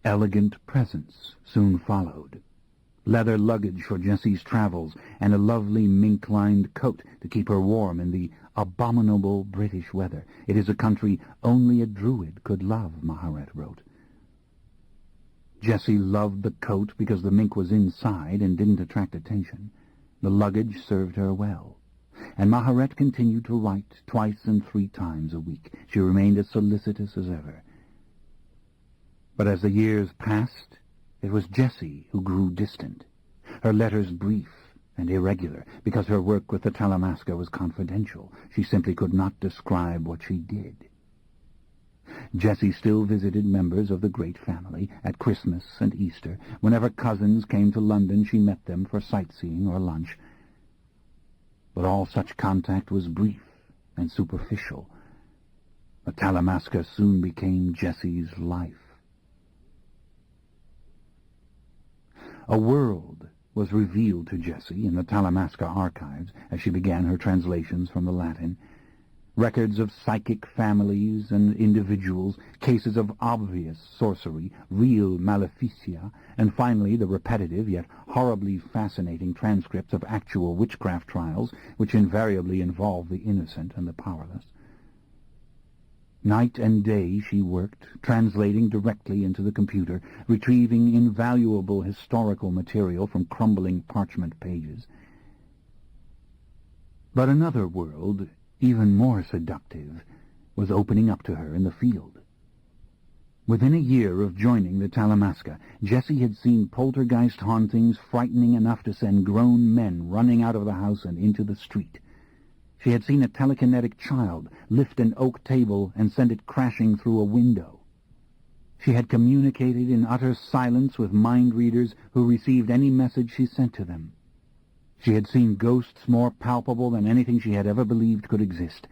Elegant presents soon followed. Leather luggage for Jessie's travels, and a lovely mink-lined coat to keep her warm in the abominable British weather. It is a country only a druid could love, Maharet wrote. Jessie loved the coat because the mink was inside and didn't attract attention. The luggage served her well. And Maharet continued to write 2 and 3 times a week. She remained as solicitous as ever. But as the years passed, it was Jessie who grew distant, her letters brief and irregular, because her work with the Talamasca was confidential. She simply could not describe what she did. Jessie still visited members of the great family at Christmas and Easter. Whenever cousins came to London, she met them for sightseeing or lunch. But all such contact was brief and superficial. The Talamasca soon became Jessie's life. A world was revealed to Jessie in the Talamasca archives as she began her translations from the Latin. Records of psychic families and individuals, cases of obvious sorcery, real maleficia, and finally the repetitive yet horribly fascinating transcripts of actual witchcraft trials, which invariably involve the innocent and the powerless. Night and day she worked, translating directly into the computer, retrieving invaluable historical material from crumbling parchment pages. But another world, even more seductive, was opening up to her in the field. Within a year of joining the Talamasca, Jessie had seen poltergeist hauntings frightening enough to send grown men running out of the house and into the street. She had seen a telekinetic child lift an oak table and send it crashing through a window. She had communicated in utter silence with mind readers who received any message she sent to them. She had seen ghosts more palpable than anything she had ever believed could exist.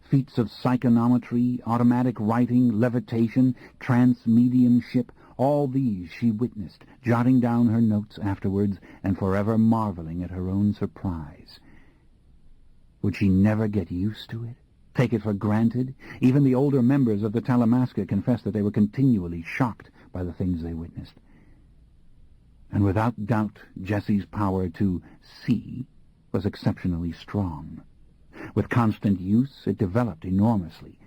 Feats of psychonometry, automatic writing, levitation, trance-mediumship, all these she witnessed, jotting down her notes afterwards and forever marveling at her own surprise. Would she never get used to it? Take it for granted? Even the older members of the Talamasca confessed that they were continually shocked by the things they witnessed. And without doubt, Jessie's power to see was exceptionally strong. With constant use, it developed enormously.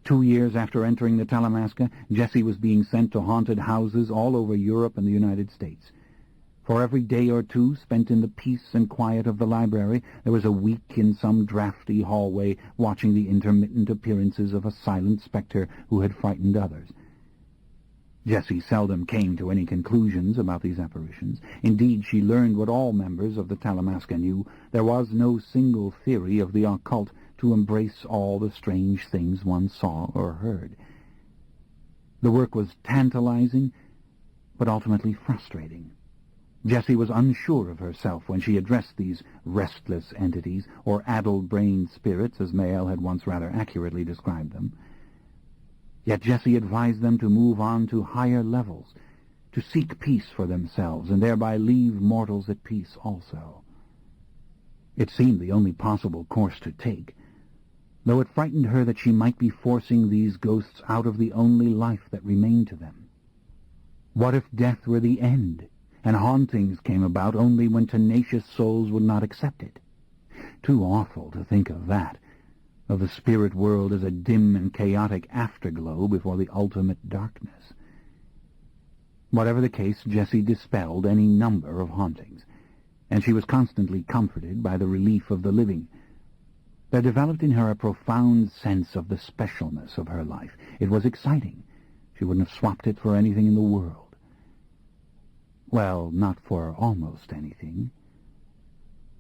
2 years after entering the Talamasca, Jessie was being sent to haunted houses all over Europe and the United States. For every day or 2 spent in the peace and quiet of the library, there was a week in some drafty hallway watching the intermittent appearances of a silent spectre who had frightened others. Jessie seldom came to any conclusions about these apparitions. Indeed, she learned what all members of the Talamasca knew. There was no single theory of the occult to embrace all the strange things one saw or heard. The work was tantalizing, but ultimately frustrating. Jessie was unsure of herself when she addressed these restless entities, or addle-brained spirits, as Mayel had once rather accurately described them. Yet Jessie advised them to move on to higher levels, to seek peace for themselves, and thereby leave mortals at peace also. It seemed the only possible course to take, though it frightened her that she might be forcing these ghosts out of the only life that remained to them. What if death were the end, and hauntings came about only when tenacious souls would not accept it? Too awful to think of that, of the spirit world as a dim and chaotic afterglow before the ultimate darkness. Whatever the case, Jessie dispelled any number of hauntings, and she was constantly comforted by the relief of the living. There developed in her a profound sense of the specialness of her life. It was exciting. She wouldn't have swapped it for anything in the world. Well, not for almost anything.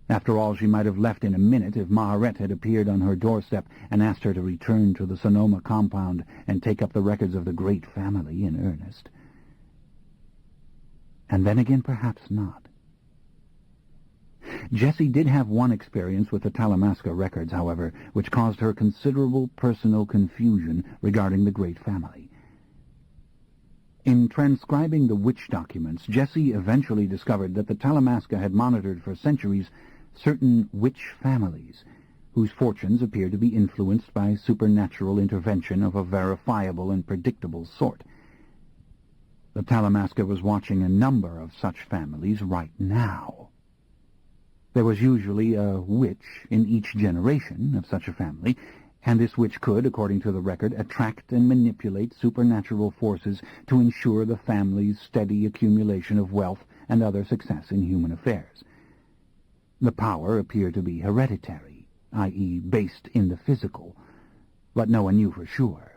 After all, she might have left in a minute if Maharet had appeared on her doorstep and asked her to return to the Sonoma compound and take up the records of the great family in earnest. And then again, perhaps not. Jessie did have one experience with the Talamasca records, however, which caused her considerable personal confusion regarding the great family. In transcribing the witch documents, Jessie eventually discovered that the Talamasca had monitored for centuries certain witch families, whose fortunes appeared to be influenced by supernatural intervention of a verifiable and predictable sort. The The Talamasca was watching a number of such families right now. There was usually a witch in each generation of such a family, and this witch could, according to the record, attract and manipulate supernatural forces to ensure the family's steady accumulation of wealth and other success in human affairs. The power appeared to be hereditary, i.e. based in the physical, but no one knew for sure.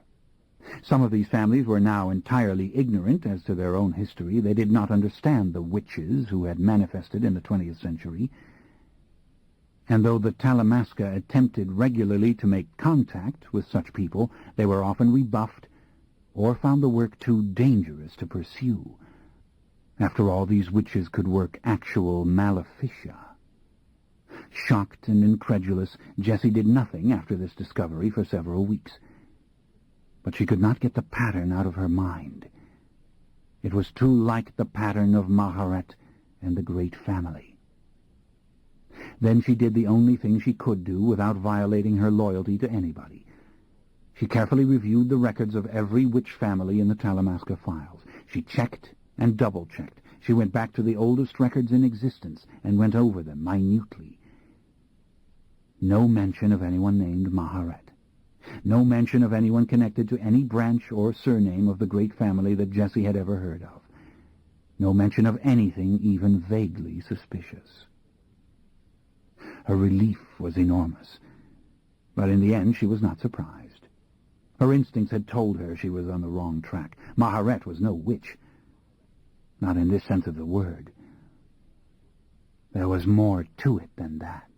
Some of these families were now entirely ignorant as to their own history. They did not understand the witches who had manifested in the 20th century. And though the Talamasca attempted regularly to make contact with such people, they were often rebuffed or found the work too dangerous to pursue. After all, these witches could work actual maleficia. Shocked and incredulous, Jessie did nothing after this discovery for several weeks. But she could not get the pattern out of her mind. It was too like the pattern of Maharet and the great family. Then she did the only thing she could do without violating her loyalty to anybody. She carefully reviewed the records of every witch family in the Talamasca files. She checked and double-checked. She went back to the oldest records in existence and went over them minutely. No mention of anyone named Maharet. No mention of anyone connected to any branch or surname of the great family that Jessie had ever heard of. No mention of anything even vaguely suspicious. Her relief was enormous, but in the end she was not surprised. Her instincts had told her she was on the wrong track. Maharet was no witch, not in this sense of the word. There was more to it than that.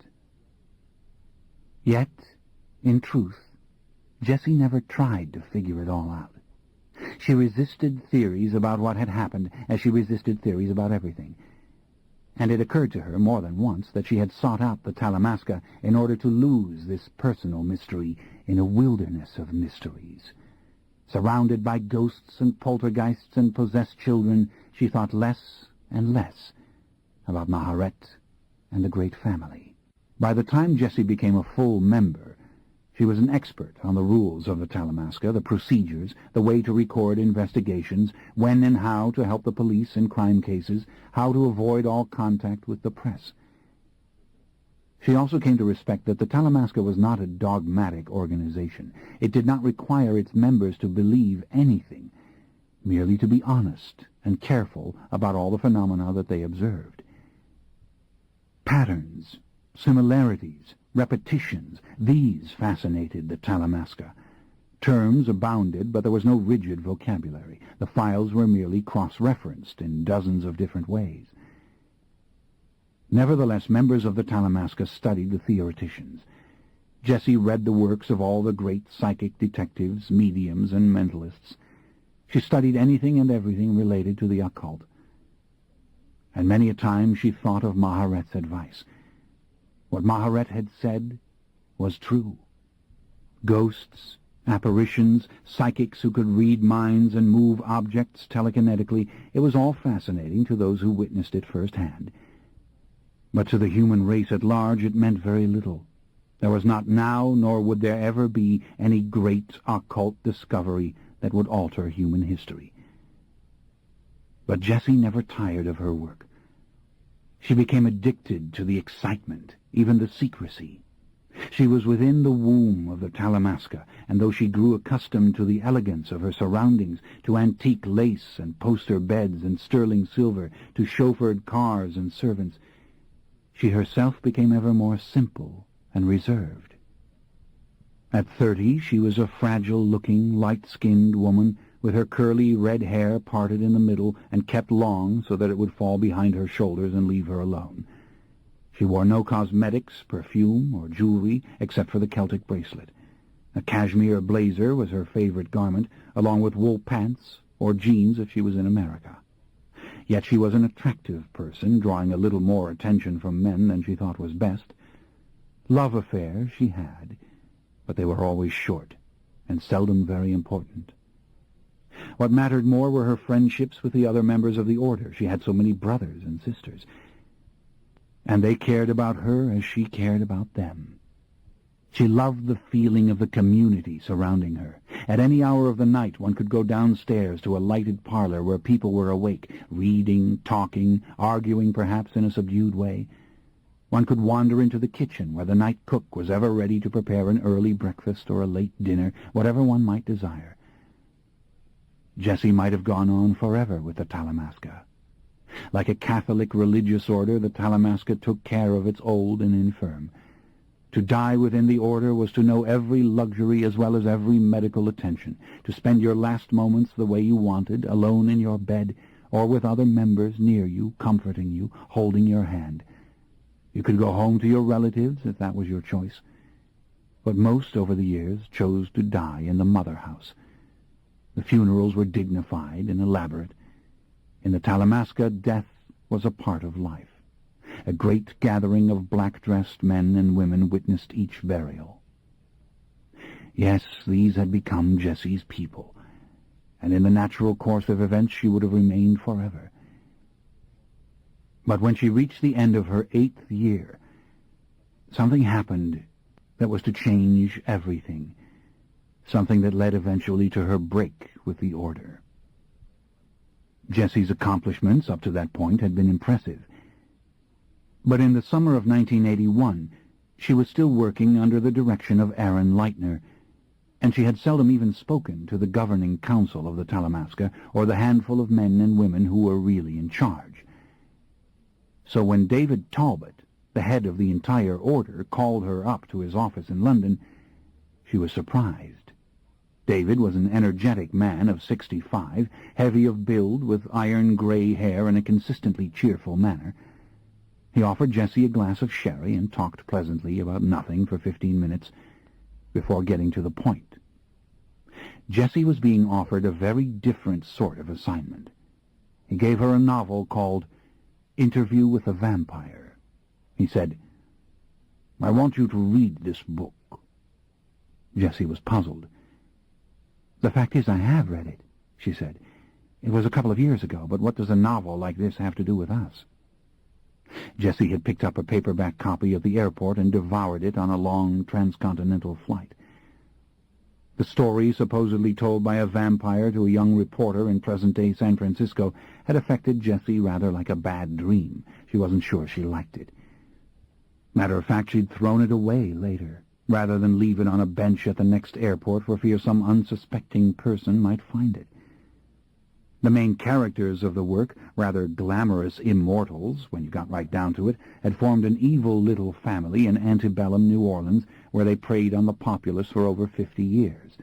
Yet, in truth, Jessie never tried to figure it all out. She resisted theories about what had happened as she resisted theories about everything. And it occurred to her more than once that she had sought out the Talamasca in order to lose this personal mystery in a wilderness of mysteries. Surrounded by ghosts and poltergeists and possessed children, she thought less and less about Maharet and the great family. By the time Jessie became a full member, she was an expert on the rules of the Talamasca, the procedures, the way to record investigations, when and how to help the police in crime cases, how to avoid all contact with the press. She also came to respect that the Talamasca was not a dogmatic organization. It did not require its members to believe anything, merely to be honest and careful about all the phenomena that they observed. Patterns, similarities, repetitions, these fascinated the Talamasca. Terms abounded, but there was no rigid vocabulary. The files were merely cross-referenced in dozens of different ways. Nevertheless, members of the Talamasca studied the theoreticians. Jessie read the works of all the great psychic detectives, mediums, and mentalists. She studied anything and everything related to the occult. And many a time she thought of Maharet's advice. What Maharet had said was true. Ghosts, apparitions, psychics who could read minds and move objects telekinetically, it was all fascinating to those who witnessed it firsthand. But to the human race at large it meant very little. There was not now, nor would there ever be, any great occult discovery that would alter human history. But Jessie never tired of her work. She became addicted to the excitement, even the secrecy. She was within the womb of the Talamasca, and though she grew accustomed to the elegance of her surroundings, to antique lace and poster beds and sterling silver, to chauffeured cars and servants, she herself became ever more simple and reserved. At 30, she was a fragile-looking, light-skinned woman with her curly red hair parted in the middle and kept long so that it would fall behind her shoulders and leave her alone. She wore no cosmetics, perfume, or jewelry except for the Celtic bracelet. A cashmere blazer was her favorite garment, along with wool pants or jeans if she was in America. Yet she was an attractive person, drawing a little more attention from men than she thought was best. Love affairs she had, but they were always short and seldom very important. What mattered more were her friendships with the other members of the order. She had so many brothers and sisters, and they cared about her as she cared about them. She loved the feeling of the community surrounding her. At any hour of the night one could go downstairs to a lighted parlor where people were awake, reading, talking, arguing perhaps in a subdued way. One could wander into the kitchen where the night cook was ever ready to prepare an early breakfast or a late dinner, whatever one might desire. Jessie might have gone on forever with the Talamasca. Like a Catholic religious order, the Talamasca took care of its old and infirm. To die within the order was to know every luxury as well as every medical attention, to spend your last moments the way you wanted, alone in your bed, or with other members near you, comforting you, holding your hand. You could go home to your relatives if that was your choice, but most over the years chose to die in the mother house. The funerals were dignified and elaborate. In the Talamasca, death was a part of life. A great gathering of black-dressed men and women witnessed each burial. Yes, these had become Jessie's people, and in the natural course of events she would have remained forever. But when she reached the end of her 8th year, something happened that was to change everything, something that led eventually to her break with the order. Jessie's accomplishments up to that point had been impressive, but in the summer of 1981 she was still working under the direction of Aaron Leitner, and she had seldom even spoken to the governing council of the Talamasca or the handful of men and women who were really in charge. So when David Talbot, the head of the entire order, called her up to his office in London, she was surprised. David was an energetic man of 65, heavy of build, with iron-gray hair and a consistently cheerful manner. He offered Jessie a glass of sherry and talked pleasantly about nothing for 15 minutes before getting to the point. Jessie was being offered a very different sort of assignment. He gave her a novel called Interview with a Vampire. He said, "I want you to read this book." Jessie was puzzled. "The fact is, I have read it," she said. "It was a couple of years ago, but what does a novel like this have to do with us?" Jessie had picked up a paperback copy at the airport and devoured it on a long transcontinental flight. The story, supposedly told by a vampire to a young reporter in present-day San Francisco, had affected Jessie rather like a bad dream. She wasn't sure she liked it. Matter of fact, she'd thrown it away later, rather than leave it on a bench at the next airport for fear some unsuspecting person might find it. The main characters of the work, rather glamorous immortals, when you got right down to it, had formed an evil little family in antebellum New Orleans where they preyed on the populace for over 50 years.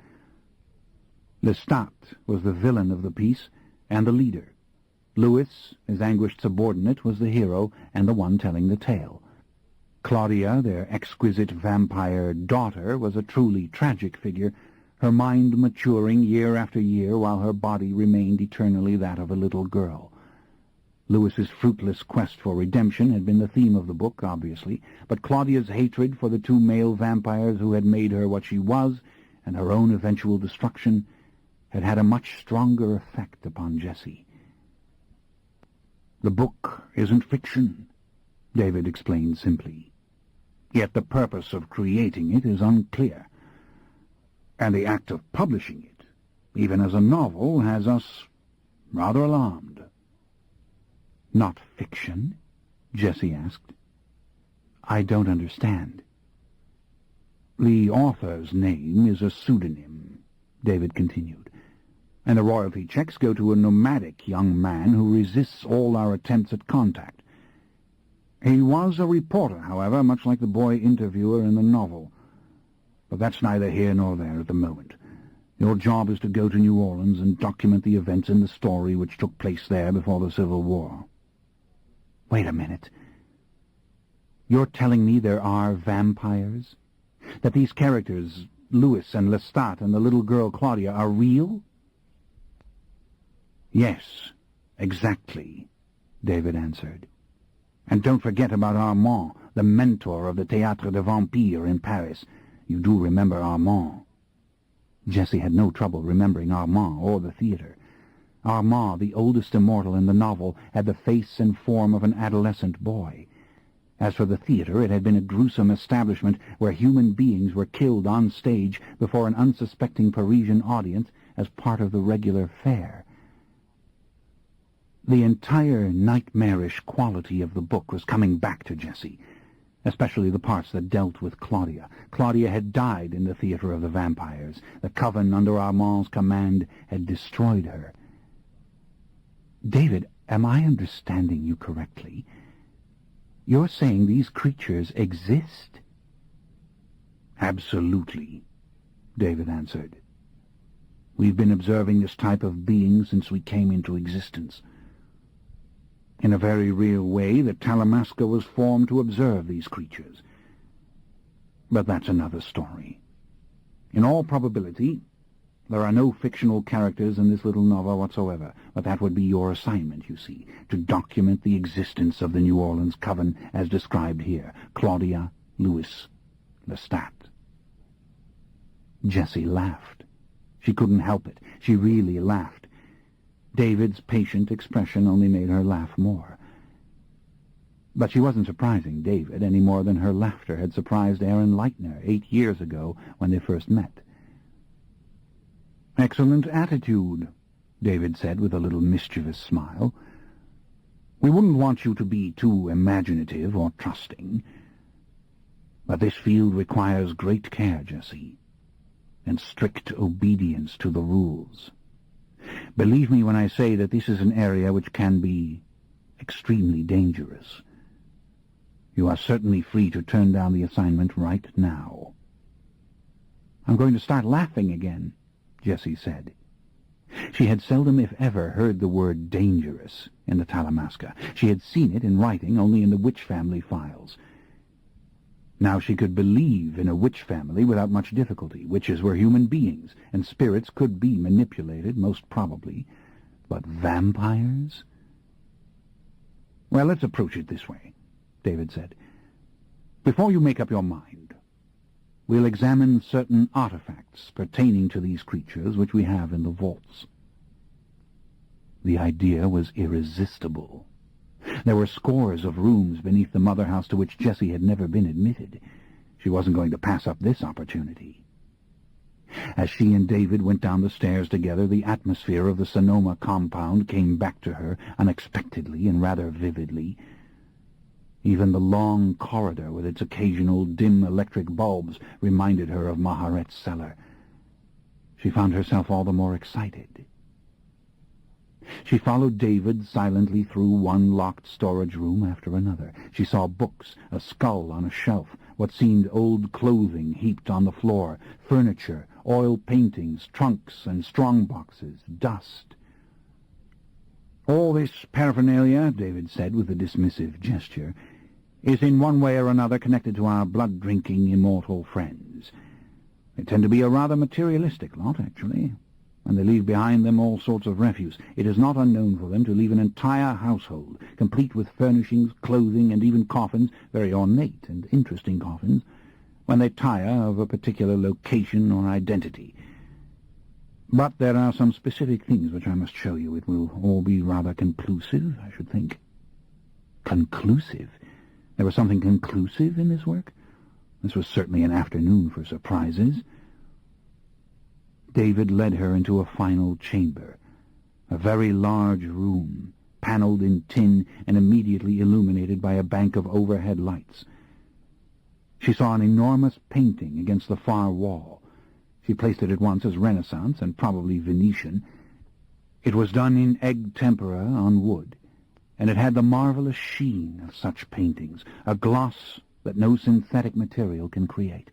Lestat was the villain of the piece and the leader. Louis, his anguished subordinate, was the hero and the one telling the tale. Claudia, their exquisite vampire daughter, was a truly tragic figure, her mind maturing year after year while her body remained eternally that of a little girl. Louis's fruitless quest for redemption had been the theme of the book, obviously, but Claudia's hatred for the two male vampires who had made her what she was, and her own eventual destruction, had had a much stronger effect upon Jessie. "The book isn't fiction," David explained simply. "Yet the purpose of creating it is unclear. And the act of publishing it, even as a novel, has us rather alarmed." "Not fiction?" Jessie asked. "I don't understand." "The author's name is a pseudonym," David continued, "and the royalty checks go to a nomadic young man who resists all our attempts at contact. He was a reporter, however, much like the boy interviewer in the novel. But that's neither here nor there at the moment. Your job is to go to New Orleans and document the events in the story which took place there before the Civil War." "Wait a minute. You're telling me there are vampires? That these characters, Louis and Lestat and the little girl Claudia, are real?" "Yes, exactly," David answered. "And don't forget about Armand, the mentor of the Théâtre des Vampires in Paris. You do remember Armand?" Jessie had no trouble remembering Armand or the theater. Armand, the oldest immortal in the novel, had the face and form of an adolescent boy, As for the theatre, it had been a gruesome establishment where human beings were killed on stage before an unsuspecting Parisian audience as part of the regular fare. The entire nightmarish quality of the book was coming back to Jessie, especially the parts that dealt with Claudia. Claudia had died in the theatre of the vampires. The coven under Armand's command had destroyed her. David, am I understanding you correctly? You're saying these creatures exist? Absolutely, David answered. We've been observing this type of being since we came into existence. In a very real way, the Talamasca was formed to observe these creatures. But that's another story. In all probability, there are no fictional characters in this little novel whatsoever, but that would be your assignment, you see, to document the existence of the New Orleans coven as described here. Claudia, Louis, Lestat. Jessie laughed. She couldn't help it. She really laughed. David's patient expression only made her laugh more. But she wasn't surprising David any more than her laughter had surprised Aaron Leitner 8 years ago when they first met. "Excellent attitude," David said with a little mischievous smile. "We wouldn't want you to be too imaginative or trusting. But this field requires great care, Jessie, and strict obedience to the rules. Believe me when I say that this is an area which can be extremely dangerous. You are certainly free to turn down the assignment right now." "I'm going to start laughing again," Jessie said. She had seldom, if ever, heard the word dangerous in the Talamasca. She had seen it in writing only in the witch family files. Now she could believe in a witch family without much difficulty. Witches were human beings, and spirits could be manipulated, most probably. But vampires? "Well, let's approach it this way," David said. "Before you make up your mind, we'll examine certain artifacts pertaining to these creatures which we have in the vaults." The idea was irresistible. There were scores of rooms beneath the mother house to which Jessie had never been admitted. She wasn't going to pass up this opportunity. As she and David went down the stairs together, the atmosphere of the Sonoma compound came back to her unexpectedly and rather vividly. Even the long corridor with its occasional dim electric bulbs reminded her of Maharet's cellar. She found herself all the more excited. She followed David silently through one locked storage room after another. She saw books, a skull on a shelf, what seemed old clothing heaped on the floor, furniture, oil paintings, trunks and strong boxes, dust. "All this paraphernalia," David said with a dismissive gesture, "is in one way or another connected to our blood-drinking immortal friends. They tend to be a rather materialistic lot, actually, and they leave behind them all sorts of refuse. It is not unknown for them to leave an entire household, complete with furnishings, clothing, and even coffins, very ornate and interesting coffins, when they tire of a particular location or identity. But there are some specific things which I must show you. It will all be rather conclusive, I should think." Conclusive? There was something conclusive in this work? This was certainly an afternoon for surprises. David led her into a final chamber, a very large room, panelled in tin and immediately illuminated by a bank of overhead lights. She saw an enormous painting against the far wall. She placed it at once as Renaissance and probably Venetian. It was done in egg tempera on wood, and it had the marvelous sheen of such paintings, a gloss that no synthetic material can create.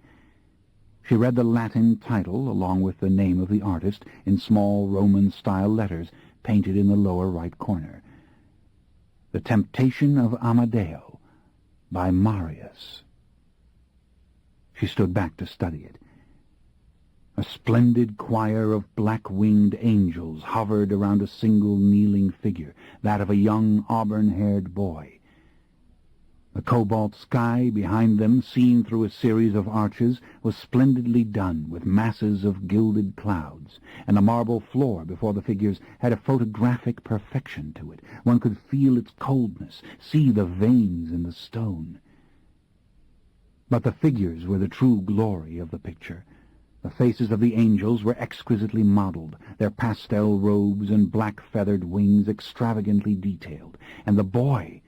She read the Latin title, along with the name of the artist, in small Roman-style letters painted in the lower right corner. "The Temptation of Amadeo," by Marius. She stood back to study it. A splendid choir of black-winged angels hovered around a single kneeling figure, that of a young auburn-haired boy. The cobalt sky behind them, seen through a series of arches, was splendidly done with masses of gilded clouds, and the marble floor before the figures had a photographic perfection to it. One could feel its coldness, see the veins in the stone. But the figures were the true glory of the picture. The faces of the angels were exquisitely modeled, their pastel robes and black-feathered wings extravagantly detailed. And the boy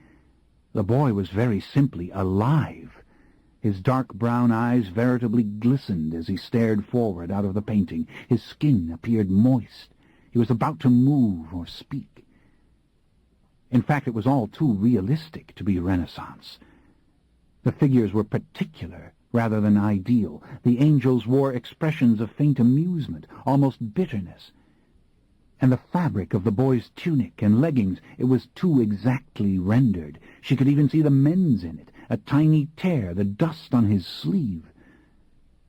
was very simply alive. His dark brown eyes veritably glistened as he stared forward out of the painting. His skin appeared moist. He was about to move or speak. In fact, it was all too realistic to be Renaissance. The figures were particular rather than ideal. The angels wore expressions of faint amusement, almost bitterness. And the fabric of the boy's tunic and leggings, it was too exactly rendered. She could even see the mends in it, a tiny tear, the dust on his sleeve.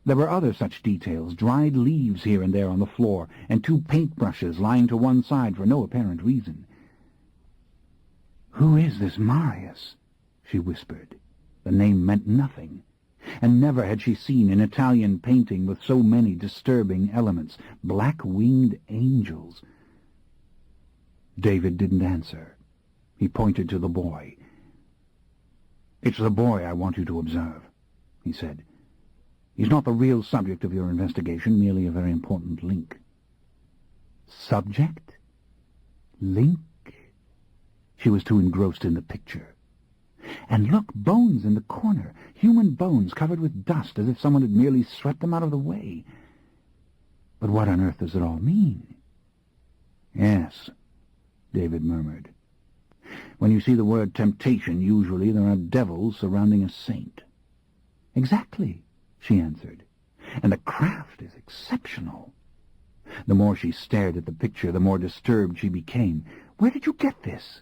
There were other such details, dried leaves here and there on the floor, and 2 paintbrushes lying to one side for no apparent reason. "Who is this Marius?" she whispered. The name meant nothing, and never had she seen an Italian painting with so many disturbing elements. Black-winged angels. David didn't answer. He pointed to the boy. "It's the boy I want you to observe," he said. "He's not the real subject of your investigation, merely a very important link." Subject? Link? She was too engrossed in the picture. And look, bones in the corner, human bones covered with dust, as if someone had merely swept them out of the way. But what on earth does it all mean? "Yes," David murmured. "When you see the word temptation, usually there are devils surrounding a saint." "Exactly," she answered. "And the craft is exceptional." The more she stared at the picture, the more disturbed she became. "Where did you get this?"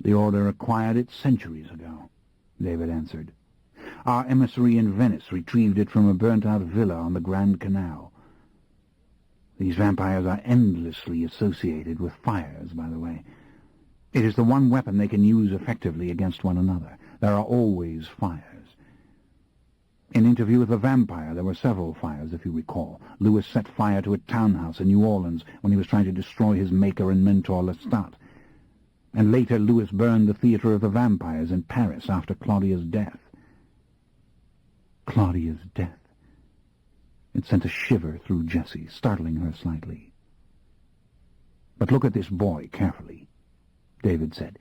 "The Order acquired it centuries ago," David answered. "Our emissary in Venice retrieved it from a burnt-out villa on the Grand Canal. These vampires are endlessly associated with fires, by the way. It is the one weapon they can use effectively against one another. There are always fires. In Interview with a Vampire, there were several fires, if you recall. Lewis set fire to a townhouse in New Orleans when he was trying to destroy his maker and mentor Lestat. And later Lewis burned the Theatre of the Vampires in Paris after Claudia's death. Claudia's death. It sent a shiver through Jessie, startling her slightly. "But look at this boy carefully," David said.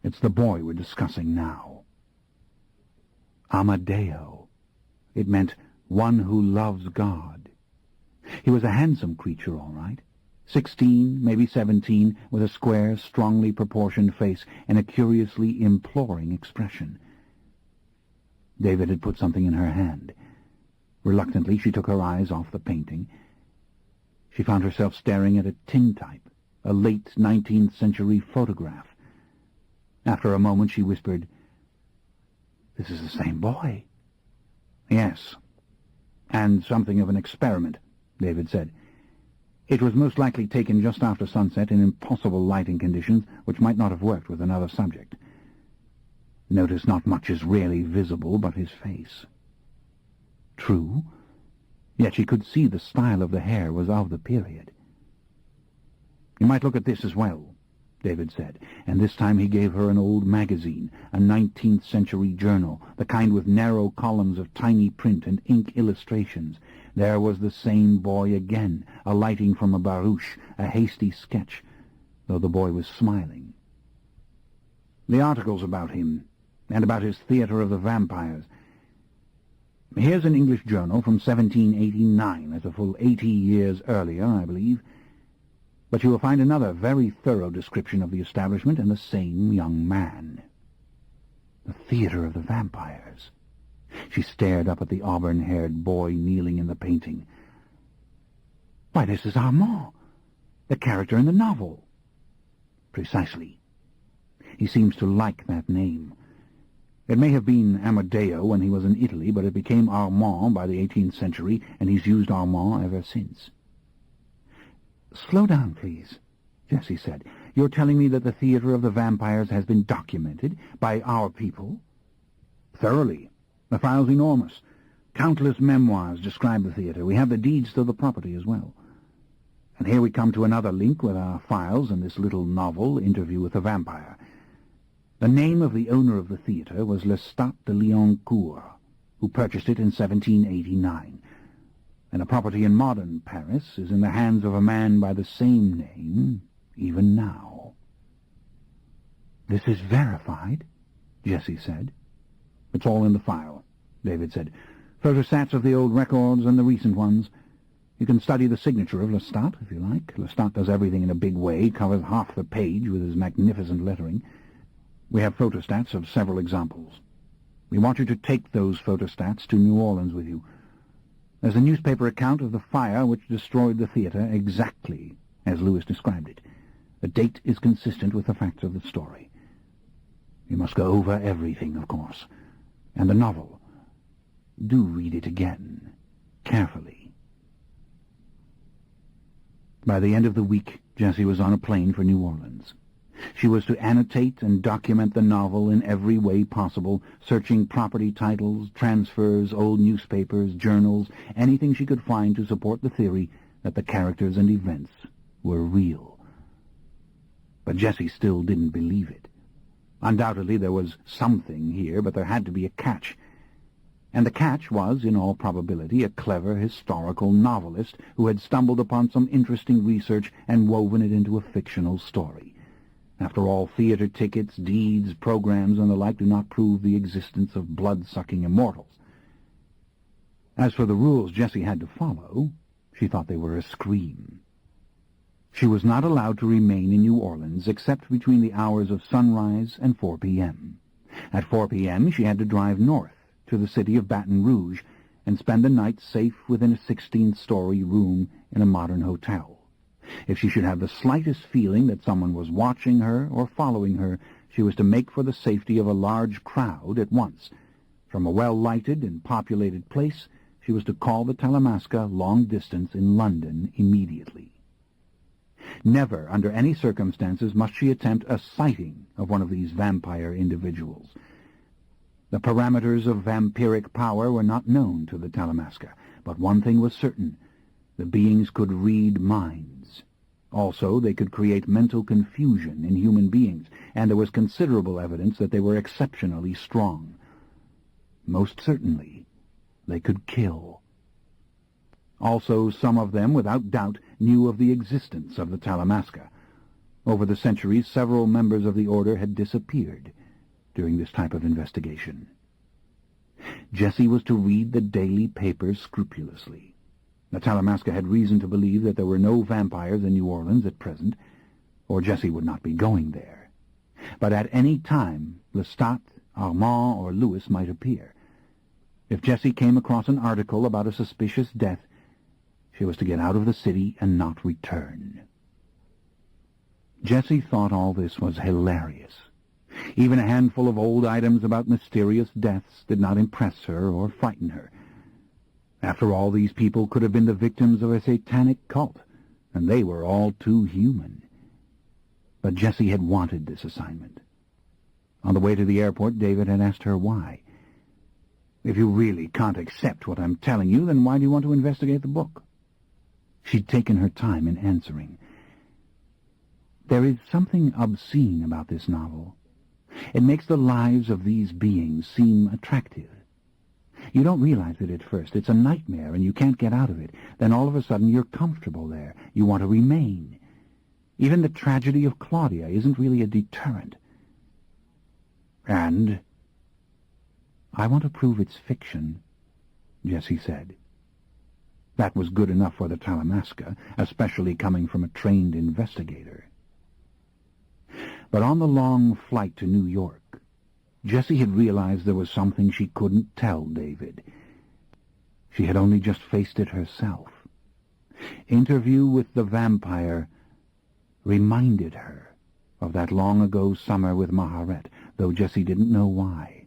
"It's the boy we're discussing now." Amadeo. It meant one who loves God. He was a handsome creature, all right. 16, maybe 17, with a square, strongly proportioned face and a curiously imploring expression. David had put something in her hand. Reluctantly, she took her eyes off the painting. She found herself staring at a tintype, a late 19th century photograph. After a moment, she whispered, "This is the same boy." "Yes, and something of an experiment," David said. "It was most likely taken just after sunset in impossible lighting conditions, which might not have worked with another subject. Notice not much is really visible but his face." True, yet she could see the style of the hair was of the period. "You might look at this as well," David said, and this time he gave her an old magazine, a 19th century journal, the kind with narrow columns of tiny print and ink illustrations. There was the same boy again, alighting from a barouche, a hasty sketch, though the boy was smiling. "The articles about him, and about his Theatre of the Vampires. Here's an English journal from 1789, that's a full 80 years earlier, I believe. But you will find another very thorough description of the establishment and the same young man." The Theatre of the Vampires. She stared up at the auburn-haired boy kneeling in the painting. "Why, this is Armand, the character in the novel." "Precisely. He seems to like that name. It may have been Amadeo when he was in Italy, but it became Armand by the 18th century, and he's used Armand ever since." "Slow down, please," Jessie said. "You're telling me that the Theatre of the Vampires has been documented by our people?" "Thoroughly. The file's enormous. Countless memoirs describe the theatre. We have the deeds to the property as well. And here we come to another link with our files and this little novel, Interview with a Vampire. The name of the owner of the theatre was Lestat de Liancourt. who purchased it in 1789, and a property in modern Paris is in the hands of a man by the same name even now. "This is verified?" Jessie said. "It's all in the file," David said. "Photostats of the old records and the recent ones. You can study the signature of Lestat, if you like. Lestat does everything in a big way, covers half the page with his magnificent lettering. We have photostats of several examples. We want you to take those photostats to New Orleans with you. There's a newspaper account of the fire which destroyed the theater exactly as Lewis described it. The date is consistent with the facts of the story. You must go over everything, of course. And the novel. Do read it again, carefully." By the end of the week, Jessie was on a plane for New Orleans. She was to annotate and document the novel in every way possible, searching property titles, transfers, old newspapers, journals, anything she could find to support the theory that the characters and events were real. But Jessie still didn't believe it. Undoubtedly there was something here, but there had to be a catch. And the catch was, in all probability, a clever historical novelist who had stumbled upon some interesting research and woven it into a fictional story. After all, theater tickets, deeds, programs, and the like do not prove the existence of blood-sucking immortals. As for the rules Jessie had to follow, she thought they were a scream. She was not allowed to remain in New Orleans except between the hours of sunrise and 4 p.m. At 4 p.m. she had to drive north to the city of Baton Rouge and spend the night safe within a 16th-story room in a modern hotel. If she should have the slightest feeling that someone was watching her or following her, she was to make for the safety of a large crowd at once. From a well-lighted and populated place, she was to call the Talamasca long distance in London immediately. Never, under any circumstances, must she attempt a sighting of one of these vampire individuals. The parameters of vampiric power were not known to the Talamasca, but one thing was certain. The beings could read minds. Also, they could create mental confusion in human beings, and there was considerable evidence that they were exceptionally strong. Most certainly, they could kill. Also, some of them, without doubt, knew of the existence of the Talamasca. Over the centuries, several members of the order had disappeared during this type of investigation. Jessie was to read the daily papers scrupulously. The Talamasca had reason to believe that there were no vampires in New Orleans at present, or Jessie would not be going there. But at any time, Lestat, Armand, or Lewis might appear. If Jessie came across an article about a suspicious death, she was to get out of the city and not return. Jessie thought all this was hilarious. Even a handful of old items about mysterious deaths did not impress her or frighten her. After all, these people could have been the victims of a satanic cult, and they were all too human. But Jessie had wanted this assignment. On the way to the airport, David had asked her why. "If you really can't accept what I'm telling you, then why do you want to investigate the book?" She'd taken her time in answering. "There is something obscene about this novel. It makes the lives of these beings seem attractive. You don't realize it at first. It's a nightmare, and you can't get out of it. Then all of a sudden you're comfortable there. You want to remain. Even the tragedy of Claudia isn't really a deterrent. And I want to prove it's fiction," Jessie said. That was good enough for the Talamasca, especially coming from a trained investigator. But on the long flight to New York, Jessie had realized there was something she couldn't tell David. She had only just faced it herself. Interview with the vampire reminded her of that long-ago summer with Maharet, though Jessie didn't know why.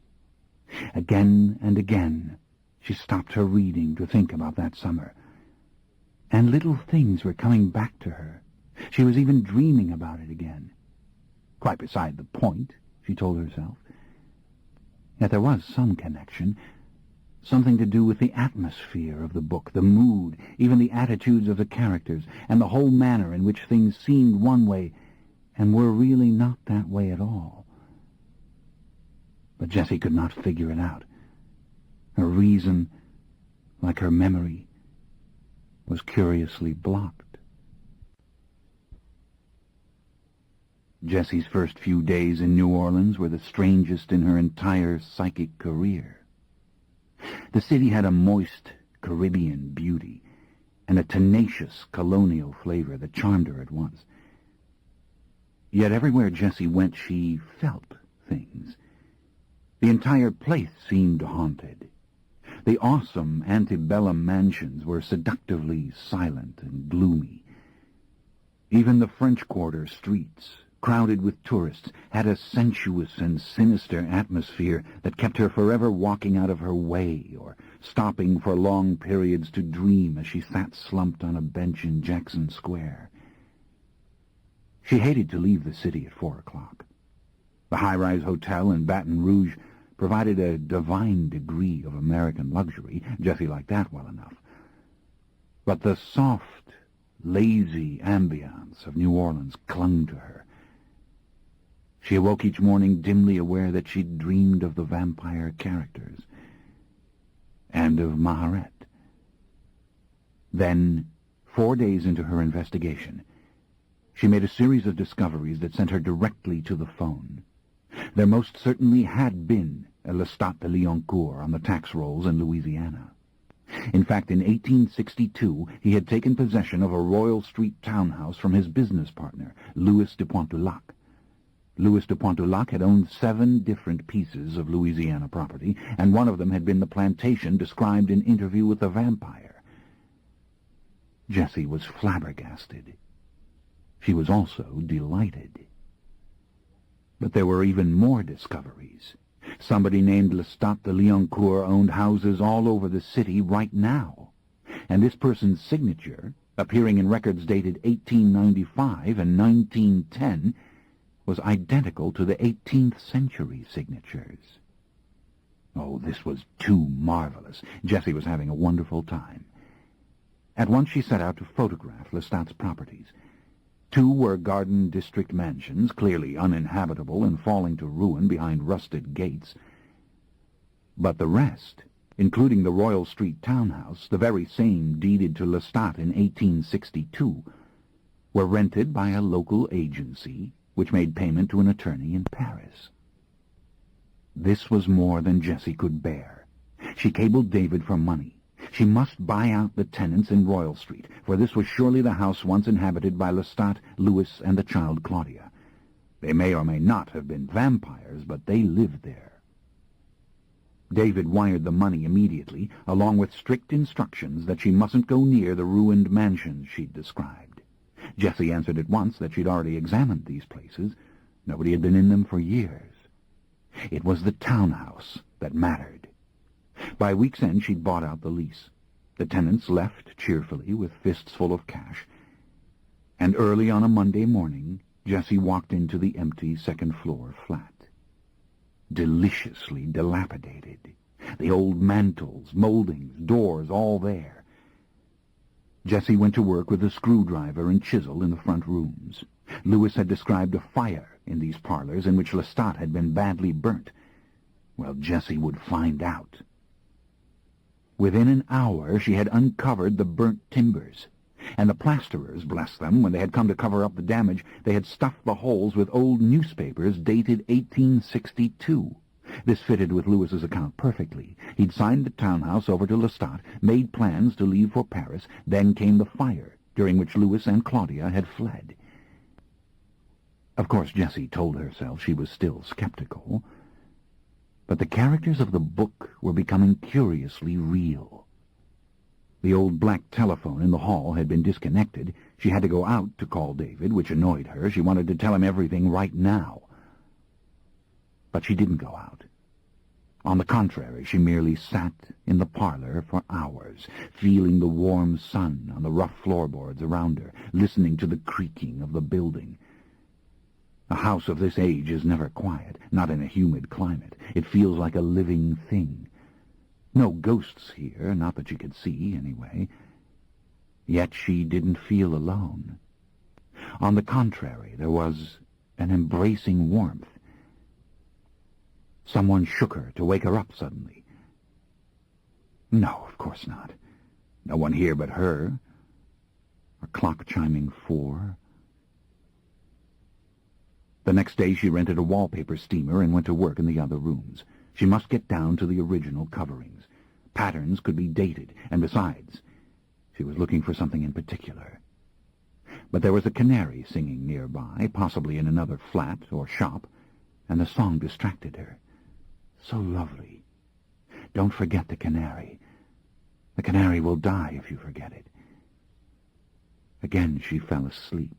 Again and again she stopped her reading to think about that summer. And little things were coming back to her. She was even dreaming about it again. Quite beside the point, she told herself. Yet there was some connection, something to do with the atmosphere of the book, the mood, even the attitudes of the characters, and the whole manner in which things seemed one way and were really not that way at all. But Jessie could not figure it out. Her reason, like her memory, was curiously blocked. Jessie's first few days in New Orleans were the strangest in her entire psychic career. The city had a moist Caribbean beauty and a tenacious colonial flavor that charmed her at once. Yet everywhere Jessie went, she felt things. The entire place seemed haunted. The awesome antebellum mansions were seductively silent and gloomy. Even the French Quarter streets, crowded with tourists, had a sensuous and sinister atmosphere that kept her forever walking out of her way or stopping for long periods to dream as she sat slumped on a bench in Jackson Square. She hated to leave the city at 4 o'clock. The high-rise hotel in Baton Rouge provided a divine degree of American luxury. Jessie liked that well enough. But the soft, lazy ambience of New Orleans clung to her. She awoke each morning dimly aware that she'd dreamed of the vampire characters and of Maharet. Then, 4 days into her investigation, she made a series of discoveries that sent her directly to the phone. There most certainly had been a Lestat de Liancourt on the tax rolls in Louisiana. In fact, in 1862, he had taken possession of a Royal Street townhouse from his business partner, Louis de Pointulac. Louis de Pointulac had owned 7 different pieces of Louisiana property, and one of them had been the plantation described in Interview with the Vampire. Jessie was flabbergasted. She was also delighted. But there were even more discoveries. Somebody named Lestat de Liancourt owned houses all over the city right now, and this person's signature, appearing in records dated 1895 and 1910, was identical to the 18th century signatures. Oh, this was too marvelous. Jessie was having a wonderful time. At once she set out to photograph Lestat's properties. 2 were garden district mansions, clearly uninhabitable and falling to ruin behind rusted gates. But the rest, including the Royal Street townhouse, the very same deeded to Lestat in 1862, were rented by a local agency which made payment to an attorney in Paris. This was more than Jessie could bear. She cabled David for money. She must buy out the tenants in Royal Street, for this was surely the house once inhabited by Lestat, Louis, and the child Claudia. They may or may not have been vampires, but they lived there. David wired the money immediately, along with strict instructions that she mustn't go near the ruined mansions she'd described. Jessie answered at once that she'd already examined these places. Nobody had been in them for years. It was the townhouse that mattered. By week's end, she'd bought out the lease. The tenants left cheerfully with fists full of cash, and early on a Monday morning, Jessie walked into the empty second-floor flat. Deliciously dilapidated. The old mantels, moldings, doors, all there. Jessie went to work with a screwdriver and chisel in the front rooms. Louis had described a fire in these parlors in which Lestat had been badly burnt. Well, Jessie would find out. Within an hour, she had uncovered the burnt timbers, and the plasterers, bless them, when they had come to cover up the damage, they had stuffed the holes with old newspapers dated 1862. This fitted with Louis's account perfectly. He'd signed the townhouse over to Lestat, made plans to leave for Paris, then came the fire, during which Louis and Claudia had fled. Of course, Jessie told herself she was still skeptical, but the characters of the book were becoming curiously real. The old black telephone in the hall had been disconnected. She had to go out to call David, which annoyed her. She wanted to tell him everything right now. But she didn't go out. On the contrary, she merely sat in the parlor for hours, feeling the warm sun on the rough floorboards around her, listening to the creaking of the building. A house of this age is never quiet, not in a humid climate. It feels like a living thing. No ghosts here, not that she could see, anyway. Yet she didn't feel alone. On the contrary, there was an embracing warmth. Someone shook her to wake her up suddenly. No, of course not. No one here but her. A clock chiming 4. The next day she rented a wallpaper steamer and went to work in the other rooms. She must get down to the original coverings. Patterns could be dated, and besides, she was looking for something in particular. But there was a canary singing nearby, possibly in another flat or shop, and the song distracted her. So lovely. Don't forget the canary. The canary will die if you forget it. Again she fell asleep.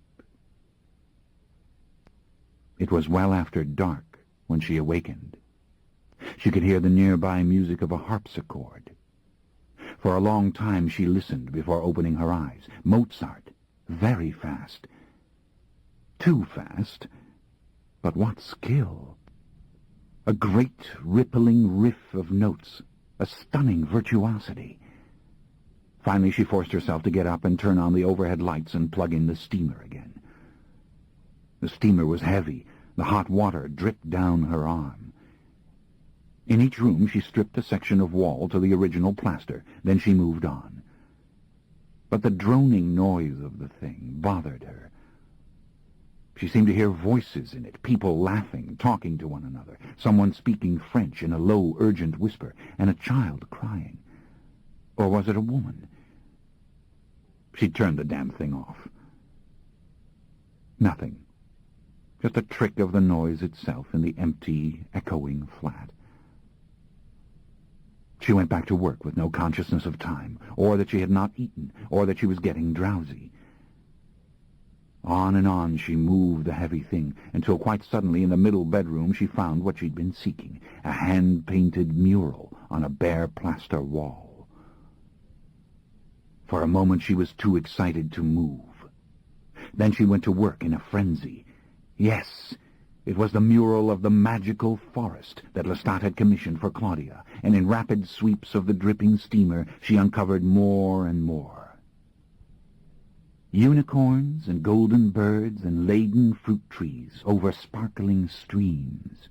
It was well after dark when she awakened. She could hear the nearby music of a harpsichord. For a long time she listened before opening her eyes. Mozart, very fast. Too fast, but what skill! A great rippling riff of notes, a stunning virtuosity. Finally she forced herself to get up and turn on the overhead lights and plug in the steamer again. The steamer was heavy. The hot water dripped down her arm. In each room she stripped a section of wall to the original plaster. Then she moved on. But the droning noise of the thing bothered her. She seemed to hear voices in it, people laughing, talking to one another, someone speaking French in a low, urgent whisper, and a child crying. Or was it a woman? She turned the damn thing off. Nothing. Just a trick of the noise itself in the empty, echoing flat. She went back to work with no consciousness of time, or that she had not eaten, or that she was getting drowsy. On and on she moved the heavy thing, until quite suddenly in the middle bedroom she found what she'd been seeking, a hand-painted mural on a bare plaster wall. For a moment she was too excited to move. Then she went to work in a frenzy. Yes, it was the mural of the magical forest that Lestat had commissioned for Claudia, and in rapid sweeps of the dripping steamer she uncovered more and more. Unicorns and golden birds and laden fruit trees over sparkling streams.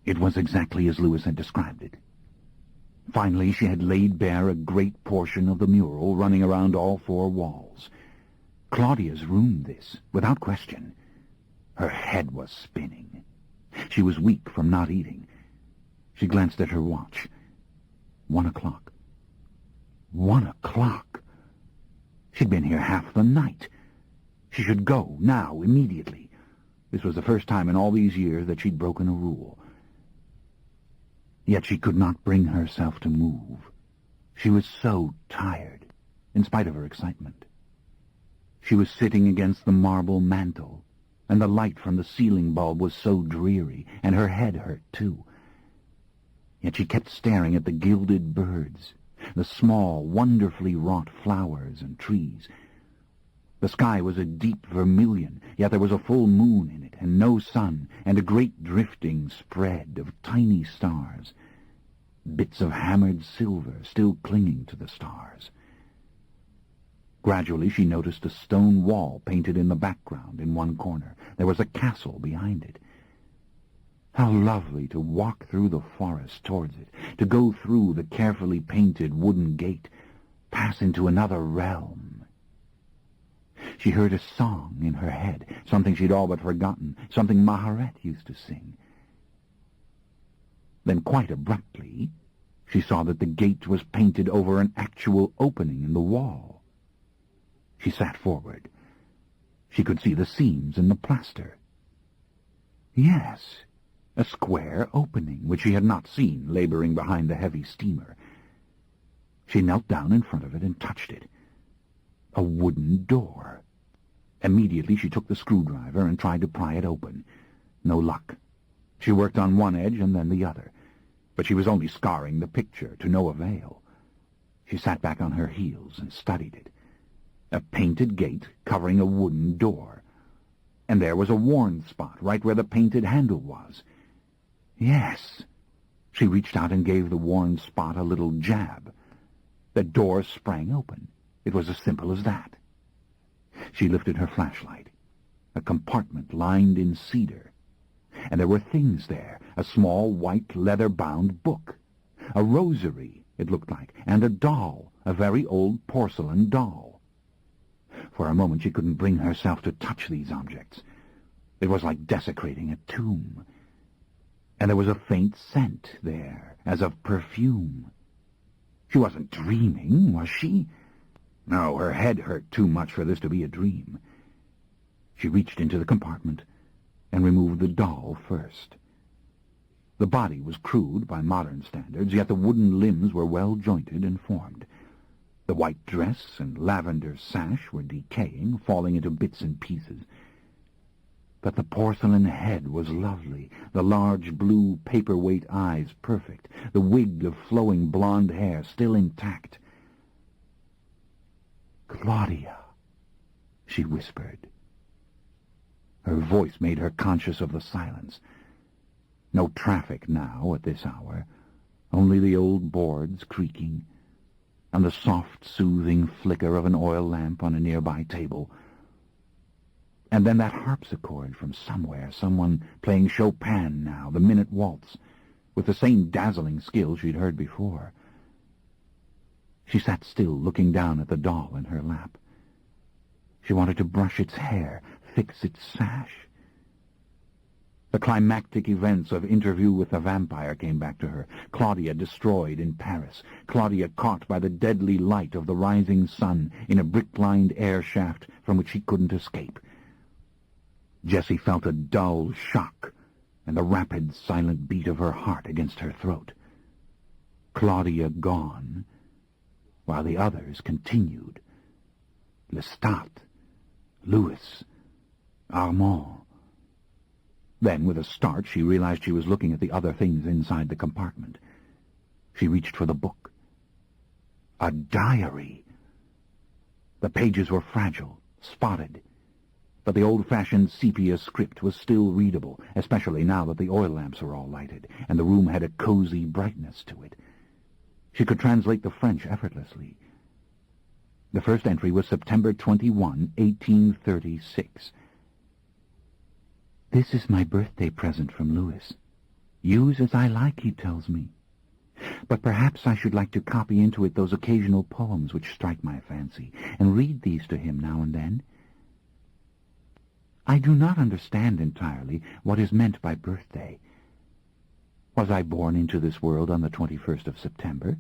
It was exactly as Lewis had described it. Finally she had laid bare a great portion of the mural running around all 4 walls. Claudia's room, this, without question. Her head was spinning. She was weak from not eating. She glanced at her watch. 1 o'clock. 1 o'clock! She'd been here half the night. She should go, now, immediately. This was the first time in all these years that she'd broken a rule. Yet she could not bring herself to move. She was so tired, in spite of her excitement. She was sitting against the marble mantel, and the light from the ceiling bulb was so dreary, and her head hurt, too. Yet she kept staring at the gilded birds, the small, wonderfully wrought flowers and trees. The sky was a deep vermilion, yet there was a full moon in it, and no sun, and a great drifting spread of tiny stars, bits of hammered silver still clinging to the stars. Gradually she noticed a stone wall painted in the background in one corner. There was a castle behind it. How lovely to walk through the forest towards it, to go through the carefully painted wooden gate, pass into another realm. She heard a song in her head, something she'd all but forgotten, something Maharet used to sing. Then quite abruptly she saw that the gate was painted over an actual opening in the wall. She sat forward. She could see the seams in the plaster. Yes, a square opening, which she had not seen laboring behind the heavy steamer. She knelt down in front of it and touched it. A wooden door. Immediately she took the screwdriver and tried to pry it open. No luck. She worked on one edge and then the other, but she was only scarring the picture to no avail. She sat back on her heels and studied it. A painted gate covering a wooden door. And there was a worn spot right where the painted handle was. Yes. She reached out and gave the worn spot a little jab. The door sprang open. It was as simple as that. She lifted her flashlight. A compartment lined in cedar. And there were things there, a small white leather-bound book, a rosary it looked like, and a doll, a very old porcelain doll. For a moment she couldn't bring herself to touch these objects. It was like desecrating a tomb. And there was a faint scent there, as of perfume. She wasn't dreaming, was she? No, her head hurt too much for this to be a dream. She reached into the compartment and removed the doll first. The body was crude by modern standards, yet the wooden limbs were well-jointed and formed. The white dress and lavender sash were decaying, falling into bits and pieces. But the porcelain head was lovely, the large blue paperweight eyes perfect, the wig of flowing blonde hair still intact. "Claudia," she whispered. Her voice made her conscious of the silence. No traffic now at this hour, only the old boards creaking, and the soft, soothing flicker of an oil lamp on a nearby table. And then that harpsichord from somewhere, someone playing Chopin now, the Minute Waltz, with the same dazzling skill she'd heard before. She sat still, looking down at the doll in her lap. She wanted to brush its hair, fix its sash. The climactic events of Interview with the Vampire came back to her. Claudia destroyed in Paris. Claudia caught by the deadly light of the rising sun in a brick-lined air shaft from which she couldn't escape. Jessie felt a dull shock and the rapid, silent beat of her heart against her throat. Claudia gone, while the others continued. Lestat, Louis, Armand. Then, with a start, she realized she was looking at the other things inside the compartment. She reached for the book. A diary. The pages were fragile, spotted, but the old-fashioned sepia script was still readable, especially now that the oil lamps were all lighted, and the room had a cozy brightness to it. She could translate the French effortlessly. The first entry was September 21, 1836. "This is my birthday present from Louis. Use as I like, he tells me. But perhaps I should like to copy into it those occasional poems which strike my fancy, and read these to him now and then. I do not understand entirely what is meant by birthday. Was I born into this world on the 21st of September?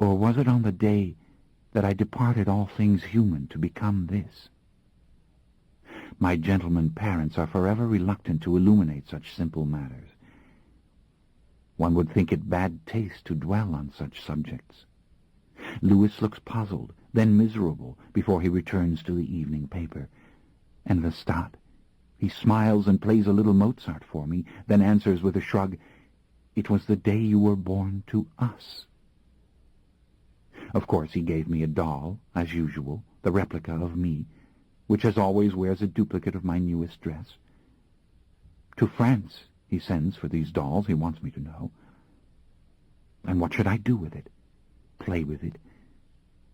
Or was it on the day that I departed all things human to become this? My gentlemen parents are forever reluctant to illuminate such simple matters. One would think it bad taste to dwell on such subjects. Louis looks puzzled, then miserable, before he returns to the evening paper. And Lestat, he smiles and plays a little Mozart for me, then answers with a shrug, 'It was the day you were born to us.' Of course he gave me a doll, as usual, the replica of me, which as always wears a duplicate of my newest dress. To France he sends for these dolls, he wants me to know. And what should I do with it? Play with it,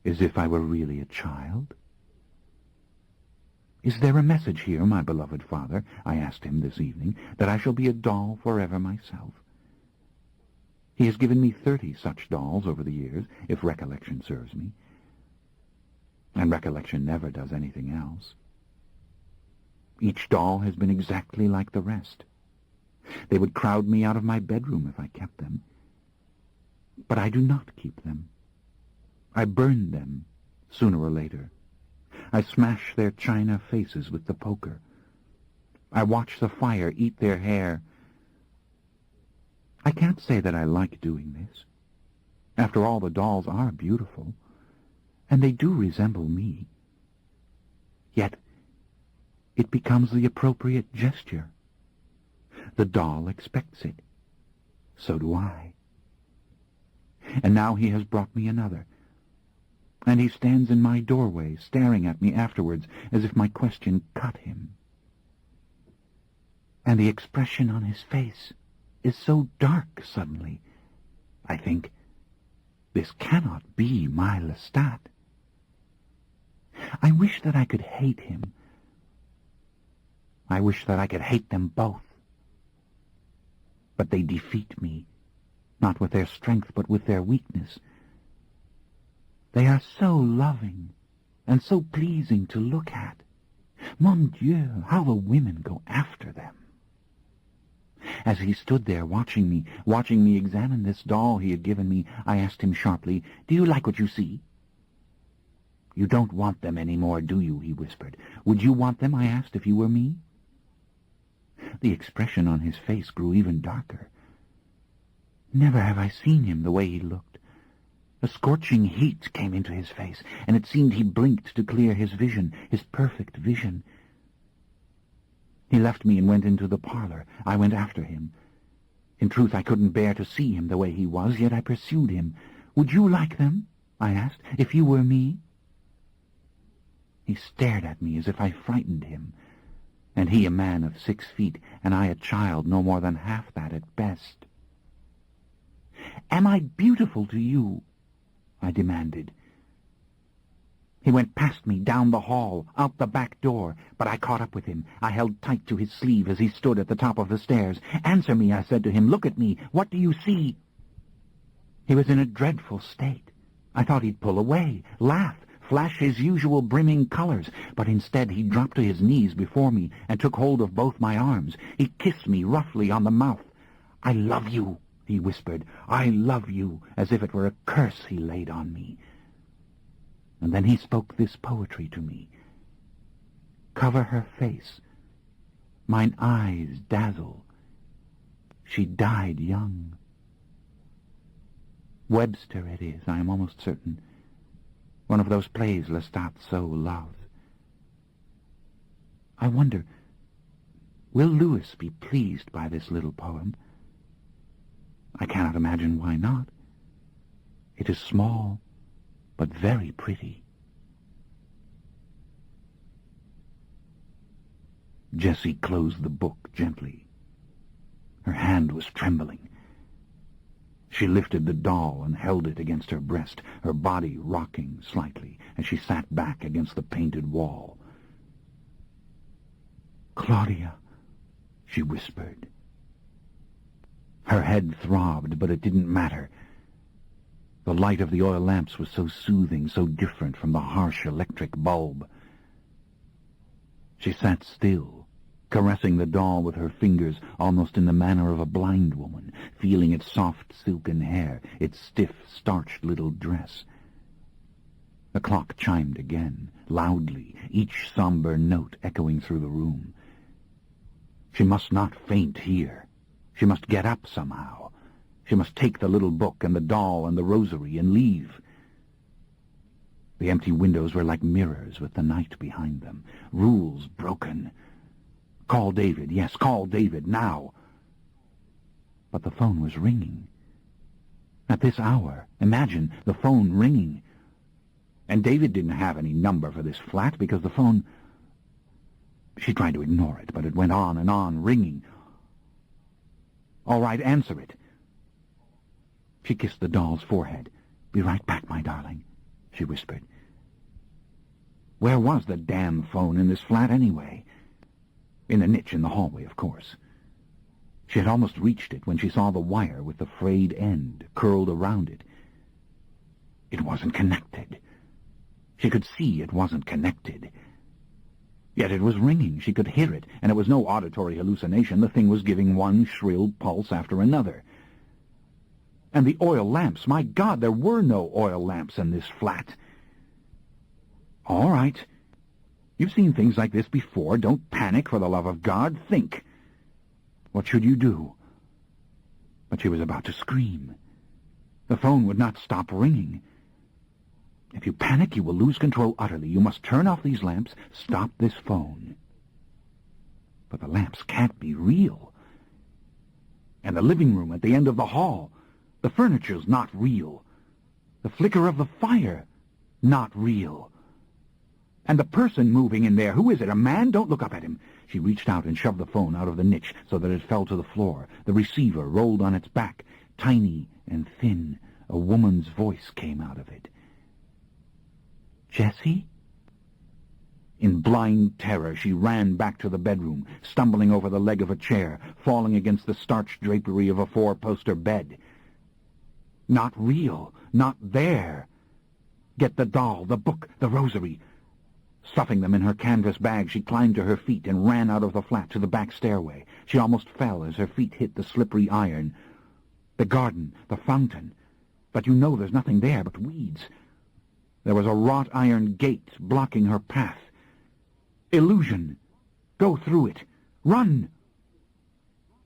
as if I were really a child? 'Is there a message here, my beloved father,' I asked him this evening, 'that I shall be a doll forever myself?' He has given me 30 such dolls over the years, if recollection serves me. And recollection never does anything else. Each doll has been exactly like the rest. They would crowd me out of my bedroom if I kept them. But I do not keep them. I burn them, sooner or later. I smash their china faces with the poker. I watch the fire eat their hair. I can't say that I like doing this. After all, the dolls are beautiful, and they do resemble me. Yet it becomes the appropriate gesture. The doll expects it. So do I. And now he has brought me another, and he stands in my doorway, staring at me afterwards as if my question cut him. And the expression on his face is so dark suddenly. I think, this cannot be my Lestat. I wish that I could hate him. I wish that I could hate them both. But they defeat me, not with their strength, but with their weakness. They are so loving and so pleasing to look at. Mon Dieu, how the women go after them. As he stood there watching me examine this doll he had given me, I asked him sharply, "Do you like what you see?" "You don't want them any more, do you?" he whispered. "Would you want them," I asked, "if you were me?" The expression on his face grew even darker. Never have I seen him the way he looked. A scorching heat came into his face, and it seemed he blinked to clear his vision, his perfect vision. He left me and went into the parlor. I went after him. In truth, I couldn't bear to see him the way he was, yet I pursued him. "Would you like them," I asked, "if you were me?" He stared at me as if I frightened him, and he a man of 6 feet, and I a child no more than half that at best. "Am I beautiful to you?" I demanded. He went past me, down the hall, out the back door, but I caught up with him. I held tight to his sleeve as he stood at the top of the stairs. "Answer me," I said to him. "Look at me. What do you see?" He was in a dreadful state. I thought he'd pull away, laugh, flash his usual brimming colors, but instead he dropped to his knees before me and took hold of both my arms. He kissed me roughly on the mouth. "I love you," he whispered. "I love you," as if it were a curse he laid on me. And then he spoke this poetry to me. "Cover her face. Mine eyes dazzle. She died young." Webster it is, I am almost certain. One of those plays Lestat so loves. I wonder, will Lewis be pleased by this little poem? I cannot imagine why not. It is small, but very pretty. Jessie closed the book gently. Her hand was trembling. She lifted the doll and held it against her breast, her body rocking slightly as she sat back against the painted wall. "Claudia," she whispered. Her head throbbed, but it didn't matter. The light of the oil lamps was so soothing, so different from the harsh electric bulb. She sat still, caressing the doll with her fingers almost in the manner of a blind woman, feeling its soft silken hair, its stiff, starched little dress. The clock chimed again, loudly, each somber note echoing through the room. She must not faint here. She must get up somehow. She must take the little book and the doll and the rosary and leave. The empty windows were like mirrors with the night behind them. Rules broken. Call David, yes, call David, now. But the phone was ringing. At this hour, imagine the phone ringing. And David didn't have any number for this flat because the phone... She tried to ignore it, but it went on, ringing. "All right, answer it." She kissed the doll's forehead. "Be right back, my darling," she whispered. Where was the damn phone in this flat anyway? In a niche in the hallway, of course. She had almost reached it when she saw the wire with the frayed end curled around it. It wasn't connected. She could see it wasn't connected. Yet it was ringing. She could hear it, and it was no auditory hallucination. The thing was giving one shrill pulse after another. And the oil lamps, my God, there were no oil lamps in this flat. All right. You've seen things like this before. Don't panic, for the love of God. Think. What should you do? But she was about to scream. The phone would not stop ringing. If you panic, you will lose control utterly. You must turn off these lamps, stop this phone. But the lamps can't be real. And the living room at the end of the hall, the furniture's not real. The flicker of the fire, not real. And the person moving in there, who is it, a man? Don't look up at him. She reached out and shoved the phone out of the niche so that it fell to the floor. The receiver rolled on its back, tiny and thin. A woman's voice came out of it. "Jessie?" In blind terror, she ran back to the bedroom, stumbling over the leg of a chair, falling against the starched drapery of a four-poster bed. Not real. Not there. Get the doll, the book, the rosary. Stuffing them in her canvas bag, she climbed to her feet and ran out of the flat to the back stairway. She almost fell as her feet hit the slippery iron. The garden, the fountain. But you know there's nothing there but weeds. There was a wrought iron gate blocking her path. Illusion. Go through it. Run!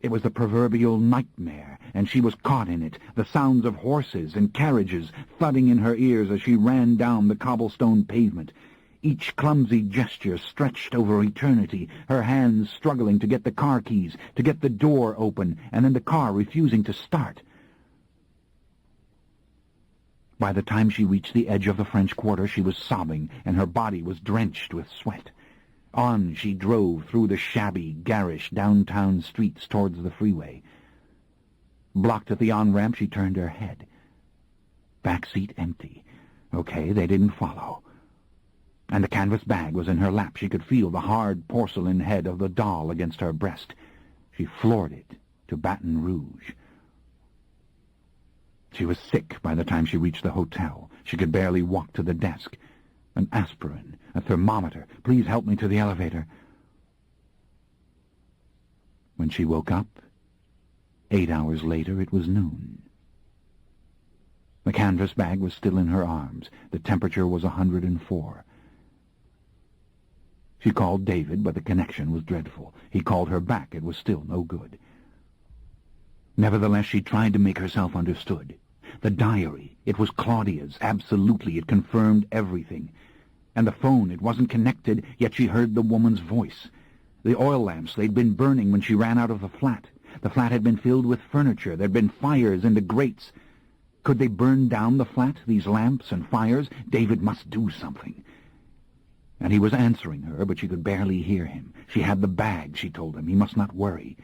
It was the proverbial nightmare, and she was caught in it, the sounds of horses and carriages thudding in her ears as she ran down the cobblestone pavement. Each clumsy gesture stretched over eternity, her hands struggling to get the car keys, to get the door open, and then the car refusing to start. By the time she reached the edge of the French Quarter, she was sobbing, and her body was drenched with sweat. On she drove through the shabby, garish downtown streets towards the freeway. Blocked at the on-ramp, she turned her head. Back seat empty. Okay, they didn't follow. And the canvas bag was in her lap. She could feel the hard porcelain head of the doll against her breast. She floored it to Baton Rouge. She was sick by the time she reached the hotel. She could barely walk to the desk. An aspirin, a thermometer. Please help me to the elevator. When she woke up, 8 hours later, it was noon. The canvas bag was still in her arms. The temperature was 104. She called David, but the connection was dreadful. He called her back. It was still no good. Nevertheless, she tried to make herself understood. The diary, it was Claudia's, absolutely. It confirmed everything. And the phone, it wasn't connected, yet she heard the woman's voice. The oil lamps, they'd been burning when she ran out of the flat. The flat had been filled with furniture. There'd been fires in the grates. Could they burn down the flat, these lamps and fires? David must do something. And he was answering her, but she could barely hear him. She had the bag, she told him. He must not worry.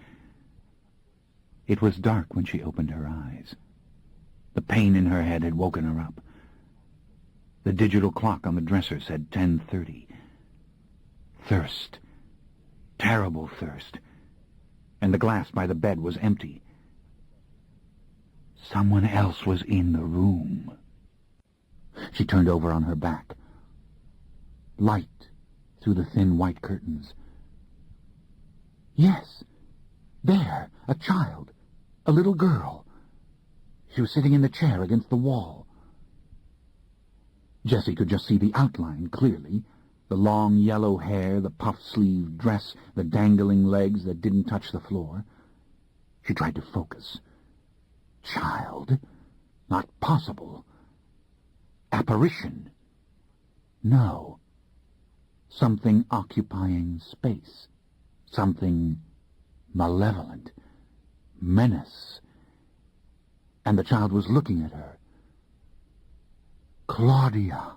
It was dark when she opened her eyes. The pain in her head had woken her up. The digital clock on the dresser said 10:30. Thirst. Terrible thirst. And the glass by the bed was empty. Someone else was in the room. She turned over on her back. Light through the thin white curtains. Yes, there, a child, a little girl. She was sitting in the chair against the wall. Jessie could just see the outline clearly. The long yellow hair, the puff-sleeved dress, the dangling legs that didn't touch the floor. She tried to focus. Child? Not possible. Apparition? No. Something occupying space. Something malevolent. Menace. And the child was looking at her. Claudia!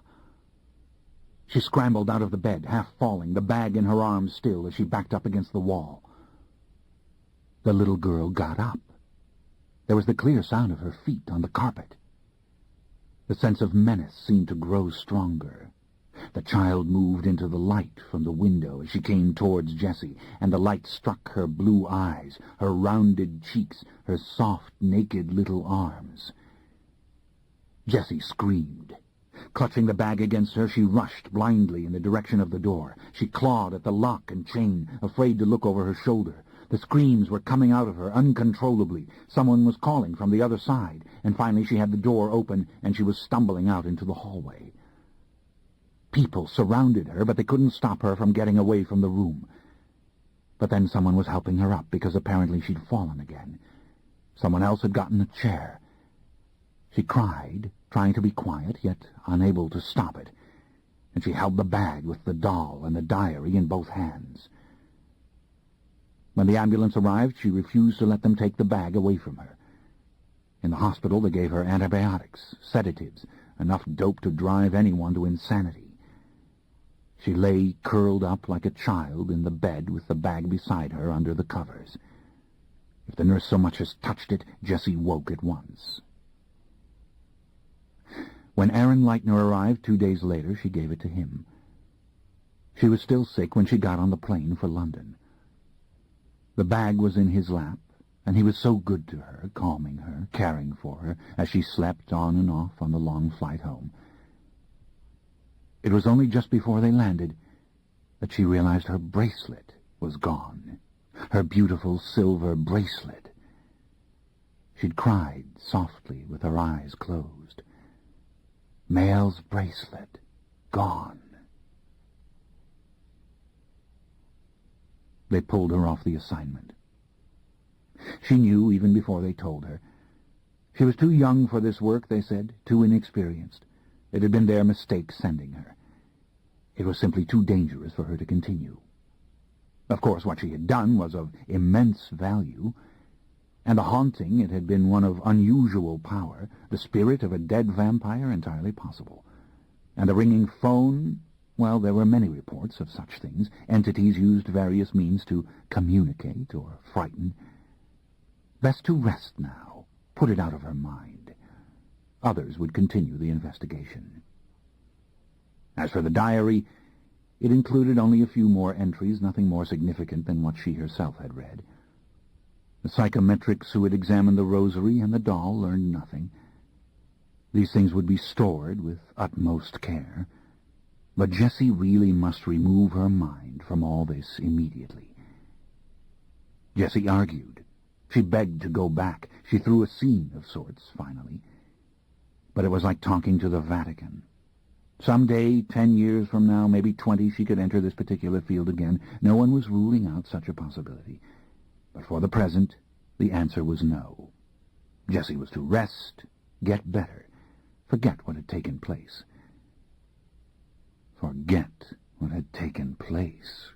She scrambled out of the bed, half falling, the bag in her arms still as she backed up against the wall. The little girl got up. There was the clear sound of her feet on the carpet. The sense of menace seemed to grow stronger. The child moved into the light from the window as she came towards Jessie, and the light struck her blue eyes, her rounded cheeks, her soft, naked little arms. Jessie screamed. Clutching the bag against her, she rushed blindly in the direction of the door. She clawed at the lock and chain, afraid to look over her shoulder. The screams were coming out of her uncontrollably. Someone was calling from the other side, and finally she had the door open, and she was stumbling out into the hallway. People surrounded her, but they couldn't stop her from getting away from the room. But then someone was helping her up, because apparently she'd fallen again. Someone else had gotten a chair. She cried, trying to be quiet, yet unable to stop it, and she held the bag with the doll and the diary in both hands. When the ambulance arrived, she refused to let them take the bag away from her. In the hospital, they gave her antibiotics, sedatives, enough dope to drive anyone to insanity. She lay curled up like a child in the bed with the bag beside her under the covers. If the nurse so much as touched it, Jessie woke at once. When Aaron Leitner arrived 2 days later, she gave it to him. She was still sick when she got on the plane for London. The bag was in his lap, and he was so good to her, calming her, caring for her, as she slept on and off on the long flight home. It was only just before they landed that she realized her bracelet was gone, her beautiful silver bracelet. She'd cried softly with her eyes closed. Mael's bracelet, gone. They pulled her off the assignment. She knew even before they told her. She was too young for this work, they said, too inexperienced. It had been their mistake sending her. It was simply too dangerous for her to continue. Of course, what she had done was of immense value, and the haunting, it had been one of unusual power, the spirit of a dead vampire entirely possible. And the ringing phone, well, there were many reports of such things. Entities used various means to communicate or frighten. Best to rest now, put it out of her mind. Others would continue the investigation. As for the diary, it included only a few more entries, nothing more significant than what she herself had read. The psychometrics who had examined the rosary and the doll learned nothing. These things would be stored with utmost care, but Jessie really must remove her mind from all this immediately. Jessie argued. She begged to go back. She threw a scene of sorts, finally. But it was like talking to the Vatican. Some day, 10 years from now, maybe 20, she could enter this particular field again. No one was ruling out such a possibility. But for the present, the answer was no. Jessie was to rest, get better, forget what had taken place. Forget what had taken place.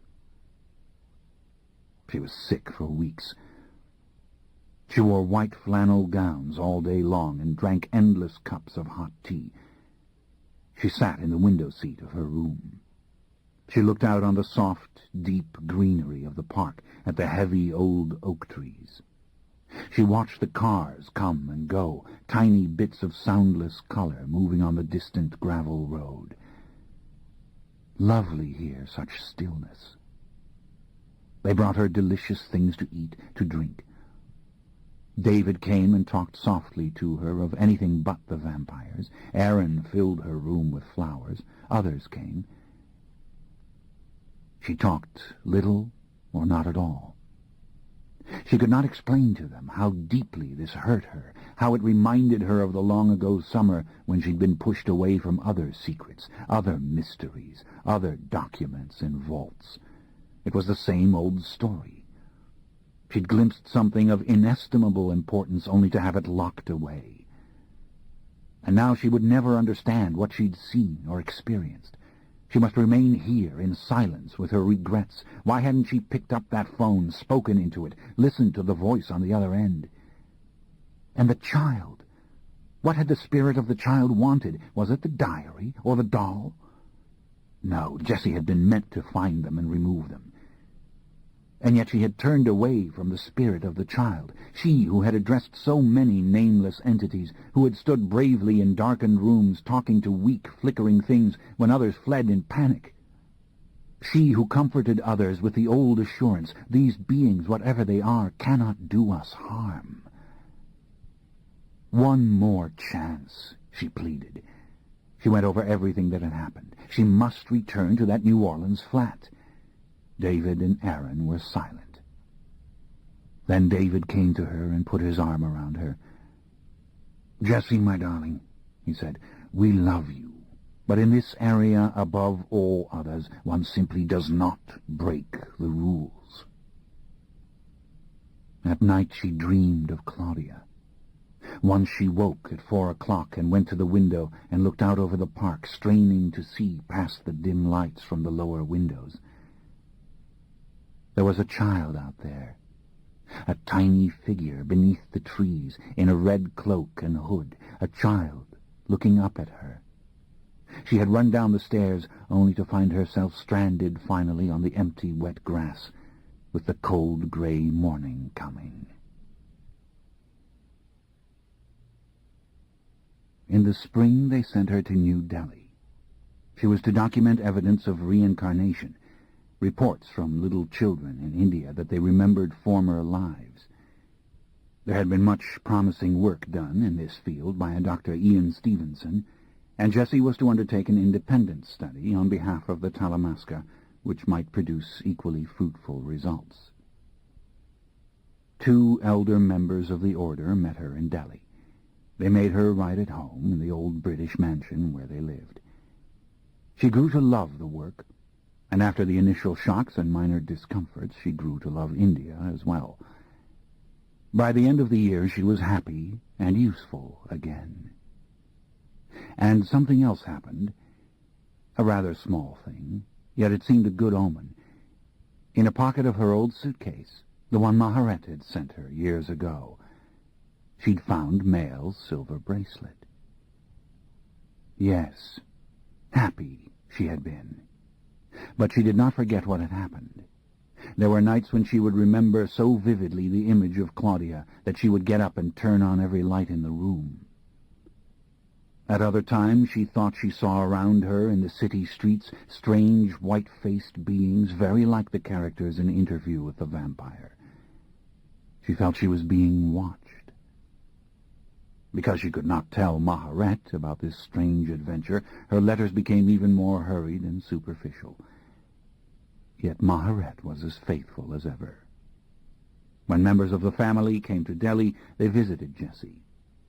She was sick for weeks. She wore white flannel gowns all day long and drank endless cups of hot tea. She sat in the window seat of her room. She looked out on the soft, deep greenery of the park, at the heavy old oak trees. She watched the cars come and go, tiny bits of soundless color moving on the distant gravel road. Lovely here, such stillness. They brought her delicious things to eat, to drink. David came and talked softly to her of anything but the vampires. Aaron filled her room with flowers. Others came. She talked little or not at all. She could not explain to them how deeply this hurt her, how it reminded her of the long-ago summer when she'd been pushed away from other secrets, other mysteries, other documents in vaults. It was the same old story. She'd glimpsed something of inestimable importance only to have it locked away. And now she would never understand what she'd seen or experienced. She must remain here in silence with her regrets. Why hadn't she picked up that phone, spoken into it, listened to the voice on the other end? And the child. What had the spirit of the child wanted? Was it the diary or the doll? No, Jessie had been meant to find them and remove them. And yet she had turned away from the spirit of the child, she who had addressed so many nameless entities, who had stood bravely in darkened rooms talking to weak, flickering things when others fled in panic. She who comforted others with the old assurance, these beings, whatever they are, cannot do us harm. One more chance, she pleaded. She went over everything that had happened. She must return to that New Orleans flat. David and Aaron were silent. Then David came to her and put his arm around her. "Jessie, my darling," he said, "we love you. But in this area, above all others, one simply does not break the rules." At night she dreamed of Claudia. Once she woke at 4 o'clock and went to the window and looked out over the park, straining to see past the dim lights from the lower windows. There was a child out there, a tiny figure beneath the trees in a red cloak and hood, a child looking up at her. She had run down the stairs only to find herself stranded finally on the empty wet grass with the cold gray morning coming. In the spring they sent her to New Delhi. She was to document evidence of reincarnation, reports from little children in India that they remembered former lives. There had been much promising work done in this field by a Dr. Ian Stevenson, and Jessie was to undertake an independent study on behalf of the Talamasca, which might produce equally fruitful results. 2 elder members of the order met her in Delhi. They made her right at home in the old British mansion where they lived. She grew to love the work, and after the initial shocks and minor discomforts, she grew to love India as well. By the end of the year, she was happy and useful again. And something else happened, a rather small thing, yet it seemed a good omen. In a pocket of her old suitcase, the one Maharet had sent her years ago, she'd found Mael's silver bracelet. Yes, happy she had been. But she did not forget what had happened. There were nights when she would remember so vividly the image of Claudia that she would get up and turn on every light in the room. At other times she thought she saw around her in the city streets strange white-faced beings very like the characters in Interview with the Vampire. She felt she was being watched. Because she could not tell Maharet about this strange adventure, her letters became even more hurried and superficial. Yet Maharet was as faithful as ever. When members of the family came to Delhi, they visited Jessie.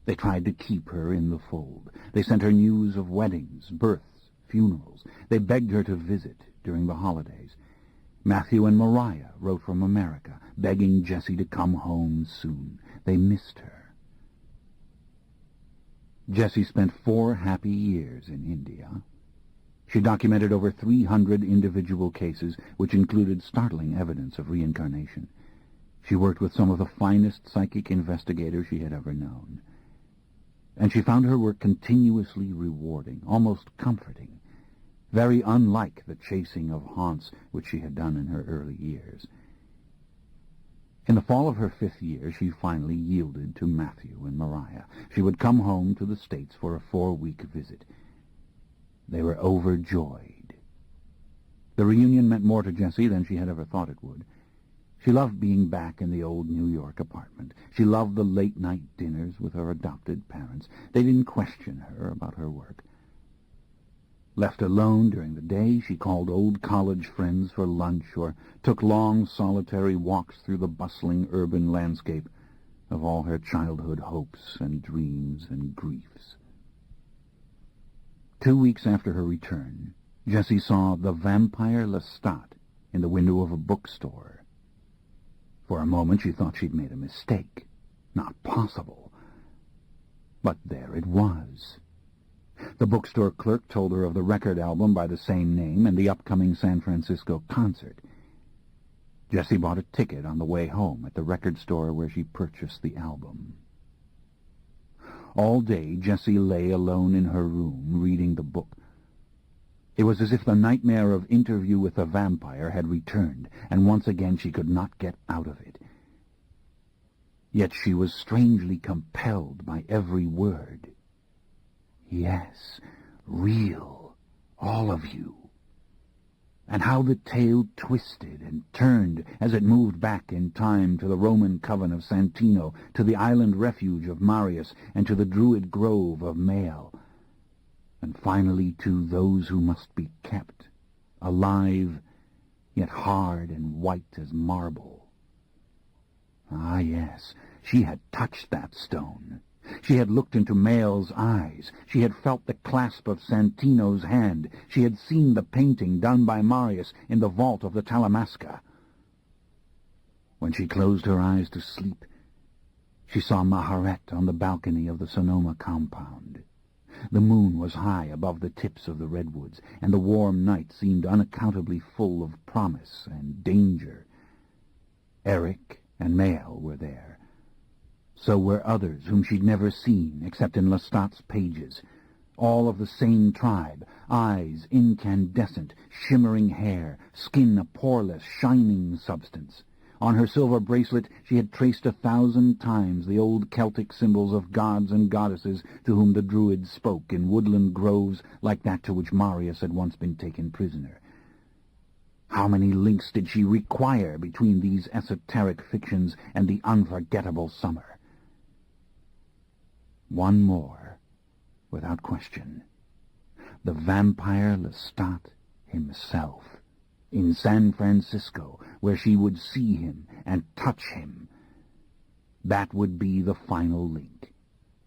They tried to keep her in the fold. They sent her news of weddings, births, funerals. They begged her to visit during the holidays. Matthew and Mariah wrote from America, begging Jessie to come home soon. They missed her. Jessie spent 4 happy years in India. She documented over 300 individual cases, which included startling evidence of reincarnation. She worked with some of the finest psychic investigators she had ever known. And she found her work continuously rewarding, almost comforting, very unlike the chasing of haunts which she had done in her early years. In the fall of her 5th year, she finally yielded to Matthew and Mariah. She would come home to the States for a 4-week visit. They were overjoyed. The reunion meant more to Jessie than she had ever thought it would. She loved being back in the old New York apartment. She loved the late-night dinners with her adopted parents. They didn't question her about her work. Left alone during the day, she called old college friends for lunch or took long, solitary walks through the bustling urban landscape of all her childhood hopes and dreams and griefs. 2 weeks after her return, Jessie saw The Vampire Lestat in the window of a bookstore. For a moment she thought she'd made a mistake. Not possible. But there it was. The bookstore clerk told her of the record album by the same name and the upcoming San Francisco concert. Jessie bought a ticket on the way home at the record store where she purchased the album. All day Jessie lay alone in her room reading the book. It was as if the nightmare of Interview with the Vampire had returned, and once again she could not get out of it. Yet she was strangely compelled by every word. Yes, real, all of you. And how the tale twisted and turned as it moved back in time to the Roman coven of Santino, to the island refuge of Marius, and to the druid grove of Mael, and finally to those who must be kept, alive, yet hard and white as marble. Ah, yes, she had touched that stone. She had looked into Mael's eyes. She had felt the clasp of Santino's hand. She had seen the painting done by Marius in the vault of the Talamasca. When she closed her eyes to sleep, she saw Maharet on the balcony of the Sonoma compound. The moon was high above the tips of the redwoods, and the warm night seemed unaccountably full of promise and danger. Eric and Mael were there. So were others whom she'd never seen except in Lestat's pages, all of the same tribe, eyes incandescent, shimmering hair, skin a poreless, shining substance. On her silver bracelet she had traced 1,000 times the old Celtic symbols of gods and goddesses to whom the druids spoke in woodland groves like that to which Marius had once been taken prisoner. How many links did she require between these esoteric fictions and the unforgettable summer? One more, without question. The vampire Lestat himself, in San Francisco, where she would see him and touch him. That would be the final link.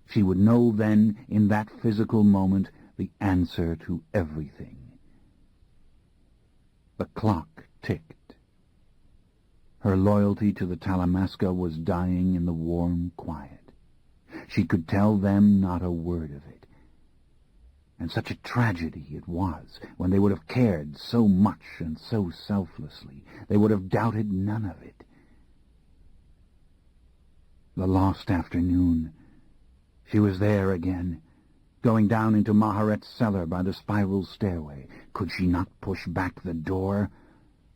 She would know then, in that physical moment, the answer to everything. The clock ticked. Her loyalty to the Talamasca was dying in the warm quiet. She could tell them not a word of it. And such a tragedy it was, when they would have cared so much and so selflessly. They would have doubted none of it. The lost afternoon. She was there again, going down into Maharet's cellar by the spiral stairway. Could she not push back the door?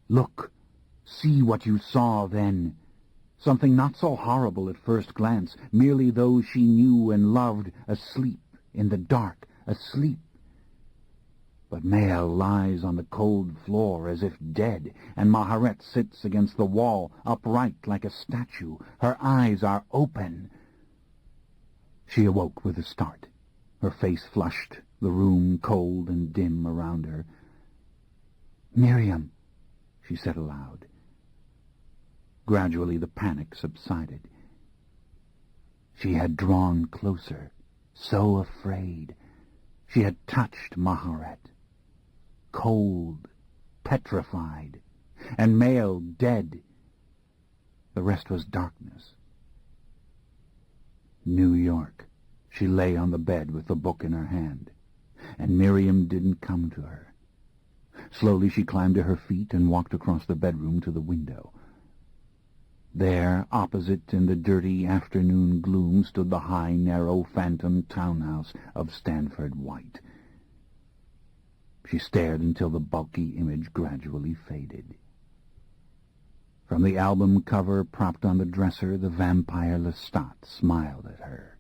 Look, see what you saw then. Something not so horrible at first glance, merely those she knew and loved asleep in the dark, asleep. But Mael lies on the cold floor as if dead, and Maharet sits against the wall, upright like a statue. Her eyes are open. She awoke with a start, her face flushed, the room cold and dim around her. "Miriam," she said aloud. Gradually the panic subsided. She had drawn closer, so afraid. She had touched Maharet, cold, petrified, and Mael dead. The rest was darkness. New York. She lay on the bed with the book in her hand, and Miriam didn't come to her. Slowly she climbed to her feet and walked across the bedroom to the window. There, opposite in the dirty afternoon gloom, stood the high, narrow, phantom townhouse of Stanford White. She stared until the bulky image gradually faded. From the album cover propped on the dresser, the vampire Lestat smiled at her.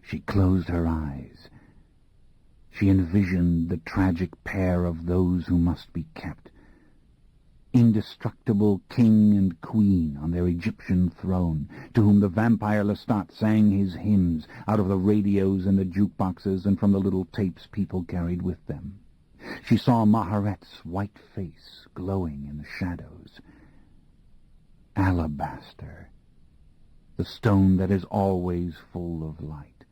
She closed her eyes. She envisioned the tragic pair of those who must be kept. Indestructible king and queen on their Egyptian throne, to whom the vampire Lestat sang his hymns out of the radios and the jukeboxes and from the little tapes people carried with them. She saw Maharet's white face glowing in the shadows. Alabaster, the stone that is always full of light.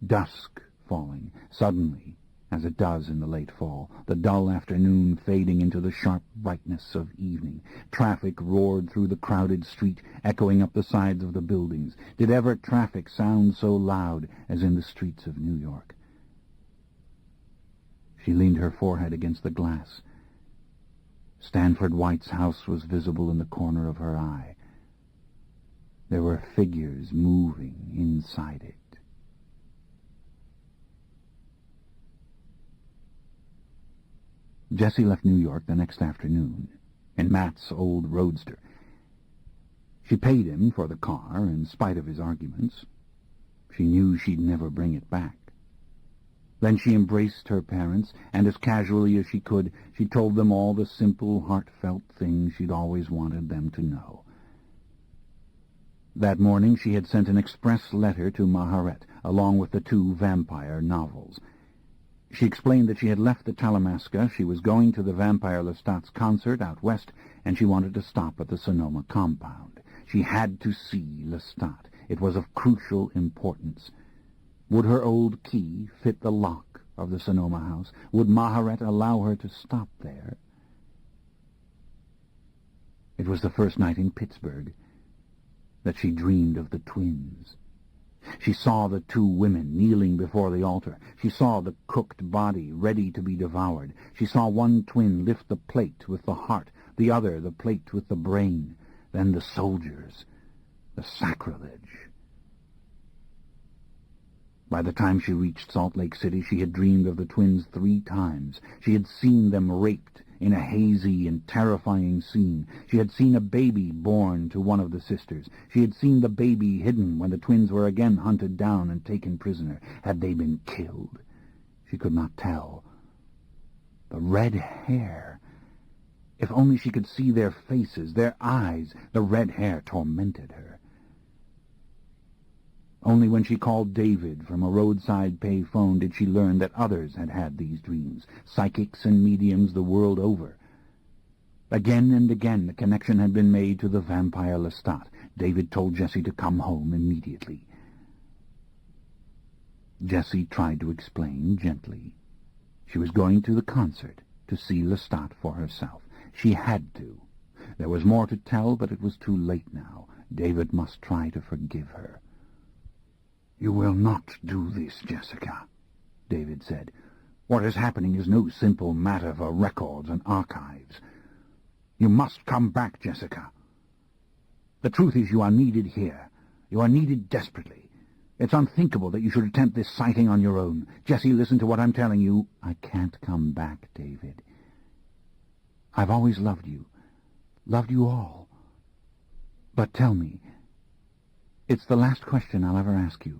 Dusk falling, suddenly, as it does in the late fall, the dull afternoon fading into the sharp brightness of evening. Traffic roared through the crowded street, echoing up the sides of the buildings. Did ever traffic sound so loud as in the streets of New York? She leaned her forehead against the glass. Stanford White's house was visible in the corner of her eye. There were figures moving inside it. Jessie left New York the next afternoon, in Matt's old roadster. She paid him for the car, in spite of his arguments. She knew she'd never bring it back. Then she embraced her parents, and as casually as she could, she told them all the simple, heartfelt things she'd always wanted them to know. That morning she had sent an express letter to Maharet, along with the 2 vampire novels. She explained that she had left the Talamasca, she was going to the vampire Lestat's concert out west, and she wanted to stop at the Sonoma compound. She had to see Lestat. It was of crucial importance. Would her old key fit the lock of the Sonoma house? Would Maharet allow her to stop there? It was the first night in Pittsburgh that she dreamed of the twins. She saw the 2 women kneeling before the altar. She saw the cooked body ready to be devoured. She saw one twin lift the plate with the heart, the other the plate with the brain. Then the soldiers, the sacrilege. By the time she reached Salt Lake City, she had dreamed of the twins 3 times. She had seen them raped in a hazy and terrifying scene. She had seen a baby born to one of the sisters. She had seen the baby hidden when the twins were again hunted down and taken prisoner. Had they been killed? She could not tell. The red hair. If only she could see their faces, their eyes. The red hair tormented her. Only when she called David from a roadside pay phone did she learn that others had had these dreams, psychics and mediums the world over. Again and again the connection had been made to the vampire Lestat. David told Jessie to come home immediately. Jessie tried to explain gently. She was going to the concert to see Lestat for herself. She had to. There was more to tell, but it was too late now. David must try to forgive her. "You will not do this, Jessica," David said. "What is happening is no simple matter for records and archives. You must come back, Jessica. The truth is you are needed here. You are needed desperately. It's unthinkable that you should attempt this sighting on your own. Jessie, listen to what I'm telling you." "I can't come back, David. I've always loved you all. But tell me, it's the last question I'll ever ask you.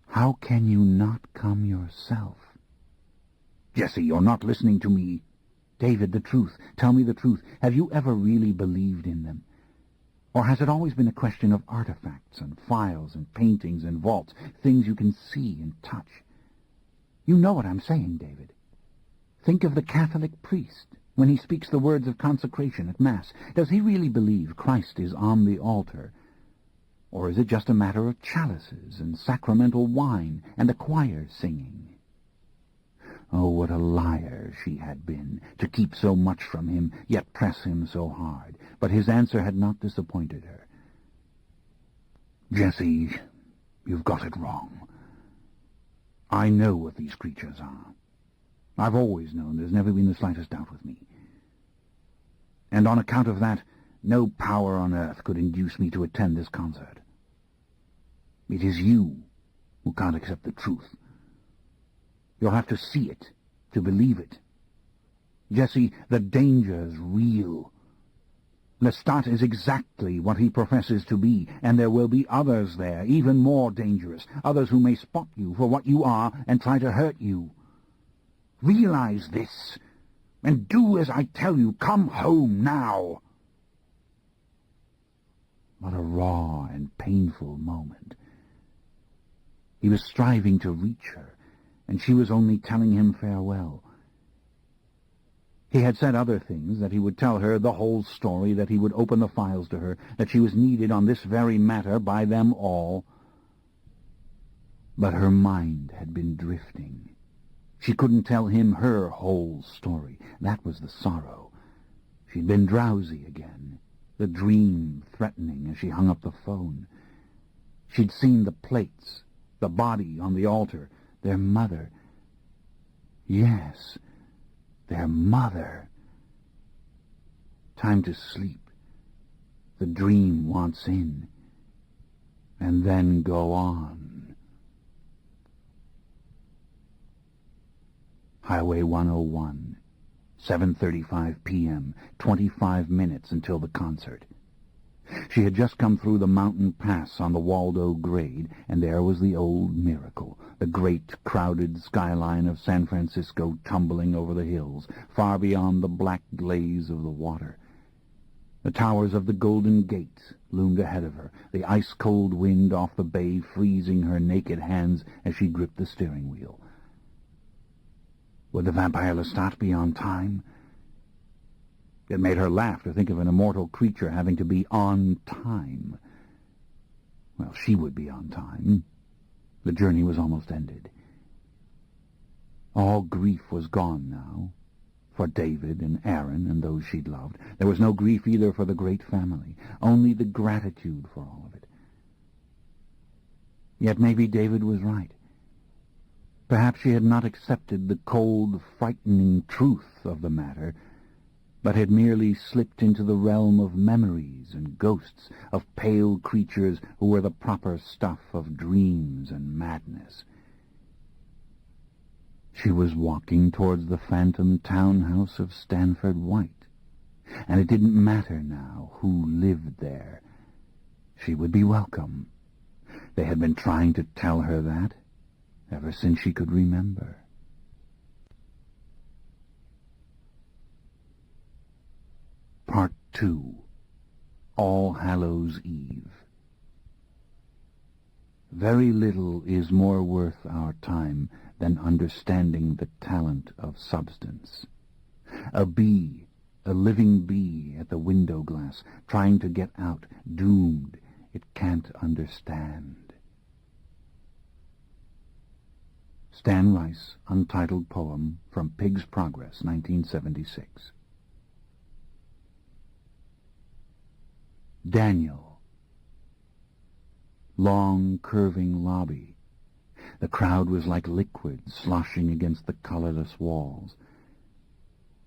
How can you not come yourself?" "Jessie, you're not listening to me." "David, the truth. Tell me the truth. Have you ever really believed in them? Or has it always been a question of artifacts and files and paintings and vaults, things you can see and touch? You know what I'm saying, David. Think of the Catholic priest when he speaks the words of consecration at Mass. Does he really believe Christ is on the altar? Or is it just a matter of chalices and sacramental wine and a choir singing?" Oh, what a liar she had been, to keep so much from him, yet press him so hard. But his answer had not disappointed her. "Jessie, you've got it wrong. I know what these creatures are. I've always known. There's never been the slightest doubt with me. And on account of that, no power on earth could induce me to attend this concert. It is you who can't accept the truth. You'll have to see it to believe it. Jessie, the danger's real. Lestat is exactly what he professes to be, and there will be others there, even more dangerous, others who may spot you for what you are and try to hurt you. Realize this, and do as I tell you. Come home now." What a raw and painful moment. He was striving to reach her, and she was only telling him farewell. He had said other things, that he would tell her the whole story, that he would open the files to her, that she was needed on this very matter by them all. But her mind had been drifting. She couldn't tell him her whole story. That was the sorrow. She'd been drowsy again, the dream threatening as she hung up the phone. She'd seen the plates, the body on the altar, their mother. Yes, their mother. Time to sleep. The dream wants in, and then go on. Highway 101, 7:35 p.m., 25 minutes until the concert. She had just come through the mountain pass on the Waldo grade, and there was the old miracle, the great crowded skyline of San Francisco tumbling over the hills, far beyond the black glaze of the water. The towers of the Golden Gate loomed ahead of her, the ice-cold wind off the bay freezing her naked hands as she gripped the steering wheel. Would the vampire Lestat be on time? It made her laugh to think of an immortal creature having to be on time. Well, she would be on time. The journey was almost ended. All grief was gone now, for David and Aaron and those she'd loved. There was no grief either for the great family, only the gratitude for all of it. Yet maybe David was right. Perhaps she had not accepted the cold, frightening truth of the matter, but had merely slipped into the realm of memories and ghosts, of pale creatures who were the proper stuff of dreams and madness. She was walking towards the phantom townhouse of Stanford White, and it didn't matter now who lived there. She would be welcome. They had been trying to tell her that ever since she could remember. Part 2. All Hallows' Eve. Very little is more worth our time than understanding the talent of substance. A bee, a living bee at the window glass, trying to get out, doomed. It can't understand. Stan Rice, untitled poem from Pig's Progress, 1976. Daniel. Long, curving lobby. The crowd was like liquid sloshing against the colorless walls.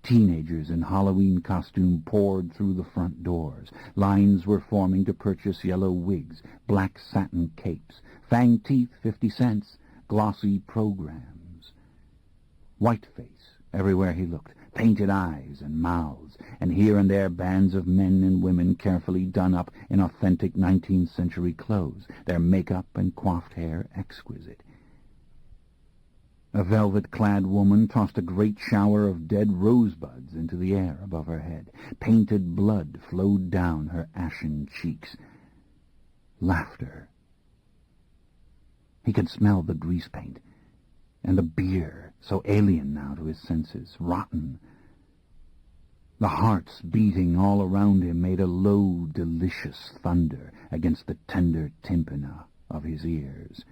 Teenagers in Halloween costume poured through the front doors. Lines were forming to purchase yellow wigs, black satin capes, fang teeth 50 cents, glossy programs. White face everywhere he looked, painted eyes and mouths, and here and there bands of men and women carefully done up in authentic 19th century clothes, their makeup and coiffed hair exquisite. A velvet-clad woman tossed a great shower of dead rosebuds into the air above her head. Painted blood flowed down her ashen cheeks. Laughter. He could smell the grease paint, and the beer, so alien now to his senses, rotten. The hearts beating all around him made a low, delicious thunder against the tender tympana of his ears.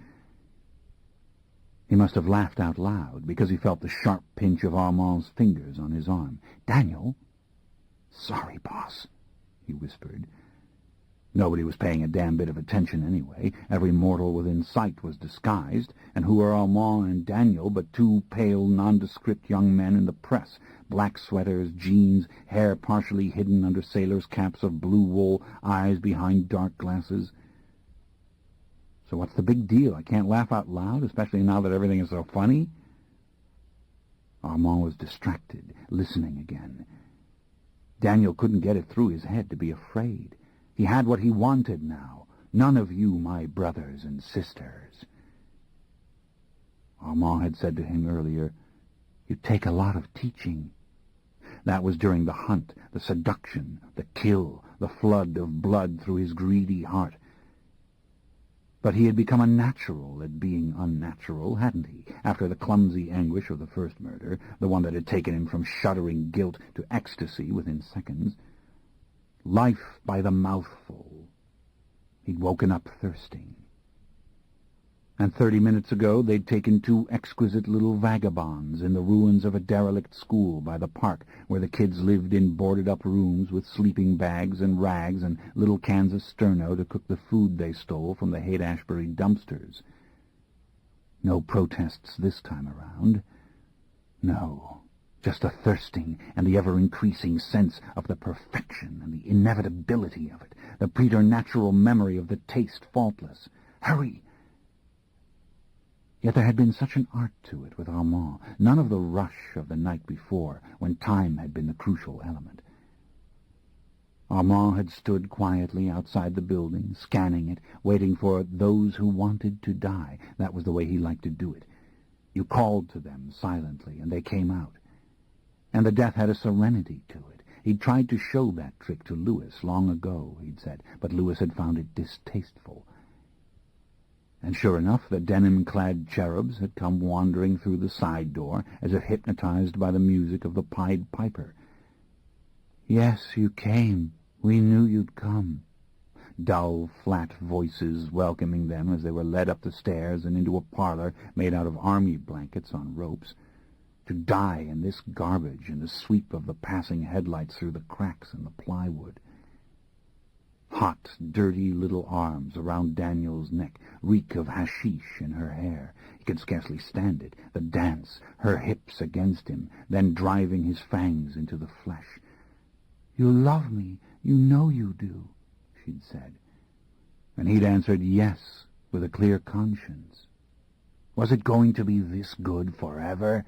He must have laughed out loud, because he felt the sharp pinch of Armand's fingers on his arm. "Daniel?" "Sorry, boss," he whispered. Nobody was paying a damn bit of attention anyway. Every mortal within sight was disguised, and who were Armand and Daniel but two pale, nondescript young men in the press, black sweaters, jeans, hair partially hidden under sailors' caps of blue wool, eyes behind dark glasses. So what's the big deal? I can't laugh out loud, especially now that everything is so funny? Armand was distracted, listening again. Daniel couldn't get it through his head to be afraid. He had what he wanted now. "None of you, my brothers and sisters." Armand had said to him earlier, "You take a lot of teaching." That was during the hunt, the seduction, the kill, the flood of blood through his greedy heart. But he had become a natural at being unnatural, hadn't he, after the clumsy anguish of the first murder, the one that had taken him from shuddering guilt to ecstasy within seconds. Life by the mouthful. He'd woken up thirsting. And 30 minutes ago they'd taken two exquisite little vagabonds in the ruins of a derelict school by the park, where the kids lived in boarded-up rooms with sleeping bags and rags and little cans of sterno to cook the food they stole from the Haight-Ashbury dumpsters. No protests this time around. No, just a thirsting and the ever-increasing sense of the perfection and the inevitability of it, the preternatural memory of the taste faultless. Hurry! Yet there had been such an art to it with Armand, none of the rush of the night before, when time had been the crucial element. Armand had stood quietly outside the building, scanning it, waiting for those who wanted to die. That was the way he liked to do it. You called to them silently, and they came out. And the death had a serenity to it. He'd tried to show that trick to Louis long ago, he'd said, but Louis had found it distasteful. And sure enough, the denim-clad cherubs had come wandering through the side door, as if hypnotized by the music of the Pied Piper. "Yes, you came. We knew you'd come." Dull, flat voices welcoming them as they were led up the stairs and into a parlor made out of army blankets on ropes. To die in this garbage in the sweep of the passing headlights through the cracks in the plywood. Hot, dirty little arms around Daniel's neck, reek of hashish in her hair. He could scarcely stand it. The dance, her hips against him, then driving his fangs into the flesh. "You love me. You know you do," she'd said. And he'd answered yes, with a clear conscience. Was it going to be this good forever?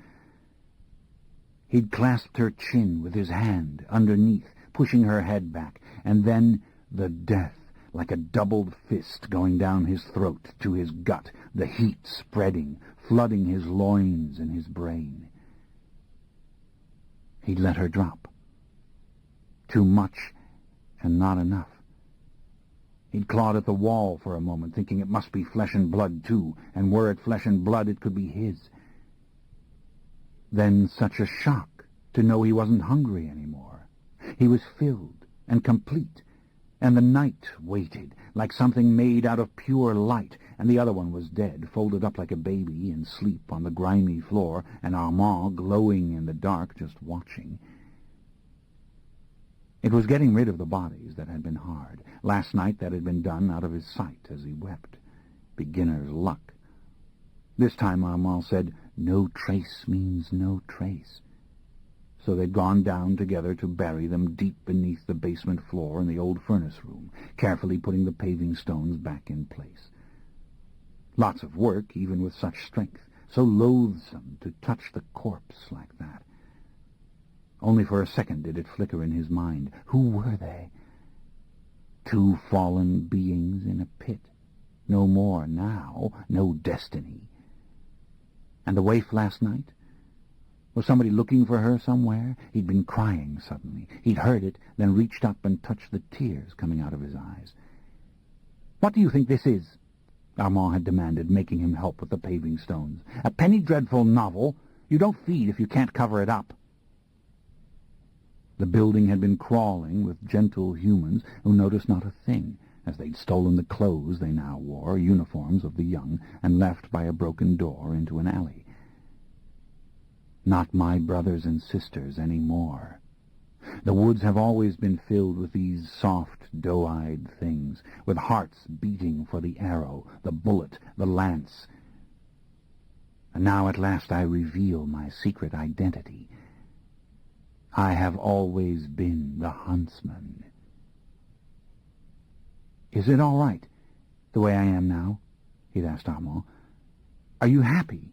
He'd clasped her chin with his hand underneath, pushing her head back, and then the death, like a doubled fist going down his throat to his gut, the heat spreading, flooding his loins and his brain. He'd let her drop. Too much and not enough. He'd clawed at the wall for a moment, thinking it must be flesh and blood, too, and were it flesh and blood, it could be his. Then such a shock to know he wasn't hungry anymore. He was filled and complete, and the night waited, like something made out of pure light, and the other one was dead, folded up like a baby in sleep on the grimy floor, and Armand glowing in the dark, just watching. It was getting rid of the bodies that had been hard. Last night that had been done out of his sight as he wept. Beginner's luck. This time Armand said, "No trace means no trace." So they'd gone down together to bury them deep beneath the basement floor in the old furnace room, carefully putting the paving stones back in place. Lots of work, even with such strength. So loathsome to touch the corpse like that. Only for a second did it flicker in his mind. Who were they? Two fallen beings in a pit. No more now, no destiny. And the waif last night? Was somebody looking for her somewhere? He'd been crying suddenly. He'd heard it, then reached up and touched the tears coming out of his eyes. "What do you think this is?" Armand had demanded, making him help with the paving stones. "A penny dreadful novel? You don't feed if you can't cover it up." The building had been crawling with gentle humans who noticed not a thing, as they'd stolen the clothes they now wore, uniforms of the young, and left by a broken door into an alley. Not my brothers and sisters any more. The woods have always been filled with these soft, doe-eyed things, with hearts beating for the arrow, the bullet, the lance. And now at last I reveal my secret identity. I have always been the huntsman. "Is it all right, the way I am now?" he'd asked Armand. "Are you happy?"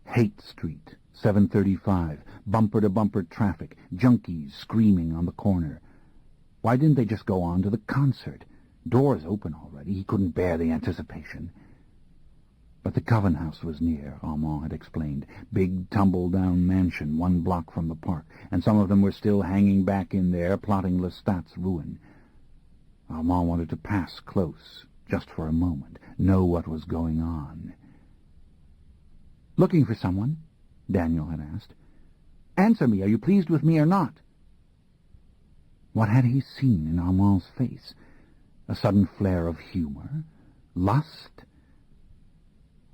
Haight Street, 7:35, bumper-to-bumper traffic, junkies screaming on the corner. Why didn't they just go on to the concert? Doors open already. He couldn't bear the anticipation. But the Coven House was near, Armand had explained. Big, tumble-down mansion, 1 block from the park, and some of them were still hanging back in there, plotting Lestat's ruin. Armand wanted to pass close, just for a moment, know what was going on. "Looking for someone?" Daniel had asked. "Answer me, are you pleased with me or not?" What had he seen in Armand's face? A sudden flare of humor? Lust?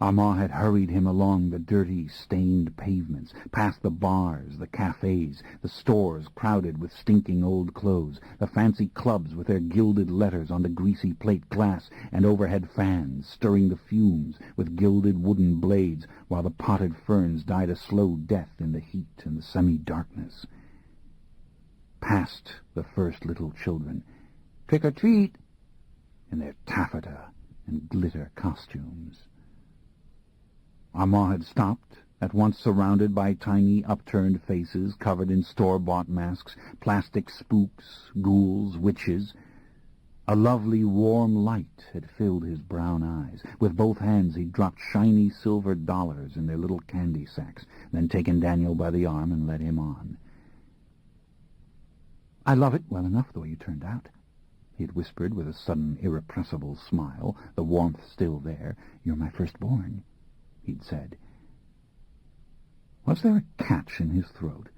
Armand had hurried him along the dirty, stained pavements, past the bars, the cafes, the stores crowded with stinking old clothes, the fancy clubs with their gilded letters on the greasy plate glass, and overhead fans stirring the fumes with gilded wooden blades, while the potted ferns died a slow death in the heat and the semi-darkness. Past the first little children, "Trick or treat," in their taffeta and glitter costumes. Armand had stopped, at once surrounded by tiny upturned faces covered in store-bought masks, plastic spooks, ghouls, witches. A lovely warm light had filled his brown eyes. With both hands he dropped shiny silver dollars in their little candy sacks, then taken Daniel by the arm and led him on. "I love it well enough the way you turned out," he had whispered with a sudden irrepressible smile, the warmth still there. "You're my firstborn," he'd said. Was there a catch in his throat?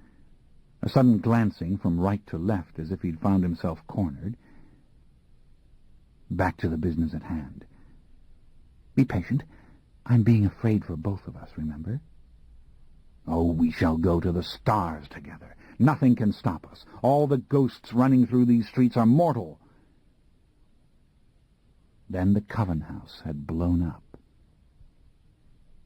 A sudden glancing from right to left as if he'd found himself cornered. Back to the business at hand. "Be patient. I'm being afraid for both of us, remember?" "Oh, we shall go to the stars together. Nothing can stop us. All the ghosts running through these streets are mortal." Then the Coven House had blown up.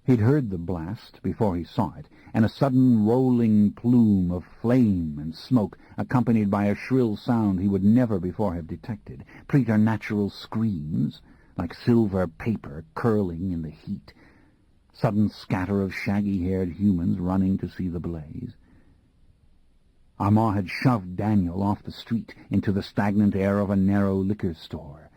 He'd heard the blast before he saw it, and a sudden rolling plume of flame and smoke, accompanied by a shrill sound he would never before have detected, preternatural screams, like silver paper curling in the heat, sudden scatter of shaggy-haired humans running to see the blaze. Armand had shoved Daniel off the street into the stagnant air of a narrow liquor store.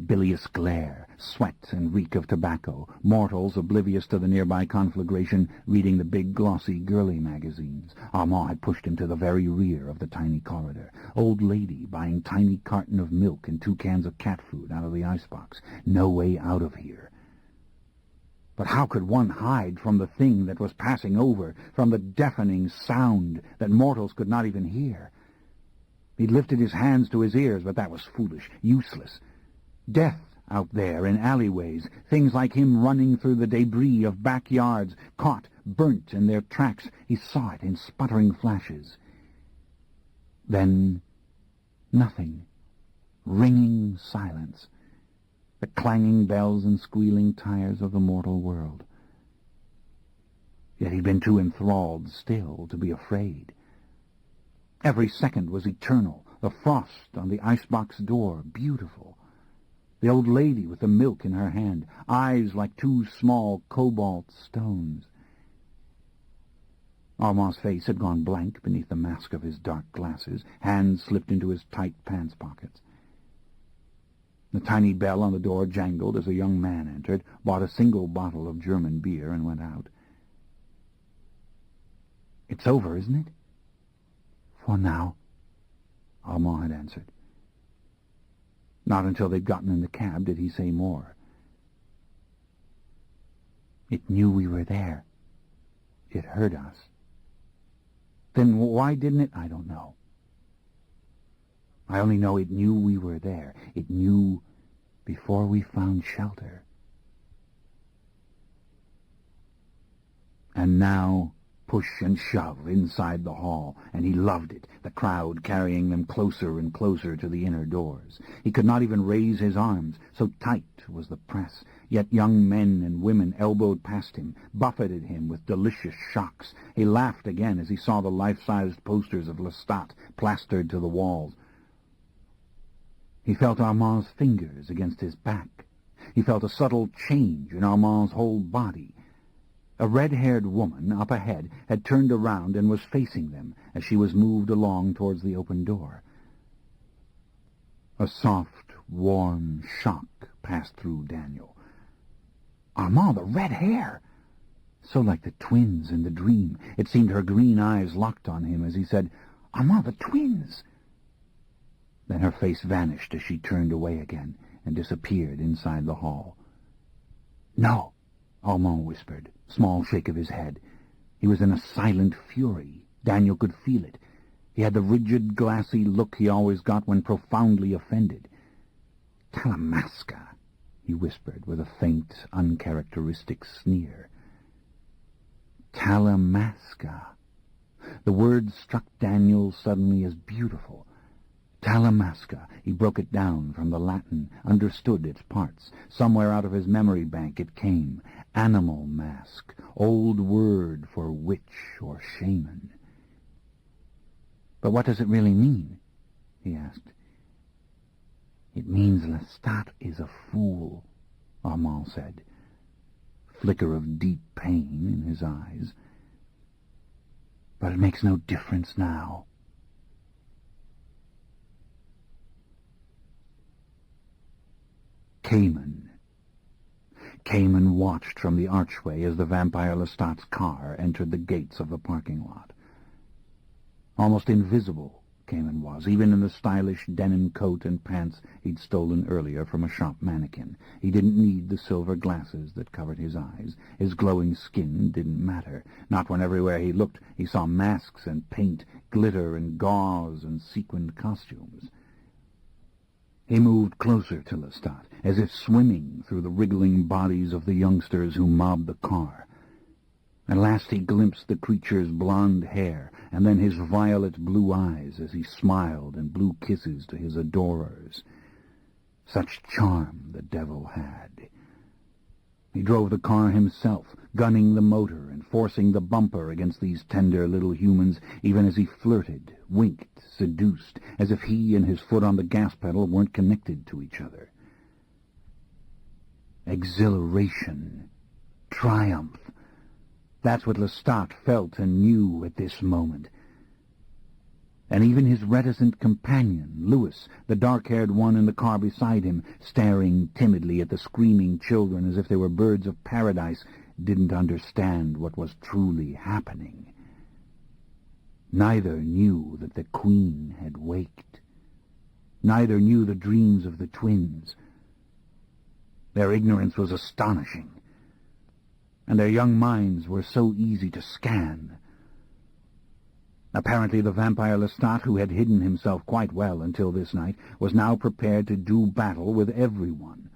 bilious glare, sweat and reek of tobacco, mortals oblivious to the nearby conflagration, reading the big glossy girly magazines. Armand had pushed him to the very rear of the tiny corridor. Old lady buying tiny carton of milk and 2 cans of cat food out of the icebox. No way out of here. But how could one hide from the thing that was passing over, from the deafening sound that mortals could not even hear? He'd lifted his hands to his ears, but that was foolish, useless. Death out there in alleyways, things like him running through the debris of backyards, caught, burnt in their tracks. He saw it in sputtering flashes. Then nothing. Ringing silence. The clanging bells and squealing tires of the mortal world. Yet he'd been too enthralled still to be afraid. Every second was eternal. The frost on the icebox door, beautiful. The old lady with the milk in her hand, eyes like 2 small cobalt stones. Armand's face had gone blank beneath the mask of his dark glasses, hands slipped into his tight pants pockets. The tiny bell on the door jangled as a young man entered, bought a single bottle of German beer, and went out. "It's over, isn't it?" "For now," Armand had answered. Not until they'd gotten in the cab did he say more. "It knew we were there. It heard us. Then why didn't it? I don't know. I only know it knew we were there. It knew before we found shelter. And now push and shove inside the hall, and he loved it, the crowd carrying them closer and closer to the inner doors. He could not even raise his arms, so tight was the press, yet young men and women elbowed past him, buffeted him with delicious shocks. He laughed again as he saw the life-sized posters of Lestat plastered to the walls. He felt Armand's fingers against his back. He felt a subtle change in Armand's whole body. A red-haired woman up ahead had turned around and was facing them as she was moved along towards the open door. A soft, warm shock passed through Daniel. Armand, the red hair! So like the twins in the dream. It seemed her green eyes locked on him as he said, "Armand, the twins!" Then her face vanished as she turned away again and disappeared inside the hall. "No," Armand whispered, small shake of his head. He was in a silent fury. Daniel could feel it. He had the rigid, glassy look he always got when profoundly offended. "Talamasca," he whispered with a faint, uncharacteristic sneer. Talamasca. The word struck Daniel suddenly as beautiful. Talamasca. He broke it down from the Latin, understood its parts. Somewhere out of his memory bank it came. Animal mask, old word for witch or shaman. "But what does it really mean?" he asked. "It means Lestat is a fool," Armand said. Flicker of deep pain in his eyes. "But it makes no difference now." Cayman watched from the archway as the vampire Lestat's car entered the gates of the parking lot. Almost invisible, Cayman was, even in the stylish denim coat and pants he'd stolen earlier from a shop mannequin. He didn't need the silver glasses that covered his eyes. His glowing skin didn't matter. Not when everywhere he looked he saw masks and paint, glitter and gauze and sequined costumes. He moved closer to Lestat, as if swimming through the wriggling bodies of the youngsters who mobbed the car. At last he glimpsed the creature's blonde hair, and then his violet blue eyes as he smiled and blew kisses to his adorers. Such charm the devil had. He drove the car himself, gunning the motor and forcing the bumper against these tender little humans, even as he flirted, winked, seduced, as if he and his foot on the gas pedal weren't connected to each other. Exhilaration. Triumph. That's what Lestat felt and knew at this moment. And even his reticent companion, Louis, the dark-haired one in the car beside him, staring timidly at the screaming children as if they were birds of paradise, didn't understand what was truly happening. Neither knew that the Queen had waked. Neither knew the dreams of the twins. Their ignorance was astonishing, and their young minds were so easy to scan. Apparently the vampire Lestat, who had hidden himself quite well until this night, was now prepared to do battle with everyone.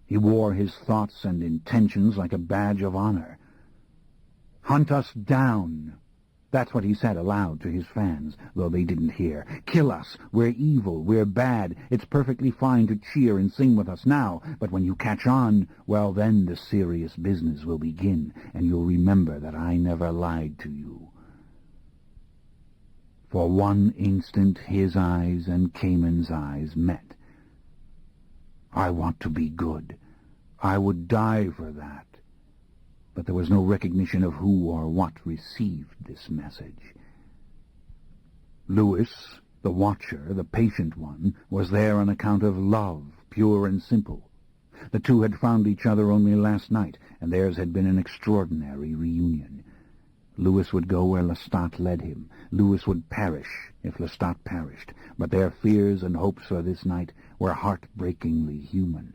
He wore his thoughts and intentions like a badge of honor. "Hunt us down." That's what he said aloud to his fans, though they didn't hear. "Kill us. We're evil. We're bad. It's perfectly fine to cheer and sing with us now, but when you catch on, well, then the serious business will begin, and you'll remember that I never lied to you." For one instant his eyes and Cayman's eyes met. "I want to be good. I would die for that." But there was no recognition of who or what received this message. Louis, the watcher, the patient one, was there on account of love, pure and simple. The two had found each other only last night, and theirs had been an extraordinary reunion. Louis would go where Lestat led him. Louis would perish if Lestat perished, but their fears and hopes for this night were heartbreakingly human.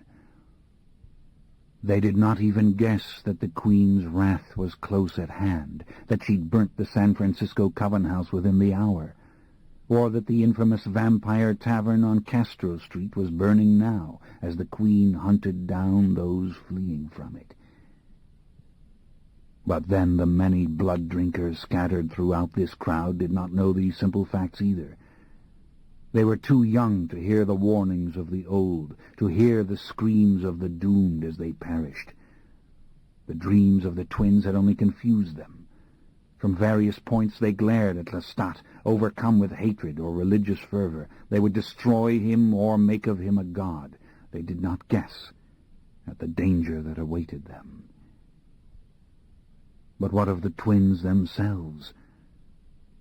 They did not even guess that the Queen's wrath was close at hand, that she'd burnt the San Francisco Coven House within the hour, or that the infamous Vampire Tavern on Castro Street was burning now as the Queen hunted down those fleeing from it. But then the many blood-drinkers scattered throughout this crowd did not know these simple facts either. They were too young to hear the warnings of the old, to hear the screams of the doomed as they perished. The dreams of the twins had only confused them. From various points they glared at Lestat, overcome with hatred or religious fervor. They would destroy him or make of him a god. They did not guess at the danger that awaited them. But what of the twins themselves?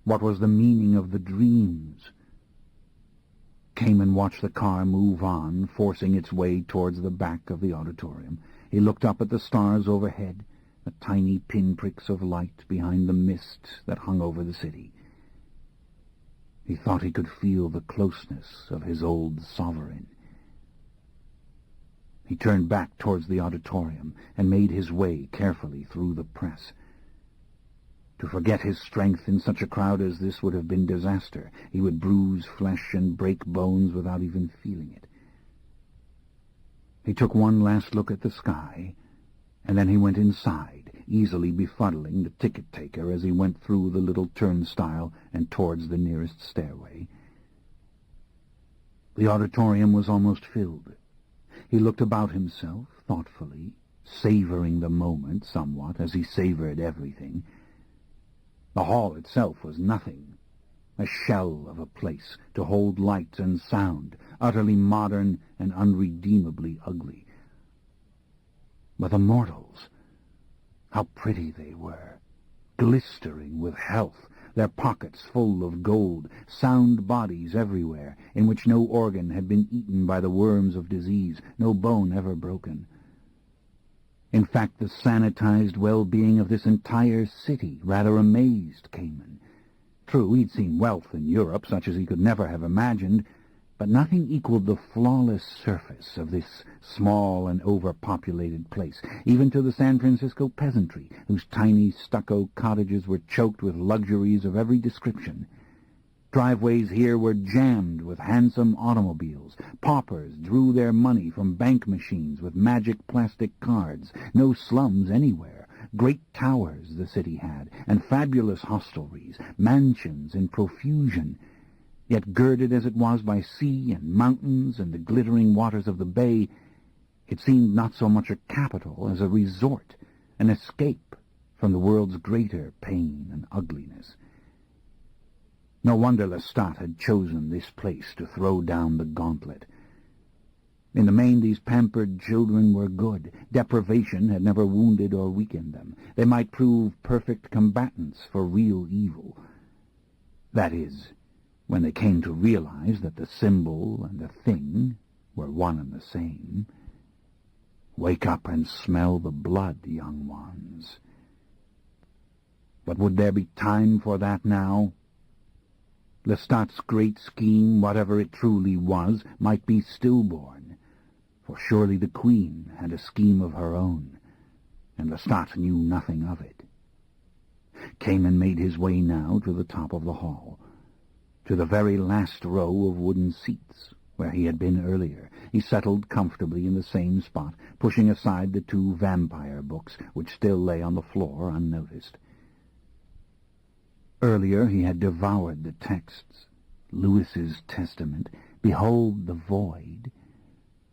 What was the meaning of the dreams? Cayman watched the car move on, forcing its way towards the back of the auditorium. He looked up at the stars overhead, the tiny pinpricks of light behind the mist that hung over the city. He thought he could feel the closeness of his old sovereign. He turned back towards the auditorium and made his way carefully through the press. To forget his strength in such a crowd as this would have been disaster. He would bruise flesh and break bones without even feeling it. He took one last look at the sky, and then he went inside, easily befuddling the ticket-taker as he went through the little turnstile and towards the nearest stairway. The auditorium was almost filled. He looked about himself thoughtfully, savoring the moment somewhat as he savored everything. The hall itself was nothing, a shell of a place to hold light and sound, utterly modern and unredeemably ugly. But the mortals, how pretty they were, glistering with health, their pockets full of gold, sound bodies everywhere, in which no organ had been eaten by the worms of disease, no bone ever broken. In fact, the sanitized well-being of this entire city rather amazed Cayman. True, he'd seen wealth in Europe, such as he could never have imagined, but nothing equaled the flawless surface of this small and overpopulated place, even to the San Francisco peasantry, whose tiny stucco cottages were choked with luxuries of every description. Driveways here were jammed with handsome automobiles. Paupers drew their money from bank machines with magic plastic cards. No slums anywhere. Great towers the city had, and fabulous hostelries, mansions in profusion. Yet girded as it was by sea and mountains and the glittering waters of the bay, it seemed not so much a capital as a resort, an escape from the world's greater pain and ugliness. No wonder Lestat had chosen this place to throw down the gauntlet. In the main, these pampered children were good. Deprivation had never wounded or weakened them. They might prove perfect combatants for real evil. That is, when they came to realize that the symbol and the thing were one and the same. Wake up and smell the blood, young ones. But would there be time for that now? Lestat's great scheme, whatever it truly was, might be stillborn, for surely the Queen had a scheme of her own, and Lestat knew nothing of it. Cayman made his way now to the top of the hall, to the very last row of wooden seats, where he had been earlier. He settled comfortably in the same spot, pushing aside the 2 vampire books which still lay on the floor unnoticed. Earlier he had devoured the texts, Lewis's Testament, Behold the Void,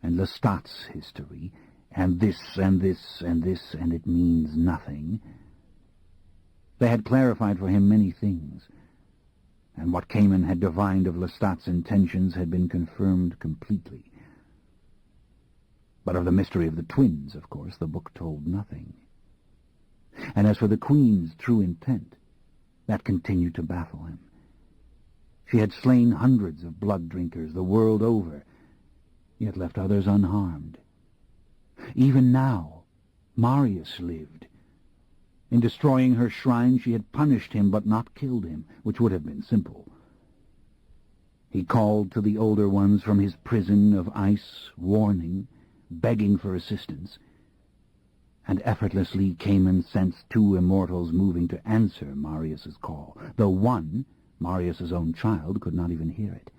and Lestat's history, and this, and this, and this, and it means nothing. They had clarified for him many things, and what Cayman had divined of Lestat's intentions had been confirmed completely. But of the mystery of the twins, of course, the book told nothing. And as for the Queen's true intent, that continued to baffle him. She had slain hundreds of blood-drinkers the world over, yet left others unharmed. Even now, Marius lived. In destroying her shrine, she had punished him but not killed him, which would have been simple. He called to the older ones from his prison of ice, warning, begging for assistance, and effortlessly Cayman sensed 2 immortals moving to answer Marius's call, though one, Marius's own child, could not even hear it.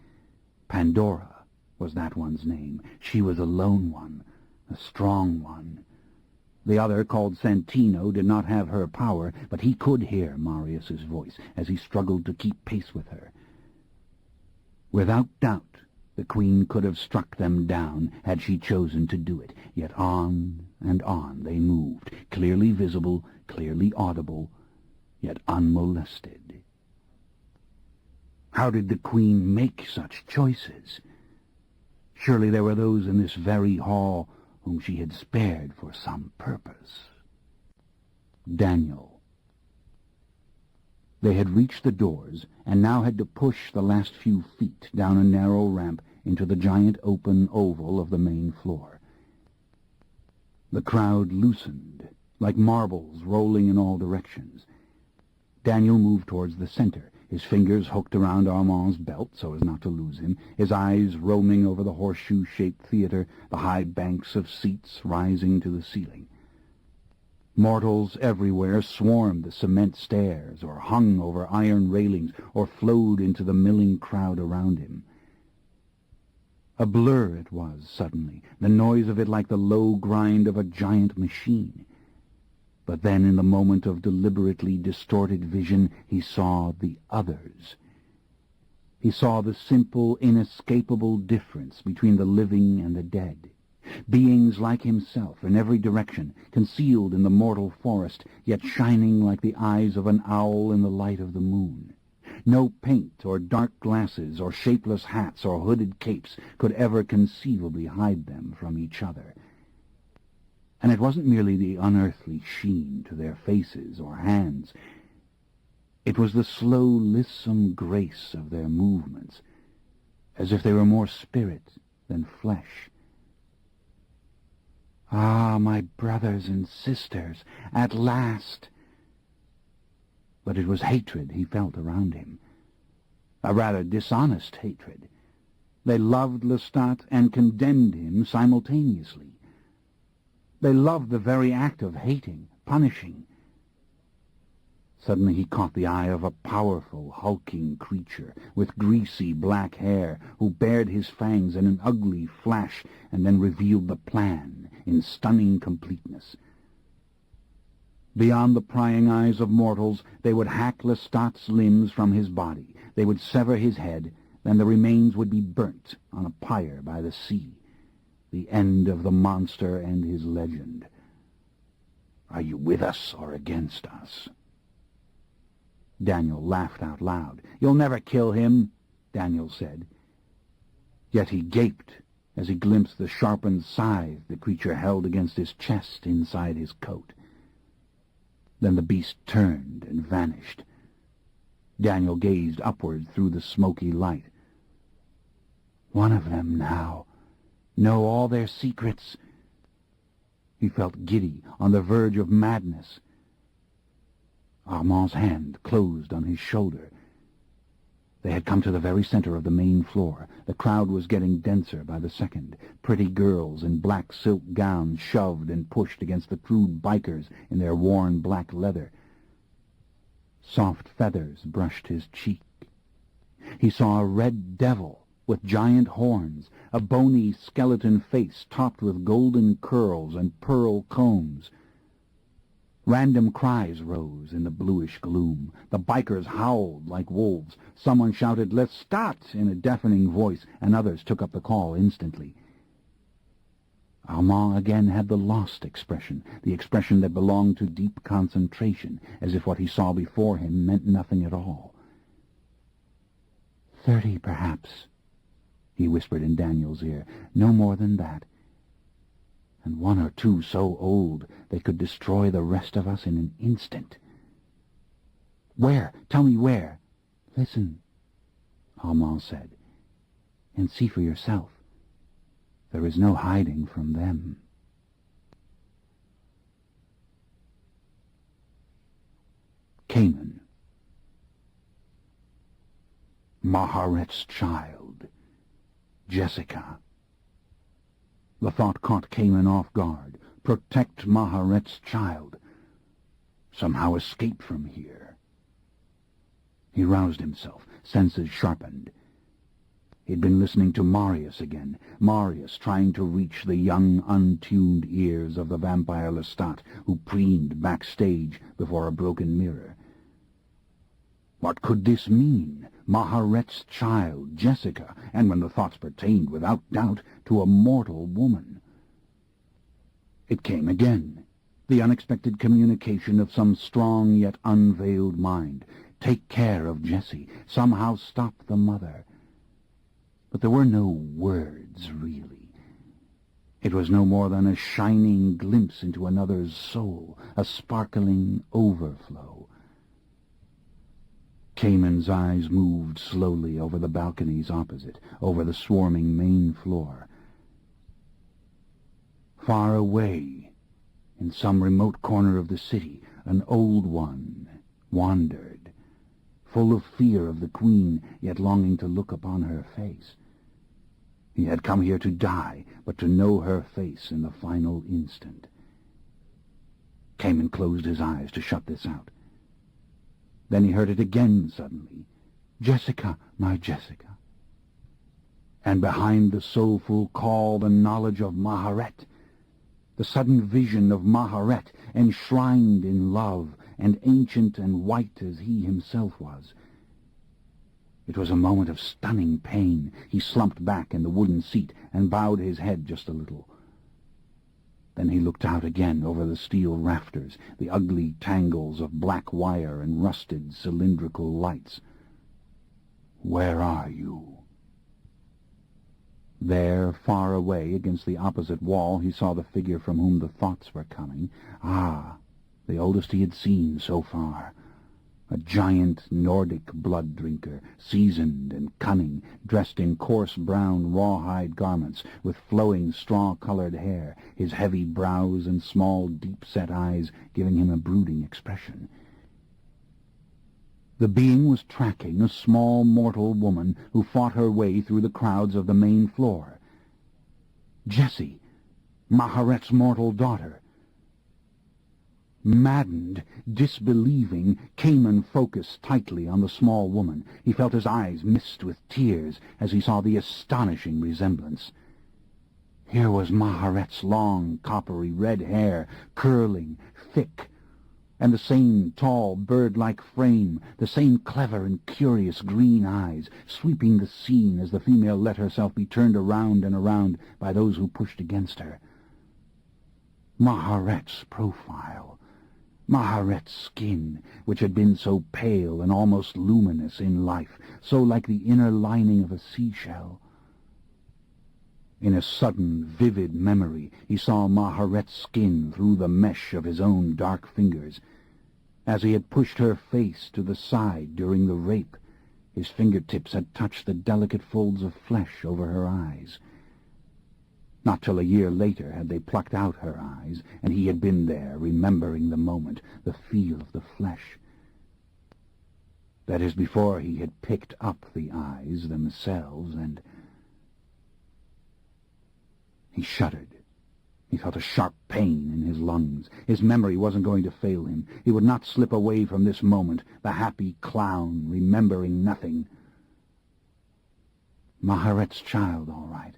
Pandora was that one's name. She was a lone one, a strong one. The other, called Santino, did not have her power, but he could hear Marius's voice as he struggled to keep pace with her. Without doubt, the Queen could have struck them down had she chosen to do it, yet on and on they moved, clearly visible, clearly audible, yet unmolested. How did the Queen make such choices? Surely there were those in this very hall whom she had spared for some purpose. Daniel. They had reached the doors, and now had to push the last few feet down a narrow ramp into the giant open oval of the main floor. The crowd loosened, like marbles rolling in all directions. Daniel moved towards the center, his fingers hooked around Armand's belt so as not to lose him, his eyes roaming over the horseshoe-shaped theater, the high banks of seats rising to the ceiling. Mortals everywhere swarmed the cement stairs, or hung over iron railings, or flowed into the milling crowd around him. A blur it was, suddenly, the noise of it like the low grind of a giant machine. But then, in the moment of deliberately distorted vision, he saw the others. He saw the simple, inescapable difference between the living and the dead. Beings like himself in every direction, concealed in the mortal forest, yet shining like the eyes of an owl in the light of the moon. No paint or dark glasses or shapeless hats or hooded capes could ever conceivably hide them from each other. And it wasn't merely the unearthly sheen to their faces or hands. It was the slow, lissome grace of their movements, as if they were more spirit than flesh. Ah, my brothers and sisters, at last! But it was hatred he felt around him, a rather dishonest hatred. They loved Lestat and condemned him simultaneously. They loved the very act of hating, punishing. Suddenly he caught the eye of a powerful, hulking creature with greasy black hair, who bared his fangs in an ugly flash and then revealed the plan in stunning completeness. Beyond the prying eyes of mortals, they would hack Lestat's limbs from his body. They would sever his head, then the remains would be burnt on a pyre by the sea. The end of the monster and his legend. Are you with us or against us? Daniel laughed out loud. You'll never kill him, Daniel said. Yet he gaped as he glimpsed the sharpened scythe the creature held against his chest inside his coat. Then the beast turned and vanished. Daniel gazed upward through the smoky light. One of them now. Know all their secrets. He felt giddy, on the verge of madness. Armand's hand closed on his shoulder. They had come to the very center of the main floor. The crowd was getting denser by the second. Pretty girls in black silk gowns shoved and pushed against the crude bikers in their worn black leather. Soft feathers brushed his cheek. He saw a red devil with giant horns, a bony skeleton face topped with golden curls and pearl combs. Random cries rose in the bluish gloom. The bikers howled like wolves. Someone shouted, "Lestat!" in a deafening voice, and others took up the call instantly. Armand again had the lost expression, the expression that belonged to deep concentration, as if what he saw before him meant nothing at all. 30, perhaps, he whispered in Daniel's ear. No more than that. And 1 or 2 so old they could destroy the rest of us in an instant. Where? Tell me where. Listen, Armand said, and see for yourself. There is no hiding from them. Cayman. Maharet's child. Jessica. The thought caught Cayman off guard. Protect Maharet's child. Somehow escape from here. He roused himself, senses sharpened. He'd been listening to Marius again, Marius trying to reach the young, untuned ears of the vampire Lestat, who preened backstage before a broken mirror. What could this mean? Maharet's child, Jessica, and when the thoughts pertained, without doubt, to a mortal woman. It came again, the unexpected communication of some strong yet unveiled mind. Take care of Jessie, somehow stop the mother. But there were no words, really. It was no more than a shining glimpse into another's soul, a sparkling overflow. Cayman's eyes moved slowly over the balconies opposite, over the swarming main floor. Far away, in some remote corner of the city, an old one wandered, full of fear of the queen, yet longing to look upon her face. He had come here to die, but to know her face in the final instant. Cayman closed his eyes to shut this out. Then he heard it again suddenly. Jessica, my Jessica. And behind the soulful call, the knowledge of Maharet, the sudden vision of Maharet, enshrined in love, and ancient and white as he himself was. It was a moment of stunning pain. He slumped back in the wooden seat and bowed his head just a little. Then he looked out again over the steel rafters, the ugly tangles of black wire and rusted cylindrical lights. Where are you? There, far away, against the opposite wall, he saw the figure from whom the thoughts were coming. Ah, the oldest he had seen so far. A giant Nordic blood-drinker, seasoned and cunning, dressed in coarse brown rawhide garments, with flowing straw-colored hair, his heavy brows and small deep-set eyes giving him a brooding expression. The being was tracking a small mortal woman who fought her way through the crowds of the main floor. Jessie, Maharet's mortal daughter. Maddened, disbelieving, Cayman focused tightly on the small woman. He felt his eyes mist with tears as he saw the astonishing resemblance. Here was Maharet's long, coppery red hair, curling, thick, and the same tall, bird-like frame, the same clever and curious green eyes, sweeping the scene as the female let herself be turned around and around by those who pushed against her. Maharet's profile, Maharet's skin, which had been so pale and almost luminous in life, so like the inner lining of a seashell. In a sudden, vivid memory, he saw Maharet's skin through the mesh of his own dark fingers. As he had pushed her face to the side during the rape, his fingertips had touched the delicate folds of flesh over her eyes. Not till a year later had they plucked out her eyes, and he had been there, remembering the moment, the feel of the flesh. That is, before he had picked up the eyes themselves, and... He shuddered. He felt a sharp pain in his lungs. His memory wasn't going to fail him. He would not slip away from this moment, the happy clown, remembering nothing. Maharet's child, all right.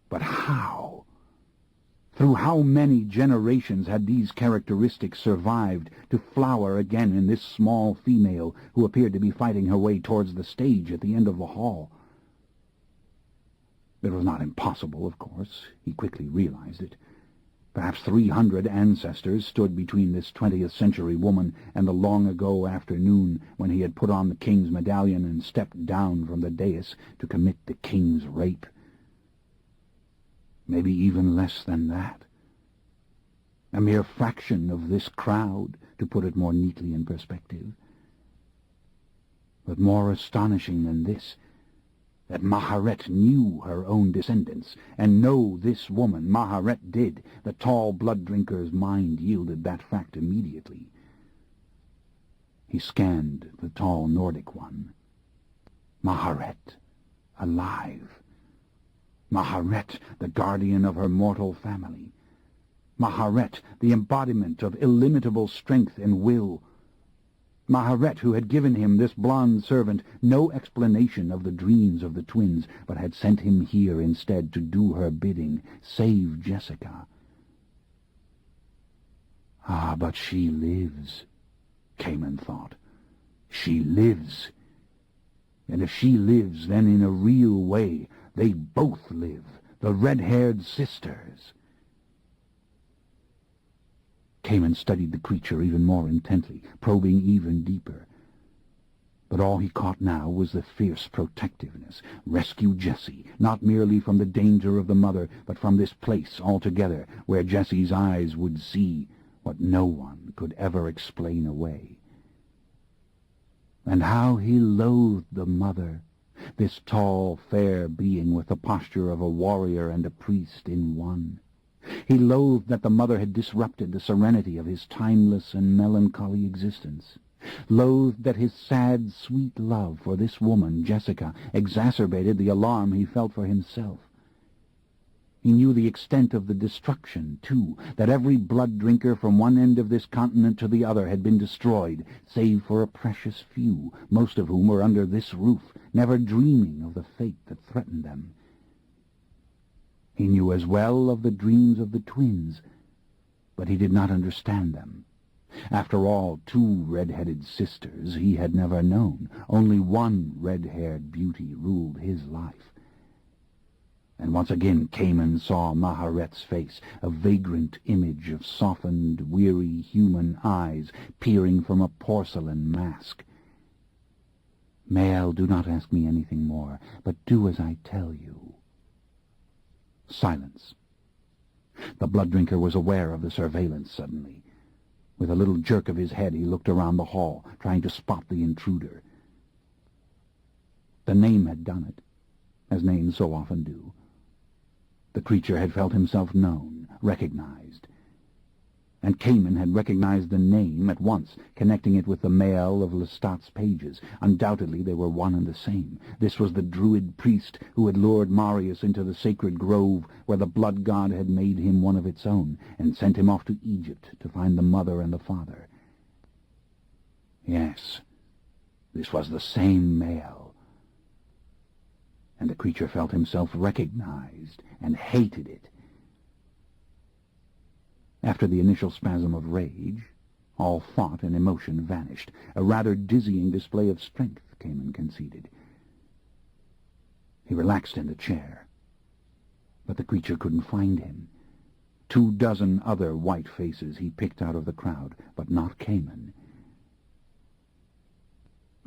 But how? Through how many generations had these characteristics survived to flower again in this small female who appeared to be fighting her way towards the stage at the end of the hall? It was not impossible, of course. He quickly realized it. Perhaps 300 ancestors stood between this 20th century woman and the long-ago afternoon when he had put on the king's medallion and stepped down from the dais to commit the king's rape. Maybe even less than that. A mere fraction of this crowd, to put it more neatly in perspective. But more astonishing than this, that Maharet knew her own descendants, and know this woman, Maharet, did. The tall blood-drinker's mind yielded that fact immediately. He scanned the tall Nordic one. Maharet, alive. Maharet, the guardian of her mortal family. Maharet, the embodiment of illimitable strength and will. Maharet, who had given him, this blonde servant, no explanation of the dreams of the twins, but had sent him here instead to do her bidding, save Jessica. Ah, but she lives, Cayman thought. She lives. And if she lives, then in a real way, they both live, the red-haired sisters. Cayman studied the creature even more intently, probing even deeper. But all he caught now was the fierce protectiveness. Rescue Jessie, not merely from the danger of the mother, but from this place altogether, where Jessie's eyes would see what no one could ever explain away. And how he loathed the mother, this tall, fair being with the posture of a warrior and a priest in one. He loathed that the mother had disrupted the serenity of his timeless and melancholy existence. Loathed that his sad, sweet love for this woman, Jessica, exacerbated the alarm he felt for himself. He knew the extent of the destruction, too, that every blood-drinker from one end of this continent to the other had been destroyed, save for a precious few, most of whom were under this roof, never dreaming of the fate that threatened them. He knew as well of the dreams of the twins, but he did not understand them. After all, 2 red-headed sisters he had never known. Only one red-haired beauty ruled his life. And once again Cayman saw Maharet's face, a vagrant image of softened, weary human eyes peering from a porcelain mask. Mael, do not ask me anything more, but do as I tell you. Silence. The blood-drinker was aware of the surveillance suddenly. With a little jerk of his head he looked around the hall, trying to spot the intruder. The name had done it, as names so often do. The creature had felt himself known, recognized. And Cayman had recognized the name at once, connecting it with the Mael of Lestat's pages. Undoubtedly they were one and the same. This was the druid priest who had lured Marius into the sacred grove where the blood god had made him one of its own, and sent him off to Egypt to find the mother and the father. Yes, this was the same Mael. And the creature felt himself recognized and hated it. After the initial spasm of rage, all thought and emotion vanished. A rather dizzying display of strength, Cayman conceded. He relaxed in the chair, but the creature couldn't find him. 24 other white faces he picked out of the crowd, but not Cayman.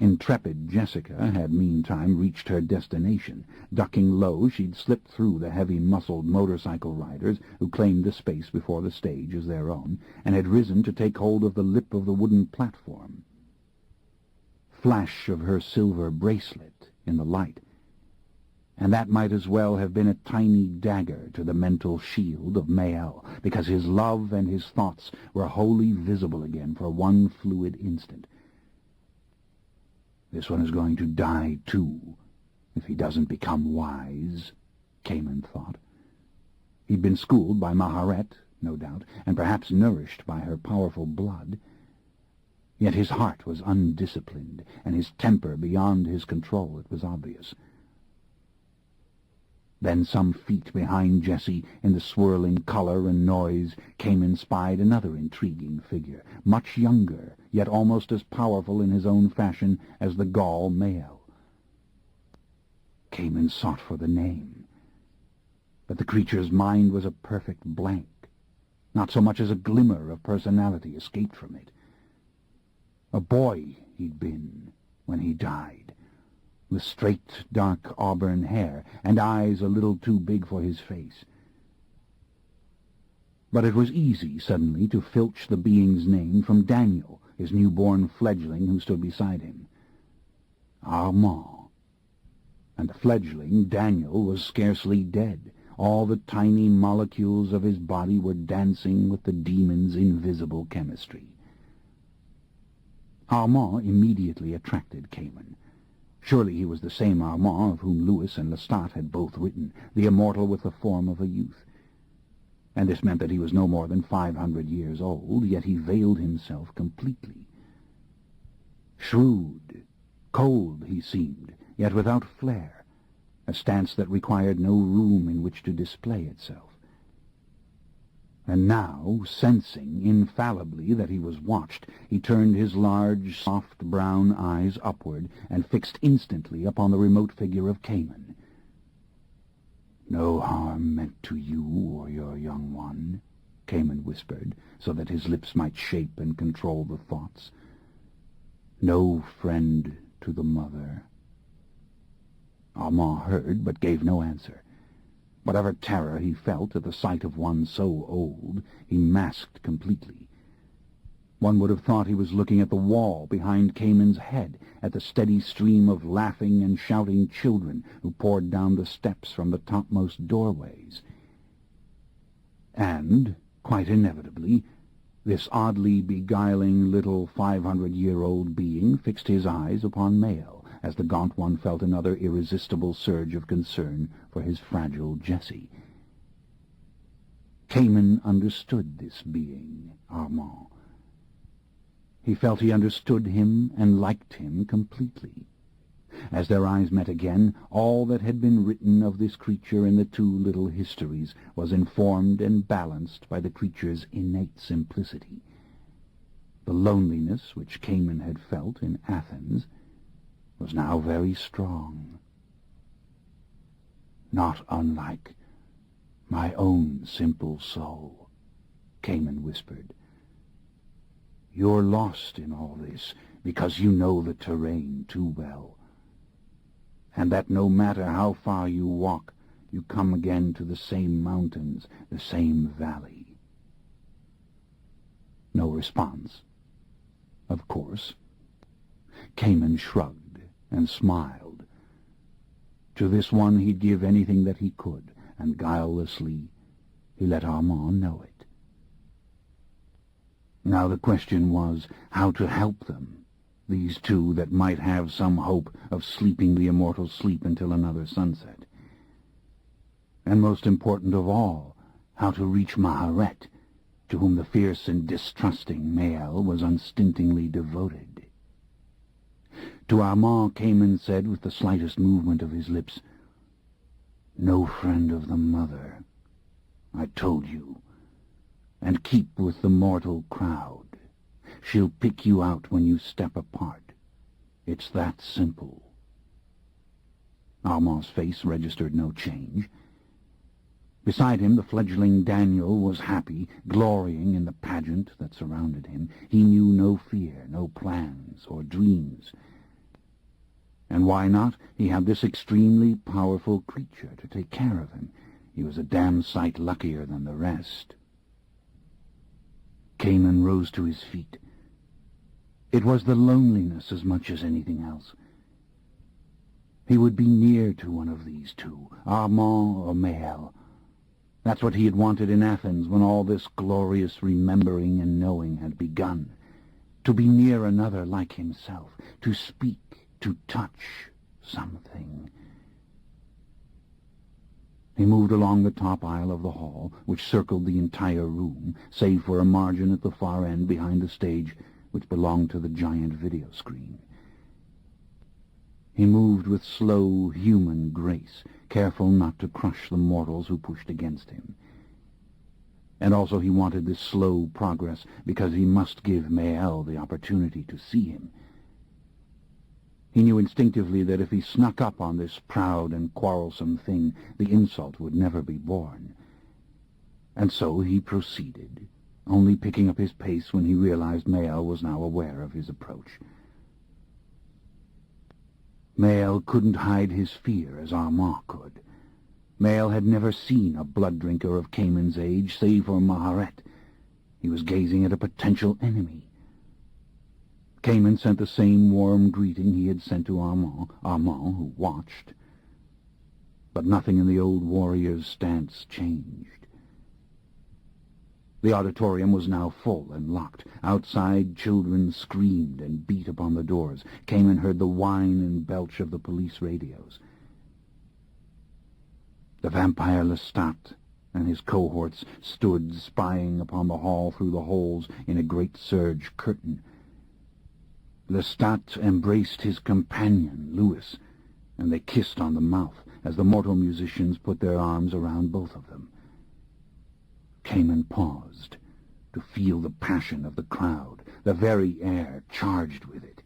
Intrepid Jessica had meantime reached her destination. Ducking low, she'd slipped through the heavy-muscled motorcycle riders who claimed the space before the stage as their own, and had risen to take hold of the lip of the wooden platform. Flash of her silver bracelet in the light, and that might as well have been a tiny dagger to the mental shield of Mael, because his love and his thoughts were wholly visible again for one fluid instant. This one is going to die, too, if he doesn't become wise, Cayman thought. He'd been schooled by Maharet, no doubt, and perhaps nourished by her powerful blood. Yet his heart was undisciplined, and his temper beyond his control, it was obvious. Then some feet behind Jessie, in the swirling color and noise, Cayman spied another intriguing figure, much younger, yet almost as powerful in his own fashion as the Gaul Mael. Cayman sought for the name, but the creature's mind was a perfect blank. Not so much as a glimmer of personality escaped from it. A boy he'd been when he died, with straight, dark auburn hair and eyes a little too big for his face. But it was easy, suddenly, to filch the being's name from Daniel, his newborn fledgling who stood beside him. Armand. And the fledgling, Daniel, was scarcely dead. All the tiny molecules of his body were dancing with the demon's invisible chemistry. Armand immediately attracted Cayman. Surely he was the same Armand of whom Louis and Lestat had both written, the immortal with the form of a youth. And this meant that he was no more than 500 years old, yet he veiled himself completely. Shrewd, cold he seemed, yet without flair, a stance that required no room in which to display itself. And now, sensing infallibly that he was watched, he turned his large, soft brown eyes upward and fixed instantly upon the remote figure of Cayman. "No harm meant to you or your young one," Cayman whispered, so that his lips might shape and control the thoughts. "No friend to the mother." Armand heard, but gave no answer. Whatever terror he felt at the sight of one so old, he masked completely. One would have thought he was looking at the wall behind Cayman's head, at the steady stream of laughing and shouting children who poured down the steps from the topmost doorways. And, quite inevitably, this oddly beguiling little 500-year-old being fixed his eyes upon Mael, as the gaunt one felt another irresistible surge of concern for his fragile Jessie. Cayman understood this being, Armand. He felt he understood him and liked him completely. As their eyes met again, all that had been written of this creature in the two little histories was informed and balanced by the creature's innate simplicity. The loneliness which Cayman had felt in Athens was now very strong. "Not unlike my own simple soul," Cayman whispered. "You're lost in all this because you know the terrain too well, and that no matter how far you walk, you come again to the same mountains, the same valley." No response. Of course. Cayman shrugged and smiled. To this one he'd give anything that he could, and guilelessly he let Armand know it. Now the question was how to help them, these two that might have some hope of sleeping the immortal sleep until another sunset. And most important of all, how to reach Maharet, to whom the fierce and distrusting Mael was unstintingly devoted. To Armand, Cayman said with the slightest movement of his lips, "No friend of the mother, I told you, and keep with the mortal crowd. She'll pick you out when you step apart. It's that simple." Armand's face registered no change. Beside him, the fledgling Daniel was happy, glorying in the pageant that surrounded him. He knew no fear, no plans or dreams. And why not? He had this extremely powerful creature to take care of him. He was a damn sight luckier than the rest. Cayman rose to his feet. It was the loneliness as much as anything else. He would be near to one of these two, Armand or Maël. That's what he had wanted in Athens when all this glorious remembering and knowing had begun. To be near another like himself, to speak, to touch something. He moved along the top aisle of the hall, which circled the entire room, save for a margin at the far end behind the stage, which belonged to the giant video screen. He moved with slow, human grace, careful not to crush the mortals who pushed against him. And also he wanted this slow progress because he must give Maël the opportunity to see him. He knew instinctively that if he snuck up on this proud and quarrelsome thing, the insult would never be borne. And so he proceeded, only picking up his pace when he realized Maël was now aware of his approach. Maël couldn't hide his fear as Armand could. Maël had never seen a blood-drinker of Cayman's age, save for Maharet. He was gazing at a potential enemy. Cayman sent the same warm greeting he had sent to Armand, who watched. But nothing in the old warrior's stance changed. The auditorium was now full and locked. Outside, children screamed and beat upon the doors. Cayman heard the whine and belch of the police radios. The vampire Lestat and his cohorts stood spying upon the hall through the holes in a great serge curtain. Lestat embraced his companion, Louis, and they kissed on the mouth as the mortal musicians put their arms around both of them. Cayman paused to feel the passion of the crowd, the very air charged with it.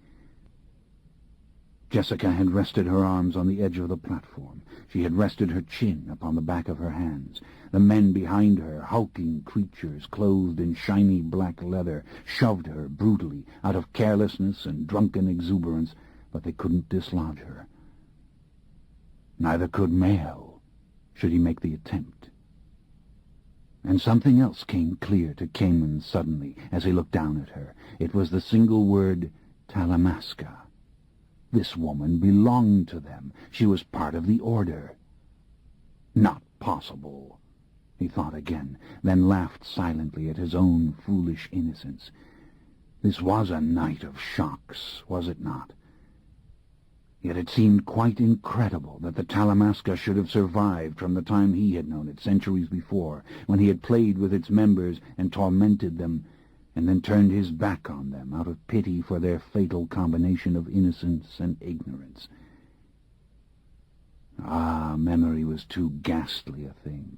Jessica had rested her arms on the edge of the platform. She had rested her chin upon the back of her hands. The men behind her, hulking creatures clothed in shiny black leather, shoved her brutally out of carelessness and drunken exuberance, but they couldn't dislodge her. Neither could Maël, should he make the attempt. And something else came clear to Cayman suddenly as he looked down at her. It was the single word, Talamasca. This woman belonged to them. She was part of the order. Not possible, he thought again, then laughed silently at his own foolish innocence. This was a night of shocks, was it not? Yet it seemed quite incredible that the Talamasca should have survived from the time he had known it centuries before, when he had played with its members and tormented them, and then turned his back on them out of pity for their fatal combination of innocence and ignorance. Ah, memory was too ghastly a thing.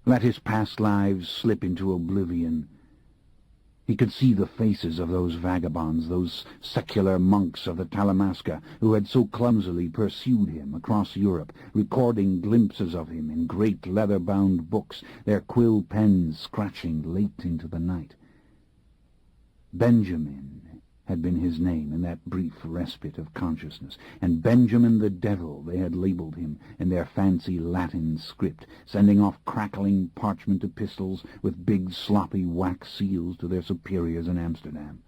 Let his past lives slip into oblivion. He could see the faces of those vagabonds, those secular monks of the Talamasca, who had so clumsily pursued him across Europe, recording glimpses of him in great leather-bound books, their quill pens scratching late into the night. Benjamin had been his name in that brief respite of consciousness, and Benjamin the Devil they had labeled him in their fancy Latin script, sending off crackling parchment epistles with big sloppy wax seals to their superiors in Amsterdam.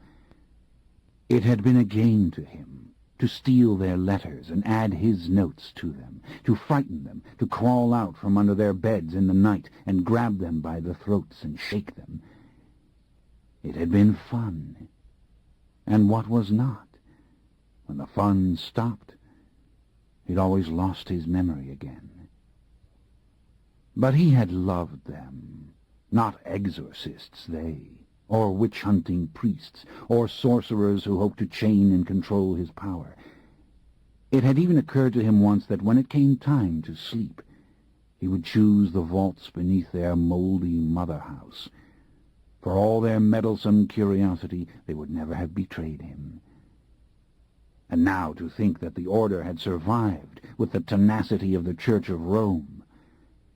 It had been a game to him to steal their letters and add his notes to them, to frighten them, to crawl out from under their beds in the night and grab them by the throats and shake them. It had been fun. And what was not? When the fun stopped, he'd always lost his memory again. But he had loved them, not exorcists they, or witch-hunting priests, or sorcerers who hoped to chain and control his power. It had even occurred to him once that when it came time to sleep, he would choose the vaults beneath their mouldy mother-house. For all their meddlesome curiosity, they would never have betrayed him. And now to think that the order had survived with the tenacity of the Church of Rome,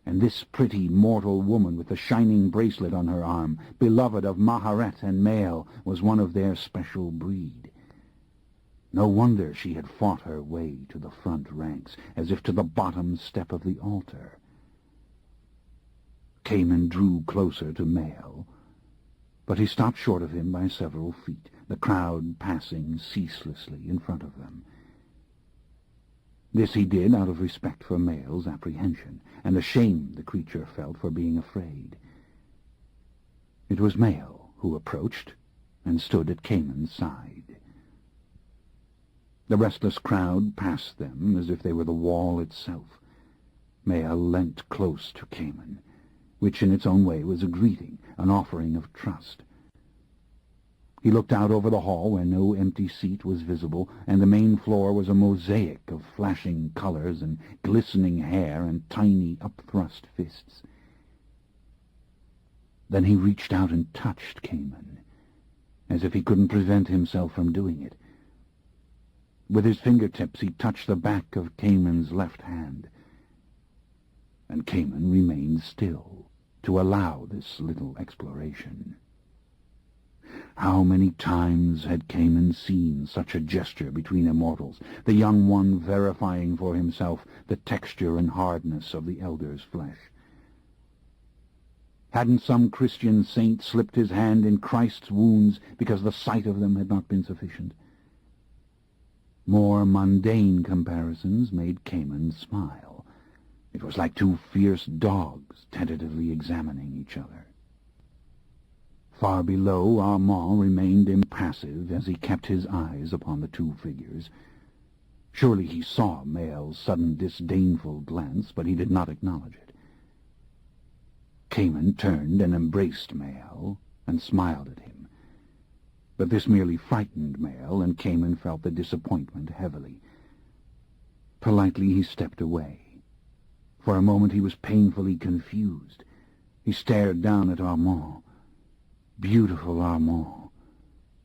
and this pretty mortal woman with the shining bracelet on her arm, beloved of Maharet and Maël, was one of their special breed. No wonder she had fought her way to the front ranks, as if to the bottom step of the altar. Cayman drew closer to Mael, but he stopped short of him by several feet, the crowd passing ceaselessly in front of them. This he did out of respect for Mael's apprehension, and the shame the creature felt for being afraid. It was Mael who approached and stood at Cayman's side. The restless crowd passed them as if they were the wall itself. Mael leant close to Cayman, which in its own way was a greeting, an offering of trust. He looked out over the hall where no empty seat was visible, and the main floor was a mosaic of flashing colors and glistening hair and tiny upthrust fists. Then he reached out and touched Cayman, as if he couldn't prevent himself from doing it. With his fingertips he touched the back of Cayman's left hand, and Cayman remained still to allow this little exploration. How many times had Cayman seen such a gesture between immortals, the young one verifying for himself the texture and hardness of the elder's flesh? Hadn't some Christian saint slipped his hand in Christ's wounds because the sight of them had not been sufficient? More mundane comparisons made Cayman smile. It was like two fierce dogs tentatively examining each other. Far below, Armand remained impassive as he kept his eyes upon the two figures. Surely he saw Mael's sudden disdainful glance, but he did not acknowledge it. Cayman turned and embraced Mael and smiled at him. But this merely frightened Mael, and Cayman felt the disappointment heavily. Politely he stepped away. For a moment he was painfully confused. He stared down at Armand. Beautiful Armand,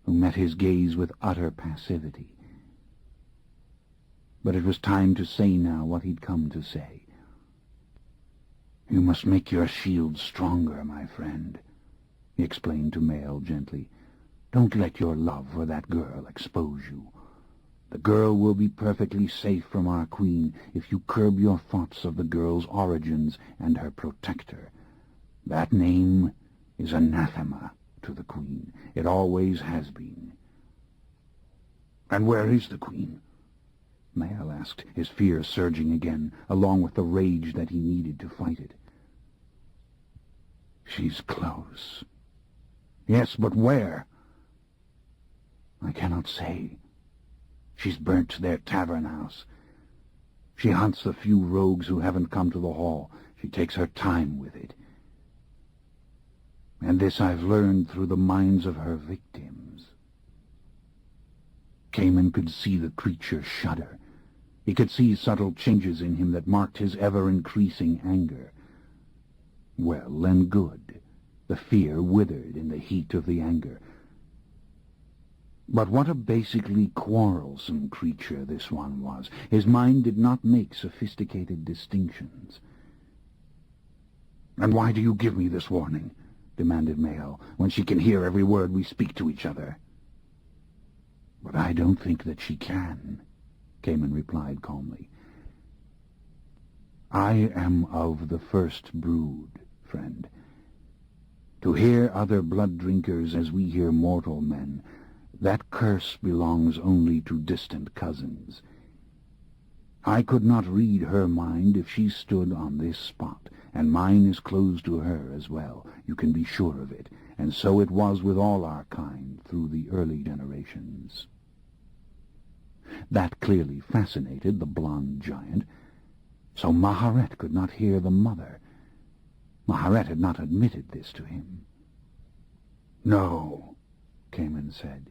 who met his gaze with utter passivity. But it was time to say now what he'd come to say. "You must make your shield stronger, my friend," he explained to Mael gently. "Don't let your love for that girl expose you. The girl will be perfectly safe from our queen if you curb your thoughts of the girl's origins and her protector. That name is anathema to the queen. It always has been." "And where is the queen?" Mael asked, his fear surging again, along with the rage that he needed to fight it. "She's close." "Yes, but where?" "I cannot say. She's burnt their tavern house. She hunts the few rogues who haven't come to the hall. She takes her time with it. And this I've learned through the minds of her victims." Cayman could see the creature shudder. He could see subtle changes in him that marked his ever-increasing anger. Well and good. The fear withered in the heat of the anger. But what a basically quarrelsome creature this one was. His mind did not make sophisticated distinctions. "And why do you give me this warning?" demanded Mael, "when she can hear every word we speak to each other?" "But I don't think that she can," Cayman replied calmly. "I am of the first brood, friend. To hear other blood-drinkers as we hear mortal men, that curse belongs only to distant cousins. I could not read her mind if she stood on this spot, and mine is closed to her as well, you can be sure of it, and so it was with all our kind through the early generations." That clearly fascinated the blond giant. So Maharet could not hear the mother. Maharet had not admitted this to him. "No," Cayman said.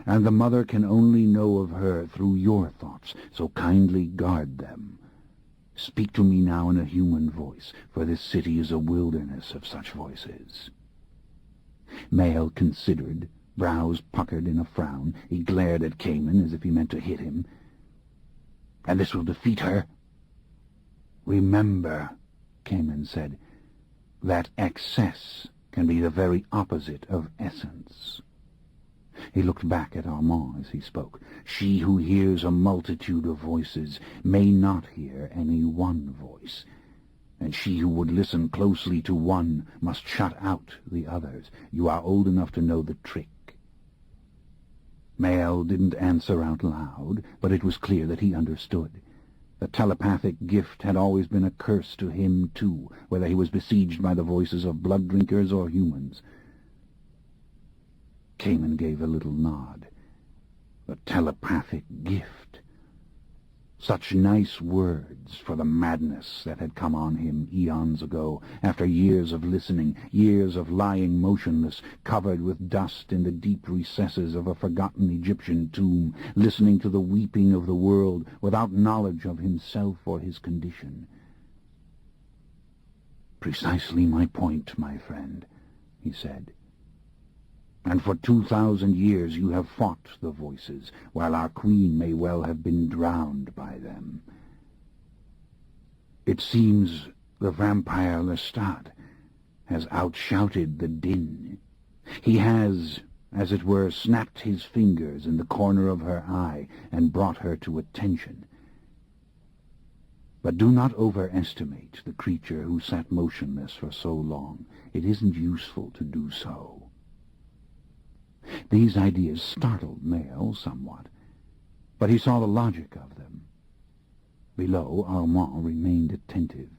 "And the mother can only know of her through your thoughts, so kindly guard them. Speak to me now in a human voice, for this city is a wilderness of such voices." Mael considered, brows puckered in a frown. He glared at Cayman as if he meant to hit him. "And this will defeat her?" "Remember," Cayman said, "that excess can be the very opposite of essence. He looked back at Armand as he spoke. She who hears a multitude of voices may not hear any one voice, and she who would listen closely to one must shut out the others. You are old enough to know the trick. Mael didn't answer out loud, but it was clear that he understood. The telepathic gift had always been a curse to him, too, whether he was besieged by the voices of blood-drinkers or humans. Cayman gave a little nod. The telepathic gift. Such nice words for the madness that had come on him eons ago, after years of listening, years of lying motionless, covered with dust in the deep recesses of a forgotten Egyptian tomb, listening to the weeping of the world without knowledge of himself or his condition. "Precisely my point, my friend," he said. "And for 2,000 years you have fought the voices, while our queen may well have been drowned by them. It seems the vampire Lestat has outshouted the din. He has, as it were, snapped his fingers in the corner of her eye and brought her to attention. But do not overestimate the creature who sat motionless for so long. It isn't useful to do so." These ideas startled Mael somewhat, but he saw the logic of them. Below, Armand remained attentive.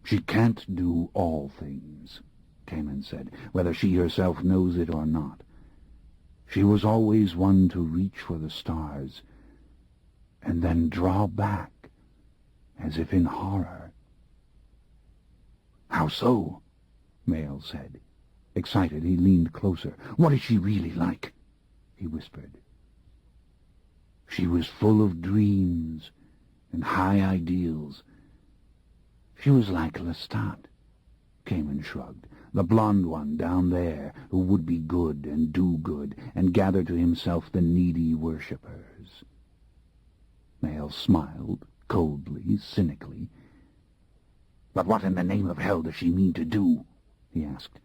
"She can't do all things," Cayman said, "whether she herself knows it or not. She was always one to reach for the stars, and then draw back, as if in horror." "How so?" Mael said. Excited, he leaned closer. "What is she really like?" he whispered. "She was full of dreams and high ideals. She was like Lestat," Cayman shrugged, "the blonde one down there who would be good and do good and gather to himself the needy worshippers." Mael smiled, coldly, cynically. "But what in the name of hell does she mean to do?" he asked.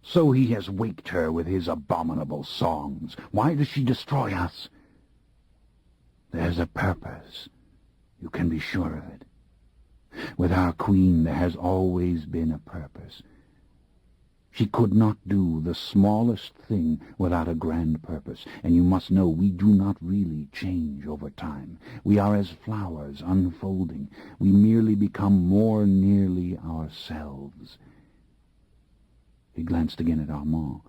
"So he has waked her with his abominable songs. Why does she destroy us?" "There's a purpose. You can be sure of it. With our queen there has always been a purpose. She could not do the smallest thing without a grand purpose, and you must know we do not really change over time. We are as flowers unfolding. We merely become more nearly ourselves." He glanced again at Armand.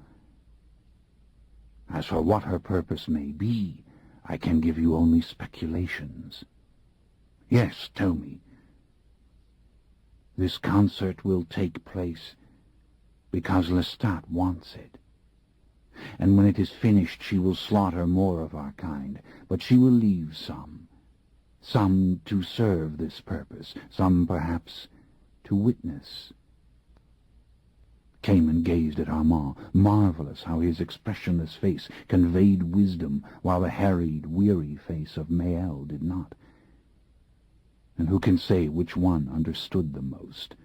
"As for what her purpose may be, I can give you only speculations." "Yes, tell me." "This concert will take place because Lestat wants it. And when it is finished she will slaughter more of our kind, but she will leave some to serve this purpose, some perhaps to witness." Cayman gazed at Armand, marvelous how his expressionless face conveyed wisdom, while the harried, weary face of Mael did not. And who can say which one understood the most?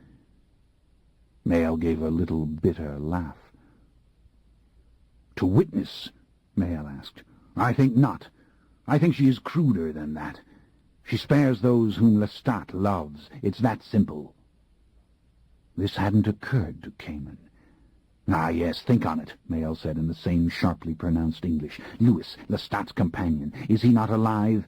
Mael gave a little bitter laugh. "To witness?" Mael asked. "I think not. I think she is cruder than that. She spares those whom Lestat loves. It's that simple." This hadn't occurred to Cayman. "Ah, yes, think on it," Mael said in the same sharply pronounced English. "Louis, Lestat's companion, is he not alive?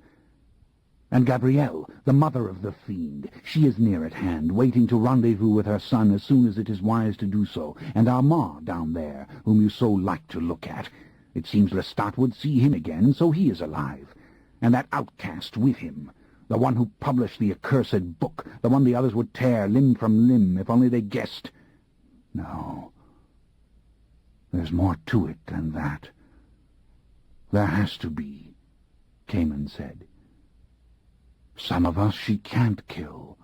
And Gabrielle, the mother of the fiend, she is near at hand, waiting to rendezvous with her son as soon as it is wise to do so. And Armand down there, whom you so like to look at. It seems Lestat would see him again, so he is alive. And that outcast with him, the one who published the accursed book, the one the others would tear limb from limb if only they guessed. No. There's more to it than that." "There has to be," Cayman said. "Some of us she can't kill.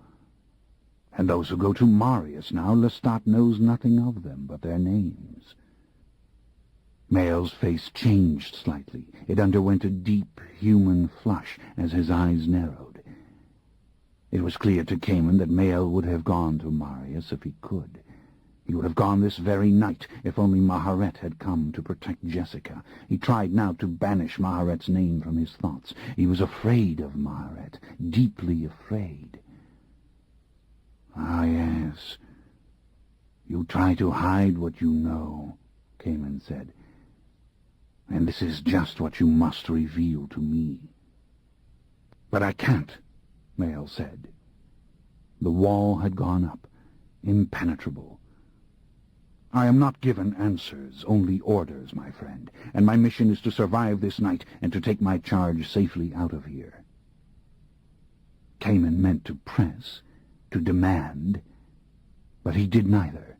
And those who go to Marius now, Lestat knows nothing of them but their names." Mael's face changed slightly. It underwent a deep human flush as his eyes narrowed. It was clear to Cayman that Mael would have gone to Marius if he could. He would have gone this very night if only Maharet had come to protect Jessica. He tried now to banish Maharet's name from his thoughts. He was afraid of Maharet, deeply afraid. "Ah, yes. You try to hide what you know," Cayman said. "And this is just what you must reveal to me." "But I can't," Mael said. The wall had gone up, impenetrable. "I am not given answers, only orders, my friend, and my mission is to survive this night and to take my charge safely out of here." Cayman meant to press, to demand, but he did neither.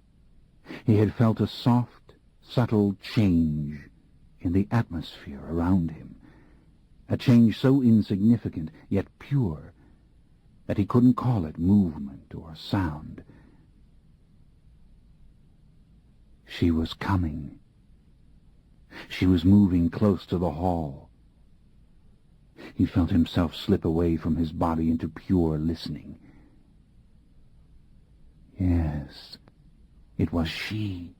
He had felt a soft, subtle change in the atmosphere around him, a change so insignificant yet pure that he couldn't call it movement or sound. She was coming. She was moving close to the hall. He felt himself slip away from his body into pure listening. Yes, it was she.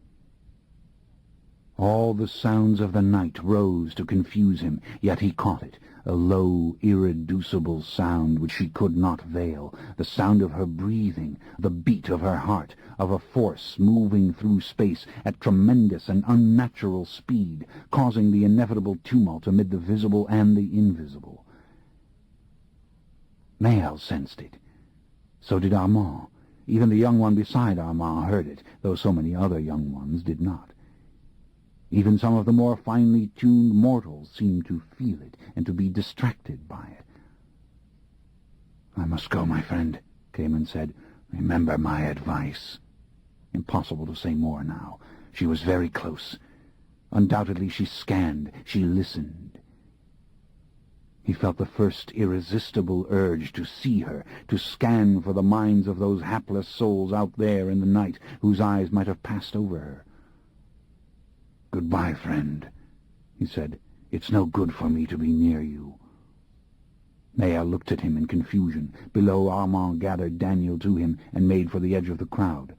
All the sounds of the night rose to confuse him, yet he caught it, a low, irreducible sound which she could not veil, the sound of her breathing, the beat of her heart, of a force moving through space at tremendous and unnatural speed, causing the inevitable tumult amid the visible and the invisible. Mael sensed it. So did Armand. Even the young one beside Armand heard it, though so many other young ones did not. Even some of the more finely tuned mortals seemed to feel it and to be distracted by it. "I must go, my friend," Cayman said. "Remember my advice." Impossible to say more now. She was very close. Undoubtedly she scanned, she listened. He felt the first irresistible urge to see her, to scan for the minds of those hapless souls out there in the night whose eyes might have passed over her. "Goodbye, friend," he said. "It's no good for me to be near you." Mael looked at him in confusion. Below, Armand gathered Daniel to him and made for the edge of the crowd.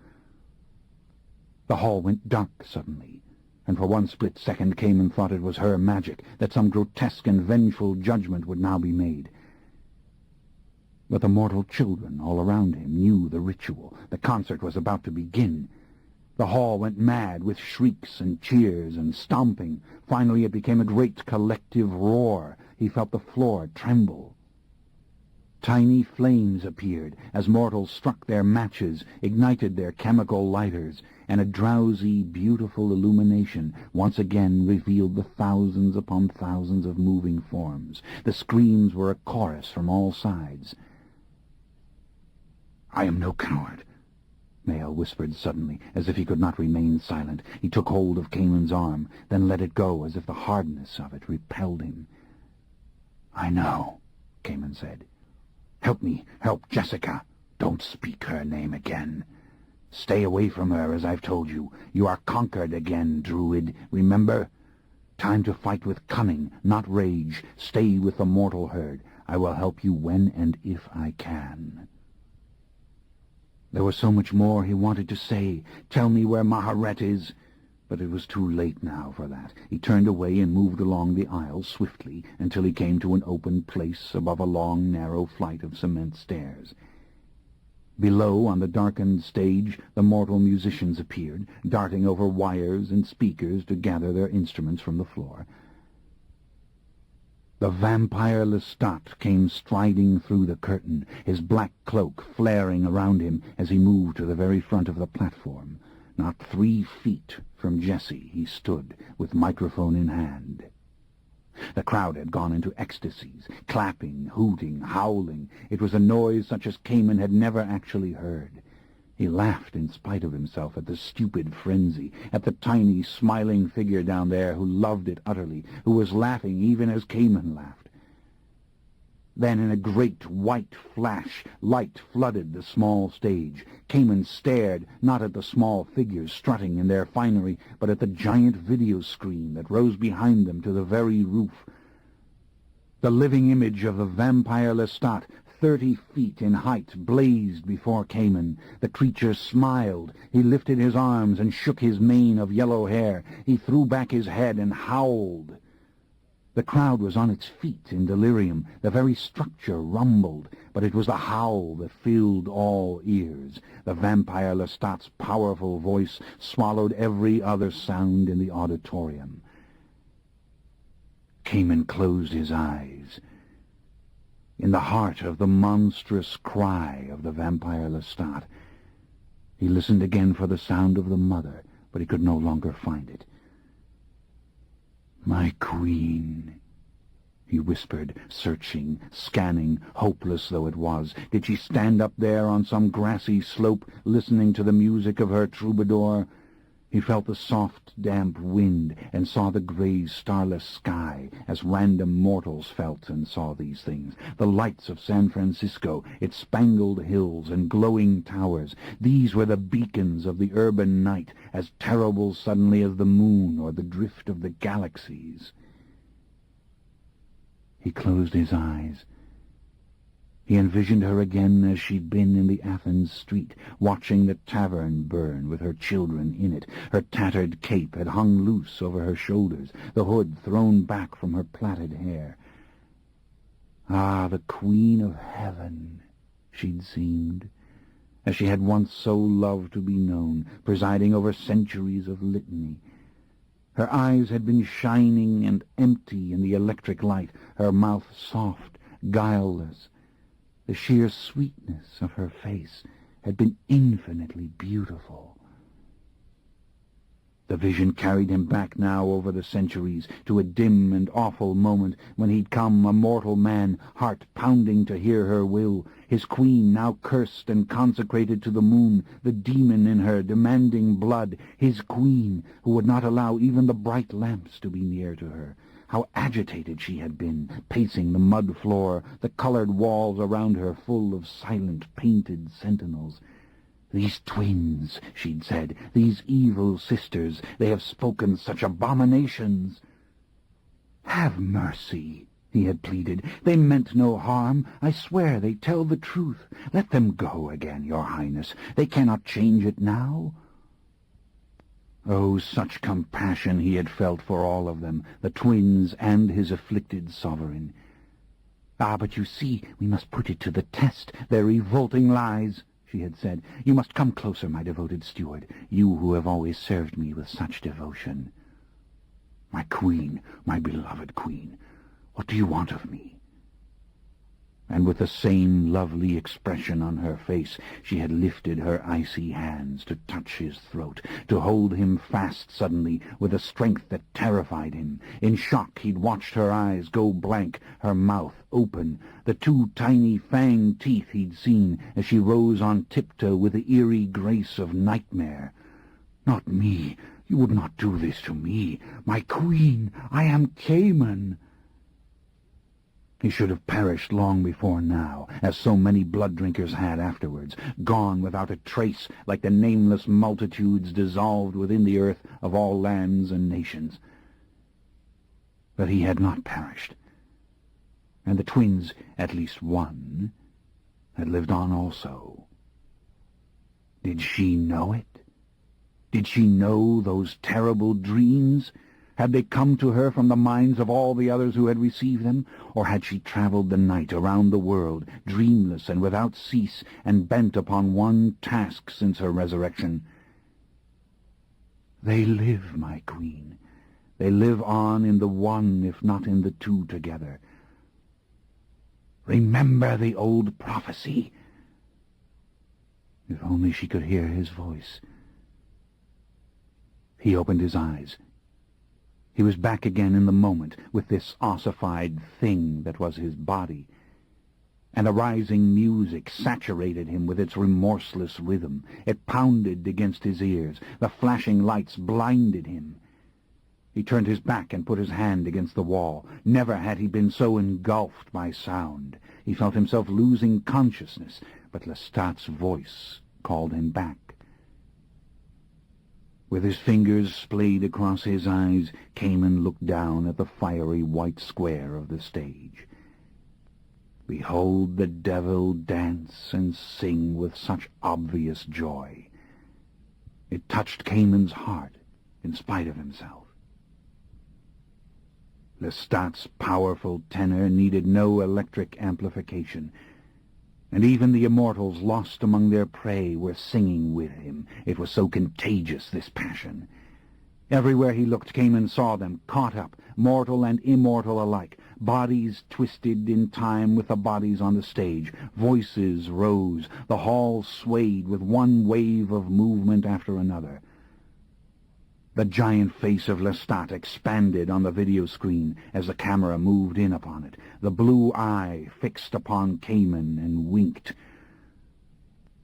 The hall went dark suddenly, and for one split second Cayman thought it was her magic, that some grotesque and vengeful judgment would now be made. But the mortal children all around him knew the ritual. The concert was about to begin. The hall went mad with shrieks and cheers and stomping. Finally it became a great collective roar. He felt the floor tremble. Tiny flames appeared as mortals struck their matches, ignited their chemical lighters, and a drowsy, beautiful illumination once again revealed the thousands upon thousands of moving forms. The screams were a chorus from all sides. "I am no coward," Mael whispered suddenly, as if he could not remain silent. He took hold of Cayman's arm, then let it go as if the hardness of it repelled him. "I know," Cayman said. "Help me, help Jessica. Don't speak her name again. Stay away from her, as I've told you. You are conquered again, Druid, remember? Time to fight with cunning, not rage. Stay with the mortal herd. I will help you when and if I can." There was so much more he wanted to say. "Tell me where Maharet is." But it was too late now for that. He turned away and moved along the aisle swiftly until he came to an open place above a long, narrow flight of cement stairs. Below, on the darkened stage, the mortal musicians appeared, darting over wires and speakers to gather their instruments from the floor. The vampire Lestat came striding through the curtain, his black cloak flaring around him as he moved to the very front of the platform. Not 3 feet from Jessie he stood, with microphone in hand. The crowd had gone into ecstasies, clapping, hooting, howling. It was a noise such as Cayman had never actually heard. He laughed in spite of himself at the stupid frenzy, at the tiny, smiling figure down there who loved it utterly, who was laughing even as Cayman laughed. Then, in a great white flash, light flooded the small stage. Cayman stared not at the small figures strutting in their finery, but at the giant video screen that rose behind them to the very roof. The living image of the vampire Lestat, 30 feet in height blazed before Cayman. The creature smiled. He lifted his arms and shook his mane of yellow hair. He threw back his head and howled. The crowd was on its feet in delirium. The very structure rumbled, but it was the howl that filled all ears. The vampire Lestat's powerful voice swallowed every other sound in the auditorium. Cayman closed his eyes. In the heart of the monstrous cry of the vampire Lestat, he listened again for the sound of the mother, but he could no longer find it. "My queen," he whispered, searching, scanning, hopeless though it was. Did she stand up there on some grassy slope, listening to the music of her troubadour? He felt the soft, damp wind, and saw the grey, starless sky, as random mortals felt and saw these things. The lights of San Francisco, its spangled hills and glowing towers, these were the beacons of the urban night, as terrible suddenly as the moon or the drift of the galaxies. He closed his eyes. He envisioned her again as she'd been in the Athens street, watching the tavern burn with her children in it. Her tattered cape had hung loose over her shoulders, the hood thrown back from her plaited hair. Ah, the Queen of Heaven, she'd seemed, as she had once so loved to be known, presiding over centuries of litany. Her eyes had been shining and empty in the electric light, her mouth soft, guileless. The sheer sweetness of her face had been infinitely beautiful. The vision carried him back now over the centuries to a dim and awful moment when he'd come a mortal man, heart pounding to hear her will, his queen now cursed and consecrated to the moon, the demon in her demanding blood, his queen who would not allow even the bright lamps to be near to her. How agitated she had been, pacing the mud floor, the colored walls around her full of silent, painted sentinels. "These twins," she'd said, "these evil sisters, they have spoken such abominations." "Have mercy," he had pleaded. "They meant no harm. I swear they tell the truth. Let them go again, Your Highness. They cannot change it now." Oh, such compassion he had felt for all of them, the twins and his afflicted sovereign. "Ah, but you see, we must put it to the test, their revolting lies," she had said. "You must come closer, my devoted steward, you who have always served me with such devotion." "My queen, my beloved queen, what do you want of me?" And with the same lovely expression on her face, she had lifted her icy hands to touch his throat, to hold him fast suddenly with a strength that terrified him. In shock he'd watched her eyes go blank, her mouth open, the two tiny fanged teeth he'd seen as she rose on tiptoe with the eerie grace of nightmare. "Not me! You would not do this to me! My queen! I am Cayman!" He should have perished long before now, as so many blood-drinkers had afterwards, gone without a trace, like the nameless multitudes dissolved within the earth of all lands and nations. But he had not perished, and the twins, at least one, had lived on also. Did she know it? Did she know those terrible dreams? Had they come to her from the minds of all the others who had received them, or had she travelled the night around the world, dreamless and without cease, and bent upon one task since her resurrection? They live, my queen. They live on in the one, if not in the two together. Remember the old prophecy. If only she could hear his voice. He opened his eyes. He was back again in the moment, with this ossified thing that was his body, and a rising music saturated him with its remorseless rhythm. It pounded against his ears. The flashing lights blinded him. He turned his back and put his hand against the wall. Never had he been so engulfed by sound. He felt himself losing consciousness, but Lestat's voice called him back. With his fingers splayed across his eyes, Cayman looked down at the fiery white square of the stage. Behold the devil dance and sing with such obvious joy. It touched Cayman's heart in spite of himself. Lestat's powerful tenor needed no electric amplification, and even the immortals lost among their prey were singing with him. It was so contagious, this passion. Everywhere he looked, Cayman saw them, caught up, mortal and immortal alike, bodies twisted in time with the bodies on the stage. Voices rose, the hall swayed with one wave of movement after another. The giant face of Lestat expanded on the video screen as the camera moved in upon it, the blue eye fixed upon Cayman and winked.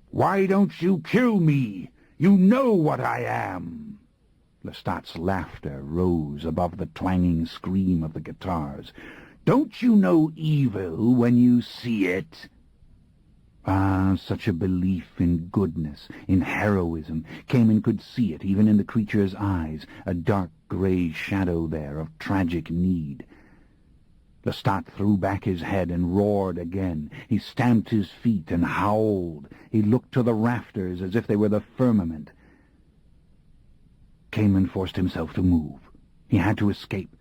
"Why don't you kill me? You know what I am!" Lestat's laughter rose above the twanging scream of the guitars. "Don't you know evil when you see it?" Ah, such a belief in goodness, in heroism. Cayman could see it even in the creature's eyes, a dark grey shadow there of tragic need. Lestat threw back his head and roared again. He stamped his feet and howled. He looked to the rafters as if they were the firmament. Cayman forced himself to move. He had to escape.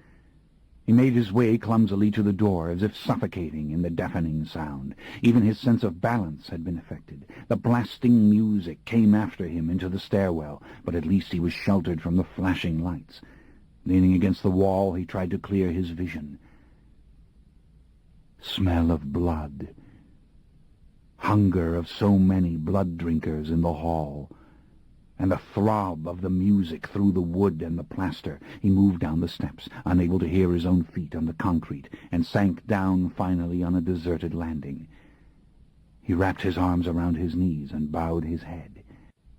He made his way clumsily to the door, as if suffocating in the deafening sound. Even his sense of balance had been affected. The blasting music came after him into the stairwell, but at least he was sheltered from the flashing lights. Leaning against the wall, he tried to clear his vision. Smell of blood. Hunger of so many blood-drinkers in the hall. And the throb of the music through the wood and the plaster. He moved down the steps, unable to hear his own feet on the concrete, and sank down finally on a deserted landing. He wrapped his arms around his knees and bowed his head.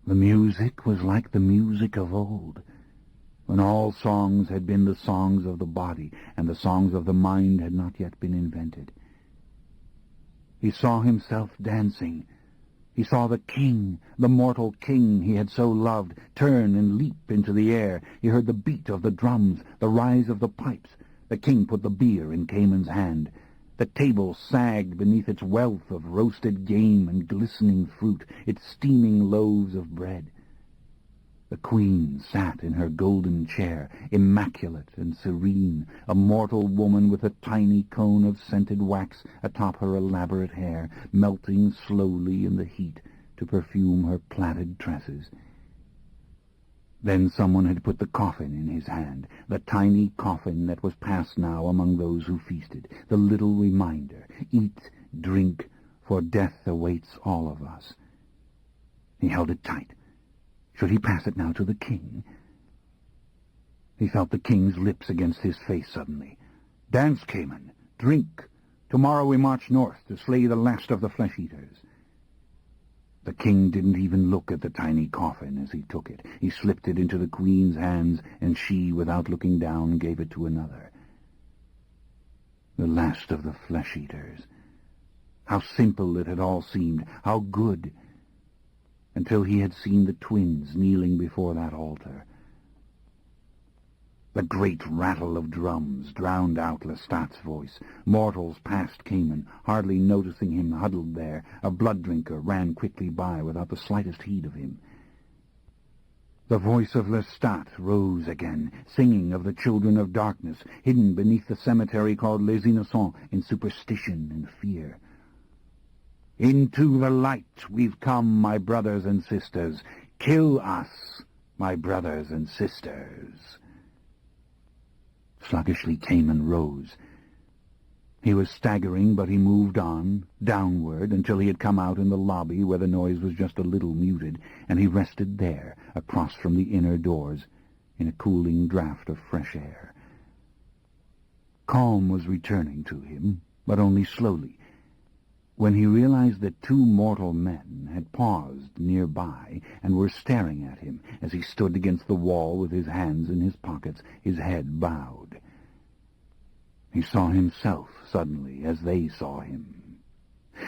The music was like the music of old, when all songs had been the songs of the body, and the songs of the mind had not yet been invented. He saw himself dancing. He saw the king, the mortal king he had so loved, turn and leap into the air. He heard the beat of the drums, the rise of the pipes. The king put the beer in Cayman's hand. The table sagged beneath its wealth of roasted game and glistening fruit, its steaming loaves of bread. The queen sat in her golden chair, immaculate and serene, a mortal woman with a tiny cone of scented wax atop her elaborate hair, melting slowly in the heat to perfume her plaited tresses. Then someone had put the coffin in his hand, the tiny coffin that was passed now among those who feasted, the little reminder, eat, drink, for death awaits all of us. He held it tight. Should he pass it now to the king? He felt the king's lips against his face suddenly. "Dance, Cayman. Drink. Tomorrow we march north to slay the last of the flesh-eaters." The king didn't even look at the tiny coffin as he took it. He slipped it into the queen's hands, and she, without looking down, gave it to another. The last of the flesh-eaters. How simple it had all seemed, how good, until he had seen the twins kneeling before that altar. The great rattle of drums drowned out Lestat's voice. Mortals passed Cayman, hardly noticing him huddled there. A blood-drinker ran quickly by without the slightest heed of him. The voice of Lestat rose again, singing of the children of darkness, hidden beneath the cemetery called Les Innocents in superstition and fear. "Into the light we've come, my brothers and sisters. Kill us, my brothers and sisters." Sluggishly Cayman rose. He was staggering, but he moved on, downward, until he had come out in the lobby where the noise was just a little muted, and he rested there, across from the inner doors, in a cooling draught of fresh air. Calm was returning to him, but only slowly. When he realized that two mortal men had paused nearby and were staring at him as he stood against the wall with his hands in his pockets, his head bowed. He saw himself suddenly as they saw him.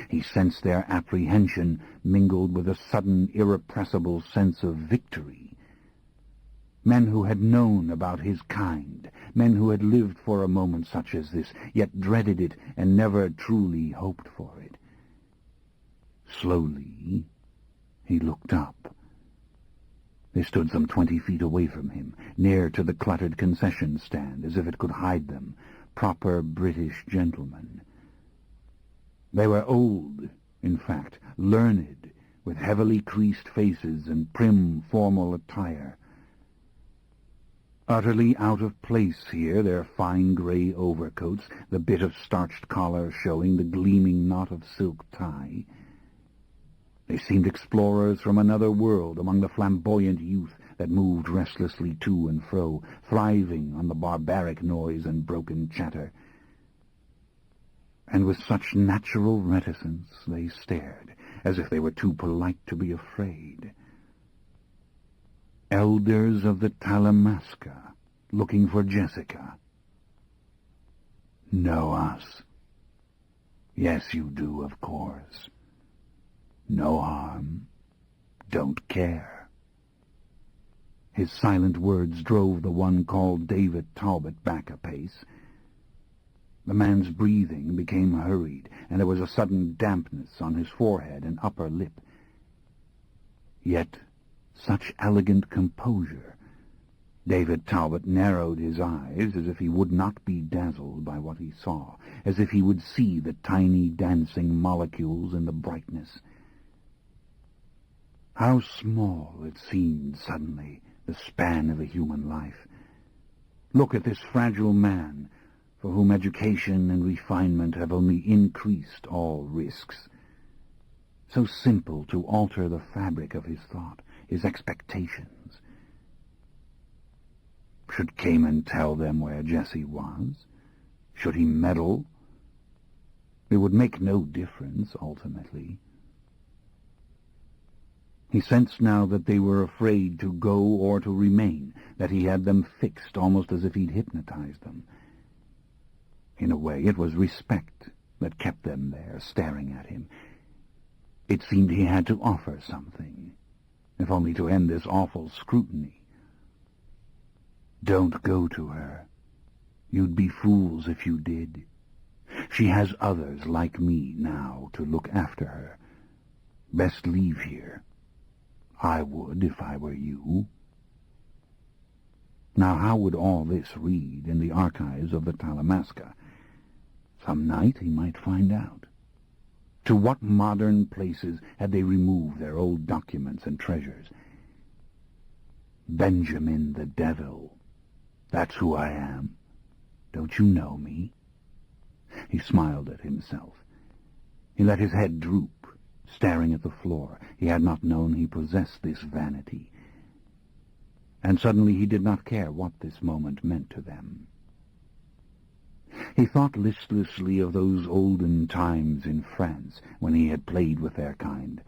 He sensed their apprehension mingled with a sudden irrepressible sense of victory. Men who had known about his kind, men who had lived for a moment such as this, yet dreaded it and never truly hoped for it. Slowly, he looked up. They stood some 20 feet away from him, near to the cluttered concession stand, as if it could hide them, proper British gentlemen. They were old, in fact, learned, with heavily creased faces and prim, formal attire. Utterly out of place here, their fine grey overcoats, the bit of starched collar showing, the gleaming knot of silk tie. They seemed explorers from another world among the flamboyant youth that moved restlessly to and fro, thriving on the barbaric noise and broken chatter. And with such natural reticence they stared, as if they were too polite to be afraid. Elders of the Talamasca, looking for Jessica. Know us? Yes, you do, of course. No harm. Don't care. His silent words drove the one called David Talbot back a pace. The man's breathing became hurried, and there was a sudden dampness on his forehead and upper lip. Yet such elegant composure. David Talbot narrowed his eyes as if he would not be dazzled by what he saw, as if he would see the tiny dancing molecules in the brightness. How small it seemed suddenly, the span of a human life. Look at this fragile man, for whom education and refinement have only increased all risks. So simple to alter the fabric of his thought, his expectations. Should Cayman tell them where Jessie was? Should he meddle? It would make no difference, ultimately. He sensed now that they were afraid to go or to remain, that he had them fixed almost as if he'd hypnotized them. In a way, it was respect that kept them there, staring at him. It seemed he had to offer something, if only to end this awful scrutiny. Don't go to her. You'd be fools if you did. She has others like me now to look after her. Best leave here. I would if I were you. Now how would all this read in the archives of the Talamasca? Some night he might find out. To what modern places had they removed their old documents and treasures? Benjamin the Devil. That's who I am. Don't you know me? He smiled at himself. He let his head droop, staring at the floor. He had not known he possessed this vanity. And suddenly he did not care what this moment meant to them. He thought listlessly of those olden times in France when he had played with their kind.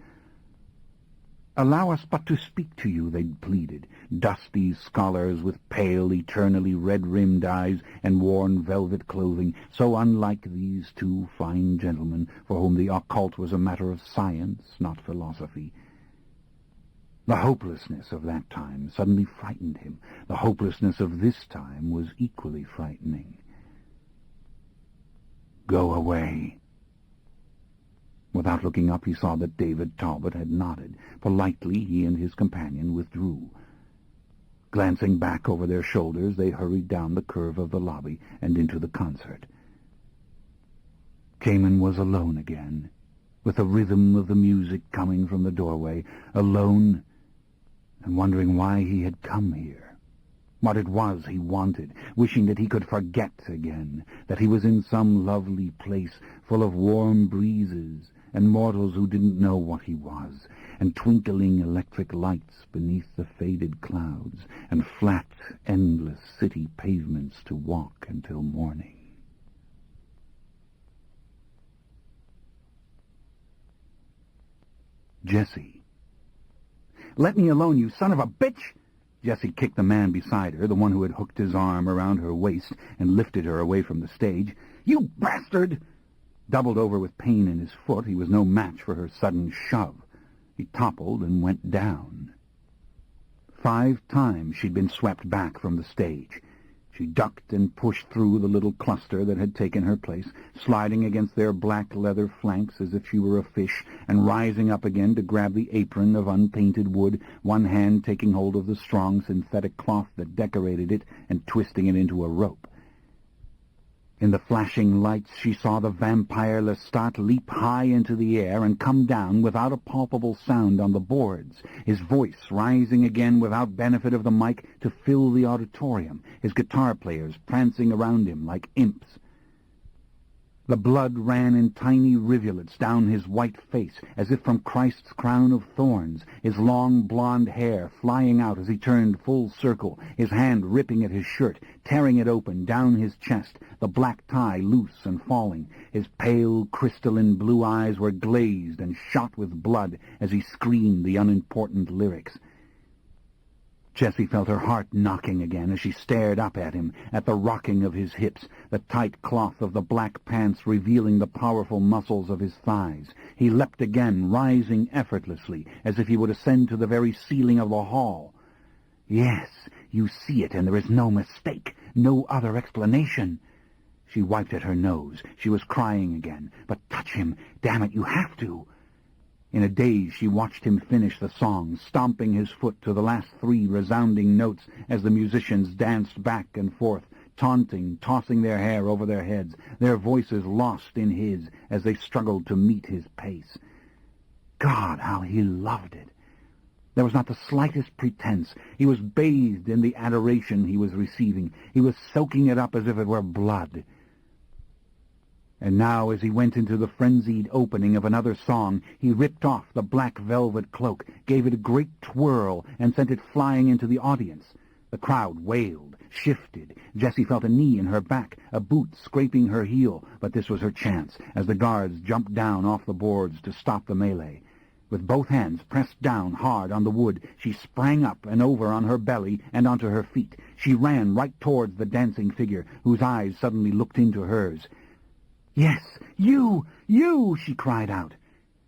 "Allow us but to speak to you," they'd pleaded, dusty scholars with pale, eternally red-rimmed eyes and worn velvet clothing, so unlike these two fine gentlemen for whom the occult was a matter of science, not philosophy. The hopelessness of that time suddenly frightened him. The hopelessness of this time was equally frightening. Go away. Without looking up, he saw that David Talbot had nodded. Politely, he and his companion withdrew. Glancing back over their shoulders, they hurried down the curve of the lobby and into the concert. Cayman was alone again, with the rhythm of the music coming from the doorway, alone and wondering why he had come here, what it was he wanted, wishing that he could forget again, that he was in some lovely place full of warm breezes and mortals who didn't know what he was, and twinkling electric lights beneath the faded clouds, and flat, endless city pavements to walk until morning. Jessie. "Let me alone, you son of a bitch!" Jessie kicked the man beside her, the one who had hooked his arm around her waist and lifted her away from the stage. "You bastard!" Doubled over with pain in his foot, he was no match for her sudden shove. He toppled and went down. 5 times she'd been swept back from the stage. She ducked and pushed through the little cluster that had taken her place, sliding against their black leather flanks as if she were a fish, and rising up again to grab the apron of unpainted wood, one hand taking hold of the strong synthetic cloth that decorated it and twisting it into a rope. In the flashing lights she saw the vampire Lestat leap high into the air and come down without a palpable sound on the boards, his voice rising again without benefit of the mic to fill the auditorium, his guitar players prancing around him like imps. The blood ran in tiny rivulets down his white face, as if from Christ's crown of thorns, his long blonde hair flying out as he turned full circle, his hand ripping at his shirt, tearing it open down his chest, the black tie loose and falling. His pale, crystalline blue eyes were glazed and shot with blood as he screamed the unimportant lyrics. Jessie felt her heart knocking again as she stared up at him, at the rocking of his hips, the tight cloth of the black pants revealing the powerful muscles of his thighs. He leapt again, rising effortlessly, as if he would ascend to the very ceiling of the hall. "Yes, you see it, and there is no mistake, no other explanation." She wiped at her nose. She was crying again. "But touch him! Damn it, you have to!" In a daze she watched him finish the song, stomping his foot to the last 3 resounding notes as the musicians danced back and forth, taunting, tossing their hair over their heads, their voices lost in his as they struggled to meet his pace. God, how he loved it! There was not the slightest pretense. He was bathed in the adoration he was receiving. He was soaking it up as if it were blood. And now, as he went into the frenzied opening of another song, he ripped off the black velvet cloak, gave it a great twirl, and sent it flying into the audience. The crowd wailed, shifted. Jessie felt a knee in her back, a boot scraping her heel, but this was her chance, as the guards jumped down off the boards to stop the melee. With both hands pressed down hard on the wood, she sprang up and over on her belly and onto her feet. She ran right towards the dancing figure, whose eyes suddenly looked into hers. "Yes, you, she cried out.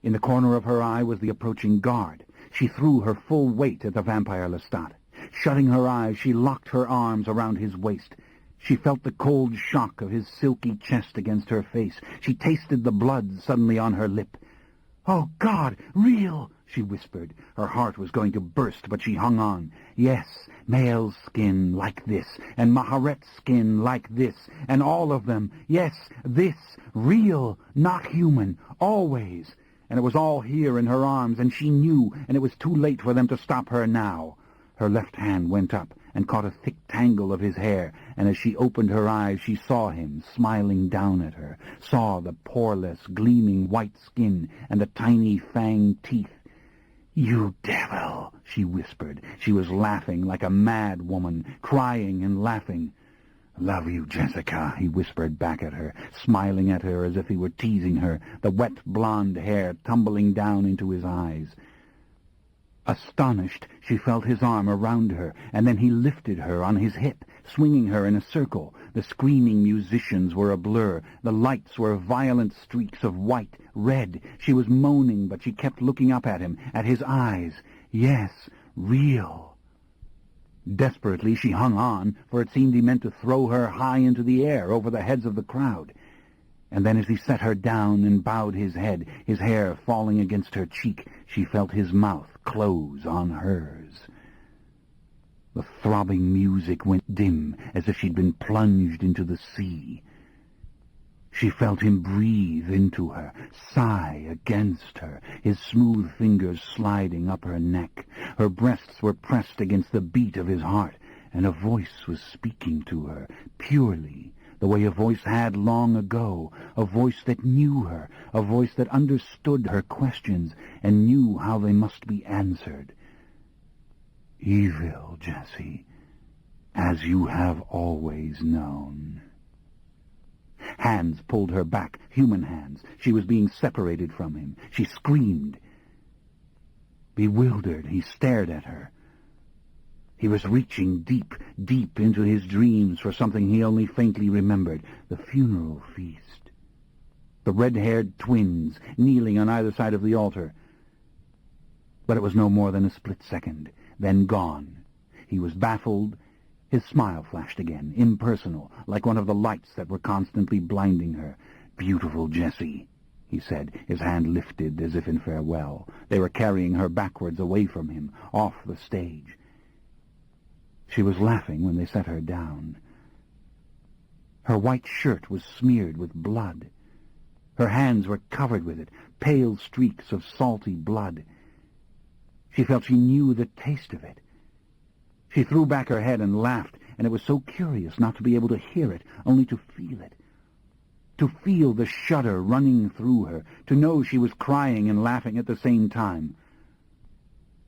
In the corner of her eye was the approaching guard. She threw her full weight at the vampire Lestat. Shutting her eyes, she locked her arms around his waist. She felt the cold shock of his silky chest against her face. She tasted the blood suddenly on her lip. "Oh, God, real!" she whispered. Her heart was going to burst, but she hung on. Yes, male skin like this, and Maharet skin like this, and all of them. Yes, this, real, not human, always. And it was all here in her arms, and she knew, and it was too late for them to stop her now. Her left hand went up and caught a thick tangle of his hair, and as she opened her eyes she saw him smiling down at her, saw the poreless, gleaming white skin and the tiny fanged teeth. "You devil!" she whispered. She was laughing like a mad woman, crying and laughing. "Love you, Jessica," he whispered back at her, smiling at her as if he were teasing her, the wet blonde hair tumbling down into his eyes. Astonished, she felt his arm around her, and then he lifted her on his hip, swinging her in a circle. The screaming musicians were a blur. The lights were violent streaks of white, red. She was moaning, but she kept looking up at him, at his eyes. Yes, real. Desperately she hung on, for it seemed he meant to throw her high into the air over the heads of the crowd. And then as he set her down and bowed his head, his hair falling against her cheek, she felt his mouth close on hers. The throbbing music went dim, as if she'd been plunged into the sea. She felt him breathe into her, sigh against her, his smooth fingers sliding up her neck. Her breasts were pressed against the beat of his heart, and a voice was speaking to her, purely, the way a voice had long ago, a voice that knew her, a voice that understood her questions and knew how they must be answered. "Evil, Jessie, as you have always known." Hands pulled her back, human hands. She was being separated from him. She screamed. Bewildered, he stared at her. He was reaching deep, deep into his dreams for something he only faintly remembered, the funeral feast. The red-haired twins kneeling on either side of the altar. But it was no more than a split second, then gone. He was baffled. His smile flashed again, impersonal, like one of the lights that were constantly blinding her. "Beautiful Jessie," he said, his hand lifted as if in farewell. They were carrying her backwards away from him, off the stage. She was laughing when they set her down. Her white shirt was smeared with blood. Her hands were covered with it, pale streaks of salty blood. She felt she knew the taste of it. She threw back her head and laughed, and it was so curious not to be able to hear it, only to feel it. To feel the shudder running through her, to know she was crying and laughing at the same time.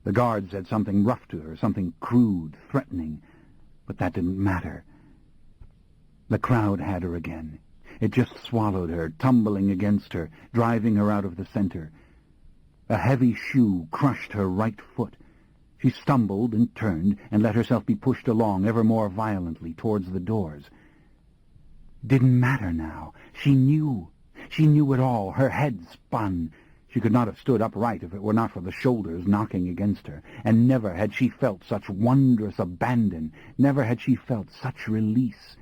The guard said something rough to her, something crude, threatening, but that didn't matter. The crowd had her again. It just swallowed her, tumbling against her, driving her out of the center. A heavy shoe crushed her right foot. She stumbled and turned and let herself be pushed along ever more violently towards the doors. Didn't matter now. She knew. She knew it all. Her head spun. She could not have stood upright if it were not for the shoulders knocking against her, and never had she felt such wondrous abandon. Never had she felt such release.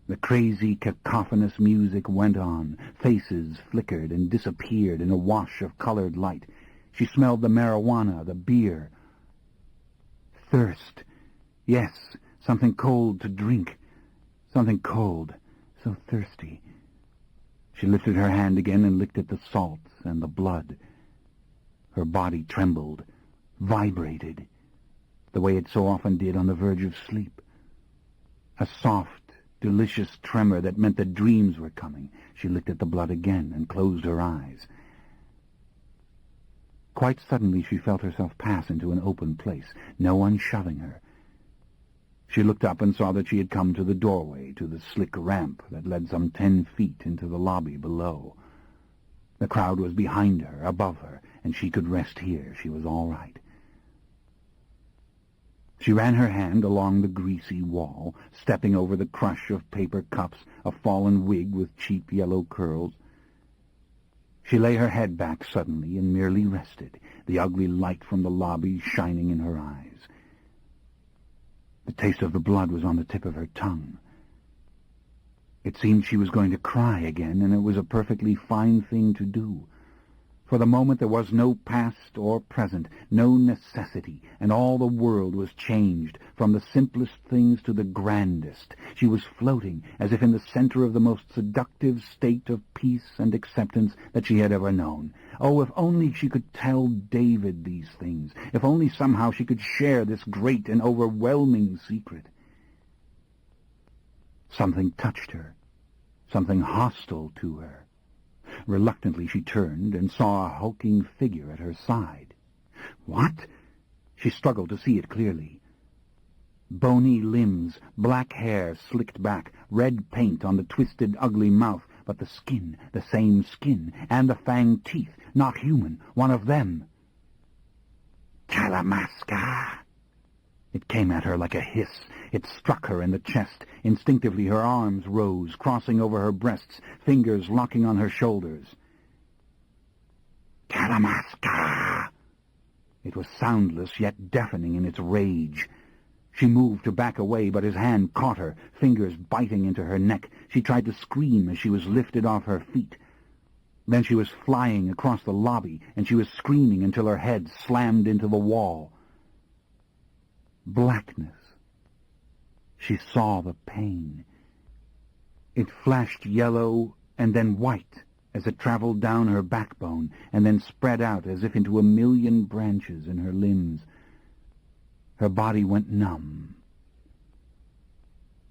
The crazy, cacophonous music went on. Faces flickered and disappeared in a wash of colored light. She smelled the marijuana, the beer. Thirst. Yes, something cold to drink. Something cold, so thirsty. She lifted her hand again and licked at the salts and the blood. Her body trembled, vibrated, the way it so often did on the verge of sleep. A soft, delicious tremor that meant that dreams were coming. She looked at the blood again and closed her eyes. Quite suddenly she felt herself pass into an open place, no one shoving her. She looked up and saw that she had come to the doorway, to the slick ramp that led some 10 feet into the lobby below. The crowd was behind her, above her, and she could rest here. She was all right. She ran her hand along the greasy wall, stepping over the crush of paper cups, a fallen wig with cheap yellow curls. She lay her head back suddenly and merely rested, the ugly light from the lobby shining in her eyes. The taste of the blood was on the tip of her tongue. It seemed she was going to cry again, and it was a perfectly fine thing to do. For the moment there was no past or present, no necessity, and all the world was changed, from the simplest things to the grandest. She was floating, as if in the center of the most seductive state of peace and acceptance that she had ever known. Oh, if only she could tell David these things, if only somehow she could share this great and overwhelming secret. Something touched her, something hostile to her. Reluctantly she turned and saw a hulking figure at her side. What? She struggled to see it clearly. Bony limbs, black hair slicked back, red paint on the twisted, ugly mouth, but the skin, the same skin, and the fanged teeth, not human, one of them. Talamasca! It came at her like a hiss. It struck her in the chest. Instinctively her arms rose, crossing over her breasts, fingers locking on her shoulders. Talamasca! It was soundless, yet deafening in its rage. She moved to back away, but his hand caught her, fingers biting into her neck. She tried to scream as she was lifted off her feet. Then she was flying across the lobby, and she was screaming until her head slammed into the wall. Blackness. She saw the pain. It flashed yellow and then white as it traveled down her backbone and then spread out as if into a million branches in her limbs. Her body went numb.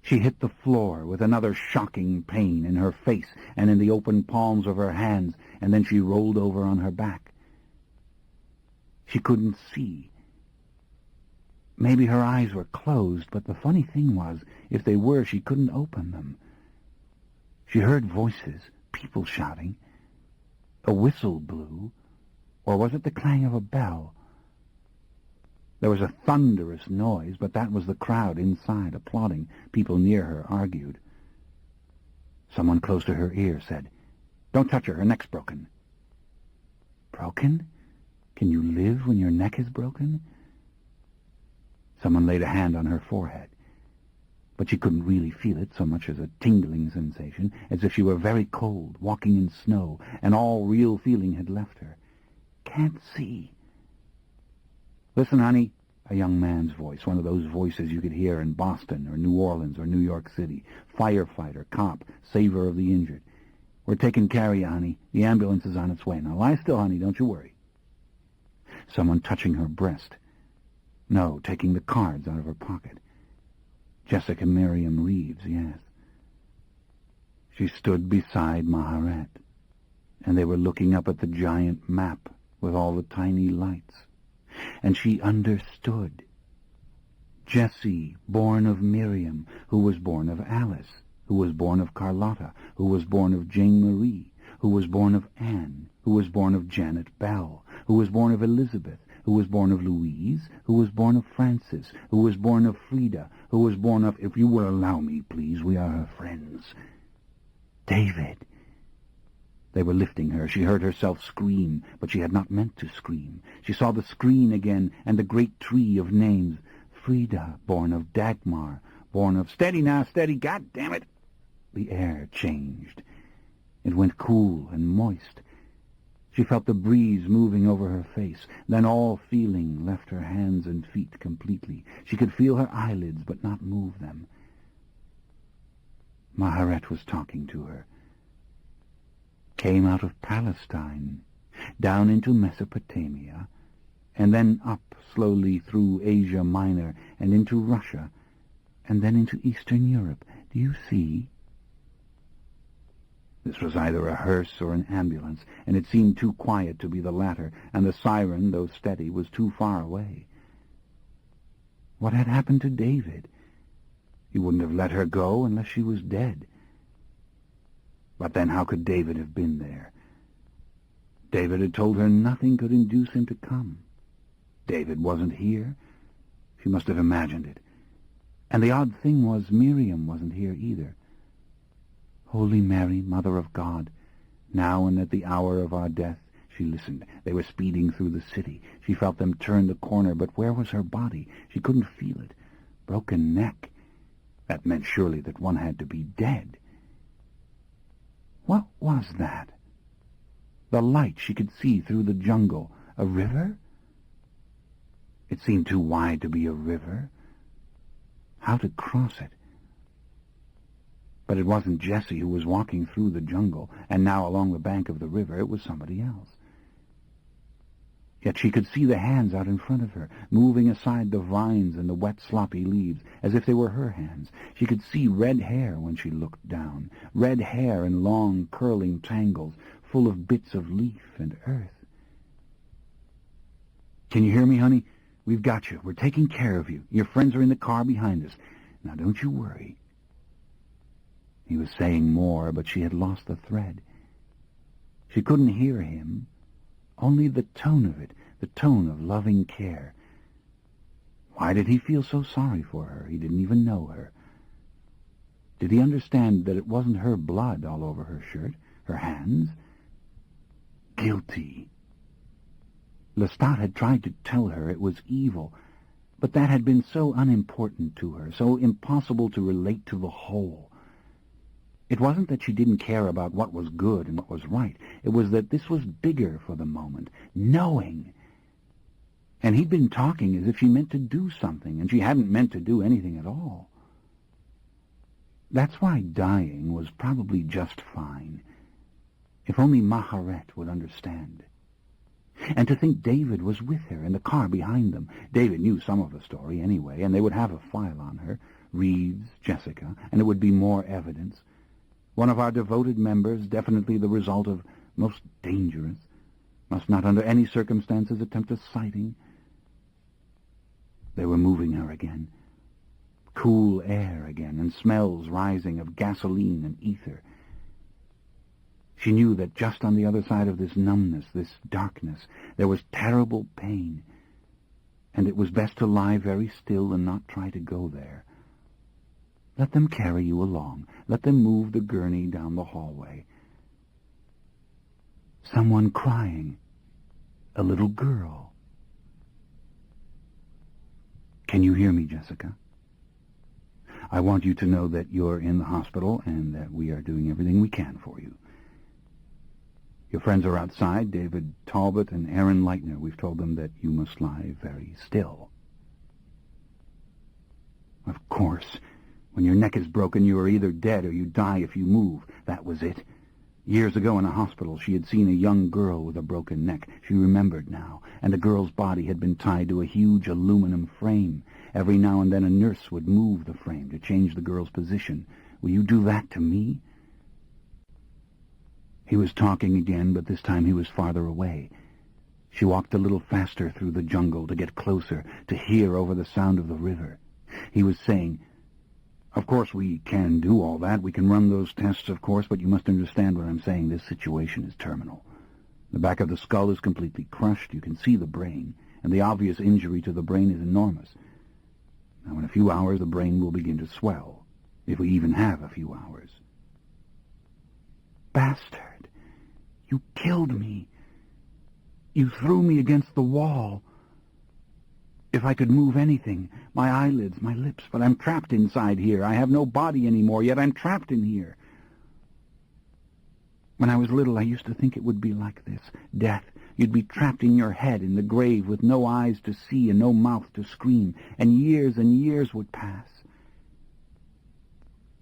She hit the floor with another shocking pain in her face and in the open palms of her hands, and then she rolled over on her back. She couldn't see. Maybe her eyes were closed, but the funny thing was, if they were, she couldn't open them. She heard voices, people shouting. A whistle blew, or was it the clang of a bell? There was a thunderous noise, but that was the crowd inside applauding. People near her argued. Someone close to her ear said, "Don't touch her neck's broken." Broken? Can you live when your neck is broken? Someone laid a hand on her forehead, but she couldn't really feel it so much as a tingling sensation, as if she were very cold, walking in snow, and all real feeling had left her. "Can't see." "Listen, honey," a young man's voice, one of those voices you could hear in Boston or New Orleans or New York City. Firefighter, cop, saver of the injured. "We're taking care of you, honey. The ambulance is on its way. Now lie still, honey, don't you worry." Someone touching her breast. No, taking the cards out of her pocket. Jessica Miriam Reeves, yes. She stood beside Maharet, and they were looking up at the giant map with all the tiny lights. And she understood. Jessie, born of Miriam, who was born of Alice, who was born of Carlotta, who was born of Jane Marie, who was born of Anne, who was born of Janet Bell, who was born of Elizabeth, who was born of Louise, who was born of Frances, who was born of Frida, who was born of, if you will allow me, please, we are her friends, David. They were lifting her. She heard herself scream, but she had not meant to scream. She saw the screen again, and the great tree of names. Frida, born of Dagmar, born of... Steady now, steady, God damn it! The air changed. It went cool and moist. She felt the breeze moving over her face. Then all feeling left her hands and feet completely. She could feel her eyelids, but not move them. Maharet was talking to her. Came out of Palestine, down into Mesopotamia, and then up slowly through Asia Minor and into Russia, and then into Eastern Europe. Do you see? This was either a hearse or an ambulance, and it seemed too quiet to be the latter, and the siren, though steady, was too far away. What had happened to David? He wouldn't have let her go unless she was dead. But then how could David have been there? David had told her nothing could induce him to come. David wasn't here. She must have imagined it. And the odd thing was Miriam wasn't here either. Holy Mary, Mother of God, now and at the hour of our death, she listened. They were speeding through the city. She felt them turn the corner, but where was her body? She couldn't feel it. Broken neck. That meant surely that one had to be dead. What was that? The light she could see through the jungle. A river? It seemed too wide to be a river. How to cross it? But it wasn't Jessie who was walking through the jungle, and now along the bank of the river. It was somebody else. Yet she could see the hands out in front of her, moving aside the vines and the wet, sloppy leaves, as if they were her hands. She could see red hair when she looked down, red hair in long, curling tangles, full of bits of leaf and earth. "Can you hear me, honey? We've got you. We're taking care of you. Your friends are in the car behind us. Now don't you worry." He was saying more, but she had lost the thread. She couldn't hear him. Only the tone of it, the tone of loving care. Why did he feel so sorry for her? He didn't even know her. Did he understand that it wasn't her blood all over her shirt, her hands? Guilty. Lestat had tried to tell her it was evil, but that had been so unimportant to her, so impossible to relate to the whole. It wasn't that she didn't care about what was good and what was right. It was that this was bigger for the moment, knowing. And he'd been talking as if she meant to do something, and she hadn't meant to do anything at all. That's why dying was probably just fine. If only Maharet would understand. And to think David was with her in the car behind them. David knew some of the story anyway, and they would have a file on her, Reeves, Jessica, and it would be more evidence. One of our devoted members, definitely the result of most dangerous, must not under any circumstances attempt a sighting. They were moving her again. Cool air again, and smells rising of gasoline and ether. She knew that just on the other side of this numbness, this darkness, there was terrible pain, and it was best to lie very still and not try to go there. Let them carry you along. Let them move the gurney down the hallway. Someone crying. A little girl. Can you hear me, Jessica? I want you to know that you're in the hospital and that we are doing everything we can for you. Your friends are outside, David Talbot and Aaron Leitner. We've told them that you must lie very still. Of course, when your neck is broken, you are either dead or you die if you move. That was it. Years ago in a hospital, she had seen a young girl with a broken neck. She remembered now, and the girl's body had been tied to a huge aluminum frame. Every now and then a nurse would move the frame to change the girl's position. Will you do that to me? He was talking again, but this time he was farther away. She walked a little faster through the jungle to get closer, to hear over the sound of the river. He was saying, "Of course we can do all that. We can run those tests, of course, but you must understand what I'm saying. This situation is terminal. The back of the skull is completely crushed. You can see the brain, and the obvious injury to the brain is enormous. Now, in a few hours, the brain will begin to swell, if we even have a few hours." "Bastard! You killed me. You threw me against the wall. If I could move anything, my eyelids, my lips, but I'm trapped inside here. I have no body anymore, yet I'm trapped in here. When I was little, I used to think it would be like this. Death. You'd be trapped in your head in the grave with no eyes to see and no mouth to scream, and years would pass.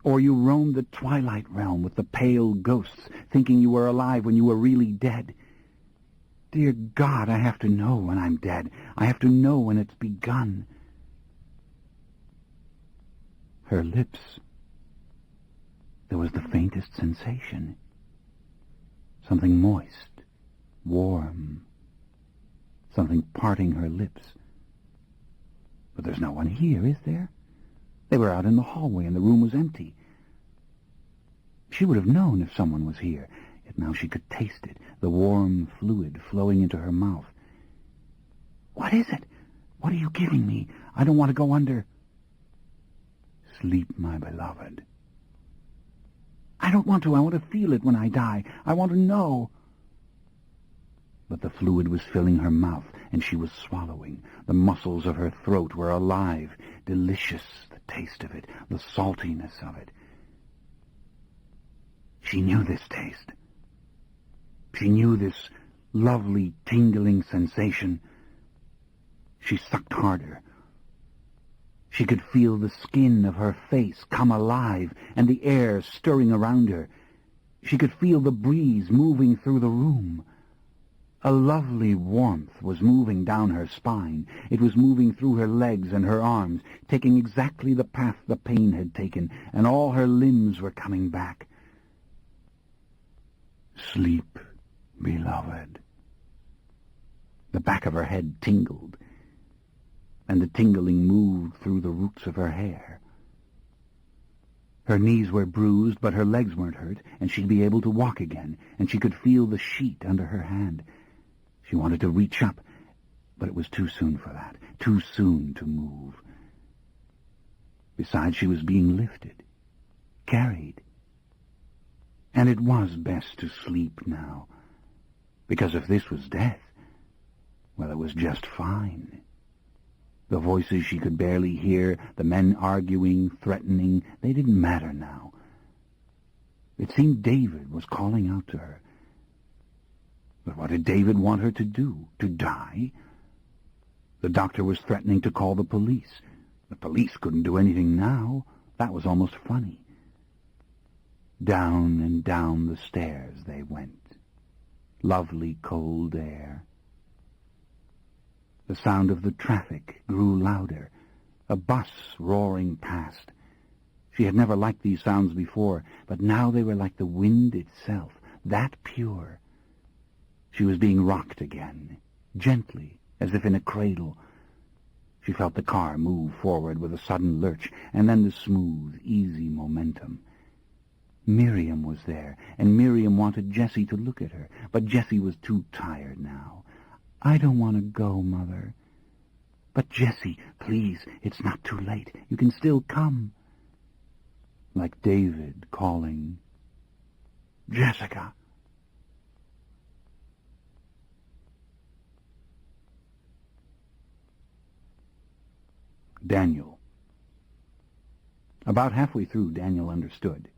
Or you roamed the twilight realm with the pale ghosts, thinking you were alive when you were really dead. Dear God, I have to know when I'm dead. I have to know when it's begun." Her lips. There was the faintest sensation. Something moist, warm, something parting her lips. But there's no one here, is there? They were out in the hallway and the room was empty. She would have known if someone was here, yet now she could taste it, the warm fluid flowing into her mouth. "What is it? What are you giving me? I don't want to go under." "Sleep, my beloved." "I don't want to. I want to feel it when I die. I want to know." But the fluid was filling her mouth, and she was swallowing. The muscles of her throat were alive. Delicious, the taste of it, the saltiness of it. She knew this taste. She knew this lovely, tingling sensation. She sucked harder. She could feel the skin of her face come alive and the air stirring around her. She could feel the breeze moving through the room. A lovely warmth was moving down her spine. It was moving through her legs and her arms, taking exactly the path the pain had taken, and all her limbs were coming back. "Sleep, beloved." The back of her head tingled, and the tingling moved through the roots of her hair. Her knees were bruised, but her legs weren't hurt, and she'd be able to walk again, and she could feel the sheet under her hand. She wanted to reach up, but it was too soon for that, too soon to move. Besides, she was being lifted, carried. And it was best to sleep now, because if this was death, well, it was just fine. The voices she could barely hear, the men arguing, threatening, they didn't matter now. It seemed David was calling out to her. But what did David want her to do? To die? The doctor was threatening to call the police. The police couldn't do anything now. That was almost funny. Down and down the stairs they went. Lovely cold air. The sound of the traffic grew louder. A bus roaring past. She had never liked these sounds before, but now they were like the wind itself, that pure. She was being rocked again, gently, as if in a cradle. She felt the car move forward with a sudden lurch, and then the smooth, easy momentum. Miriam was there, and Miriam wanted Jessie to look at her, but Jessie was too tired now. "I don't want to go, Mother." "But Jessie, please, it's not too late. You can still come." Like David calling, "Jessica." Daniel. About halfway through, Daniel understood.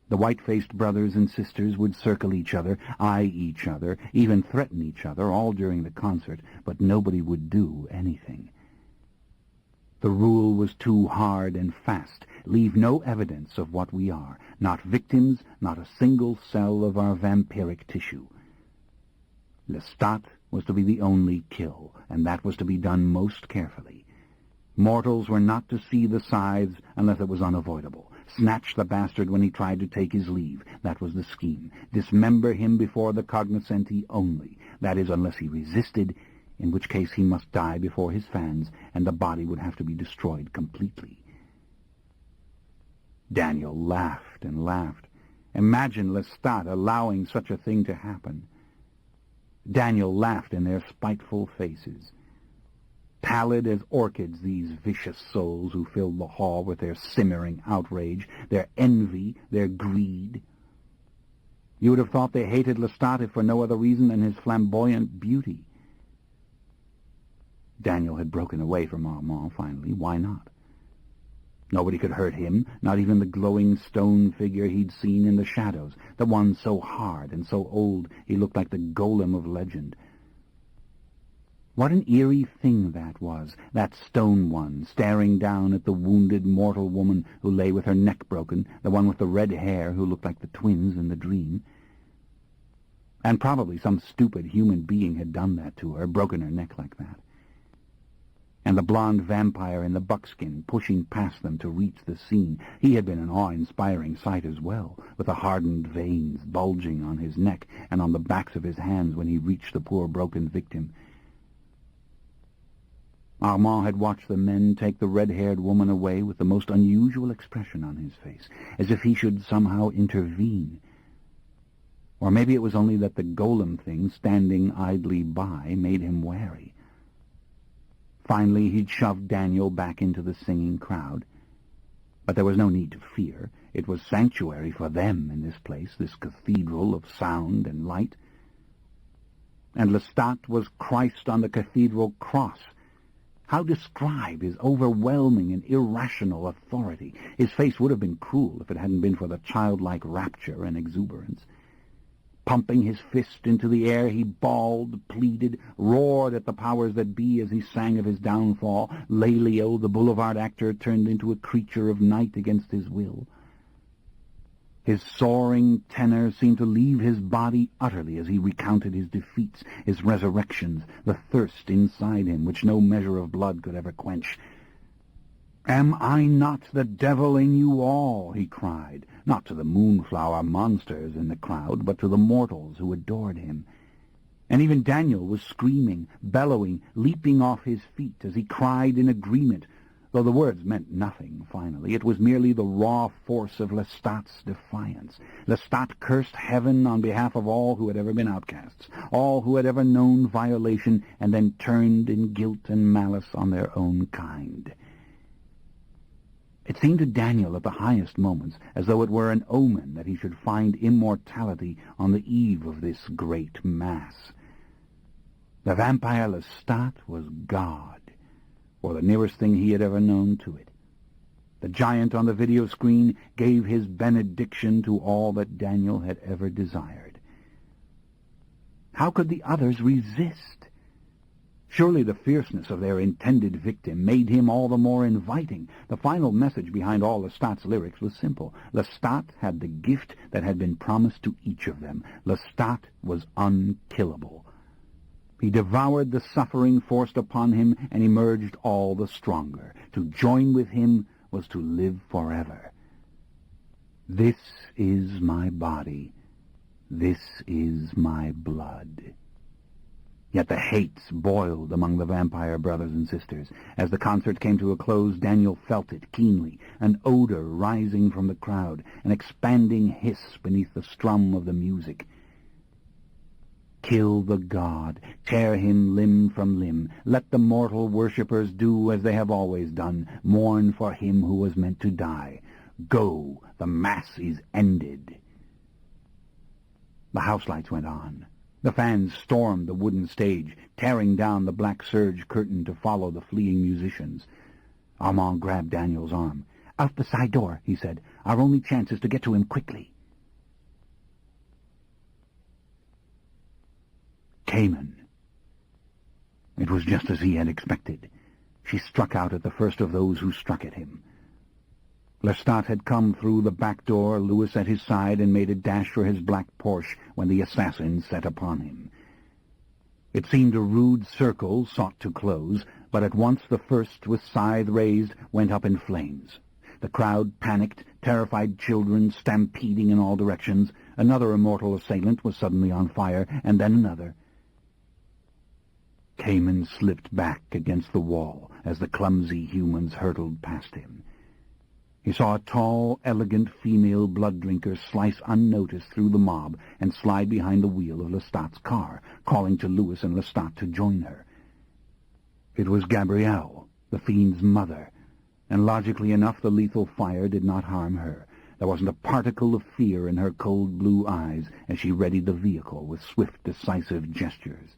The white-faced brothers and sisters would circle each other, eye each other, even threaten each other, all during the concert, but nobody would do anything. The rule was too hard and fast. Leave no evidence of what we are, not victims, not a single cell of our vampiric tissue. Lestat was to be the only kill, and that was to be done most carefully. Mortals were not to see the scythes unless it was unavoidable. Snatch the bastard when he tried to take his leave. That was the scheme. Dismember him before the cognoscenti only. That is, unless he resisted, in which case he must die before his fans, and the body would have to be destroyed completely. Daniel laughed and laughed. Imagine Lestat allowing such a thing to happen. Daniel laughed in their spiteful faces. Pallid as orchids, these vicious souls who filled the hall with their simmering outrage, their envy, their greed. You would have thought they hated Lestat if for no other reason than his flamboyant beauty. Daniel had broken away from Armand, finally. Why not? Nobody could hurt him, not even the glowing stone figure he'd seen in the shadows, the one so hard and so old he looked like the golem of legend. What an eerie thing that was, that stone one, staring down at the wounded mortal woman who lay with her neck broken, the one with the red hair who looked like the twins in the dream. And probably some stupid human being had done that to her, broken her neck like that. And the blonde vampire in the buckskin pushing past them to reach the scene. He had been an awe-inspiring sight as well, with the hardened veins bulging on his neck and on the backs of his hands when he reached the poor broken victim. Armand had watched the men take the red-haired woman away with the most unusual expression on his face, as if he should somehow intervene. Or maybe it was only that the golem thing standing idly by made him wary. Finally, he'd shoved Daniel back into the singing crowd. But there was no need to fear. It was sanctuary for them in this place, this cathedral of sound and light. And Lestat was Christ on the cathedral cross. How describe his overwhelming and irrational authority? His face would have been cruel if it hadn't been for the childlike rapture and exuberance. Pumping his fist into the air, he bawled, pleaded, roared at the powers that be as he sang of his downfall. Lelio, the boulevard actor, turned into a creature of night against his will. His soaring tenor seemed to leave his body utterly as he recounted his defeats, his resurrections, the thirst inside him which no measure of blood could ever quench. "Am I not the devil in you all?" he cried, not to the moonflower monsters in the crowd, but to the mortals who adored him. And even Daniel was screaming, bellowing, leaping off his feet as he cried in agreement, though the words meant nothing, finally. It was merely the raw force of Lestat's defiance. Lestat cursed heaven on behalf of all who had ever been outcasts, all who had ever known violation, and then turned in guilt and malice on their own kind. It seemed to Daniel at the highest moments as though it were an omen that he should find immortality on the eve of this great mass. The vampire Lestat was God, or the nearest thing he had ever known to it. The giant on the video screen gave his benediction to all that Daniel had ever desired. How could the others resist? Surely the fierceness of their intended victim made him all the more inviting. The final message behind all Lestat's lyrics was simple. Lestat had the gift that had been promised to each of them. Lestat was unkillable. He devoured the suffering forced upon him and emerged all the stronger. To join with him was to live forever. This is my body. This is my blood. Yet the hates boiled among the vampire brothers and sisters. As the concert came to a close, Daniel felt it keenly, an odor rising from the crowd, an expanding hiss beneath the strum of the music. Kill the god, tear him limb from limb. Let the mortal worshippers do as they have always done, mourn for him who was meant to die. Go, the mass is ended. The house lights went on. The fans stormed the wooden stage, tearing down the black serge curtain to follow the fleeing musicians. Armand grabbed Daniel's arm. "Out the side door," he said. "Our only chance is to get to him quickly." Cayman. It was just as he had expected. She struck out at the first of those who struck at him. Lestat had come through the back door, Louis at his side, and made a dash for his black Porsche when the assassin set upon him. It seemed a rude circle sought to close, but at once the first, with scythe raised, went up in flames. The crowd panicked, terrified children stampeding in all directions. Another immortal assailant was suddenly on fire, and then another. Cayman slipped back against the wall as the clumsy humans hurtled past him. He saw a tall, elegant female blood-drinker slice unnoticed through the mob and slide behind the wheel of Lestat's car, calling to Louis and Lestat to join her. It was Gabrielle, the fiend's mother, and logically enough the lethal fire did not harm her. There wasn't a particle of fear in her cold blue eyes as she readied the vehicle with swift, decisive gestures.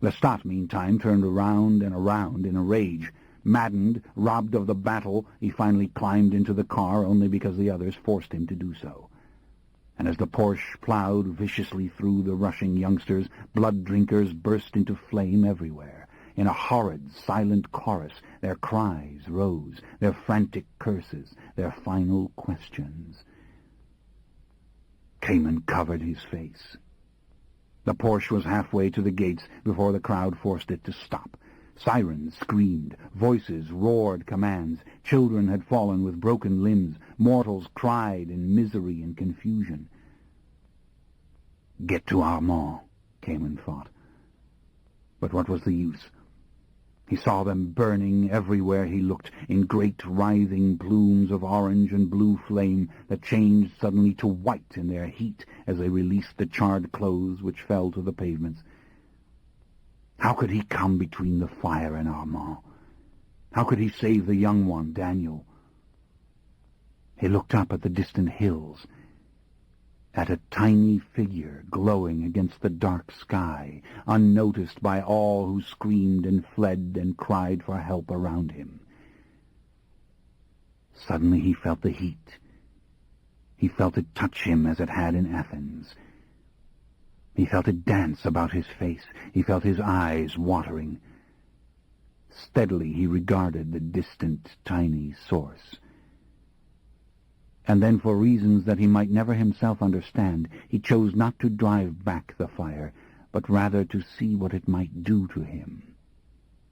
Lestat, meantime, turned around and around in a rage. Maddened, robbed of the battle, he finally climbed into the car only because the others forced him to do so. And as the Porsche plowed viciously through the rushing youngsters, blood-drinkers burst into flame everywhere. In a horrid, silent chorus, their cries rose, their frantic curses, their final questions. Cayman covered his face. The Porsche was halfway to the gates before the crowd forced it to stop. Sirens screamed, voices roared commands, children had fallen with broken limbs, mortals cried in misery and confusion. Get to Armand, Cayman thought. But what was the use? He saw them burning everywhere he looked, in great writhing plumes of orange and blue flame that changed suddenly to white in their heat as they released the charred clothes which fell to the pavements. How could he come between the fire and Armand? How could he save the young one, Daniel? He looked up at the distant hills, at a tiny figure glowing against the dark sky, unnoticed by all who screamed and fled and cried for help around him. Suddenly he felt the heat. He felt it touch him as it had in Athens. He felt it dance about his face. He felt his eyes watering. Steadily he regarded the distant, tiny source. And then, for reasons that he might never himself understand, he chose not to drive back the fire, but rather to see what it might do to him.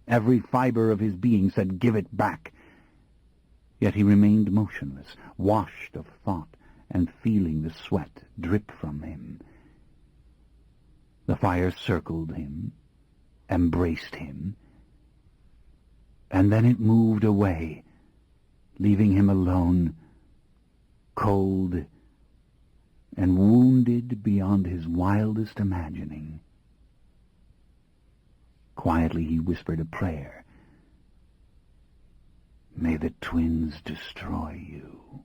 Every fiber of his being said, "Give it back." Yet he remained motionless, washed of thought, and feeling the sweat drip from him. The fire circled him, embraced him, and then it moved away, leaving him alone, cold and wounded beyond his wildest imagining. Quietly he whispered a prayer. "May the twins destroy you."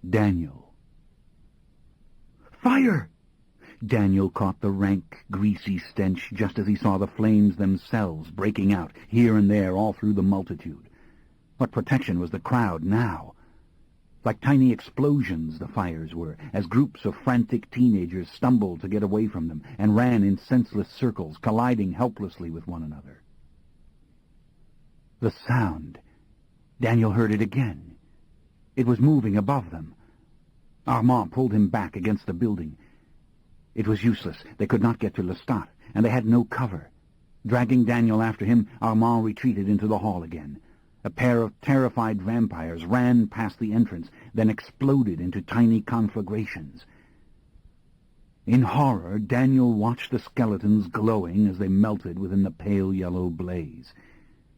Daniel. "Fire!" Daniel caught the rank, greasy stench just as he saw the flames themselves breaking out here and there all through the multitude. What protection was the crowd now? Like tiny explosions the fires were, as groups of frantic teenagers stumbled to get away from them and ran in senseless circles, colliding helplessly with one another. The sound. Daniel heard it again. It was moving above them. Armand pulled him back against the building. It was useless. They could not get to Lestat, and they had no cover. Dragging Daniel after him, Armand retreated into the hall again. A pair of terrified vampires ran past the entrance, then exploded into tiny conflagrations. In horror, Daniel watched the skeletons glowing as they melted within the pale yellow blaze.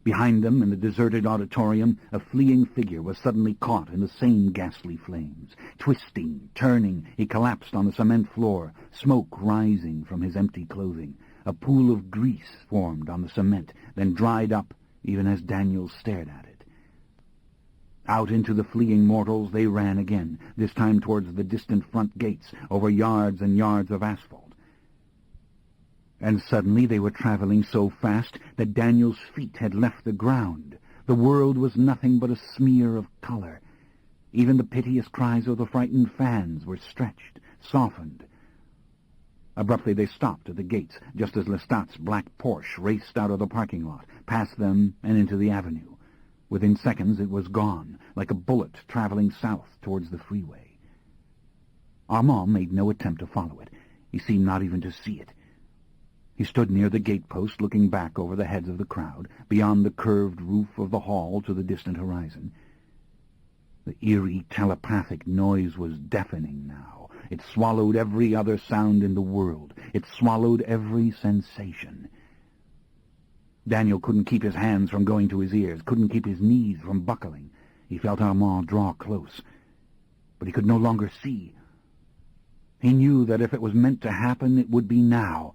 Behind them, in the deserted auditorium, a fleeing figure was suddenly caught in the same ghastly flames. Twisting, turning, he collapsed on the cement floor, smoke rising from his empty clothing. A pool of grease formed on the cement, then dried up even as Daniel stared at it. Out into the fleeing mortals they ran again, this time towards the distant front gates, over yards and yards of asphalt. And suddenly they were traveling so fast that Daniel's feet had left the ground. The world was nothing but a smear of color. Even the piteous cries of the frightened fans were stretched, softened. Abruptly they stopped at the gates, just as Lestat's black Porsche raced out of the parking lot, past them and into the avenue. Within seconds it was gone, like a bullet traveling south towards the freeway. Armand made no attempt to follow it. He seemed not even to see it. He stood near the gatepost, looking back over the heads of the crowd, beyond the curved roof of the hall to the distant horizon. The eerie telepathic noise was deafening now. It swallowed every other sound in the world. It swallowed every sensation. Daniel couldn't keep his hands from going to his ears, couldn't keep his knees from buckling. He felt Armand draw close, but he could no longer see. He knew that if it was meant to happen, it would be now.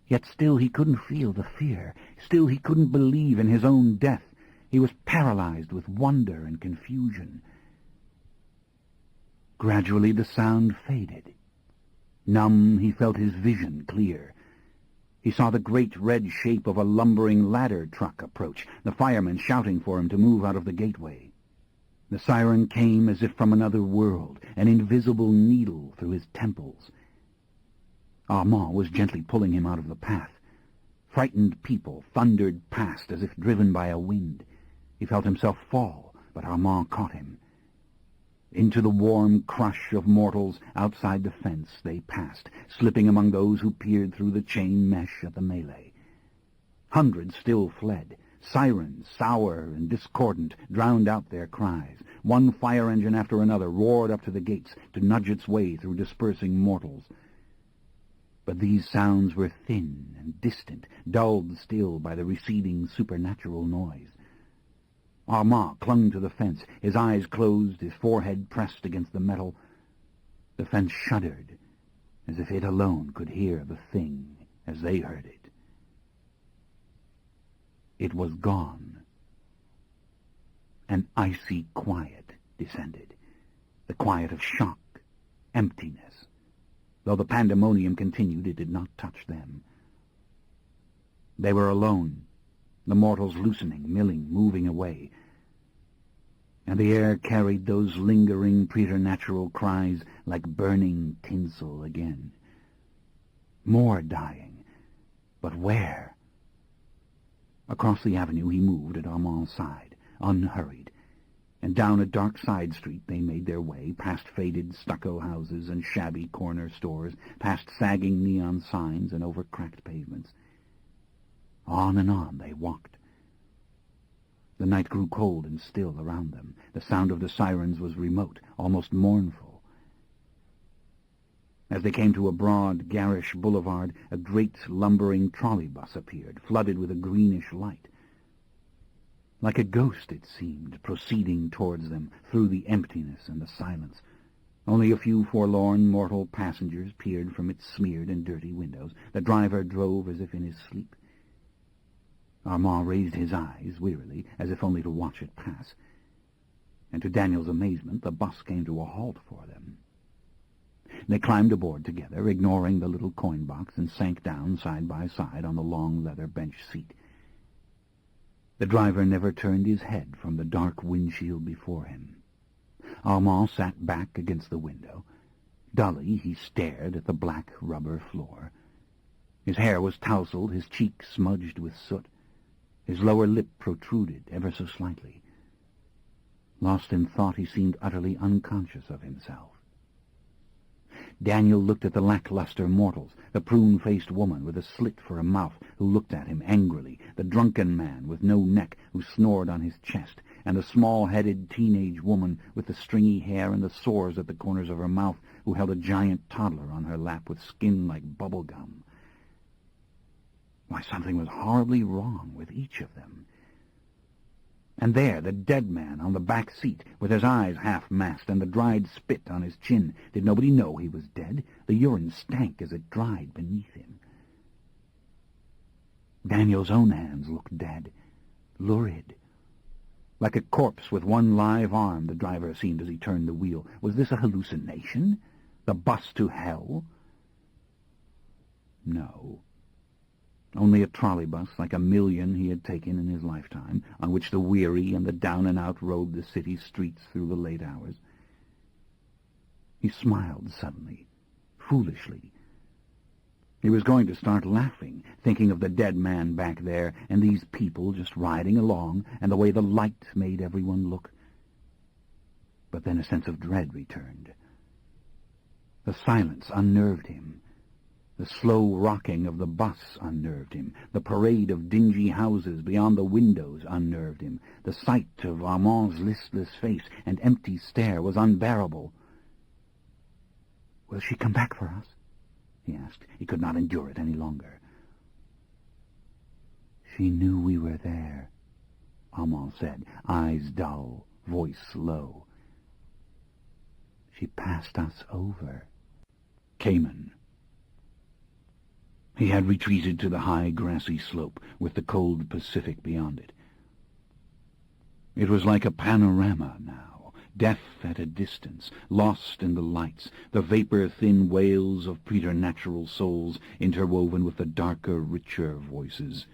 Yet still he couldn't feel the fear. Still he couldn't believe in his own death. He was paralyzed with wonder and confusion. Gradually the sound faded. Numb, he felt his vision clear. He saw the great red shape of a lumbering ladder truck approach, the firemen shouting for him to move out of the gateway. The siren came as if from another world, an invisible needle through his temples. Armand was gently pulling him out of the path. Frightened people thundered past as if driven by a wind. He felt himself fall, but Armand caught him. Into the warm crush of mortals outside the fence they passed, slipping among those who peered through the chain mesh at the melee. Hundreds still fled. Sirens, sour and discordant, drowned out their cries. One fire engine after another roared up to the gates to nudge its way through dispersing mortals. But these sounds were thin and distant, dulled still by the receding supernatural noise. Armand clung to the fence, his eyes closed, his forehead pressed against the metal. The fence shuddered, as if it alone could hear the thing as they heard it. It was gone. An icy quiet descended, the quiet of shock, emptiness. Though the pandemonium continued, it did not touch them. They were alone, the mortals loosening, milling, moving away. And the air carried those lingering preternatural cries like burning tinsel again. More dying. But where? Across the avenue he moved at Armand's side, unhurried, and down a dark side street they made their way, past faded stucco houses and shabby corner stores, past sagging neon signs and over cracked pavements. On and on they walked. The night grew cold and still around them. The sound of the sirens was remote, almost mournful. As they came to a broad, garish boulevard, a great lumbering trolley bus appeared, flooded with a greenish light. Like a ghost, it seemed, proceeding towards them through the emptiness and the silence. Only a few forlorn mortal passengers peered from its smeared and dirty windows. The driver drove as if in his sleep. Armand raised his eyes wearily, as if only to watch it pass. And to Daniel's amazement, the bus came to a halt for them. They climbed aboard together, ignoring the little coin box, and sank down side by side on the long leather bench seat. The driver never turned his head from the dark windshield before him. Armand sat back against the window. Dully he stared at the black rubber floor. His hair was tousled, his cheek smudged with soot. His lower lip protruded ever so slightly. Lost in thought, he seemed utterly unconscious of himself. Daniel looked at the lackluster mortals, the prune-faced woman with a slit for a mouth who looked at him angrily, the drunken man with no neck who snored on his chest, and the small-headed teenage woman with the stringy hair and the sores at the corners of her mouth who held a giant toddler on her lap with skin like bubble gum. Why, something was horribly wrong with each of them. And there, the dead man on the back seat, with his eyes half-masked and the dried spit on his chin. Did nobody know he was dead? The urine stank as it dried beneath him. Daniel's own hands looked dead, lurid. Like a corpse with one live arm, the driver seemed as he turned the wheel. Was this a hallucination? The bus to hell? No. Only a trolleybus, like a million he had taken in his lifetime, on which the weary and the down-and-out rode the city streets through the late hours. He smiled suddenly, foolishly. He was going to start laughing, thinking of the dead man back there, and these people just riding along, and the way the light made everyone look. But then a sense of dread returned. The silence unnerved him. The slow rocking of the bus unnerved him. The parade of dingy houses beyond the windows unnerved him. The sight of Armand's listless face and empty stare was unbearable. "Will she come back for us?" he asked. He could not endure it any longer. "She knew we were there," Armand said, eyes dull, voice low. "She passed us over." Cayman. He had retreated to the high grassy slope, with the cold Pacific beyond it. It was like a panorama now, death at a distance, lost in the lights, the vapor-thin wails of preternatural souls interwoven with the darker, richer voices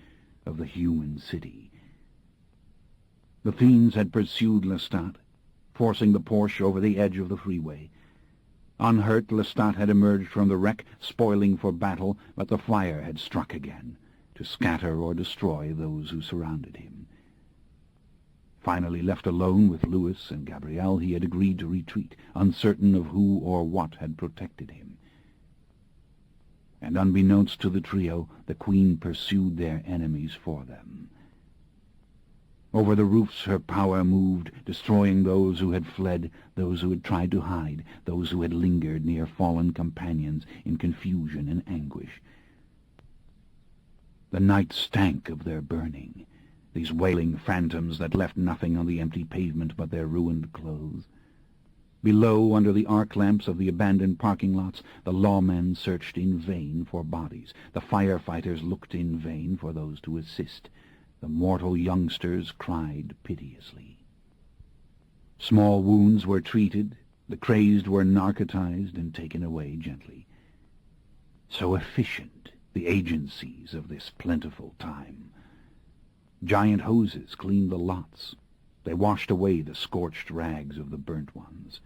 of the human city. The fiends had pursued Lestat, forcing the Porsche over the edge of the freeway. Unhurt, Lestat had emerged from the wreck, spoiling for battle, but the fire had struck again, to scatter or destroy those who surrounded him. Finally left alone with Louis and Gabrielle, he had agreed to retreat, uncertain of who or what had protected him. And unbeknownst to the trio, the Queen pursued their enemies for them. Over the roofs her power moved, destroying those who had fled, those who had tried to hide, those who had lingered near fallen companions in confusion and anguish. The night stank of their burning, these wailing phantoms that left nothing on the empty pavement but their ruined clothes. Below, under the arc lamps of the abandoned parking lots, the lawmen searched in vain for bodies. The firefighters looked in vain for those to assist. The mortal youngsters cried piteously. Small wounds were treated, the crazed were narcotized and taken away gently. So efficient, the agencies of this plentiful time. Giant hoses cleaned the lots. They washed away the scorched rags of the burnt ones.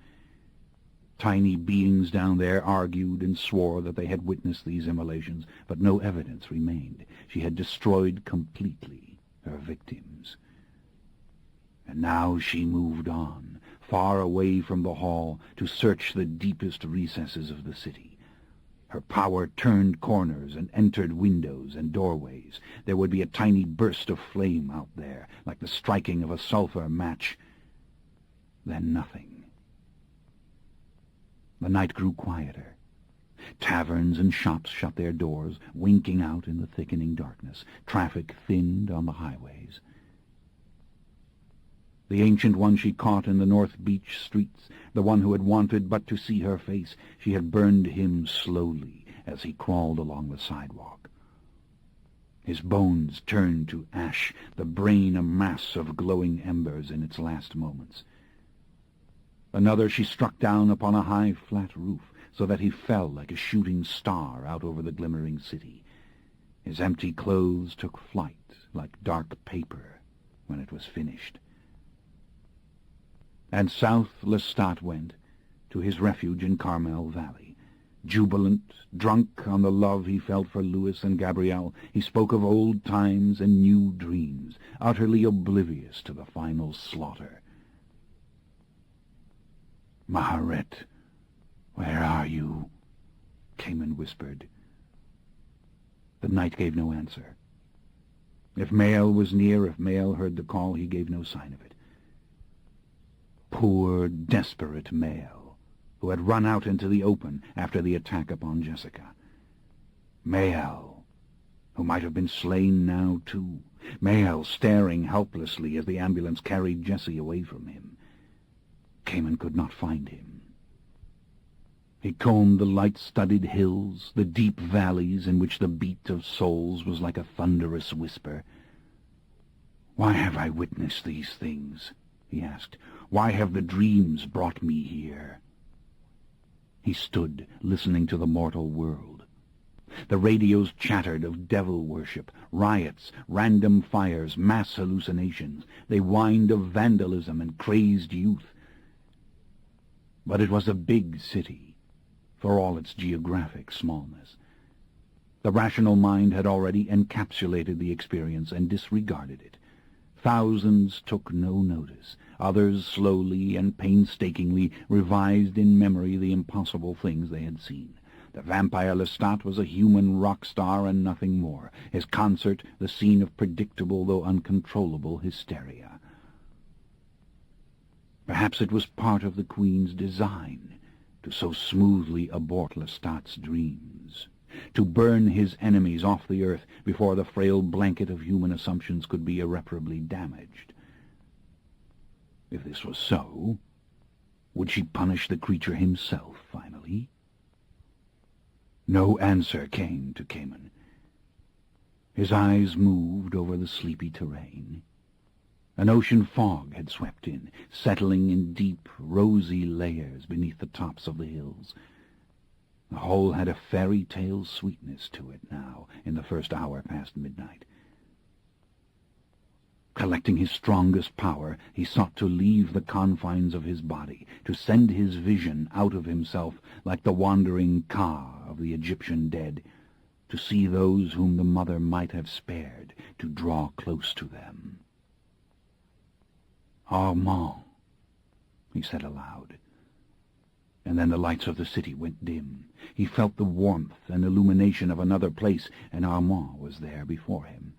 Tiny beings down there argued and swore that they had witnessed these immolations, but no evidence remained. She had destroyed completely her victims. And now she moved on, far away from the hall, to search the deepest recesses of the city. Her power turned corners and entered windows and doorways. There would be a tiny burst of flame out there, like the striking of a sulphur match. Then nothing. The night grew quieter. Taverns and shops shut their doors, winking out in the thickening darkness. Traffic thinned on the highways. The ancient one she caught in the North Beach streets, the one who had wanted but to see her face, she had burned him slowly as he crawled along the sidewalk. His bones turned to ash, the brain a mass of glowing embers in its last moments. Another she struck down upon a high, flat roof, so that he fell like a shooting star out over the glimmering city. His empty clothes took flight like dark paper when it was finished. And south Lestat went, to his refuge in Carmel Valley. Jubilant, drunk on the love he felt for Louis and Gabrielle, he spoke of old times and new dreams, utterly oblivious to the final slaughter. "Maharet, where are you?" Cayman whispered. The night gave no answer. If Mael was near, if Mael heard the call, he gave no sign of it. Poor, desperate Mael, who had run out into the open after the attack upon Jessica. Mael, who might have been slain now, too. Mael staring helplessly as the ambulance carried Jessie away from him. Cayman could not find him. He combed the light-studded hills, the deep valleys in which the beat of souls was like a thunderous whisper. "Why have I witnessed these things?" he asked. "Why have the dreams brought me here?" He stood, listening to the mortal world. The radios chattered of devil worship, riots, random fires, mass hallucinations. They whined of vandalism and crazed youth. But it was a big city, for all its geographic smallness. The rational mind had already encapsulated the experience and disregarded it. Thousands took no notice. Others slowly and painstakingly revised in memory the impossible things they had seen. The vampire Lestat was a human rock star and nothing more, his concert the scene of predictable though uncontrollable hysteria. Perhaps it was part of the Queen's design to so smoothly abort Lestat's dreams, to burn his enemies off the earth before the frail blanket of human assumptions could be irreparably damaged. If this was so, would she punish the creature himself finally? No answer came to Cayman. His eyes moved over the sleepy terrain. An ocean fog had swept in, settling in deep, rosy layers beneath the tops of the hills. The whole had a fairy tale sweetness to it now, in the first hour past midnight. Collecting his strongest power, he sought to leave the confines of his body, to send his vision out of himself like the wandering Ka of the Egyptian dead, to see those whom the mother might have spared, to draw close to them. "Armand," he said aloud. And then the lights of the city went dim. He felt the warmth and illumination of another place, and Armand was there before him.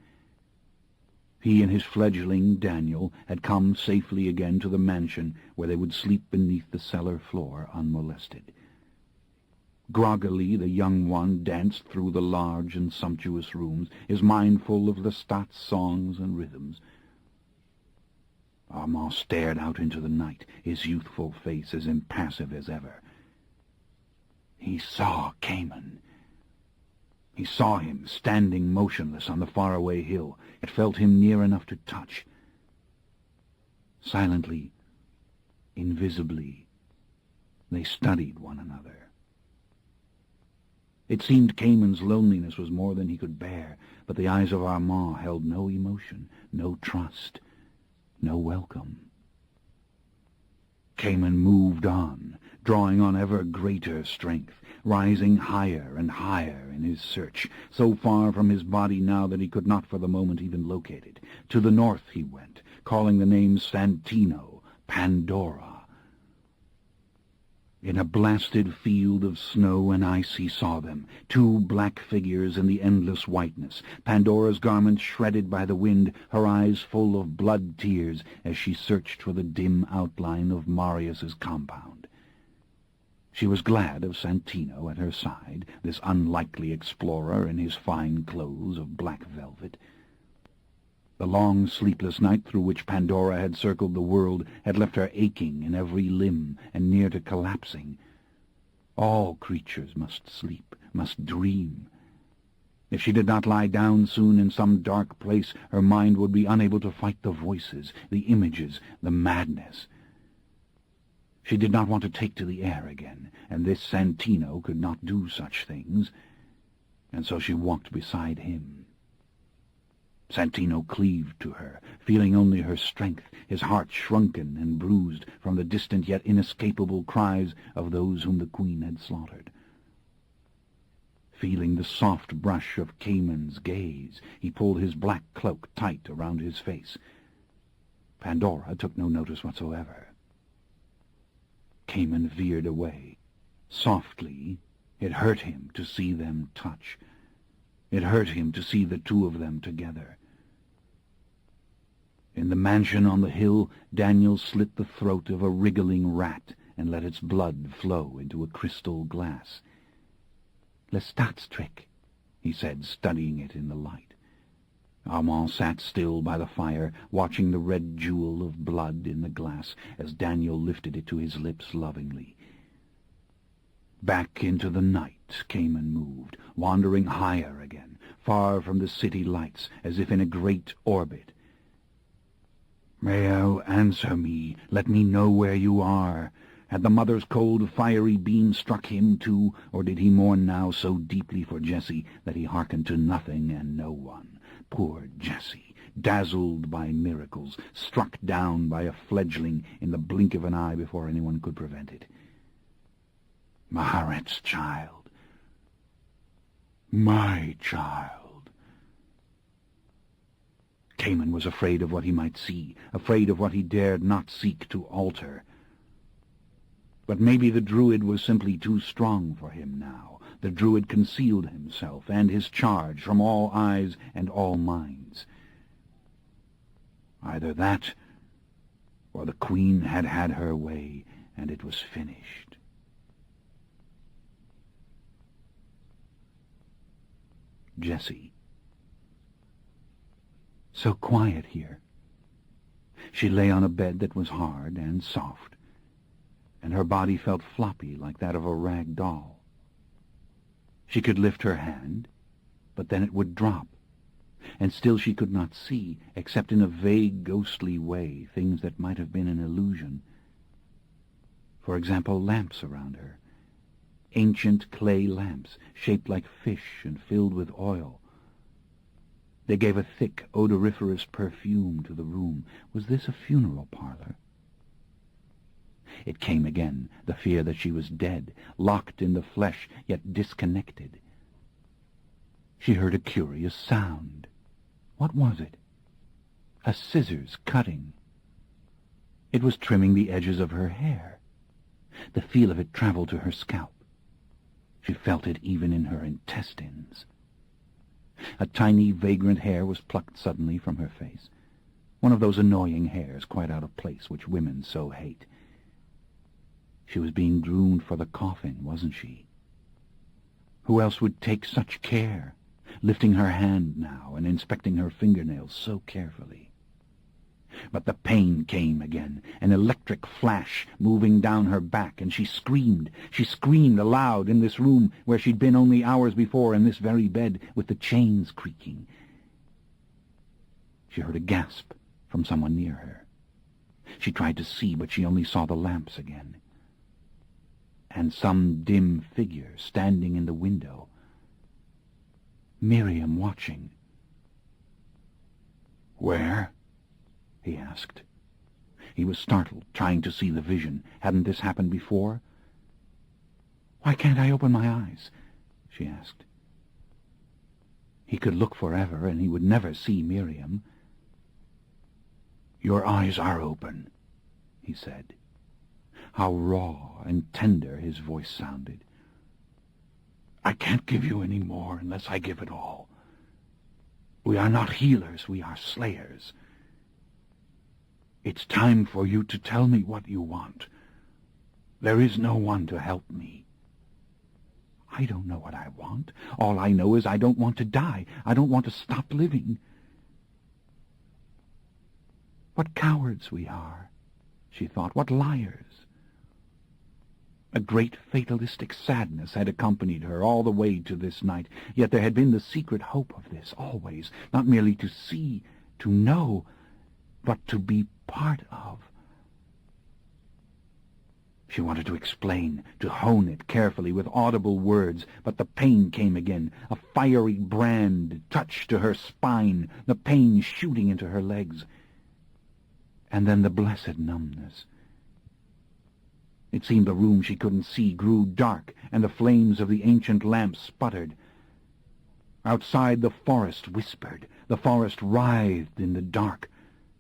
He and his fledgling, Daniel, had come safely again to the mansion where they would sleep beneath the cellar floor unmolested. Groggily the young one danced through the large and sumptuous rooms, his mind full of Lestat's songs and rhythms. Armand stared out into the night, his youthful face as impassive as ever. He saw Cayman. He saw him standing motionless on the faraway hill. It felt him near enough to touch. Silently, invisibly, they studied one another. It seemed Cayman's loneliness was more than he could bear, but the eyes of Armand held no emotion, no trust, no welcome. Cayman moved on, drawing on ever greater strength, rising higher and higher in his search, so far from his body now that he could not for the moment even locate it. To the north he went, calling the names Santino, Pandora. In a blasted field of snow and ice he saw them, two black figures in the endless whiteness, Pandora's garments shredded by the wind, her eyes full of blood tears as she searched for the dim outline of Marius's compound. She was glad of Santino at her side, this unlikely explorer in his fine clothes of black velvet. The long, sleepless night through which Pandora had circled the world had left her aching in every limb and near to collapsing. All creatures must sleep, must dream. If she did not lie down soon in some dark place, her mind would be unable to fight the voices, the images, the madness. She did not want to take to the air again, and this Santino could not do such things, and so she walked beside him. Santino cleaved to her, feeling only her strength, his heart shrunken and bruised from the distant yet inescapable cries of those whom the Queen had slaughtered. Feeling the soft brush of Cayman's gaze, he pulled his black cloak tight around his face. Pandora took no notice whatsoever. Cayman veered away. Softly, it hurt him to see them touch. It hurt him to see the two of them together. In the mansion on the hill, Daniel slit the throat of a wriggling rat and let its blood flow into a crystal glass. "Lestat's trick," he said, studying it in the light. Armand sat still by the fire, watching the red jewel of blood in the glass as Daniel lifted it to his lips lovingly. Back into the night Cayman moved, wandering higher again, far from the city lights, as if in a great orbit. "Mael, answer me. Let me know where you are. Had the mother's cold, fiery beam struck him too, or did he mourn now so deeply for Jessie that he hearkened to nothing and no one? Poor Jessie, dazzled by miracles, struck down by a fledgling in the blink of an eye before anyone could prevent it. Maharet's child. My child. Cayman was afraid of what he might see, afraid of what he dared not seek to alter. But maybe the druid was simply too strong for him now. The druid concealed himself and his charge from all eyes and all minds. Either that, or the queen had had her way, and it was finished. Jessie. So quiet here. She lay on a bed that was hard and soft, and her body felt floppy like that of a rag doll. She could lift her hand, but then it would drop, and still she could not see, except in a vague, ghostly way, things that might have been an illusion. For example, lamps around her. Ancient clay lamps, shaped like fish and filled with oil. They gave a thick, odoriferous perfume to the room. Was this a funeral parlor? It came again, the fear that she was dead, locked in the flesh, yet disconnected. She heard a curious sound. What was it? A scissors cutting. It was trimming the edges of her hair. The feel of it traveled to her scalp. She felt it even in her intestines. A tiny, vagrant hair was plucked suddenly from her face. One of those annoying hairs quite out of place which women so hate. She was being groomed for the coffin, wasn't she? Who else would take such care, lifting her hand now and inspecting her fingernails so carefully? But the pain came again, an electric flash moving down her back, and she screamed. She screamed aloud in this room where she'd been only hours before, in this very bed with the chains creaking. She heard a gasp from someone near her. She tried to see, but she only saw the lamps again. And some dim figure standing in the window. Miriam watching. "Where?" he asked. He was startled, trying to see the vision. Hadn't this happened before? "Why can't I open my eyes?" she asked. He could look forever, and he would never see Miriam. "Your eyes are open," he said. How raw and tender his voice sounded. "I can't give you any more unless I give it all. We are not healers, we are slayers. It's time for you to tell me what you want. There is no one to help me." "I don't know what I want. All I know is I don't want to die. I don't want to stop living." What cowards we are, she thought. What liars. A great fatalistic sadness had accompanied her all the way to this night, yet there had been the secret hope of this always, not merely to see, to know, but to be part of. She wanted to explain, to hone it carefully with audible words, but the pain came again, a fiery brand touched to her spine, the pain shooting into her legs. And then the blessed numbness. It seemed the room she couldn't see grew dark, and the flames of the ancient lamps sputtered. Outside the forest whispered, the forest writhed in the dark,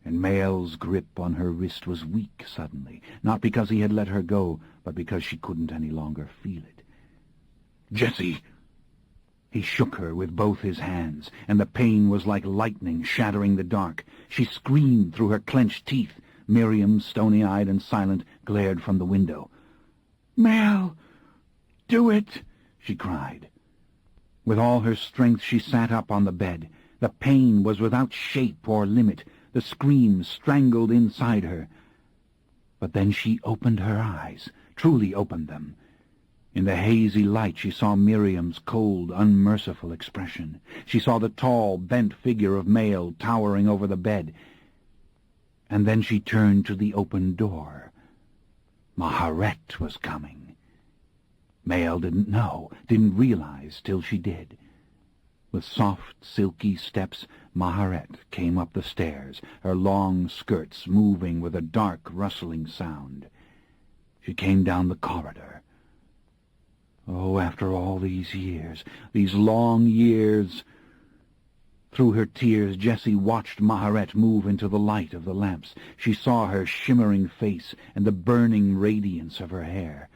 and Mael's grip on her wrist was weak suddenly, not because he had let her go, but because she couldn't any longer feel it. "Jessie!" He shook her with both his hands, and the pain was like lightning shattering the dark. She screamed through her clenched teeth. Miriam, stony-eyed and silent, glared from the window. "Mael! Do it!" she cried. With all her strength she sat up on the bed. The pain was without shape or limit. The scream strangled inside her. But then she opened her eyes, truly opened them. In the hazy light she saw Miriam's cold, unmerciful expression. She saw the tall, bent figure of Mael towering over the bed. And then she turned to the open door. Maharet was coming. Mael didn't know, didn't realize till she did. With soft, silky steps, Maharet came up the stairs, her long skirts moving with a dark, rustling sound. She came down the corridor. Oh, after all these years, these long years... Through her tears, Jessie watched Maharet move into the light of the lamps. She saw her shimmering face and the burning radiance of her hair.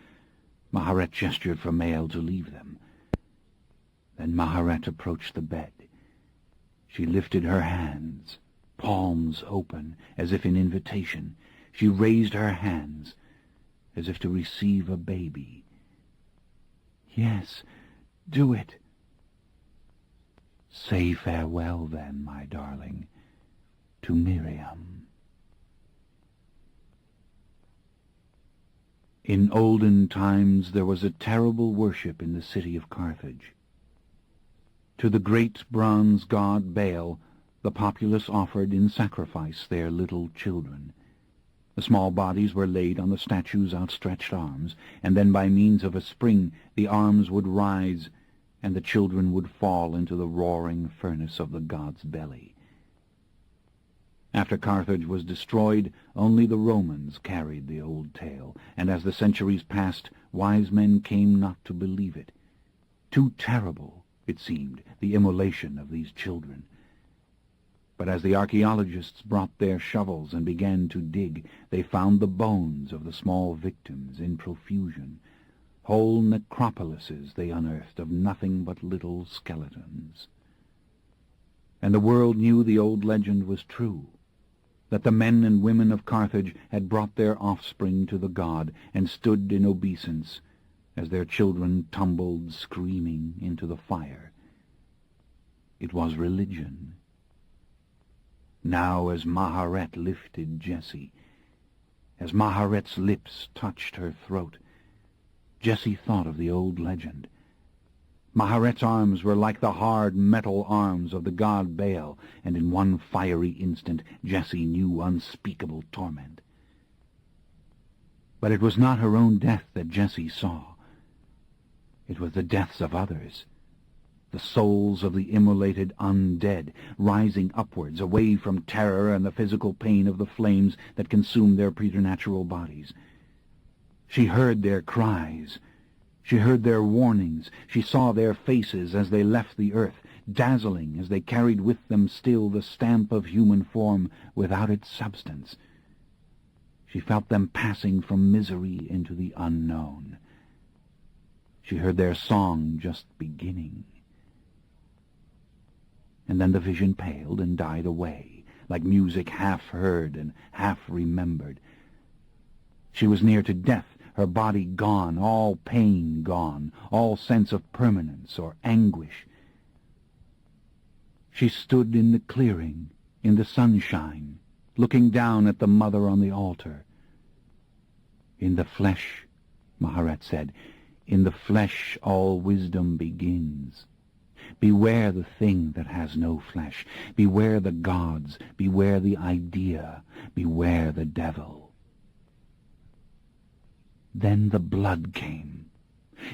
Maharet gestured for Mael to leave them. Then Maharet approached the bed. She lifted her hands, palms open, as if in invitation. She raised her hands, as if to receive a baby. "Yes, do it." "Say farewell, then, my darling, to Miriam." In olden times there was a terrible worship in the city of Carthage. To the great bronze god Baal, the populace offered in sacrifice their little children. The small bodies were laid on the statue's outstretched arms, and then by means of a spring the arms would rise, and the children would fall into the roaring furnace of the god's belly. After Carthage was destroyed, only the Romans carried the old tale, and as the centuries passed, wise men came not to believe it. Too terrible, it seemed, the immolation of these children. But as the archaeologists brought their shovels and began to dig, they found the bones of the small victims in profusion. Whole necropolises they unearthed of nothing but little skeletons. And the world knew the old legend was true, that the men and women of Carthage had brought their offspring to the god and stood in obeisance as their children tumbled screaming into the fire. It was religion. Now as Maharet lifted Jessie, as Maharet's lips touched her throat, Jessie thought of the old legend. Maharet's arms were like the hard metal arms of the god Baal, and in one fiery instant Jessie knew unspeakable torment. But it was not her own death that Jessie saw. It was the deaths of others, the souls of the immolated undead, rising upwards, away from terror and the physical pain of the flames that consumed their preternatural bodies. She heard their cries. She heard their warnings. She saw their faces as they left the earth, dazzling as they carried with them still the stamp of human form without its substance. She felt them passing from misery into the unknown. She heard their song just beginning. And then the vision paled and died away, like music half heard and half remembered. She was near to death, her body gone, all pain gone, all sense of permanence or anguish. She stood in the clearing, in the sunshine, looking down at the mother on the altar. "In the flesh," Maharet said, "in the flesh all wisdom begins. Beware the thing that has no flesh. Beware the gods. Beware the idea. Beware the devil." Then the blood came.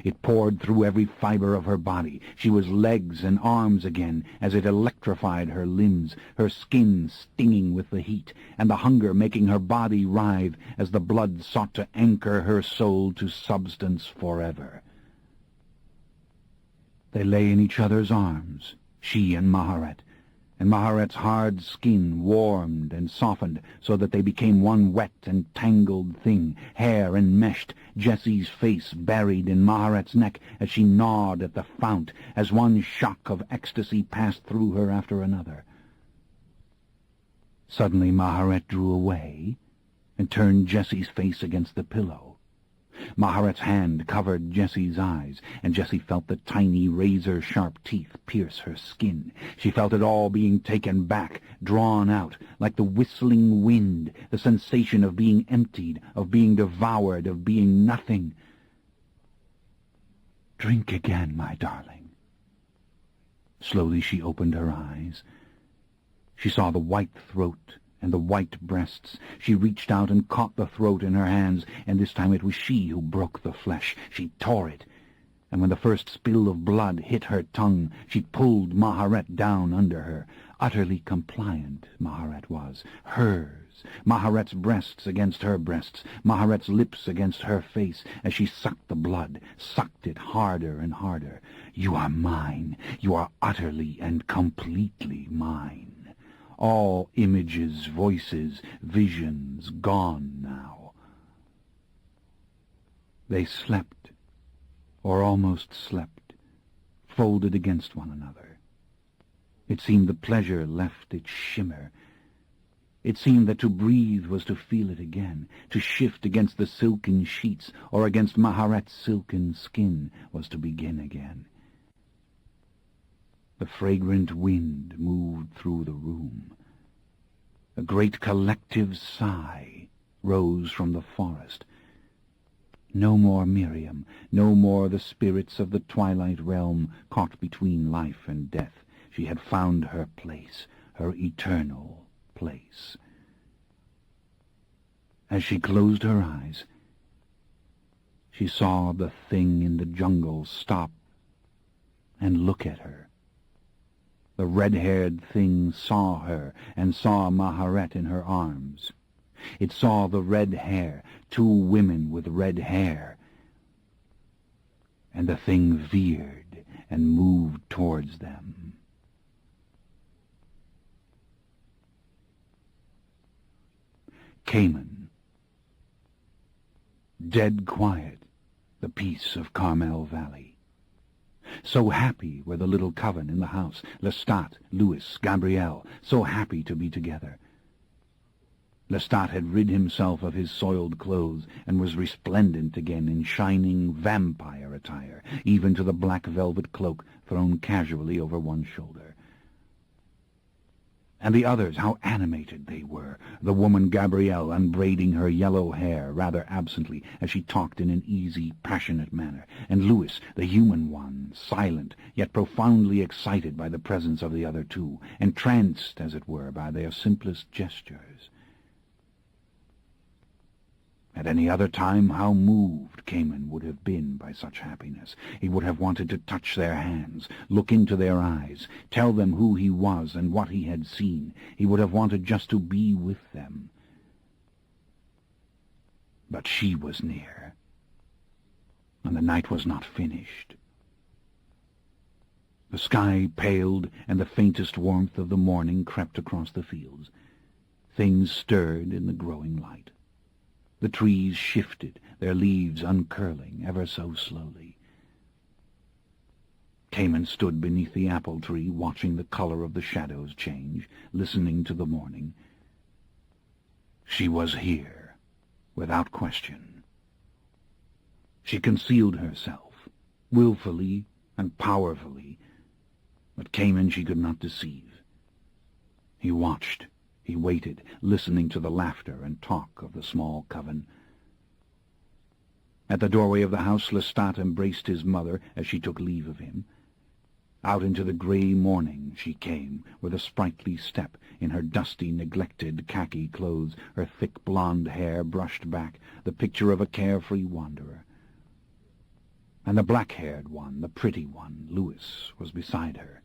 It poured through every fiber of her body. She was legs and arms again, as it electrified her limbs, her skin stinging with the heat, and the hunger making her body writhe as the blood sought to anchor her soul to substance forever. They lay in each other's arms, she and Maharet's hard skin warmed and softened so that they became one wet and tangled thing, hair enmeshed, Jessie's face buried in Maharet's neck as she gnawed at the fount, as one shock of ecstasy passed through her after another. Suddenly Maharet drew away and turned Jessie's face against the pillow. Maharet's hand covered Jessie's eyes, and Jessie felt the tiny razor-sharp teeth pierce her skin. She felt it all being taken back, drawn out, like the whistling wind, the sensation of being emptied, of being devoured, of being nothing. "Drink again, my darling." Slowly she opened her eyes. She saw the white throat and the white breasts. She reached out and caught the throat in her hands, and this time it was she who broke the flesh. She tore it, and when the first spill of blood hit her tongue, she pulled Maharet down under her. Utterly compliant, Maharet was. Hers. Maharet's breasts against her breasts, Maharet's lips against her face, as she sucked the blood, sucked it harder and harder. You are mine. You are utterly and completely mine. All images, voices, visions gone now. They slept, or almost slept, folded against one another. It seemed the pleasure left its shimmer. It seemed that to breathe was to feel it again. To shift against the silken sheets or against Maharet's silken skin was to begin again. The fragrant wind moved through the room. A great collective sigh rose from the forest. No more Miriam, no more the spirits of the twilight realm caught between life and death. She had found her place, her eternal place. As she closed her eyes, she saw the thing in the jungle stop and look at her. The red-haired thing saw her and saw Maharet in her arms. It saw the red hair, two women with red hair, and the thing veered and moved towards them. Cayman. Dead quiet, the peace of Carmel Valley. So happy were the little coven in the house, Lestat, Louis, Gabrielle, so happy to be together. Lestat had rid himself of his soiled clothes and was resplendent again in shining vampire attire, even to the black velvet cloak thrown casually over one shoulder. And the others, how animated they were, the woman Gabrielle unbraiding her yellow hair rather absently as she talked in an easy, passionate manner, and Louis, the human one, silent, yet profoundly excited by the presence of the other two, entranced, as it were, by their simplest gestures. At any other time, how moved Cayman would have been by such happiness. He would have wanted to touch their hands, look into their eyes, tell them who he was and what he had seen. He would have wanted just to be with them. But she was near, and the night was not finished. The sky paled, and the faintest warmth of the morning crept across the fields. Things stirred in the growing light. The trees shifted, their leaves uncurling ever so slowly. Cayman stood beneath the apple tree, watching the color of the shadows change, listening to the morning. She was here, without question. She concealed herself, willfully and powerfully, but Cayman she could not deceive. He watched. He waited, listening to the laughter and talk of the small coven. At the doorway of the house, Lestat embraced his mother as she took leave of him. Out into the grey morning she came, with a sprightly step, in her dusty, neglected khaki clothes, her thick blonde hair brushed back, the picture of a carefree wanderer. And the black-haired one, the pretty one, Louis, was beside her.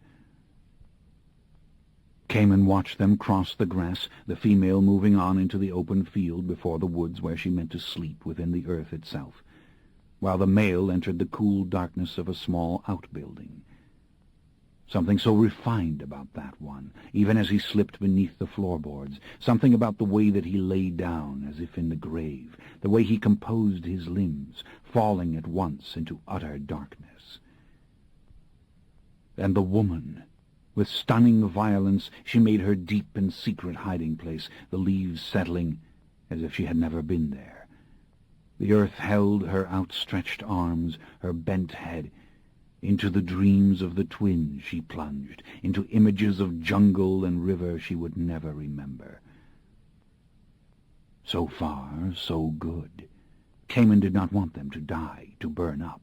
Cayman watched them cross the grass, the female moving on into the open field before the woods where she meant to sleep within the earth itself, while the male entered the cool darkness of a small outbuilding. Something so refined about that one, even as he slipped beneath the floorboards, something about the way that he lay down as if in the grave, the way he composed his limbs, falling at once into utter darkness. And the woman, with stunning violence, she made her deep and secret hiding-place, the leaves settling as if she had never been there. The earth held her outstretched arms, her bent head. Into the dreams of the twins she plunged, into images of jungle and river she would never remember. So far, so good. Cayman did not want them to die, to burn up.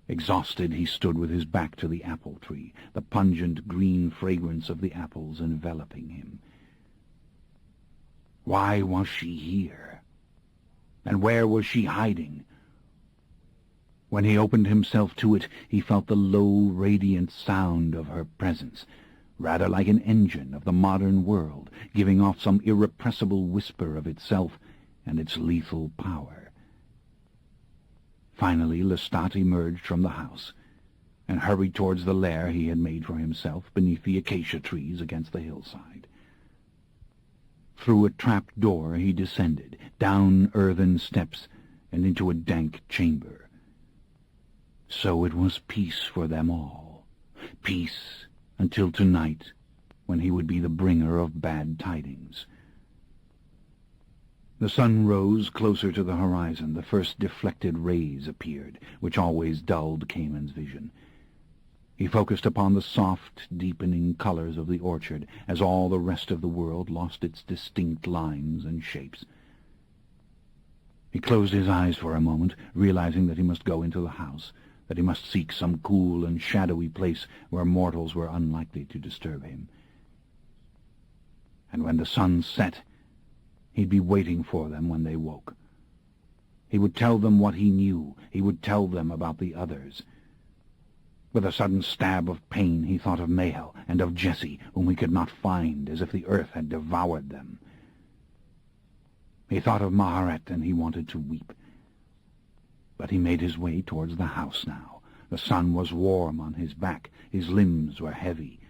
Exhausted, he stood with his back to the apple tree, the pungent green fragrance of the apples enveloping him. Why was she here? And where was she hiding? When he opened himself to it, he felt the low, radiant sound of her presence, rather like an engine of the modern world, giving off some irrepressible whisper of itself and its lethal power. Finally, Lestat emerged from the house and hurried towards the lair he had made for himself beneath the acacia trees against the hillside. Through a trap door he descended, down earthen steps, and into a dank chamber. So it was peace for them all. Peace until tonight, when he would be the bringer of bad tidings. The sun rose closer to the horizon. The first deflected rays appeared, which always dulled Cayman's vision. He focused upon the soft, deepening colors of the orchard as all the rest of the world lost its distinct lines and shapes. He closed his eyes for a moment, realizing that he must go into the house, that he must seek some cool and shadowy place where mortals were unlikely to disturb him. And when the sun set, he'd be waiting for them when they woke. He would tell them what he knew. He would tell them about the others. With a sudden stab of pain, he thought of Mayhel and of Jessie, whom he could not find, as if the earth had devoured them. He thought of Maharet, and he wanted to weep. But he made his way towards the house now. The sun was warm on his back. His limbs were heavy.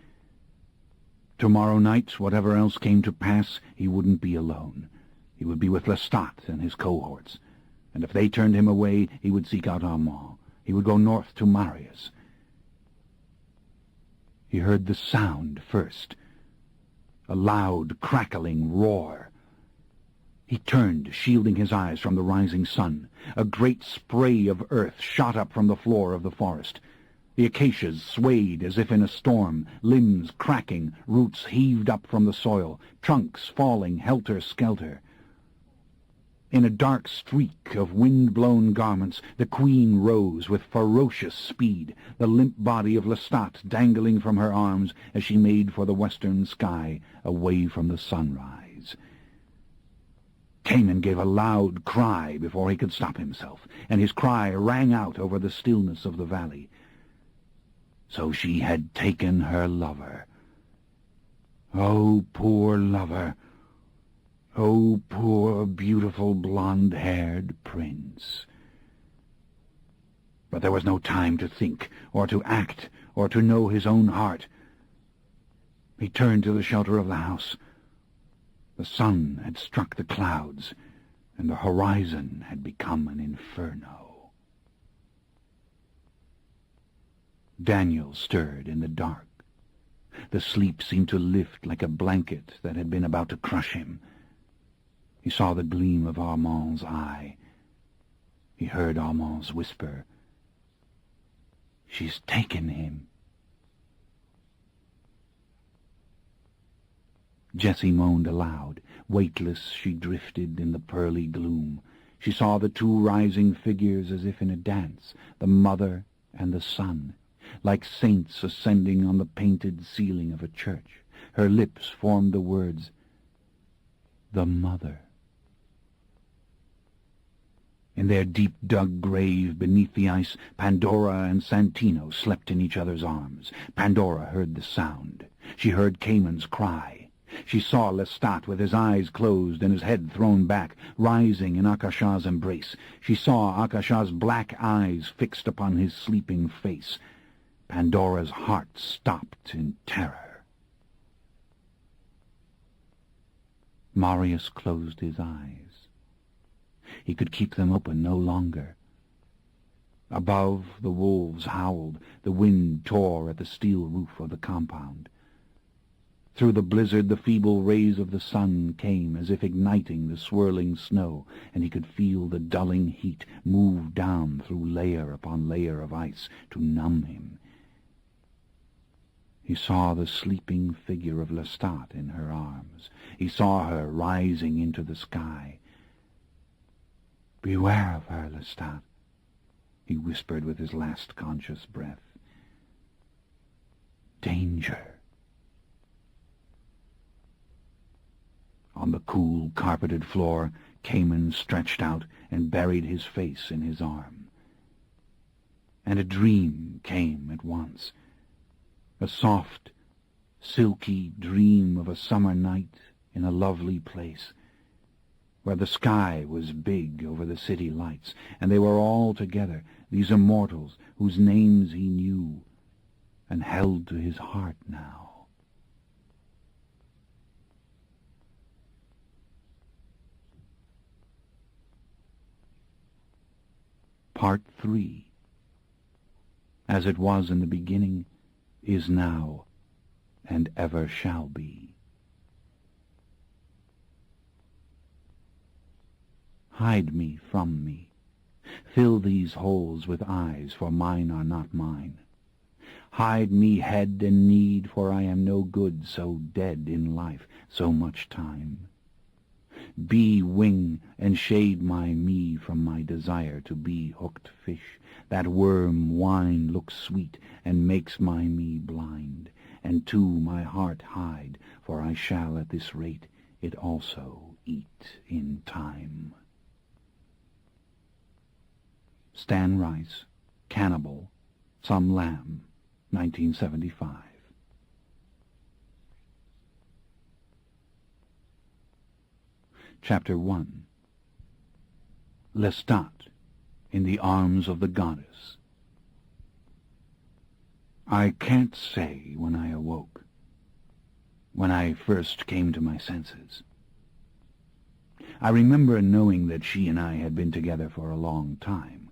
Tomorrow night, whatever else came to pass, he wouldn't be alone. He would be with Lestat and his cohorts, and if they turned him away, he would seek out Armand. He would go north to Marius. He heard the sound first, a loud, crackling roar. He turned, shielding his eyes from the rising sun. A great spray of earth shot up from the floor of the forest. The acacias swayed as if in a storm, limbs cracking, roots heaved up from the soil, trunks falling helter-skelter. In a dark streak of wind-blown garments, the queen rose with ferocious speed, the limp body of Lestat dangling from her arms as she made for the western sky, away from the sunrise. Cayman gave a loud cry before he could stop himself, and his cry rang out over the stillness of the valley. So she had taken her lover. Oh, poor lover! Oh, poor, beautiful, blonde-haired prince! But there was no time to think, or to act, or to know his own heart. He turned to the shelter of the house. The sun had struck the clouds, and the horizon had become an inferno. Daniel stirred in the dark. The sleep seemed to lift like a blanket that had been about to crush him. He saw the gleam of Armand's eye. He heard Armand's whisper, "She's taken him." Jessie moaned aloud. Weightless she drifted in the pearly gloom. She saw the two rising figures as if in a dance, the mother and the son, like saints ascending on the painted ceiling of a church. Her lips formed the words, "The mother." In their deep-dug grave beneath the ice, Pandora and Santino slept in each other's arms. Pandora heard the sound. She heard Cayman's cry. She saw Lestat with his eyes closed and his head thrown back, rising in Akasha's embrace. She saw Akasha's black eyes fixed upon his sleeping face. Pandora's heart stopped in terror. Marius closed his eyes. He could keep them open no longer. Above, the wolves howled. The wind tore at the steel roof of the compound. Through the blizzard the feeble rays of the sun came, as if igniting the swirling snow, and he could feel the dulling heat move down through layer upon layer of ice to numb him. He saw the sleeping figure of Lestat in her arms. He saw her rising into the sky. "Beware of her, Lestat," he whispered with his last conscious breath. "Danger." On the cool, carpeted floor, Cayman stretched out and buried his face in his arm. And a dream came at once, a soft, silky dream of a summer night in a lovely place, where the sky was big over the city lights, and they were all together, these immortals whose names he knew and held to his heart now. Part 3. As it was in the beginning, is now, and ever shall be. Hide me from me. Fill these holes with eyes, for mine are not mine. Hide me head and need, for I am no good, so dead in life, so much time. Be wing, and shade my me from my desire to be hooked fish. That worm wine looks sweet, and makes my me blind. And too my heart hide, for I shall at this rate it also eat in time. Stan Rice, Cannibal, Some Lamb, 1975. Chapter 1. Lestat, in the arms of the goddess. I can't say when I awoke, when I first came to my senses. I remember knowing that she and I had been together for a long time,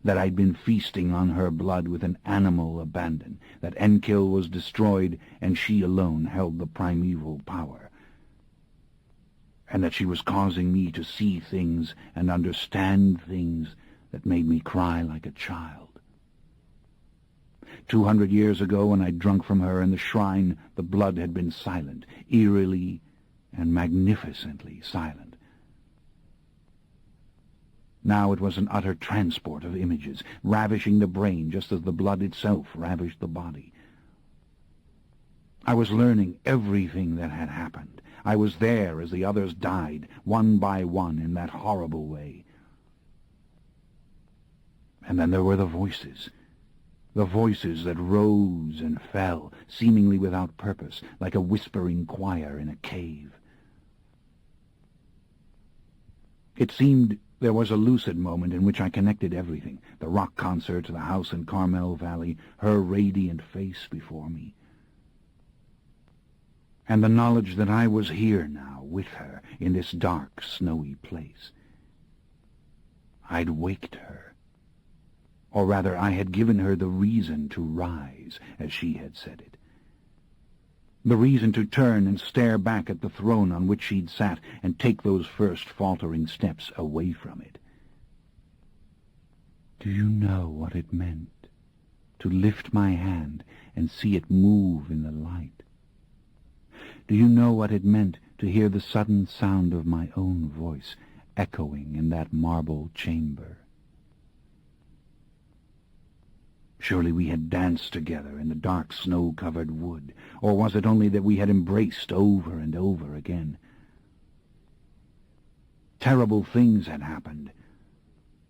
that I'd been feasting on her blood with an animal abandon, that Enkil was destroyed and she alone held the primeval power, and that she was causing me to see things and understand things that made me cry like a child. 200 years ago, when I'd drunk from her in the shrine, the blood had been silent, eerily and magnificently silent. Now it was an utter transport of images, ravishing the brain just as the blood itself ravished the body. I was learning everything that had happened. I was there as the others died, one by one, in that horrible way. And then there were the voices that rose and fell, seemingly without purpose, like a whispering choir in a cave. It seemed there was a lucid moment in which I connected everything, the rock concert, the house in Carmel Valley, her radiant face before me, and the knowledge that I was here now with her in this dark, snowy place. I'd waked her, or rather I had given her the reason to rise, as she had said it, the reason to turn and stare back at the throne on which she'd sat and take those first faltering steps away from it. Do you know what it meant to lift my hand and see it move in the light? Do you know what it meant to hear the sudden sound of my own voice echoing in that marble chamber? Surely we had danced together in the dark snow-covered wood, or was it only that we had embraced over and over again? Terrible things had happened.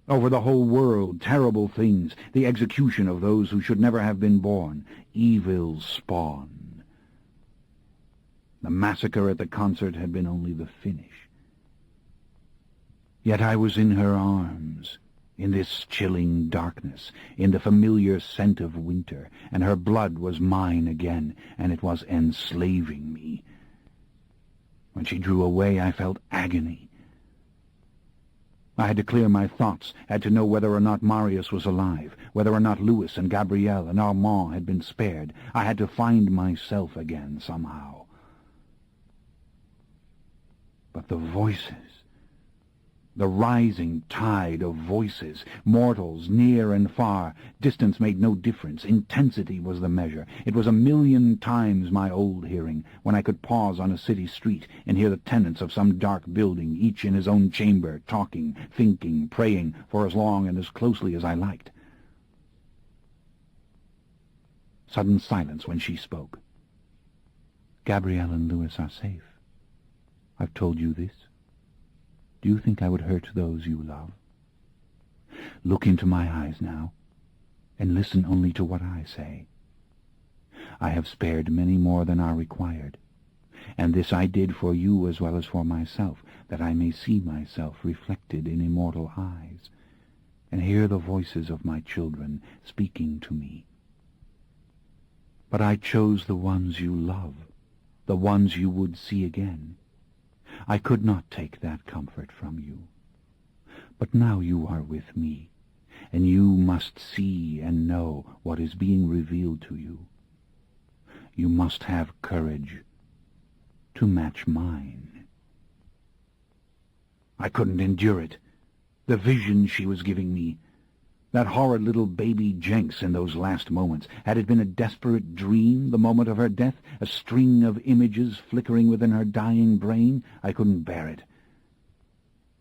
Over the whole world, terrible things, the execution of those who should never have been born, evil's spawn. The massacre at the concert had been only the finish. Yet I was in her arms, in this chilling darkness, in the familiar scent of winter, and her blood was mine again, and it was enslaving me. When she drew away, I felt agony. I had to clear my thoughts, had to know whether or not Marius was alive, whether or not Louis and Gabrielle and Armand had been spared. I had to find myself again somehow. But the voices, the rising tide of voices, mortals near and far, distance made no difference, intensity was the measure. It was 1,000,000 times my old hearing, when I could pause on a city street and hear the tenants of some dark building, each in his own chamber, talking, thinking, praying, for as long and as closely as I liked. Sudden silence when she spoke. Gabrielle and Louis are safe. I've told you this. Do you think I would hurt those you love? Look into my eyes now, and listen only to what I say. I have spared many more than are required, and this I did for you as well as for myself, that I may see myself reflected in immortal eyes, and hear the voices of my children speaking to me. But I chose the ones you love, the ones you would see again. I could not take that comfort from you. But now you are with me, and you must see and know what is being revealed to you. You must have courage to match mine. I couldn't endure it. The vision she was giving me. That horrid little baby Jenks in those last moments. Had it been a desperate dream, the moment of her death? A string of images flickering within her dying brain? I couldn't bear it.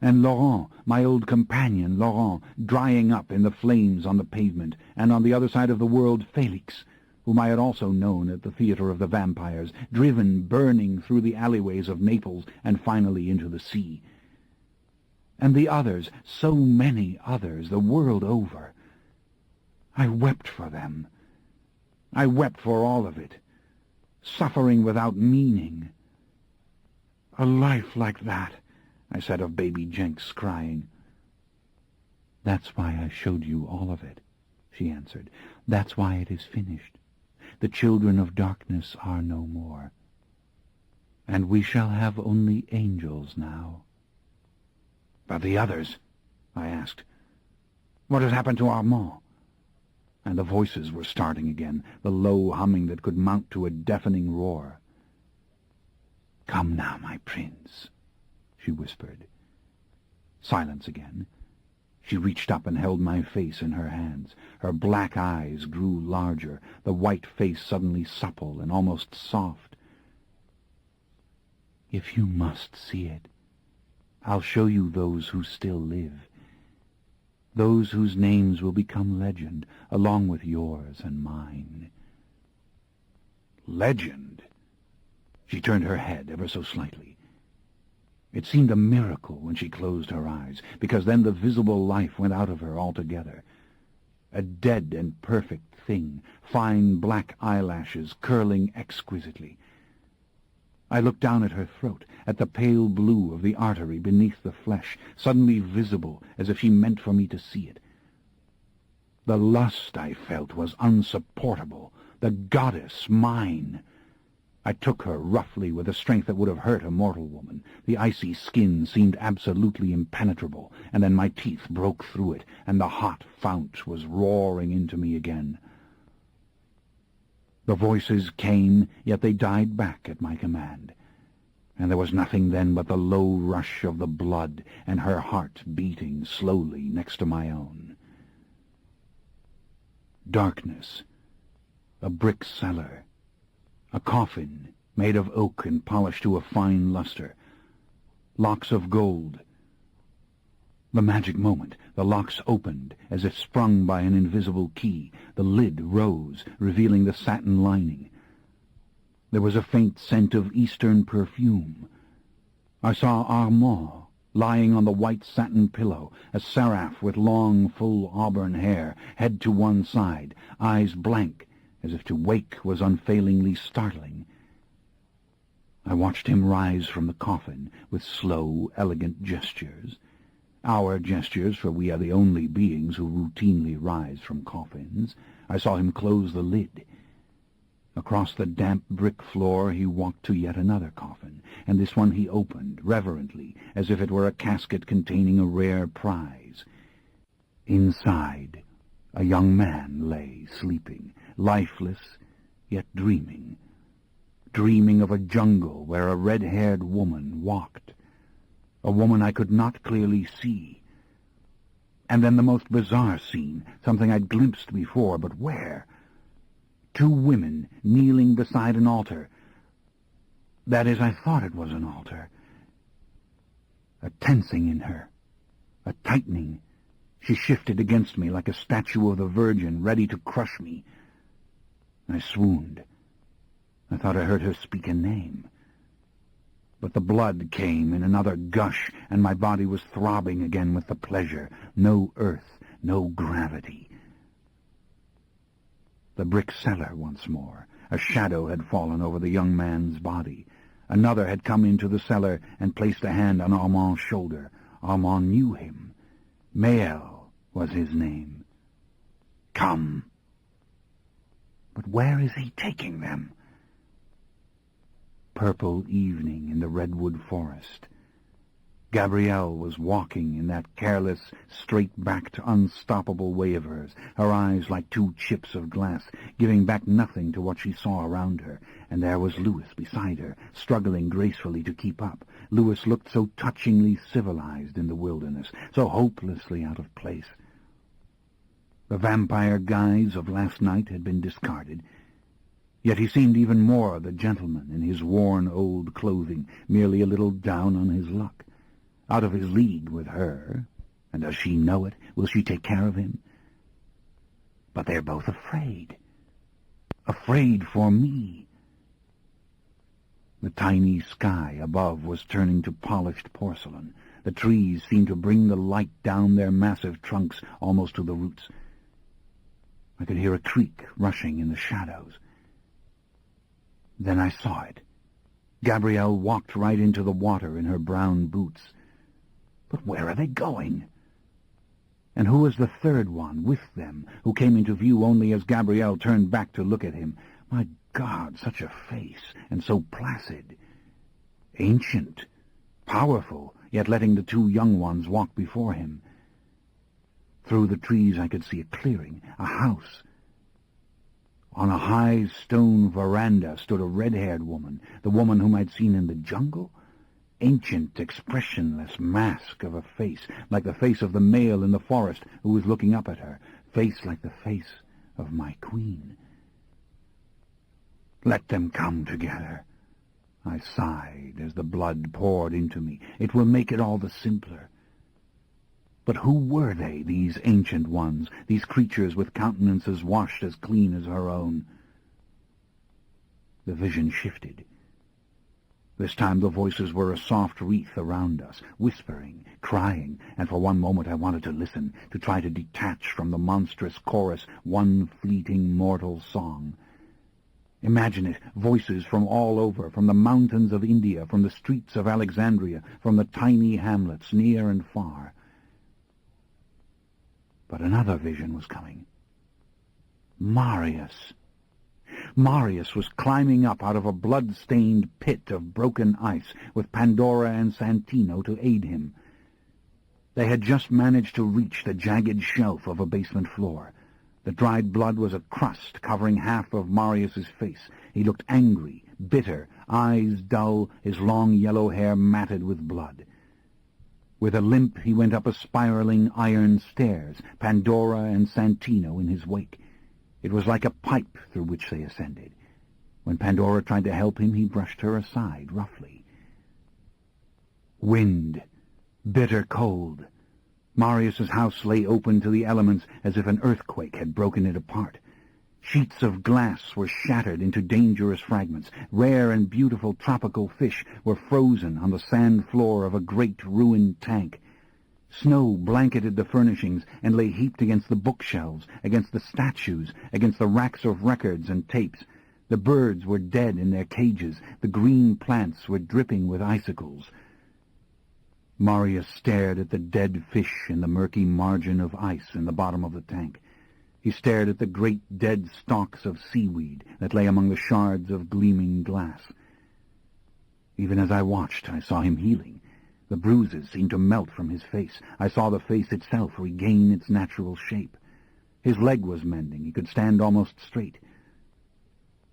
And Laurent, my old companion, Laurent, drying up in the flames on the pavement, and on the other side of the world, Felix, whom I had also known at the Theatre of the Vampires, driven burning through the alleyways of Naples and finally into the sea. And the others, so many others, the world over. I wept for them. I wept for all of it. Suffering without meaning. A life like that, I said of baby Jenks crying. That's why I showed you all of it, she answered. That's why it is finished. The children of darkness are no more. And we shall have only angels now. But the others? I asked. What has happened to Armand? And the voices were starting again, the low humming that could mount to a deafening roar. Come now, my prince, she whispered. Silence again. She reached up and held my face in her hands. Her black eyes grew larger, the white face suddenly supple and almost soft. If you must see it, I'll show you those who still live, those whose names will become legend, along with yours and mine. Legend? She turned her head ever so slightly. It seemed a miracle when she closed her eyes, because then the visible life went out of her altogether. A dead and perfect thing, fine black eyelashes curling exquisitely. I looked down at her throat, at the pale blue of the artery beneath the flesh, suddenly visible as if she meant for me to see it. The lust I felt was unsupportable. The goddess, mine. I took her roughly with a strength that would have hurt a mortal woman. The icy skin seemed absolutely impenetrable, and then my teeth broke through it, and the hot fount was roaring into me again. The voices came, yet they died back at my command, and there was nothing then but the low rush of the blood and her heart beating slowly next to my own. Darkness, a brick cellar, a coffin made of oak and polished to a fine luster, locks of gold. The magic moment. The locks opened, as if sprung by an invisible key. The lid rose, revealing the satin lining. There was a faint scent of Eastern perfume. I saw Armand, lying on the white satin pillow, a seraph with long, full auburn hair, head to one side, eyes blank, as if to wake was unfailingly startling. I watched him rise from the coffin with slow, elegant gestures. Our gestures, for we are the only beings who routinely rise from coffins. I saw him close the lid. Across the damp brick floor he walked to yet another coffin, and this one he opened, reverently, as if it were a casket containing a rare prize. Inside, a young man lay sleeping, lifeless, yet dreaming of a jungle where a red-haired woman walked. A woman I could not clearly see. And then the most bizarre scene, something I'd glimpsed before, but where? 2 women kneeling beside an altar. That is, I thought it was an altar. A tensing in her, a tightening. She shifted against me like a statue of the Virgin, ready to crush me. I swooned. I thought I heard her speak a name. But the blood came in another gush, and my body was throbbing again with the pleasure. No earth, no gravity. The brick cellar once more. A shadow had fallen over the young man's body. Another had come into the cellar and placed a hand on Armand's shoulder. Armand knew him. Mael was his name. Come. But where is he taking them? Purple evening in the redwood forest. Gabrielle was walking in that careless, straight-backed, unstoppable way of hers, her eyes like two chips of glass, giving back nothing to what she saw around her, and there was Louis beside her, struggling gracefully to keep up. Louis looked so touchingly civilized in the wilderness, so hopelessly out of place. The vampire guise of last night had been discarded, yet he seemed even more the gentleman in his worn old clothing, merely a little down on his luck. Out of his league with her, and does she know it? Will she take care of him? But they're both afraid. Afraid for me. The tiny sky above was turning to polished porcelain. The trees seemed to bring the light down their massive trunks almost to the roots. I could hear a creek rushing in the shadows. Then I saw it. Gabrielle walked right into the water in her brown boots. But where are they going? And who was the third one with them, who came into view only as Gabrielle turned back to look at him? My God, such a face, and so placid. Ancient, powerful, yet letting the two young ones walk before him. Through the trees I could see a clearing, a house. On a high stone veranda stood a red-haired woman, the woman whom I'd seen in the jungle. Ancient, expressionless mask of a face, like the face of the male in the forest who was looking up at her, face like the face of my queen. Let them come together. I sighed as the blood poured into me. It will make it all the simpler. But who were they, these ancient ones, these creatures with countenances washed as clean as her own? The vision shifted. This time the voices were a soft wreath around us, whispering, crying, and for one moment I wanted to listen, to try to detach from the monstrous chorus one fleeting mortal song. Imagine it, voices from all over, from the mountains of India, from the streets of Alexandria, from the tiny hamlets near and far. But another vision was coming. Marius. Marius was climbing up out of a blood-stained pit of broken ice, with Pandora and Santino to aid him. They had just managed to reach the jagged shelf of a basement floor. The dried blood was a crust covering half of Marius's face. He looked angry, bitter, eyes dull, his long yellow hair matted with blood. With a limp he went up a spiraling iron stairs, Pandora and Santino in his wake. It was like a pipe through which they ascended. When Pandora tried to help him, he brushed her aside roughly. Wind, bitter cold. Marius's house lay open to the elements as if an earthquake had broken it apart. Sheets of glass were shattered into dangerous fragments. Rare and beautiful tropical fish were frozen on the sand floor of a great ruined tank. Snow blanketed the furnishings and lay heaped against the bookshelves, against the statues, against the racks of records and tapes. The birds were dead in their cages. The green plants were dripping with icicles. Marius stared at the dead fish in the murky margin of ice in the bottom of the tank. He stared at the great dead stalks of seaweed that lay among the shards of gleaming glass. Even as I watched, I saw him healing. The bruises seemed to melt from his face. I saw the face itself regain its natural shape. His leg was mending. He could stand almost straight.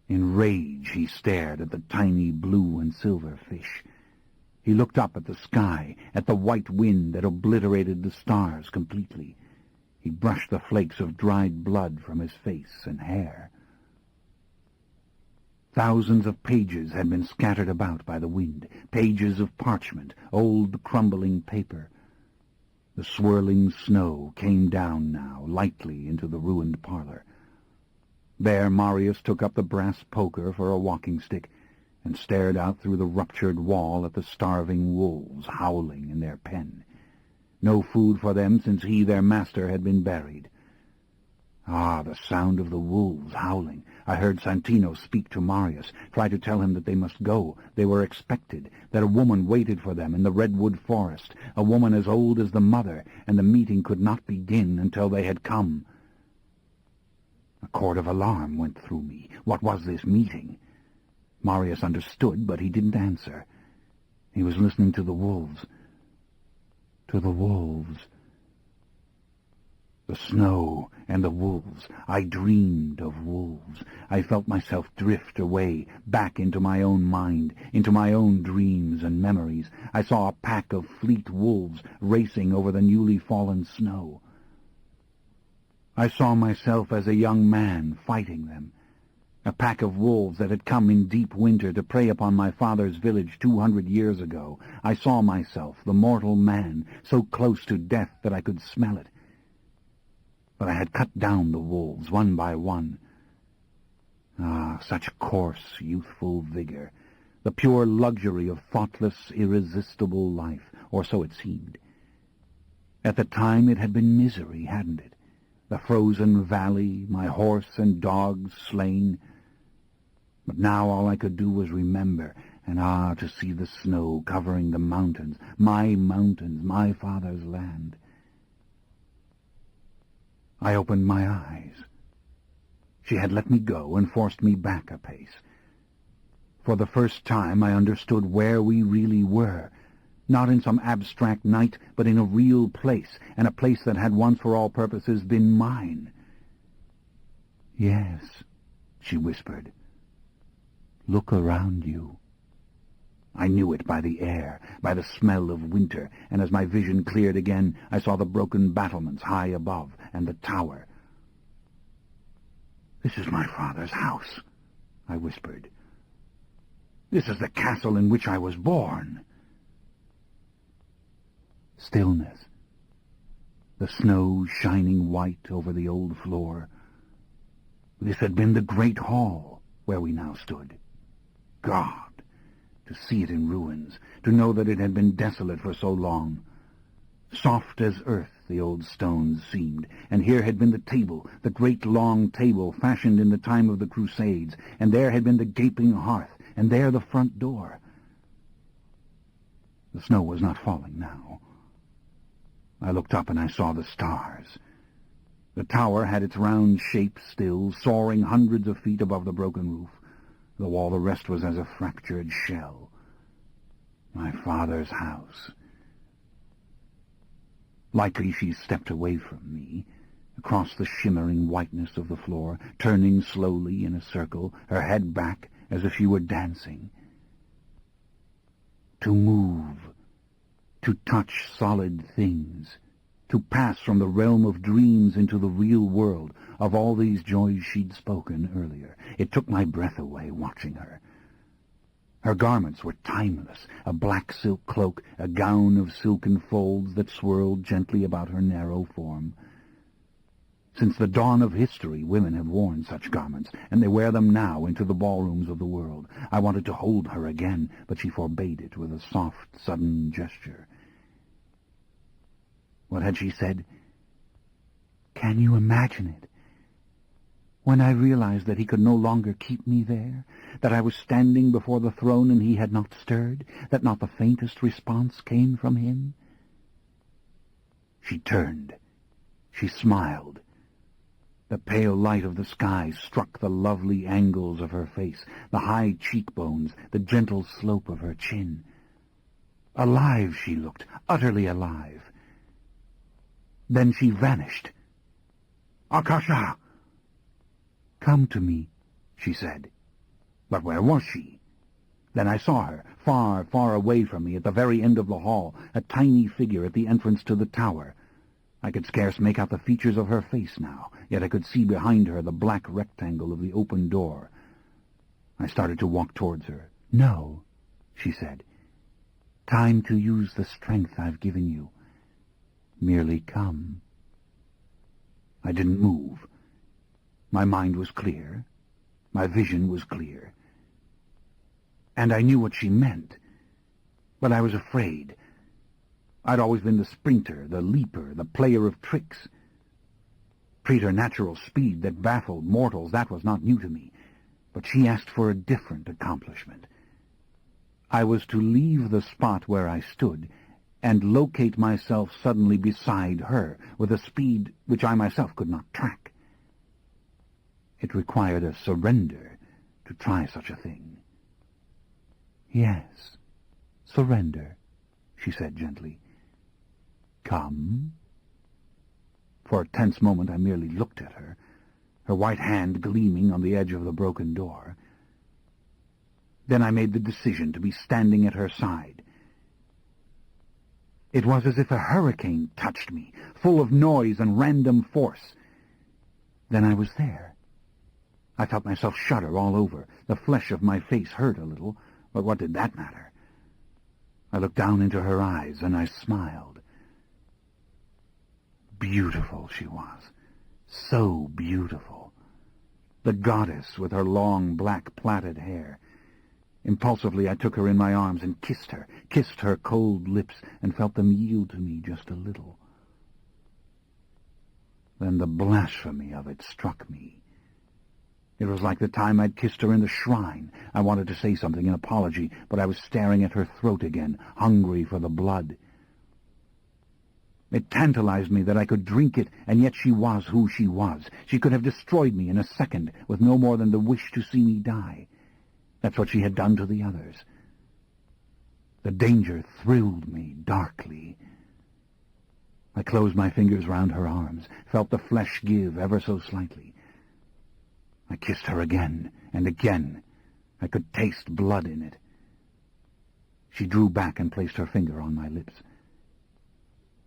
In rage, he stared at the tiny blue and silver fish. He looked up at the sky, at the white wind that obliterated the stars completely. He brushed the flakes of dried blood from his face and hair. Thousands of pages had been scattered about by the wind, pages of parchment, old crumbling paper. The swirling snow came down now, lightly into the ruined parlor. There Marius took up the brass poker for a walking stick. and stared out through the ruptured wall at the starving wolves howling in their pen. No food for them since he, their master, had been buried. Ah, the sound of the wolves howling. I heard Santino speak to Marius, try to tell him that they must go. They were expected, that a woman waited for them in the redwood forest, a woman as old as the mother, and the meeting could not begin until they had come. A chord of alarm went through me. What was this meeting? Marius understood, but he didn't answer. He was listening to the wolves. To the wolves. The snow and the wolves. I dreamed of wolves. I felt myself drift away, back into my own mind, into my own dreams and memories. I saw a pack of fleet wolves racing over the newly fallen snow. I saw myself as a young man fighting them. A pack of wolves that had come in deep winter to prey upon my father's village 200 years ago. I saw myself, the mortal man, so close to death that I could smell it. But I had cut down the wolves one by one. Ah, such coarse, youthful vigor, the pure luxury of thoughtless, irresistible life, or so it seemed. At the time it had been misery, hadn't it? The frozen valley, my horse and dogs slain. But now all I could do was remember, and to see the snow covering the mountains, my father's land. I opened my eyes. She had let me go and forced me back a pace. For the first time I understood where we really were, not in some abstract night, but in a real place, and a place that had once for all purposes been mine. "Yes," she whispered. "Look around you." I knew it by the air, by the smell of winter, and as my vision cleared again, I saw the broken battlements high above, and the tower. "This is my father's house," I whispered. "This is the castle in which I was born." Stillness. The snow shining white over the old floor. This had been the great hall where we now stood. God! To see it in ruins, to know that it had been desolate for so long. Soft as earth the old stones seemed, and here had been the table, the great long table fashioned in the time of the Crusades, and there had been the gaping hearth, and there the front door. The snow was not falling now. I looked up and I saw the stars. The tower had its round shape still, soaring hundreds of feet above the broken roof, though all the rest was as a fractured shell. My father's house. Lightly she stepped away from me, across the shimmering whiteness of the floor, turning slowly in a circle, her head back as if she were dancing. To move, to touch solid things, to pass from the realm of dreams into the real world, of all these joys she'd spoken earlier. It took my breath away watching her. Her garments were timeless, a black silk cloak, a gown of silken folds that swirled gently about her narrow form. Since the dawn of history, women have worn such garments, and they wear them now into the ballrooms of the world. I wanted to hold her again, but she forbade it with a soft, sudden gesture. What had she said? "Can you imagine it? When I realized that he could no longer keep me there, that I was standing before the throne and he had not stirred, that not the faintest response came from him." She turned. She smiled. The pale light of the sky struck the lovely angles of her face, the high cheekbones, the gentle slope of her chin. Alive she looked, utterly alive. Then she vanished. "Akasha!" "Come to me," she said. But where was she? Then I saw her, far, far away from me, at the very end of the hall, a tiny figure at the entrance to the tower. I could scarce make out the features of her face now, yet I could see behind her the black rectangle of the open door. I started to walk towards her. "No," she said. "Time to use the strength I've given you. Merely come." I didn't move. My mind was clear. My vision was clear. and I knew what she meant. But I was afraid. I'd always been the sprinter, the leaper, the player of tricks. Preternatural speed that baffled mortals, that was not new to me. But she asked for a different accomplishment. I was to leave the spot where I stood and locate myself suddenly beside her with a speed which I myself could not track. It required a surrender to try such a thing. "Yes, surrender," she said gently. "Come." For a tense moment I merely looked at her, her white hand gleaming on the edge of the broken door. Then I made the decision to be standing at her side. It was as if a hurricane touched me, full of noise and random force. Then I was there. I felt myself shudder all over. The flesh of my face hurt a little, but what did that matter? I looked down into her eyes, and I smiled. Beautiful she was, so beautiful. The goddess with her long black plaited hair. Impulsively I took her in my arms and kissed her cold lips, and felt them yield to me just a little. Then the blasphemy of it struck me. It was like the time I'd kissed her in the shrine. I wanted to say something in apology, but I was staring at her throat again, hungry for the blood. It tantalized me that I could drink it, and yet she was who she was. She could have destroyed me in a second, with no more than the wish to see me die. That's what she had done to the others. The danger thrilled me darkly. I closed my fingers round her arms, felt the flesh give ever so slightly. I kissed her again and again. I could taste blood in it. She drew back and placed her finger on my lips.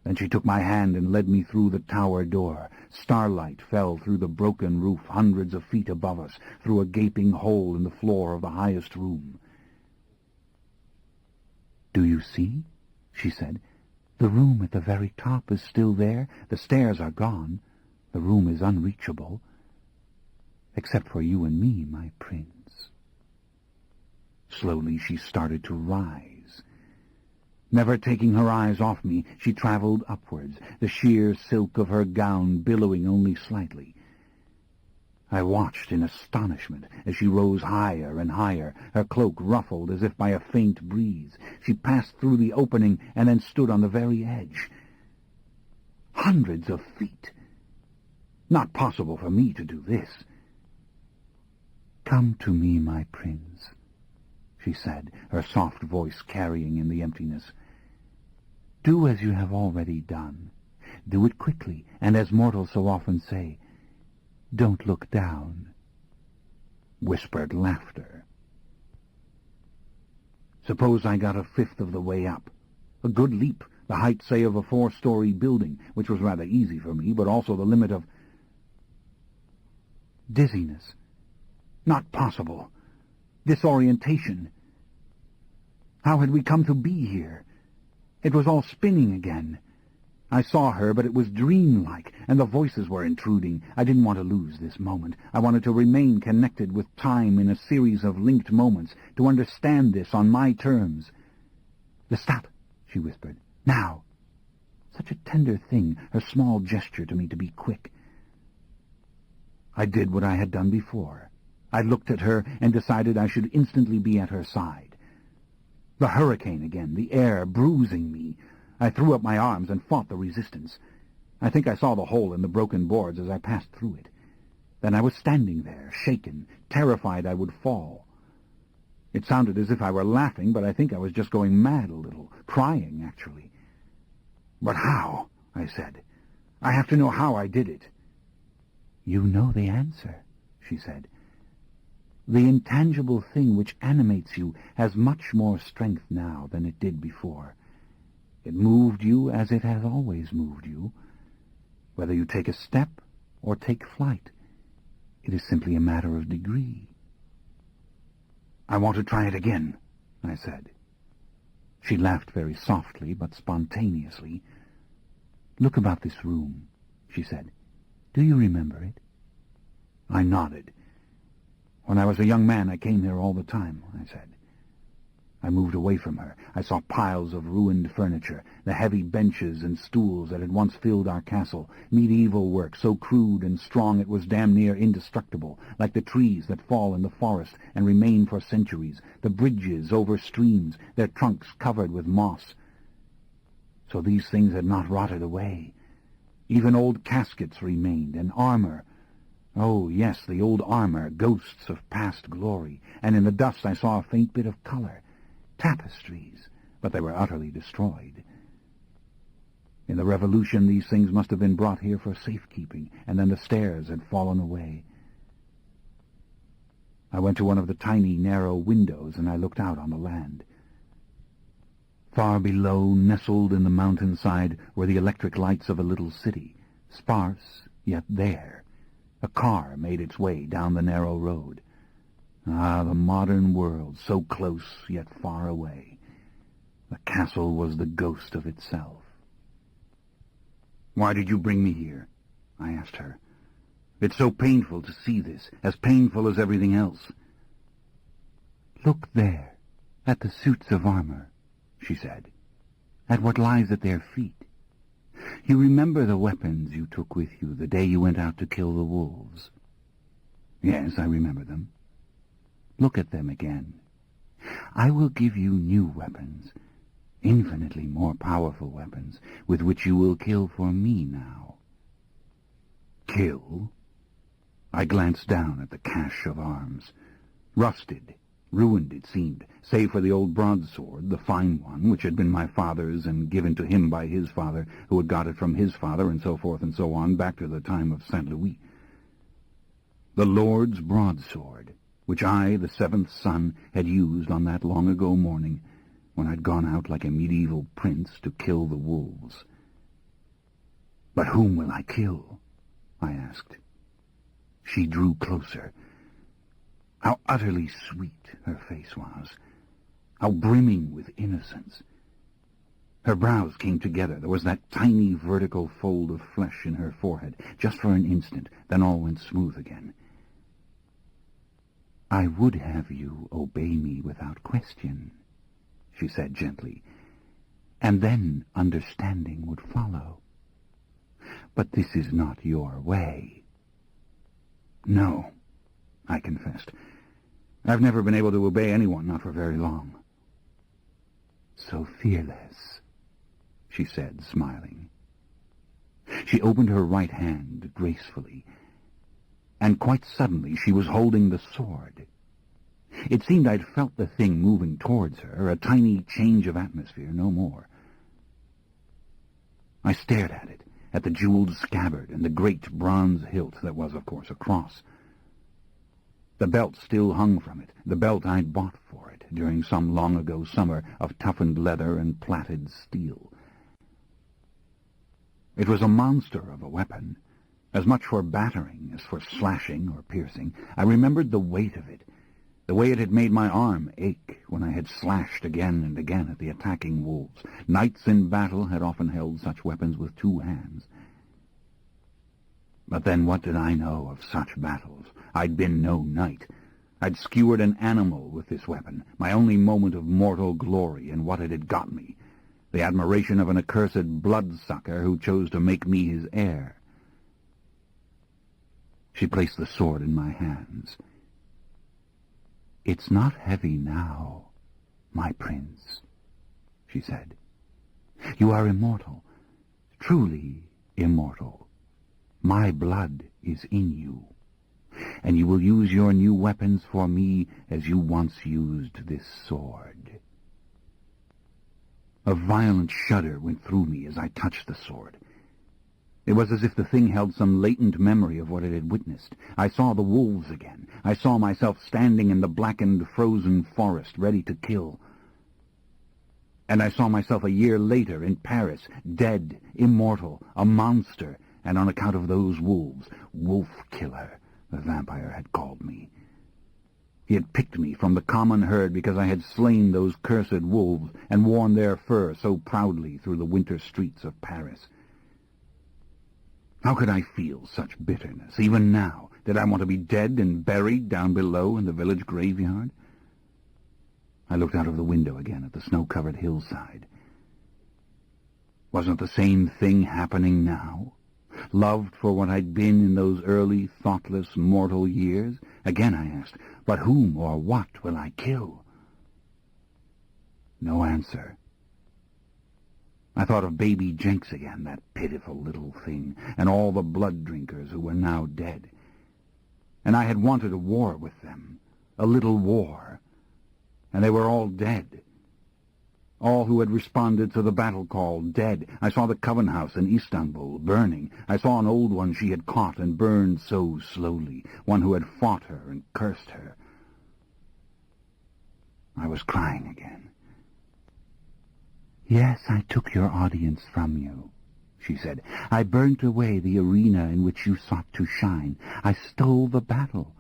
Then she took my hand and led me through the tower door. Starlight fell through the broken roof hundreds of feet above us, through a gaping hole in the floor of the highest room. "Do you see?" she said. "The room at the very top is still there. The stairs are gone. The room is unreachable. Except for you and me, my prince." Slowly she started to rise. Never taking her eyes off me, she traveled upwards, the sheer silk of her gown billowing only slightly. I watched in astonishment as she rose higher and higher, her cloak ruffled as if by a faint breeze. She passed through the opening and then stood on the very edge. Hundreds of feet! Not possible for me to do this. "Come to me, my prince," she said, her soft voice carrying in the emptiness. "Do as you have already done. Do it quickly, and as mortals so often say, don't look down." Whispered laughter. Suppose I got a fifth of the way up. A good leap, the height, say, of a 4-story building, which was rather easy for me, but also the limit of dizziness. Not possible. Disorientation. How had we come to be here? It was all spinning again. I saw her, but it was dreamlike, and the voices were intruding. I didn't want to lose this moment. I wanted to remain connected with time in a series of linked moments, to understand this on my terms. "Stop," she whispered. "Now." Such a tender thing, her small gesture to me to be quick. I did what I had done before. I looked at her and decided I should instantly be at her side. The hurricane again, the air bruising me. I threw up my arms and fought the resistance. I think I saw the hole in the broken boards as I passed through it. Then I was standing there, shaken, terrified I would fall. It sounded as if I were laughing, but I think I was just going mad a little, crying, actually. "But how?" I said. "I have to know how I did it." "You know the answer," she said. "The intangible thing which animates you has much more strength now than it did before. It moved you as it has always moved you. Whether you take a step or take flight, it is simply a matter of degree." "I want to try it again," I said. She laughed very softly but spontaneously. "Look about this room," she said. "Do you remember it?" I nodded. "When I was a young man, I came here all the time," I said. I moved away from her. I saw piles of ruined furniture, the heavy benches and stools that had once filled our castle, medieval work so crude and strong it was damn near indestructible, like the trees that fall in the forest and remain for centuries, the bridges over streams, their trunks covered with moss. So these things had not rotted away. Even old caskets remained, and armor. Oh, yes, the old armor, ghosts of past glory, and in the dust I saw a faint bit of color. Tapestries, but they were utterly destroyed. In the Revolution these things must have been brought here for safekeeping, and then the stairs had fallen away. I went to one of the tiny, narrow windows, and I looked out on the land. Far below, nestled in the mountainside, were the electric lights of a little city, sparse, yet there. A car made its way down the narrow road. Ah, the modern world, so close yet far away. The castle was the ghost of itself. "Why did you bring me here?" I asked her. "It's so painful to see this, as painful as everything else." "Look there, at the suits of armor," she said, "at what lies at their feet. You remember the weapons you took with you the day you went out to kill the wolves?" "Yes, I remember them." "Look at them again. I will give you new weapons, infinitely more powerful weapons, with which you will kill for me now." "Kill?" I glanced down at the cache of arms. Rusted, ruined it seemed, save for the old broadsword, the fine one, which had been my father's and given to him by his father, who had got it from his father, and so forth and so on, back to the time of St. Louis. The Lord's broadsword, which I, the seventh son, had used on that long-ago morning, when I'd gone out like a medieval prince to kill the wolves. "But whom will I kill?" I asked. She drew closer. How utterly sweet her face was, how brimming with innocence. Her brows came together. There was that tiny vertical fold of flesh in her forehead, just for an instant, then all went smooth again. "I would have you obey me without question," she said gently, "and then understanding would follow. But this is not your way." "No," I confessed. "I've never been able to obey anyone, not for very long." "So fearless," she said, smiling. She opened her right hand gracefully, and quite suddenly she was holding the sword. It seemed I'd felt the thing moving towards her, a tiny change of atmosphere, no more. I stared at it, at the jeweled scabbard and the great bronze hilt that was, of course, a cross. The belt still hung from it, the belt I'd bought for it during some long-ago summer of toughened leather and plaited steel. It was a monster of a weapon, as much for battering as for slashing or piercing. I remembered the weight of it, the way it had made my arm ache when I had slashed again and again at the attacking wolves. Knights in battle had often held such weapons with two hands. But then what did I know of such battles? I'd been no knight. I'd skewered an animal with this weapon, my only moment of mortal glory in what it had got me, the admiration of an accursed bloodsucker who chose to make me his heir. She placed the sword in my hands. "It's not heavy now, my prince," she said. "You are immortal, truly immortal. My blood is in you, and you will use your new weapons for me as you once used this sword." A violent shudder went through me as I touched the sword. It was as if the thing held some latent memory of what it had witnessed. I saw the wolves again. I saw myself standing in the blackened, frozen forest, ready to kill. And I saw myself a year later in Paris, dead, immortal, a monster, and on account of those wolves, wolf-killer, the vampire had called me. He had picked me from the common herd because I had slain those cursed wolves and worn their fur so proudly through the winter streets of Paris. How could I feel such bitterness, even now? Did I want to be dead and buried down below in the village graveyard? I looked out of the window again at the snow-covered hillside. Wasn't the same thing happening now? Loved for what I'd been in those early, thoughtless, mortal years? Again I asked, but whom or what will I kill? No answer. I thought of baby Jenks again, that pitiful little thing, and all the blood-drinkers who were now dead. And I had wanted a war with them, a little war, and they were all dead. All who had responded to the battle call, dead. I saw the Coven House in Istanbul, burning. I saw an old one she had caught and burned so slowly, one who had fought her and cursed her. I was crying again. "Yes, I took your audience from you," she said. "I burnt away the arena in which you sought to shine. I stole the battle.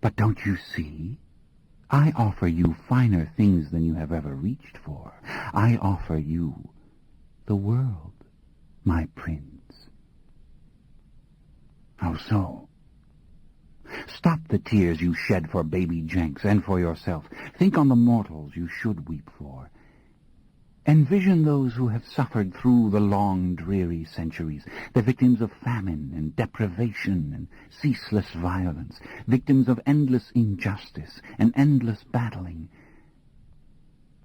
But don't you see? I offer you finer things than you have ever reached for. I offer you the world, my prince." "How so?" "Stop the tears you shed for baby Jenks and for yourself. Think on the mortals you should weep for. Envision those who have suffered through the long, dreary centuries, the victims of famine and deprivation and ceaseless violence, victims of endless injustice and endless battling.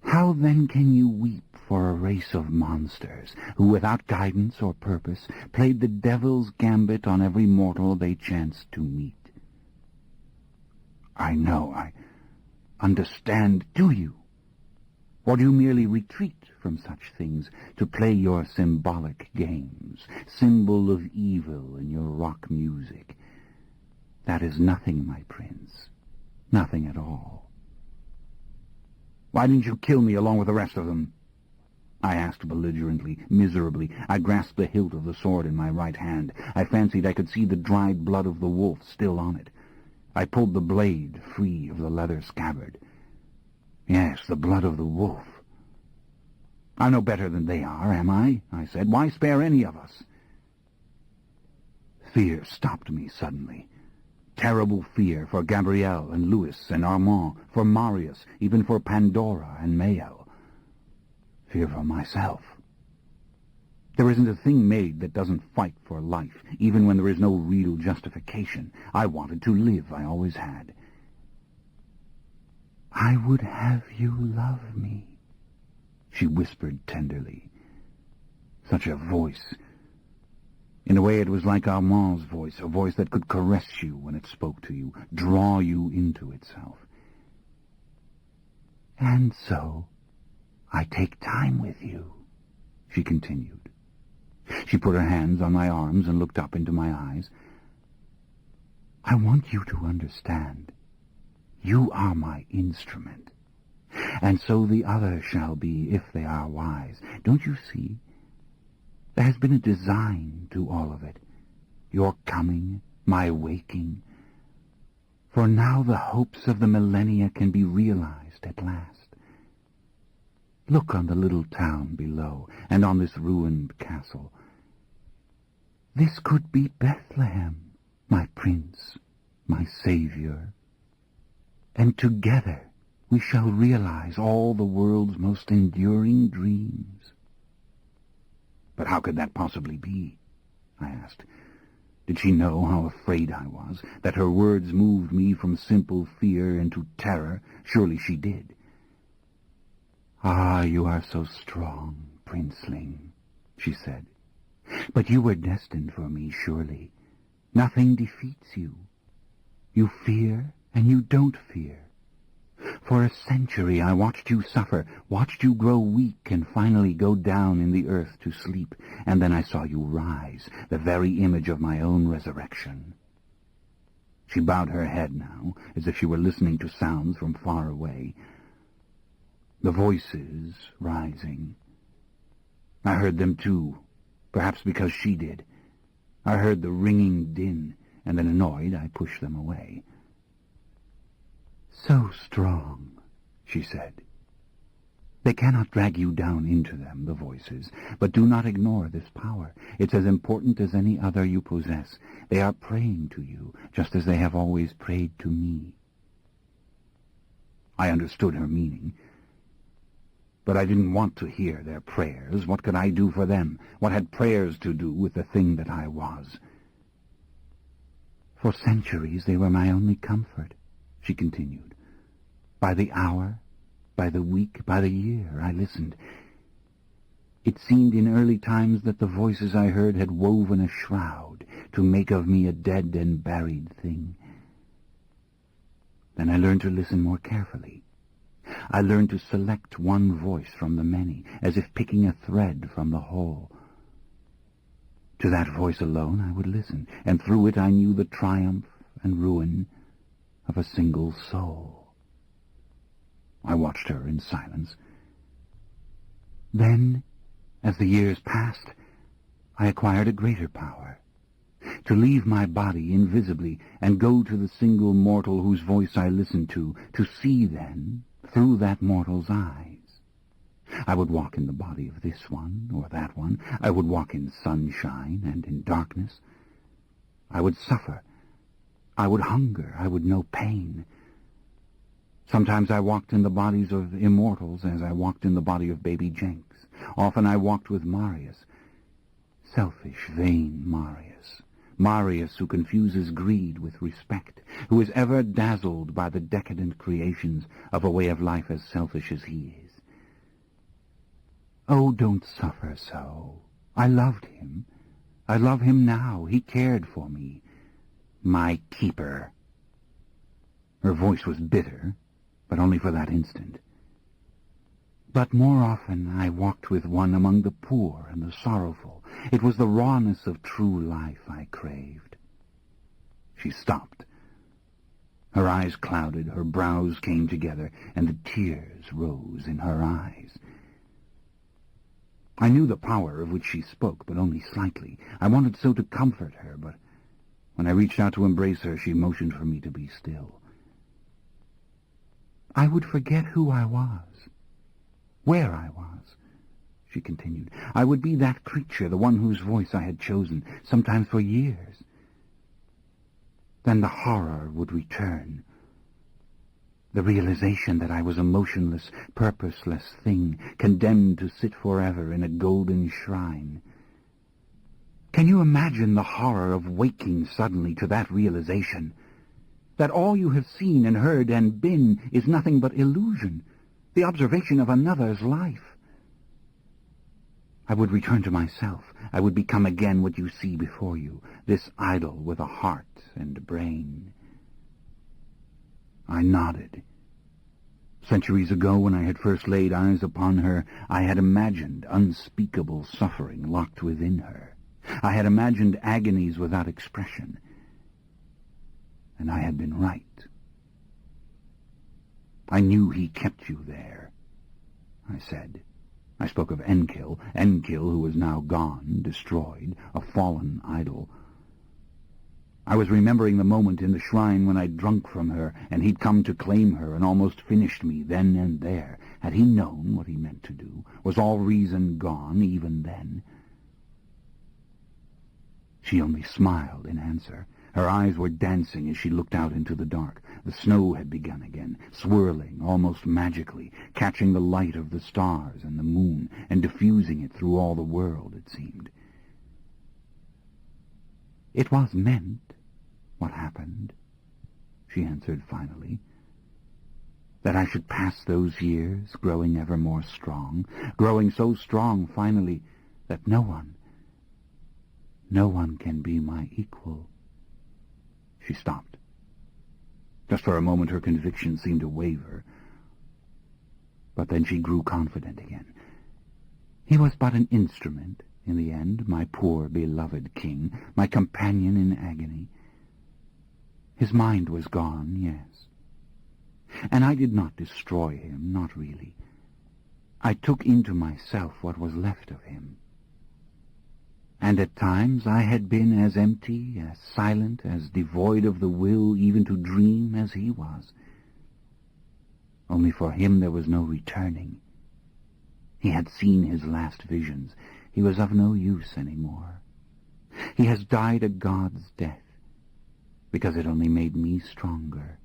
How then can you weep for a race of monsters who, without guidance or purpose, played the devil's gambit on every mortal they chanced to meet?" "I know, I understand. Do you? Or do you merely retreat from such things to play your symbolic games, symbol of evil in your rock music? That is nothing, my prince. Nothing at all." "Why didn't you kill me along with the rest of them?" I asked belligerently, miserably. I grasped the hilt of the sword in my right hand. I fancied I could see the dried blood of the wolf still on it. I pulled the blade free of the leather scabbard. Yes, the blood of the wolf. "I'm no better than they are, am I?" I said. "Why spare any of us?" Fear stopped me suddenly. Terrible fear for Gabrielle and Louis and Armand, for Marius, even for Pandora and Mael. Fear for myself. There isn't a thing made that doesn't fight for life, even when there is no real justification. I wanted to live, I always had. "I would have you love me," she whispered tenderly. Such a voice. In a way it was like Armand's voice, a voice that could caress you when it spoke to you, draw you into itself. "And so, I take time with you," she continued. She put her hands on my arms and looked up into my eyes. "I want you to understand. You are my instrument, and so the others shall be if they are wise. Don't you see? There has been a design to all of it. Your coming, my waking. For now the hopes of the millennia can be realized at last. Look on the little town below, and on this ruined castle. This could be Bethlehem, my prince, my savior. And together we shall realize all the world's most enduring dreams." "But how could that possibly be?" I asked. Did she know how afraid I was, that her words moved me from simple fear into terror? Surely she did. "Ah, you are so strong, princeling," she said. "But you were destined for me, surely. Nothing defeats you. You fear, and you don't fear. For a century I watched you suffer, watched you grow weak and finally go down in the earth to sleep, and then I saw you rise, the very image of my own resurrection." She bowed her head now, as if she were listening to sounds from far away. The voices rising. I heard them too, perhaps because she did. I heard the ringing din, and then annoyed I pushed them away. "So strong," she said. "They cannot drag you down into them, the voices, but do not ignore this power. It's as important as any other you possess. They are praying to you, just as they have always prayed to me." I understood her meaning. But I didn't want to hear their prayers. What could I do for them? What had prayers to do with the thing that I was? For centuries they were my only comfort, she continued. By the hour, by the week, by the year, I listened. It seemed in early times that the voices I heard had woven a shroud to make of me a dead and buried thing. Then I learned to listen more carefully. I learned to select one voice from the many, as if picking a thread from the whole. To that voice alone I would listen, and through it I knew the triumph and ruin of a single soul. I watched her in silence. Then, as the years passed, I acquired a greater power. To leave my body invisibly and go to the single mortal whose voice I listened to see then through that mortal's eyes. I would walk in the body of this one or that one. I would walk in sunshine and in darkness. I would suffer. I would hunger. I would know pain. Sometimes I walked in the bodies of immortals as I walked in the body of baby Jenks. Often I walked with Marius. Selfish, vain Marius. Marius who confuses greed with respect, who is ever dazzled by the decadent creations of a way of life as selfish as he is. Oh, don't suffer so. I loved him. I love him now. He cared for me. My keeper. Her voice was bitter, but only for that instant. But more often I walked with one among the poor and the sorrowful. It was the rawness of true life I craved. She stopped. Her eyes clouded, her brows came together, and the tears rose in her eyes. I knew the power of which she spoke, but only slightly. I wanted so to comfort her, but when I reached out to embrace her, she motioned for me to be still. I would forget who I was, where I was, she continued. I would be that creature, the one whose voice I had chosen, sometimes for years. Then the horror would return. The realization that I was a motionless, purposeless thing, condemned to sit forever in a golden shrine. Can you imagine the horror of waking suddenly to that realization? That all you have seen and heard and been is nothing but illusion, the observation of another's life. I would return to myself. I would become again what you see before you, this idol with a heart and brain. I nodded. Centuries ago, when I had first laid eyes upon her, I had imagined unspeakable suffering locked within her. I had imagined agonies without expression. And I had been right. I knew he kept you there, I said. I spoke of Enkill, who was now gone, destroyed, a fallen idol. I was remembering the moment in the shrine when I'd drunk from her, and he'd come to claim her and almost finished me then and there. Had he known what he meant to do? Was all reason gone even then? She only smiled in answer. Her eyes were dancing as she looked out into the dark. The snow had begun again, swirling almost magically, catching the light of the stars and the moon, and diffusing it through all the world, it seemed. It was meant, what happened, she answered finally, that I should pass those years growing ever more strong, growing so strong finally that no one can be my equal. She stopped. Just for a moment her conviction seemed to waver, but then she grew confident again. He was but an instrument, in the end, my poor beloved king, my companion in agony. His mind was gone, yes. And I did not destroy him, not really. I took into myself what was left of him. And at times I had been as empty, as silent, as devoid of the will even to dream as he was. Only for him there was no returning. He had seen his last visions. He was of no use any more. He has died a god's death, because it only made me stronger.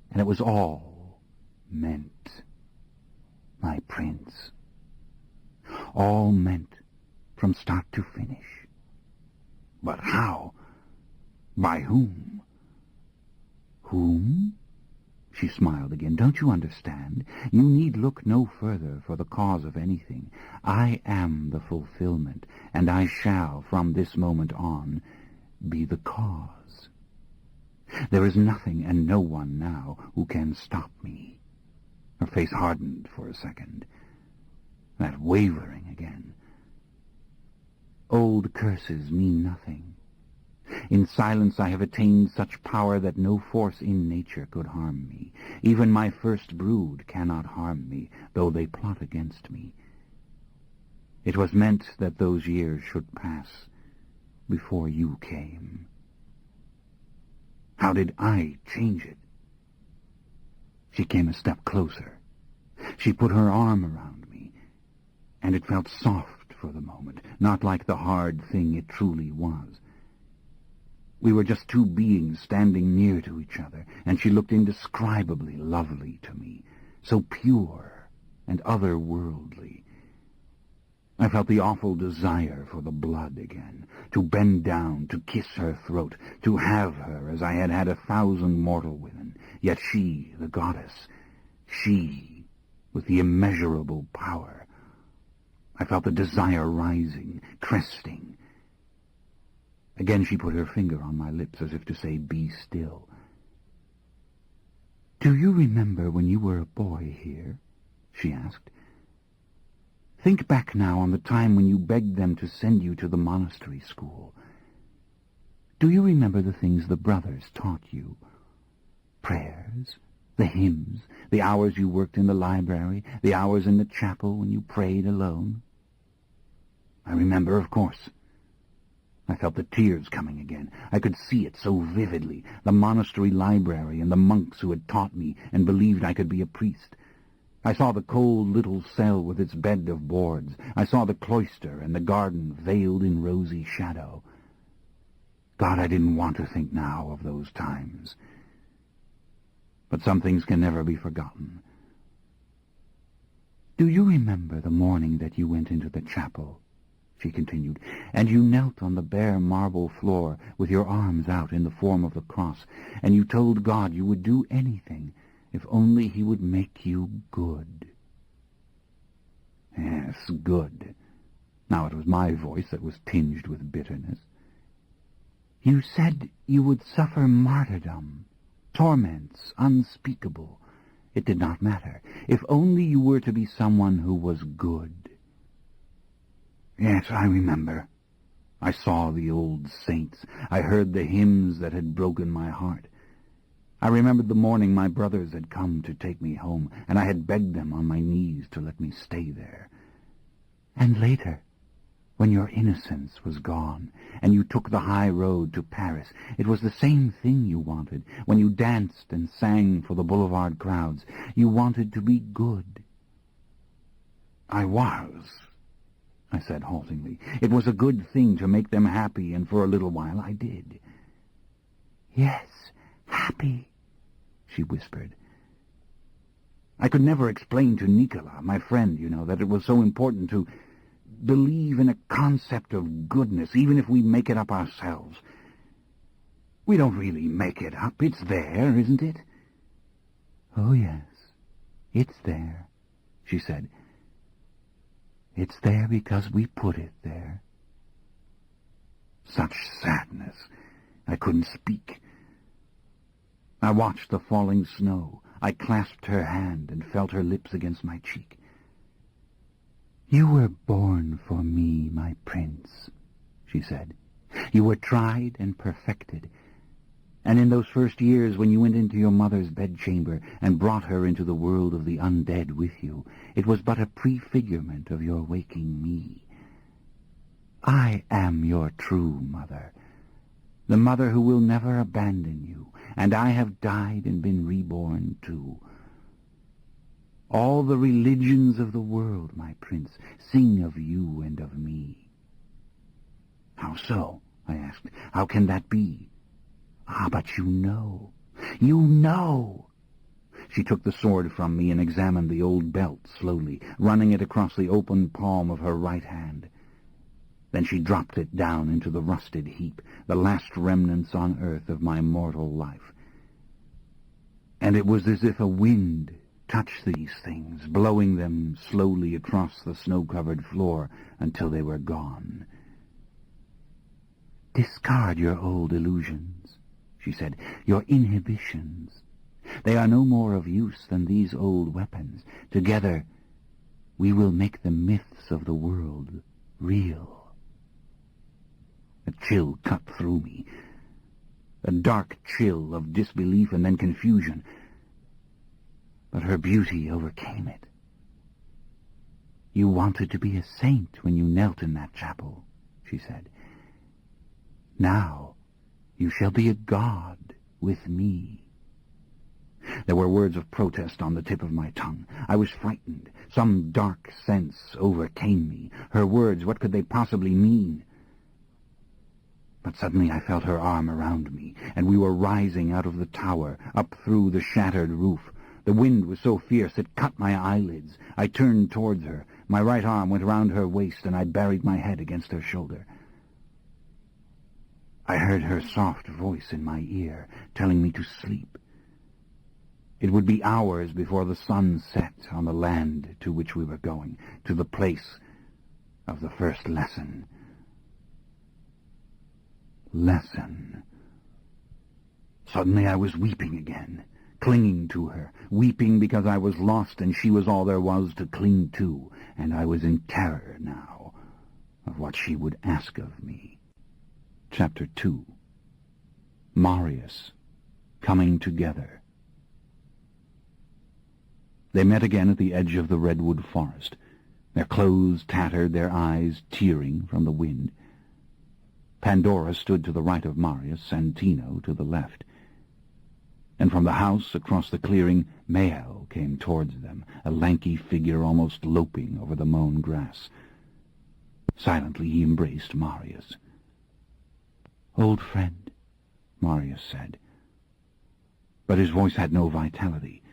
And it was all meant, my prince. All meant, from start to finish. But how? By whom? Whom? She smiled again. Don't you understand? You need look no further for the cause of anything. I am the fulfillment, and I shall, from this moment on, be the cause. There is nothing and no one now who can stop me. Her face hardened for a second. That wavering again. Old curses mean nothing. In silence I have attained such power that no force in nature could harm me. Even my first brood cannot harm me, though they plot against me. It was meant that those years should pass before you came. How did I change it? She came a step closer. She put her arm around me, and it felt soft for the moment, not like the hard thing it truly was. We were just two beings standing near to each other, and she looked indescribably lovely to me, so pure and otherworldly. I felt the awful desire for the blood again, to bend down, to kiss her throat, to have her as I had had 1,000 mortal women, yet she, the goddess, she, with the immeasurable power. I felt the desire rising, cresting. Again she put her finger on my lips as if to say, "Be still." "Do you remember when you were a boy here?" she asked. "Think back now on the time when you begged them to send you to the monastery school. Do you remember the things the brothers taught you? Prayers, the hymns, the hours you worked in the library, the hours in the chapel when you prayed alone?" "I remember, of course." I felt the tears coming again. I could see it so vividly, the monastery library and the monks who had taught me and believed I could be a priest. I saw the cold little cell with its bed of boards. I saw the cloister and the garden veiled in rosy shadow. God, I didn't want to think now of those times. But some things can never be forgotten. "Do you remember the morning that you went into the chapel?" she continued, "and you knelt on the bare marble floor with your arms out in the form of the cross, and you told God you would do anything if only he would make you good." Yes, good. Now it was my voice that was tinged with bitterness. "You said you would suffer martyrdom, torments unspeakable. It did not matter, if only you were to be someone who was good." Yes, I remember. I saw the old saints. I heard the hymns that had broken my heart. I remembered the morning my brothers had come to take me home, and I had begged them on my knees to let me stay there. And later, when your innocence was gone, and you took the high road to Paris, it was the same thing you wanted. When you danced and sang for the boulevard crowds, you wanted to be good. "I was," I said haltingly. "It was a good thing to make them happy, and for a little while I did." "Yes, happy," she whispered. I could never explain to Nicola, my friend, that it was so important to believe in a concept of goodness, even if we make it up ourselves. We don't really make it up. It's there, isn't it? "Oh, yes, it's there," she said. "It's there because we put it there." Such sadness. I couldn't speak. I watched the falling snow. I clasped her hand and felt her lips against my cheek. "You were born for me, my prince," she said. "You were tried and perfected. And in those first years when you went into your mother's bedchamber and brought her into the world of the undead with you, it was but a prefigurement of your waking me. I am your true mother, the mother who will never abandon you, and I have died and been reborn too. All the religions of the world, my prince, sing of you and of me." "How so?" I asked. "How can that be?" "Ah, but you know. You know. She took the sword from me and examined the old belt slowly, running it across the open palm of her right hand. Then she dropped it down into the rusted heap, the last remnants on earth of my mortal life. And it was as if a wind touched these things, blowing them slowly across the snow-covered floor until they were gone. "Discard your old illusions," she said, "your inhibitions. They are no more of use than these old weapons. Together we will make the myths of the world real." A chill cut through me, a dark chill of disbelief and then confusion. But her beauty overcame it. "You wanted to be a saint when you knelt in that chapel," she said. "Now you shall be a god with me." There were words of protest on the tip of my tongue. I was frightened. Some dark sense overcame me. Her words, what could they possibly mean? But suddenly I felt her arm around me, and we were rising out of the tower, up through the shattered roof. The wind was so fierce it cut my eyelids. I turned towards her. My right arm went round her waist, and I buried my head against her shoulder. I heard her soft voice in my ear, telling me to sleep. It would be hours before the sun set on the land to which we were going, to the place of the first lesson. Suddenly I was weeping again, clinging to her, weeping because I was lost and she was all there was to cling to, and I was in terror now of what she would ask of me. Chapter 2. Marius. Coming Together. They met again at the edge of the redwood forest, their clothes tattered, their eyes tearing from the wind. Pandora stood to the right of Marius, Santino to the left. And from the house across the clearing, Mael came towards them, a lanky figure almost loping over the mown grass. Silently he embraced Marius. "Old friend," Marius said. But his voice had no vitality.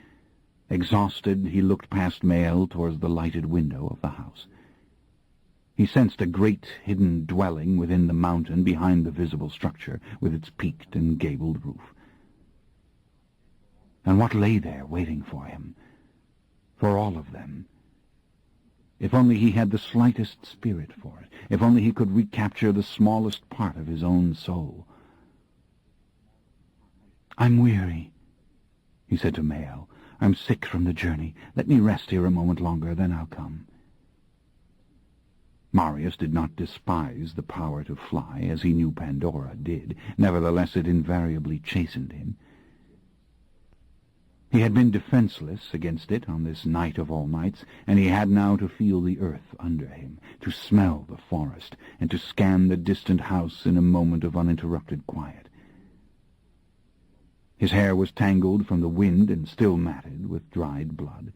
Exhausted, he looked past Mael towards the lighted window of the house. He sensed a great hidden dwelling within the mountain behind the visible structure, with its peaked and gabled roof. And what lay there waiting for him? For all of them. If only he had the slightest spirit for it. If only he could recapture the smallest part of his own soul. "I'm weary," he said to Mael. "I'm sick from the journey. Let me rest here a moment longer, then I'll come." Marius did not despise the power to fly, as he knew Pandora did. Nevertheless, it invariably chastened him. He had been defenseless against it on this night of all nights, and he had now to feel the earth under him, to smell the forest, and to scan the distant house in a moment of uninterrupted quiet. His hair was tangled from the wind and still matted with dried blood.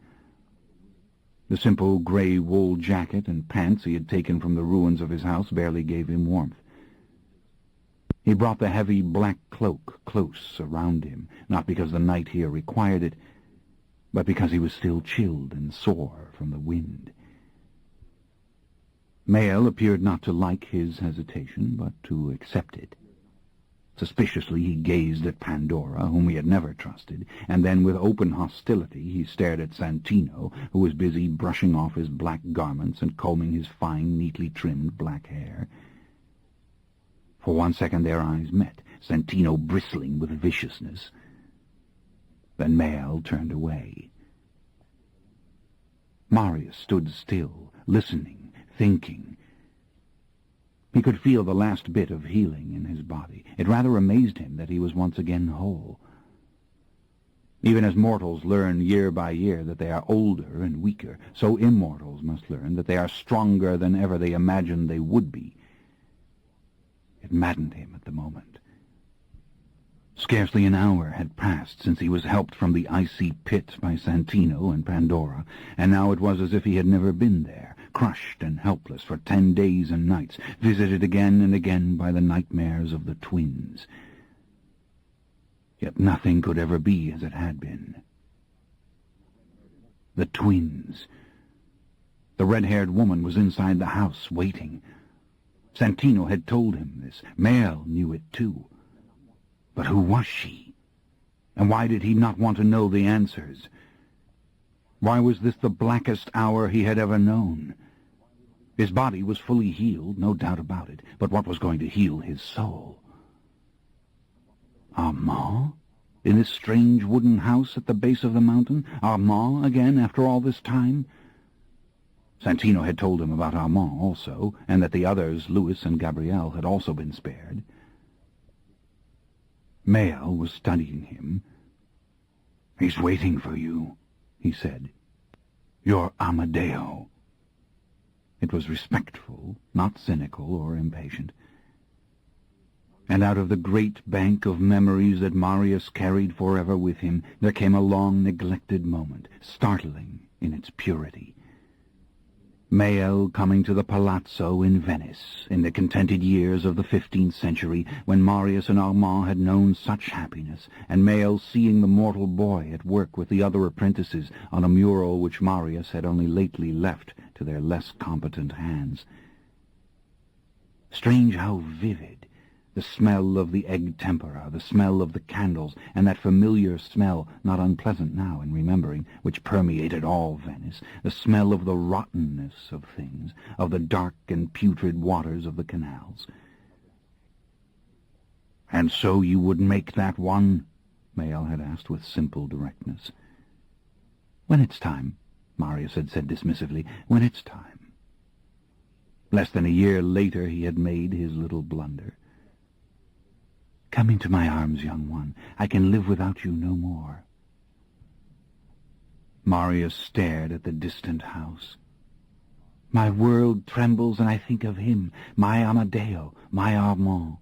The simple grey wool jacket and pants he had taken from the ruins of his house barely gave him warmth. He brought the heavy black cloak close around him, not because the night here required it, but because he was still chilled and sore from the wind. Mael appeared not to like his hesitation, but to accept it. Suspiciously he gazed at Pandora, whom he had never trusted, and then with open hostility he stared at Santino, who was busy brushing off his black garments and combing his fine, neatly trimmed black hair. For 1 second their eyes met, Santino bristling with viciousness. Then Mael turned away. Marius stood still, listening, thinking. He could feel the last bit of healing in his body. It rather amazed him that he was once again whole. Even as mortals learn year by year that they are older and weaker, so immortals must learn that they are stronger than ever they imagined they would be. It maddened him at the moment. Scarcely an hour had passed since he was helped from the icy pit by Santino and Pandora, and now it was as if he had never been there, crushed and helpless for 10 days and nights, visited again and again by the nightmares of the twins. Yet nothing could ever be as it had been. The twins. The red-haired woman was inside the house, waiting. Santino had told him this. Mael knew it too. But who was she? And why did he not want to know the answers? Why was this the blackest hour he had ever known? His body was fully healed, no doubt about it, but what was going to heal his soul? Armand? In this strange wooden house at the base of the mountain? Armand again, after all this time? Santino had told him about Armand also, and that the others, Louis and Gabrielle, had also been spared. Mael was studying him. "He's waiting for you," he said. "You're Amadeo." It was respectful, not cynical or impatient. And out of the great bank of memories that Marius carried forever with him, there came a long neglected moment, startling in its purity. Mael coming to the Palazzo in Venice, in the contented years of the 15th century, when Marius and Armand had known such happiness, and Mael seeing the mortal boy at work with the other apprentices on a mural which Marius had only lately left to their less competent hands. Strange how vivid the smell of the egg tempera, the smell of the candles, and that familiar smell, not unpleasant now in remembering, which permeated all Venice, the smell of the rottenness of things, of the dark and putrid waters of the canals. "And so you would make that one?" Mael had asked with simple directness. "When it's time," Marius had said dismissively, "when it's time." Less than a year later he had made his little blunder. "Come into my arms, young one. I can live without you no more." Marius stared at the distant house. "My world trembles and I think of him, my Amadeo, my Armand."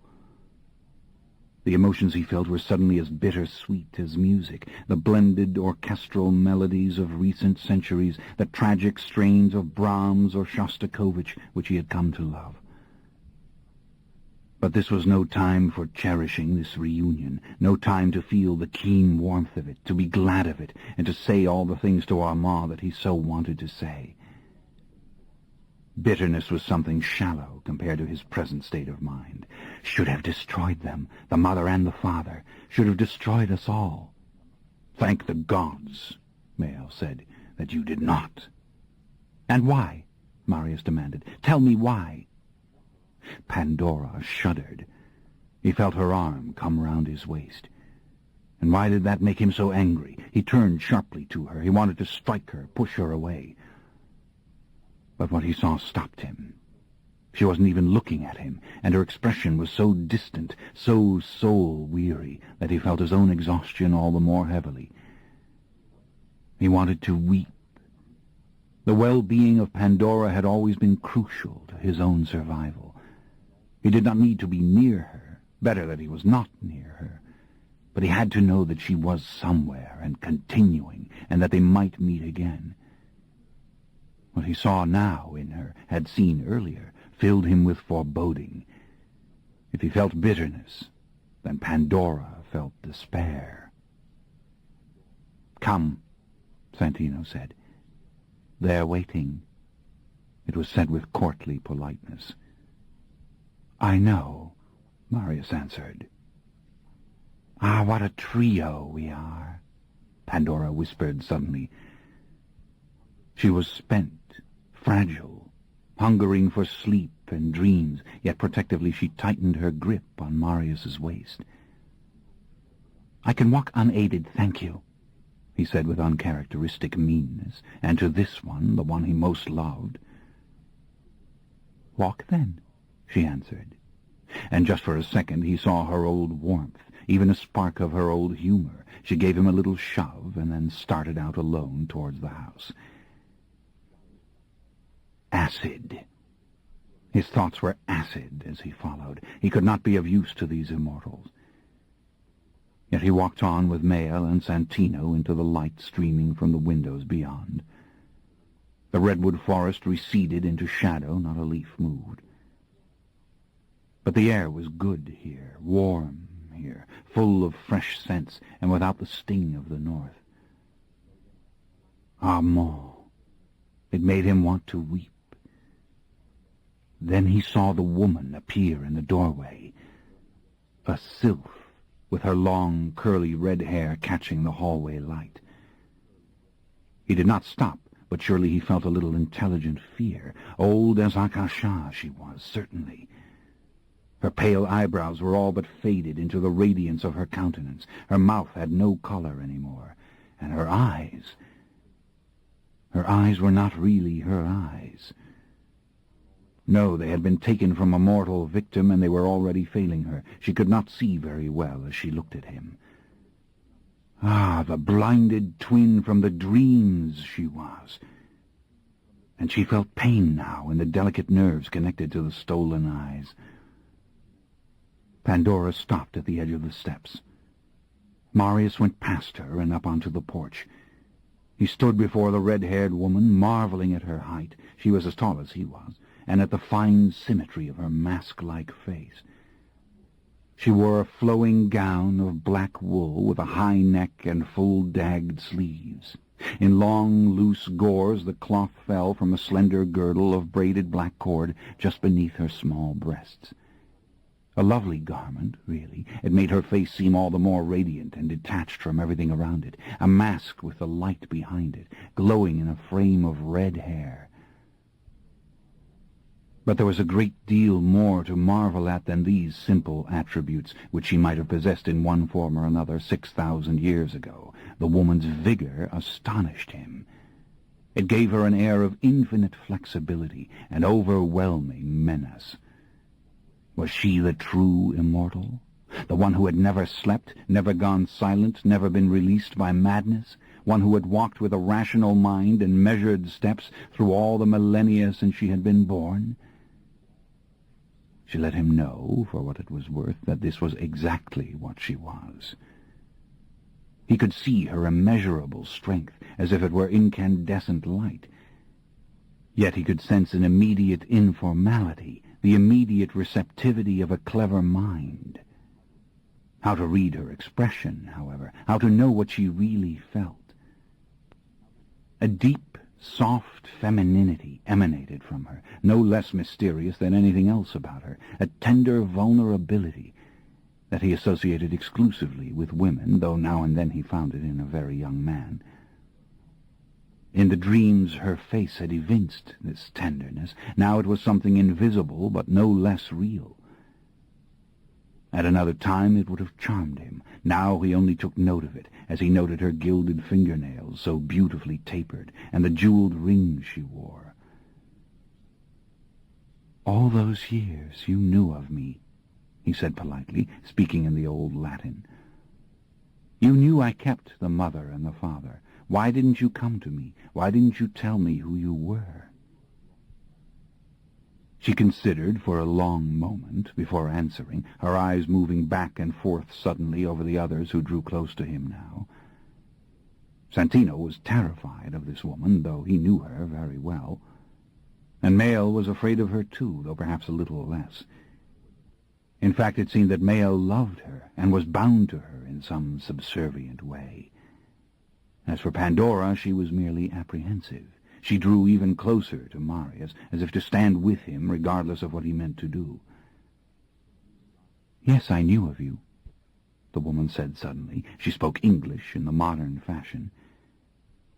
The emotions he felt were suddenly as bitter-sweet as music, the blended orchestral melodies of recent centuries, the tragic strains of Brahms or Shostakovich which he had come to love. But this was no time for cherishing this reunion, no time to feel the keen warmth of it, to be glad of it, and to say all the things to Armand that he so wanted to say. Bitterness was something shallow compared to his present state of mind. "Should have destroyed them, the mother and the father. Should have destroyed us all." "Thank the gods," Mael said, "that you did not." "And why?" Marius demanded. "Tell me why." Pandora shuddered. He felt her arm come round his waist. And why did that make him so angry? He turned sharply to her. He wanted to strike her, push her away. But what he saw stopped him. She wasn't even looking at him, and her expression was so distant, so soul-weary, that he felt his own exhaustion all the more heavily. He wanted to weep. The well-being of Pandora had always been crucial to his own survival. He did not need to be near her, better that he was not near her, but he had to know that she was somewhere and continuing, and that they might meet again. What he saw now in her, had seen earlier, filled him with foreboding. If he felt bitterness, then Pandora felt despair. "Come," Santino said. "They're waiting." It was said with courtly politeness. "I know," Marius answered. "Ah, what a trio we are," Pandora whispered suddenly. She was spent, fragile, hungering for sleep and dreams, yet protectively she tightened her grip on Marius's waist. "I can walk unaided, thank you," he said with uncharacteristic meanness, and to this one, the one he most loved. "Walk then," she answered, and just for a second he saw her old warmth, even a spark of her old humor. She gave him a little shove and then started out alone towards the house. Acid. His thoughts were acid as he followed. He could not be of use to these immortals. Yet he walked on with Mael and Santino into the light streaming from the windows beyond. The redwood forest receded into shadow, not a leaf moved. But the air was good here, warm here, full of fresh scents, and without the sting of the north. Armand. It made him want to weep. Then he saw the woman appear in the doorway, a sylph with her long, curly red hair catching the hallway light. He did not stop, but surely he felt a little intelligent fear. Old as Akasha she was, certainly. Her pale eyebrows were all but faded into the radiance of her countenance. Her mouth had no color anymore, and her eyes were not really her eyes. No, they had been taken from a mortal victim, and they were already failing her. She could not see very well as she looked at him. Ah, the blinded twin from the dreams she was. And she felt pain now in the delicate nerves connected to the stolen eyes. Pandora stopped at the edge of the steps. Marius went past her and up onto the porch. He stood before the red-haired woman, marveling at her height. She was as tall as he was, and at the fine symmetry of her mask-like face. She wore a flowing gown of black wool with a high neck and full dagged sleeves. In long, loose gores the cloth fell from a slender girdle of braided black cord just beneath her small breasts. A lovely garment, really. It made her face seem all the more radiant and detached from everything around it, a mask with the light behind it, glowing in a frame of red hair. But there was a great deal more to marvel at than these simple attributes, which she might have possessed in one form or another 6,000 years ago. The woman's vigor astonished him. It gave her an air of infinite flexibility and overwhelming menace. Was she the true immortal? The one who had never slept, never gone silent, never been released by madness? One who had walked with a rational mind and measured steps through all the millennia since she had been born? She let him know, for what it was worth, that this was exactly what she was. He could see her immeasurable strength, as if it were incandescent light. Yet he could sense an immediate informality, the immediate receptivity of a clever mind. How to read her expression, however, how to know what she really felt. A deep, soft femininity emanated from her, no less mysterious than anything else about her, a tender vulnerability that he associated exclusively with women, though now and then he found it in a very young man. In the dreams her face had evinced this tenderness. Now it was something invisible, but no less real. At another time it would have charmed him. Now he only took note of it, as he noted her gilded fingernails, so beautifully tapered, and the jeweled rings she wore. "All those years you knew of me," he said politely, speaking in the old Latin. "You knew I kept the mother and the father. Why didn't you come to me? Why didn't you tell me who you were?" She considered for a long moment before answering, her eyes moving back and forth suddenly over the others who drew close to him now. Santino was terrified of this woman, though he knew her very well. And Mael was afraid of her too, though perhaps a little less. In fact, it seemed that Mael loved her and was bound to her in some subservient way. As for Pandora, she was merely apprehensive. She drew even closer to Marius, as if to stand with him, regardless of what he meant to do. "Yes, I knew of you," the woman said suddenly. She spoke English in the modern fashion.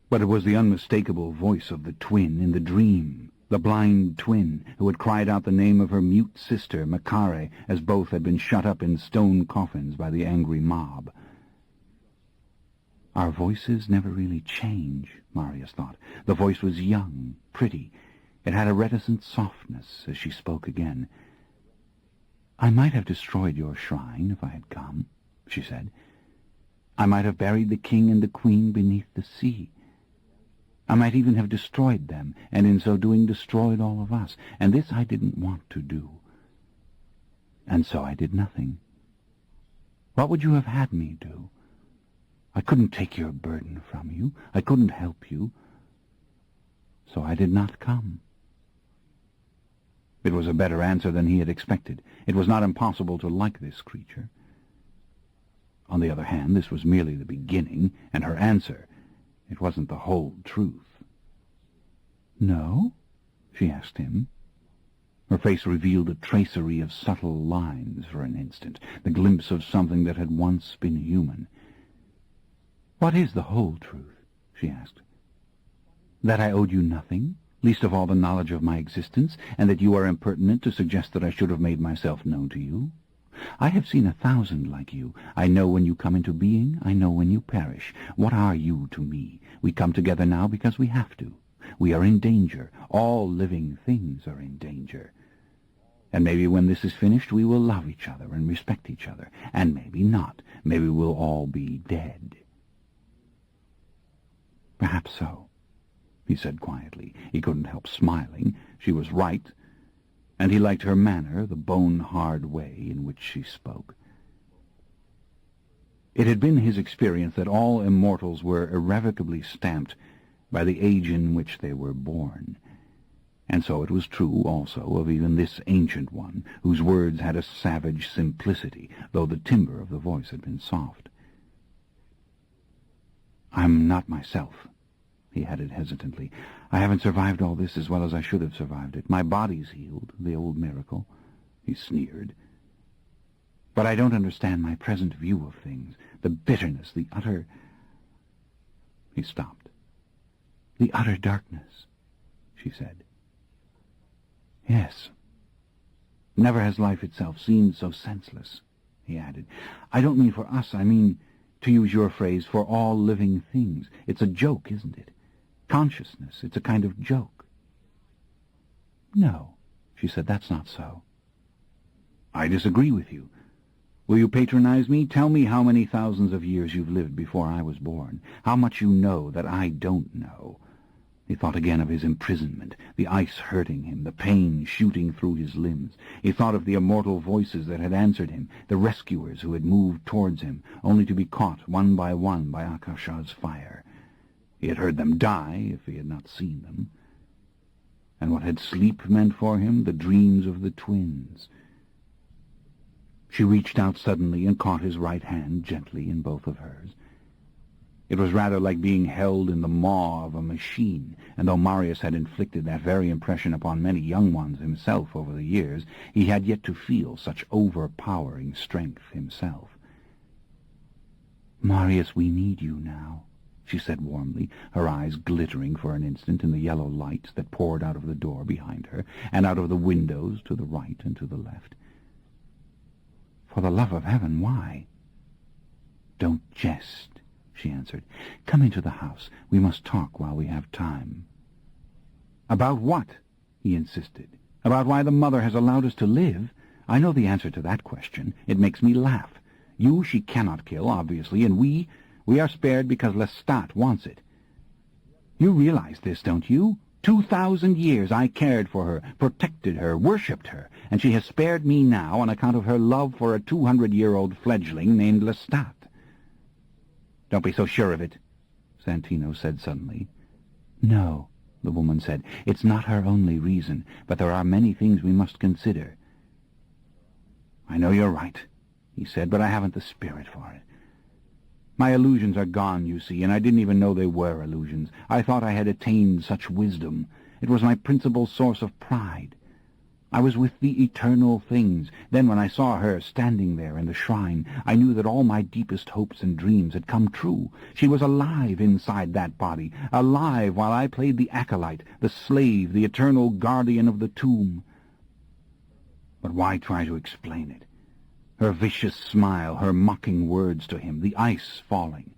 But it was the unmistakable voice of the twin in the dream, the blind twin who had cried out the name of her mute sister, Makare, as both had been shut up in stone coffins by the angry mob. Our voices never really change, Marius thought. The voice was young, pretty. It had a reticent softness as she spoke again. "I might have destroyed your shrine if I had come," she said. "I might have buried the king and the queen beneath the sea. I might even have destroyed them, and in so doing destroyed all of us, and this I didn't want to do. And so I did nothing. What would you have had me do? I couldn't take your burden from you. I couldn't help you. So I did not come." It was a better answer than he had expected. It was not impossible to like this creature. On the other hand, this was merely the beginning, and her answer, It wasn't the whole truth. "No?" she asked him. Her face revealed a tracery of subtle lines for an instant, the glimpse of something that had once been human. "What is the whole truth?" she asked. "That I owed you nothing, least of all the knowledge of my existence, and that you are impertinent to suggest that I should have made myself known to you? I have seen 1,000 like you. I know when you come into being, I know when you perish. What are you to me? We come together now because we have to. We are in danger. All living things are in danger. And maybe when this is finished we will love each other and respect each other. And maybe not. Maybe we'll all be dead." "Perhaps so," he said quietly. He couldn't help smiling. She was right. And he liked her manner, the bone-hard way in which she spoke. It had been his experience that all immortals were irrevocably stamped by the age in which they were born. And so it was true, also, of even this ancient one, whose words had a savage simplicity, though the timbre of the voice had been soft. "I'm not myself," he added hesitantly. "I haven't survived all this as well as I should have survived it. My body's healed, the old miracle," he sneered. "But I don't understand my present view of things, the bitterness, the utter—" He stopped. "The utter darkness," she said. "Yes. Never has life itself seemed so senseless," he added. "I don't mean for us, I mean, to use your phrase, for all living things. It's a joke, isn't it? Consciousness, it's a kind of joke." "No," she said, "that's not so." "I disagree with you. Will you patronize me? Tell me how many thousands of years you've lived before I was born. How much you know that I don't know." He thought again of his imprisonment, the ice hurting him, the pain shooting through his limbs. He thought of the immortal voices that had answered him, the rescuers who had moved towards him, only to be caught one by Akasha's fire. He had heard them die, if he had not seen them. And what had sleep meant for him? The dreams of the twins. She reached out suddenly and caught his right hand gently in both of hers. It was rather like being held in the maw of a machine, and though Marius had inflicted that very impression upon many young ones himself over the years, he had yet to feel such overpowering strength himself. "Marius, we need you now," she said warmly, her eyes glittering for an instant in the yellow light that poured out of the door behind her, and out of the windows to the right and to the left. "For the love of heaven, why?" "Don't jest," she answered. "Come into the house. We must talk while we have time." "About what?" he insisted. "About why the mother has allowed us to live? I know the answer to that question. It makes me laugh. You she cannot kill, obviously, and we are spared because Lestat wants it. You realize this, don't you? 2,000 years I cared for her, protected her, worshipped her, and she has spared me now on account of her love for a 200-year-old fledgling named Lestat." "Don't be so sure of it," Santino said suddenly. "No," the woman said, "it's not her only reason, but there are many things we must consider." "I know you're right," he said, "but I haven't the spirit for it. My illusions are gone, you see, and I didn't even know they were illusions. I thought I had attained such wisdom. It was my principal source of pride. I was with the eternal things. Then when I saw her standing there in the shrine, I knew that all my deepest hopes and dreams had come true. She was alive inside that body, alive while I played the acolyte, the slave, the eternal guardian of the tomb. But why try to explain it? Her vicious smile, her mocking words to him, the ice falling,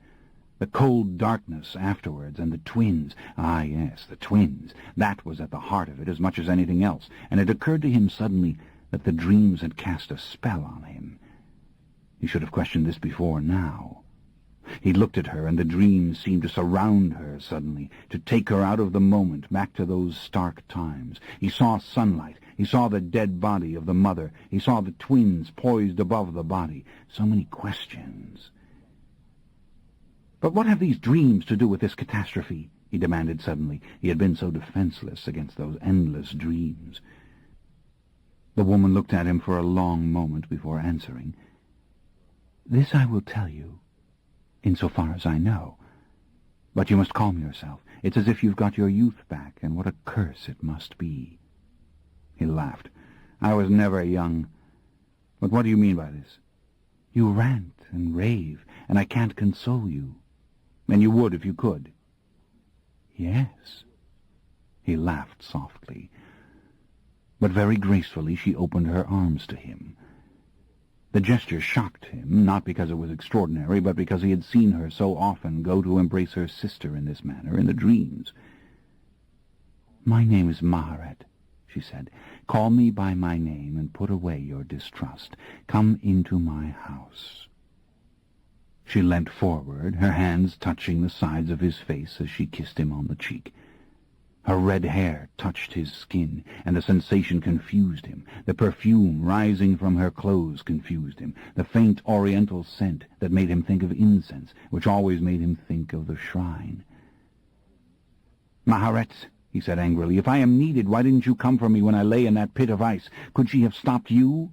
the cold darkness afterwards, and the twins. Ah, yes, the twins. That was at the heart of it as much as anything else, and it occurred to him suddenly that the dreams had cast a spell on him. He should have questioned this before now. He looked at her, and the dreams seemed to surround her suddenly, to take her out of the moment, back to those stark times. He saw sunlight. He saw the dead body of the mother. He saw the twins poised above the body. So many questions. "But what have these dreams to do with this catastrophe?" he demanded suddenly. He had been so defenseless against those endless dreams. The woman looked at him for a long moment before answering. "This I will tell you, insofar as I know. But you must calm yourself. It's as if you've got your youth back, and what a curse it must be." He laughed. "I was never young. But what do you mean by this?" "You rant and rave, and I can't console you." "And you would if you could." "Yes." He laughed softly. But very gracefully she opened her arms to him. The gesture shocked him, not because it was extraordinary, but because he had seen her so often go to embrace her sister in this manner in the dreams. "My name is Maharet," she said. "Call me by my name and put away your distrust. Come into my house." She leant forward, her hands touching the sides of his face as she kissed him on the cheek. Her red hair touched his skin, and the sensation confused him. The perfume rising from her clothes confused him. The faint oriental scent that made him think of incense, which always made him think of the shrine. "Maharet," he said angrily, "if I am needed, why didn't you come for me when I lay in that pit of ice? Could she have stopped you?"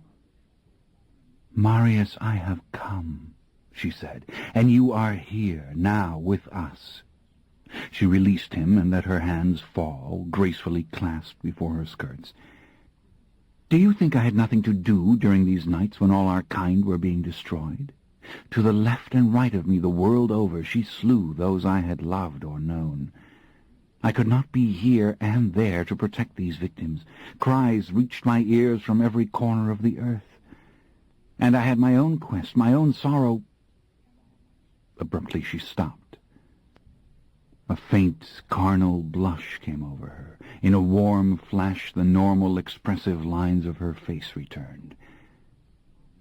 "Marius, I have come," she said, "and you are here now with us." She released him and let her hands fall, gracefully clasped before her skirts. "Do you think I had nothing to do during these nights when all our kind were being destroyed? To the left and right of me, the world over, she slew those I had loved or known. I could not be here and there to protect these victims. Cries reached my ears from every corner of the earth. And I had my own quest, my own sorrow—" Abruptly she stopped. A faint, carnal blush came over her. In a warm flash the normal, expressive lines of her face returned.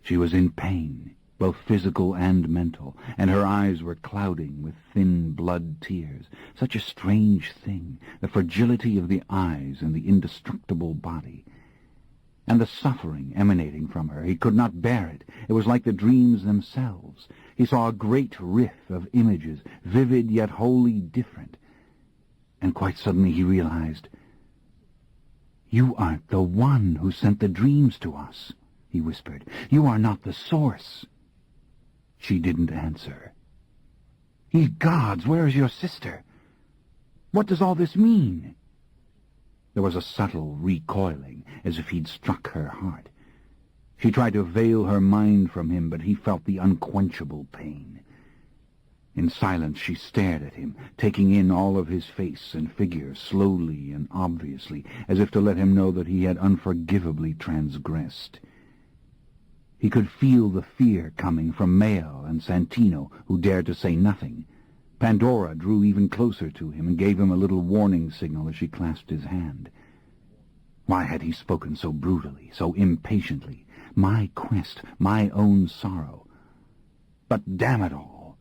She was in pain, both physical and mental, and her eyes were clouding with thin blood tears. Such a strange thing, the fragility of the eyes and the indestructible body. And the suffering emanating from her. He could not bear it. It was like the dreams themselves. He saw a great riff of images, vivid yet wholly different. And quite suddenly he realized, "You aren't the one who sent the dreams to us," he whispered. "You are not the source." She didn't answer. "Ye gods, where is your sister? What does all this mean?" There was a subtle recoiling, as if he'd struck her heart. She tried to veil her mind from him, but he felt the unquenchable pain. In silence she stared at him, taking in all of his face and figure slowly and obviously, as if to let him know that he had unforgivably transgressed. He could feel the fear coming from Mael and Santino, who dared to say nothing. Pandora drew even closer to him and gave him a little warning signal as she clasped his hand. Why had he spoken so brutally, so impatiently? My quest, my own sorrow. But damn it all!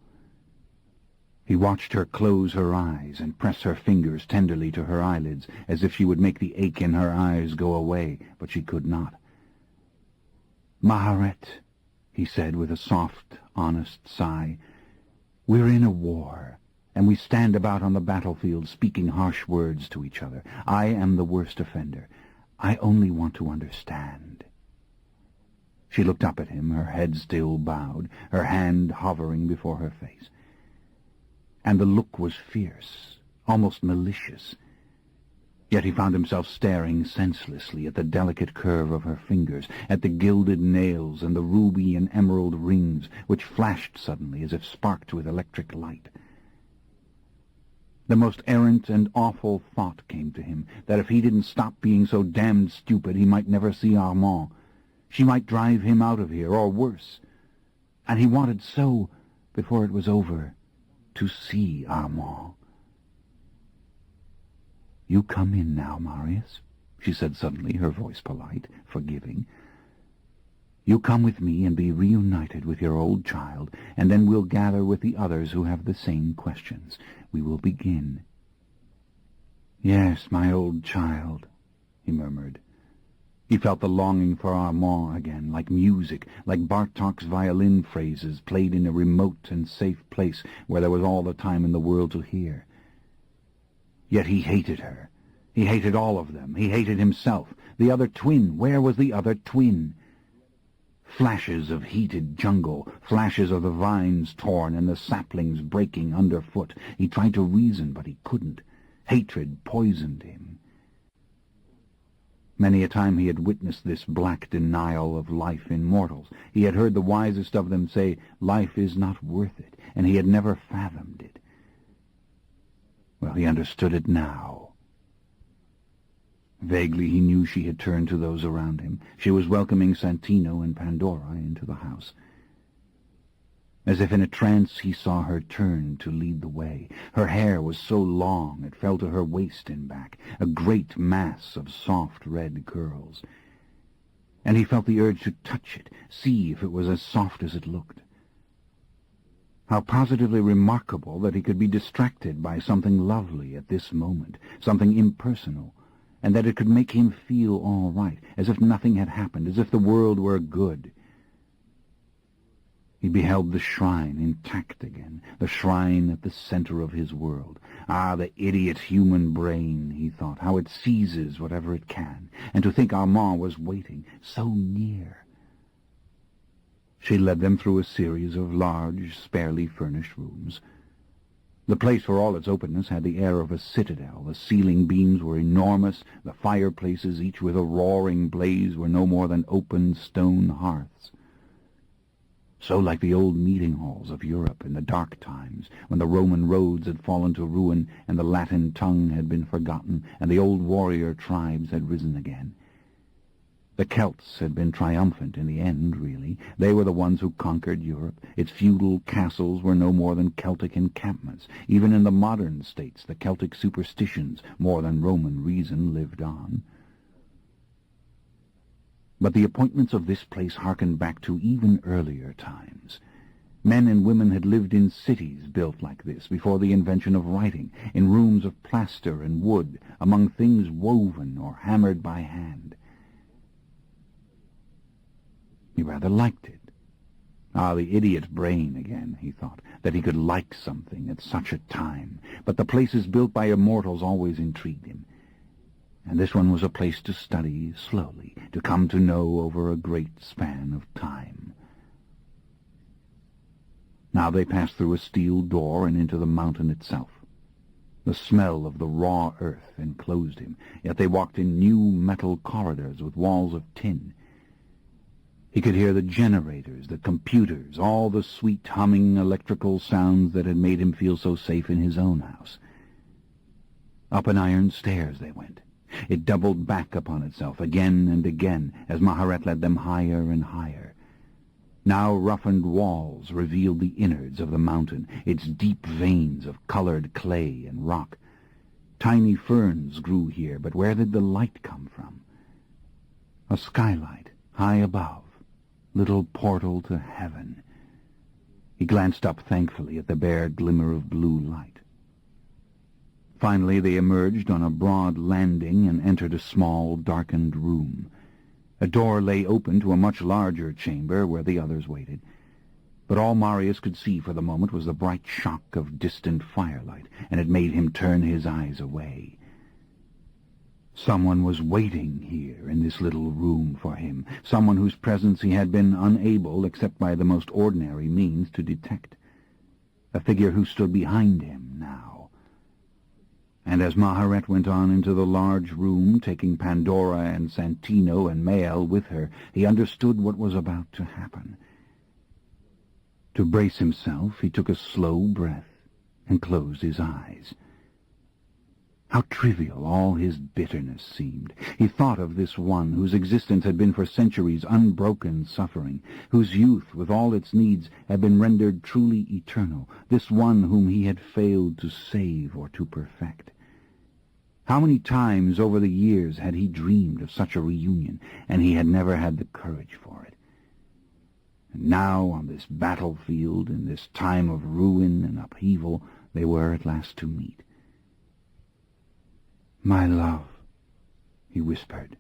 He watched her close her eyes and press her fingers tenderly to her eyelids, as if she would make the ache in her eyes go away, but she could not. "Maharet," he said with a soft, honest sigh, "we're in a war, and we stand about on the battlefield speaking harsh words to each other. I am the worst offender. I only want to understand." She looked up at him, her head still bowed, her hand hovering before her face. And the look was fierce, almost malicious. Yet he found himself staring senselessly at the delicate curve of her fingers, at the gilded nails and the ruby and emerald rings, which flashed suddenly as if sparked with electric light. The most errant and awful thought came to him, that if he didn't stop being so damned stupid, he might never see Armand. She might drive him out of here, or worse. And he wanted so, before it was over, to see Armand. "You come in now, Marius," she said suddenly, her voice polite, forgiving. "You come with me and be reunited with your old child, and then we'll gather with the others who have the same questions. We will begin." "Yes, my old child," he murmured. He felt the longing for Armand again, like music, like Bartok's violin phrases played in a remote and safe place where there was all the time in the world to hear. Yet he hated her. He hated all of them. He hated himself. The other twin. Where was the other twin? Flashes of heated jungle, flashes of the vines torn and the saplings breaking underfoot. He tried to reason, but he couldn't. Hatred poisoned him. Many a time he had witnessed this black denial of life in mortals. He had heard the wisest of them say, life is not worth it, and he had never fathomed it. Well, he understood it now. Vaguely he knew she had turned to those around him. She was welcoming Santino and Pandora into the house. As if in a trance he saw her turn to lead the way. Her hair was so long it fell to her waist and back, a great mass of soft red curls. And he felt the urge to touch it, see if it was as soft as it looked. How positively remarkable that he could be distracted by something lovely at this moment, something impersonal, and that it could make him feel all right, as if nothing had happened, as if the world were good. He beheld the shrine intact again, the shrine at the center of his world. Ah, the idiot human brain, he thought, how it seizes whatever it can, and to think Armand was waiting, so near. She led them through a series of large, sparely furnished rooms. The place, for all its openness, had the air of a citadel. The ceiling beams were enormous. The fireplaces, each with a roaring blaze, were no more than open stone hearths. So like the old meeting halls of Europe in the dark times, when the Roman roads had fallen to ruin and the Latin tongue had been forgotten and the old warrior tribes had risen again. The Celts had been triumphant in the end, really. They were the ones who conquered Europe. Its feudal castles were no more than Celtic encampments. Even in the modern states, the Celtic superstitions, more than Roman reason, lived on. But the appointments of this place hearkened back to even earlier times. Men and women had lived in cities built like this before the invention of writing, in rooms of plaster and wood, among things woven or hammered by hand. He rather liked it. Ah, the idiot brain again, he thought, that he could like something at such a time. But the places built by immortals always intrigued him. And this one was a place to study slowly, to come to know over a great span of time. Now they passed through a steel door and into the mountain itself. The smell of the raw earth enclosed him, yet they walked in new metal corridors with walls of tin. He could hear the generators, the computers, all the sweet humming electrical sounds that had made him feel so safe in his own house. Up an iron stairs they went. It doubled back upon itself again and again as Maharet led them higher and higher. Now roughened walls revealed the innards of the mountain, its deep veins of colored clay and rock. Tiny ferns grew here, but where did the light come from? A skylight high above. Little portal to heaven. He glanced up thankfully at the bare glimmer of blue light. Finally they emerged on a broad landing and entered a small, darkened room. A door lay open to a much larger chamber where the others waited. But all Marius could see for the moment was the bright shock of distant firelight, and it made him turn his eyes away. Someone was waiting here in this little room for him, someone whose presence he had been unable, except by the most ordinary means, to detect. A figure who stood behind him now. And as Maharet went on into the large room, taking Pandora and Santino and Mael with her, he understood what was about to happen. To brace himself, he took a slow breath and closed his eyes. How trivial all his bitterness seemed. He thought of this one whose existence had been for centuries unbroken suffering, whose youth, with all its needs, had been rendered truly eternal, this one whom he had failed to save or to perfect. How many times over the years had he dreamed of such a reunion, and he had never had the courage for it. And now, on this battlefield, in this time of ruin and upheaval, they were at last to meet. "My love," he whispered.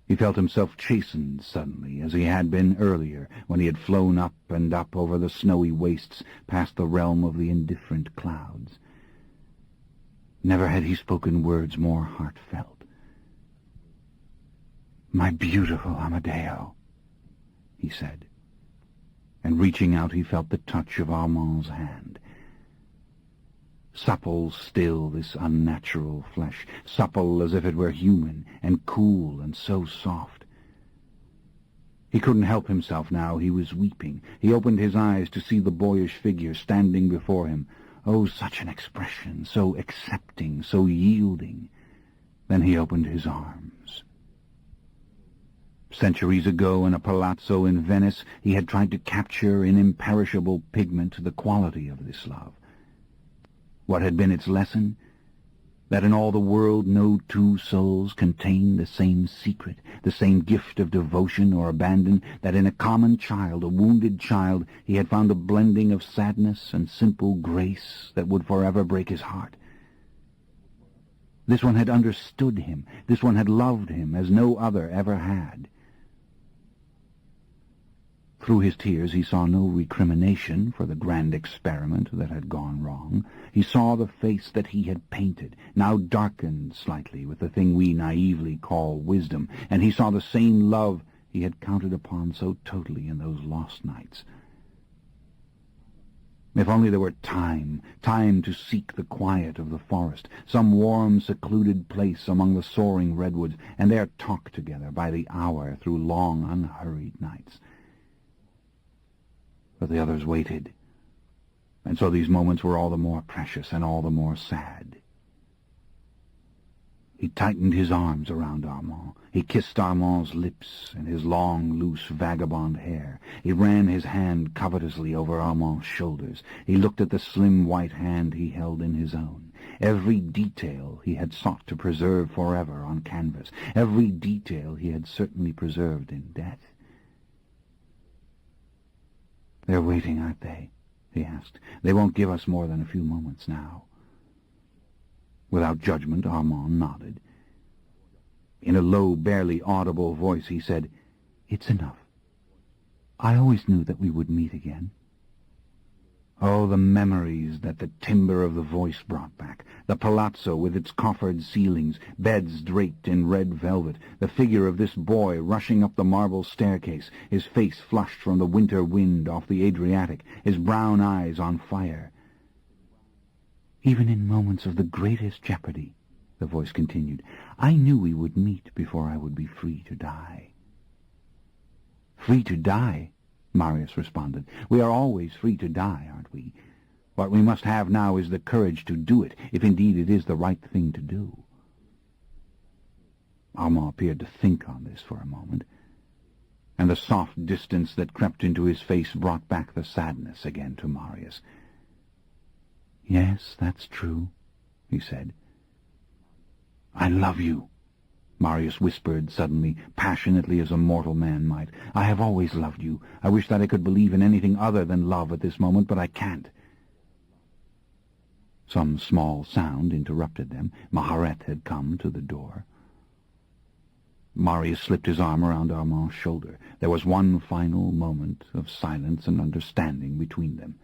He felt himself chastened suddenly, as he had been earlier, when he had flown up and up over the snowy wastes past the realm of the indifferent clouds. Never had he spoken words more heartfelt. "My beautiful Amadeo." he said. And reaching out, he felt the touch of Armand's hand. Supple still, this unnatural flesh, supple as if it were human, and cool and so soft. He couldn't help himself now. He was weeping. He opened his eyes to see the boyish figure standing before him. Oh, such an expression, so accepting, so yielding. Then he opened his arms. Centuries ago, in a palazzo in Venice, he had tried to capture in imperishable pigment the quality of this love. What had been its lesson? That in all the world no two souls contain the same secret, the same gift of devotion or abandon, that in a common child, a wounded child, he had found a blending of sadness and simple grace that would forever break his heart. This one had understood him. This one had loved him as no other ever had. Through his tears he saw no recrimination for the grand experiment that had gone wrong. He saw the face that he had painted, now darkened slightly with the thing we naively call wisdom, and he saw the same love he had counted upon so totally in those lost nights. If only there were time to seek the quiet of the forest, some warm, secluded place among the soaring redwoods, and there talk together by the hour through long, unhurried nights. But the others waited, and so these moments were all the more precious and all the more sad. He tightened his arms around Armand. He kissed Armand's lips and his long, loose, vagabond hair. He ran his hand covetously over Armand's shoulders. He looked at the slim white hand he held in his own. Every detail he had sought to preserve forever on canvas. Every detail he had certainly preserved in death. "They're waiting, aren't they?" he asked. "They won't give us more than a few moments now." Without judgment, Armand nodded. In a low, barely audible voice, he said, "It's enough. I always knew that we would meet again." Oh, the memories that the timbre of the voice brought back. The palazzo with its coffered ceilings, beds draped in red velvet, the figure of this boy rushing up the marble staircase, his face flushed from the winter wind off the Adriatic, his brown eyes on fire. "Even in moments of the greatest jeopardy," the voice continued, "I knew we would meet before I would be free to die." "Free to die?" Marius responded. "We are always free to die, aren't we? What we must have now is the courage to do it, if indeed it is the right thing to do." Armand appeared to think on this for a moment, and the soft distance that crept into his face brought back the sadness again to Marius. "Yes, that's true," he said. "I love you," Marius whispered suddenly, passionately as a mortal man might. "I have always loved you. I wish that I could believe in anything other than love at this moment, but I can't." Some small sound interrupted them. Maharet had come to the door. Marius slipped his arm around Armand's shoulder. There was one final moment of silence and understanding between them.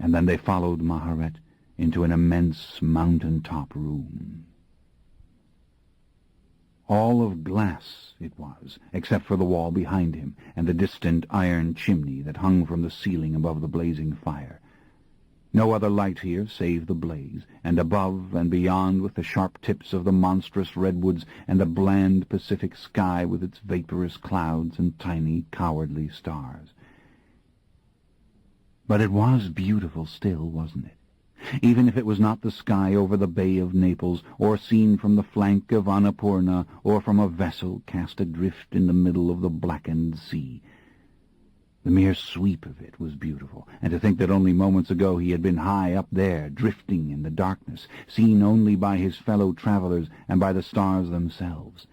And then they followed Maharet into an immense mountain-top room. All of glass it was, except for the wall behind him and the distant iron chimney that hung from the ceiling above the blazing fire. No other light here save the blaze, and above and beyond with the sharp tips of the monstrous redwoods and the bland Pacific sky with its vaporous clouds and tiny, cowardly stars. But it was beautiful still, wasn't it? Even if it was not the sky over the Bay of Naples, or seen from the flank of Annapurna, or from a vessel cast adrift in the middle of the blackened sea. The mere sweep of it was beautiful, and to think that only moments ago he had been high up there, drifting in the darkness, seen only by his fellow travelers and by the stars themselves.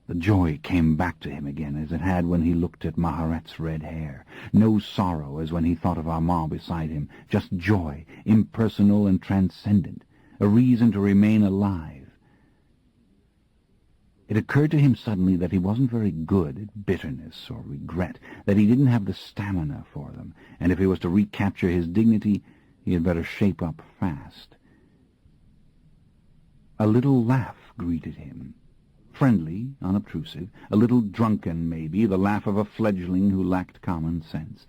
The joy came back to him again as it had when he looked at Maharet's red hair. No sorrow as when he thought of Armand beside him, just joy, impersonal and transcendent, a reason to remain alive. It occurred to him suddenly that he wasn't very good at bitterness or regret, that he didn't have the stamina for them, and if he was to recapture his dignity, he had better shape up fast. A little laugh greeted him. friendly, unobtrusive, a little drunken, maybe, the laugh of a fledgling who lacked common sense.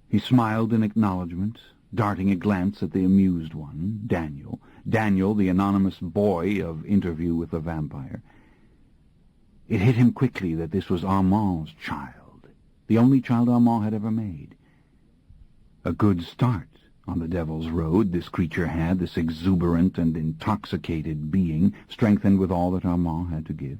He smiled in acknowledgment, darting a glance at the amused one, Daniel, the anonymous boy of Interview with the Vampire. It hit him quickly that this was Armand's child, the only child Armand had ever made. A good start on the Devil's Road this creature had, this exuberant and intoxicated being, strengthened with all that Armand had to give.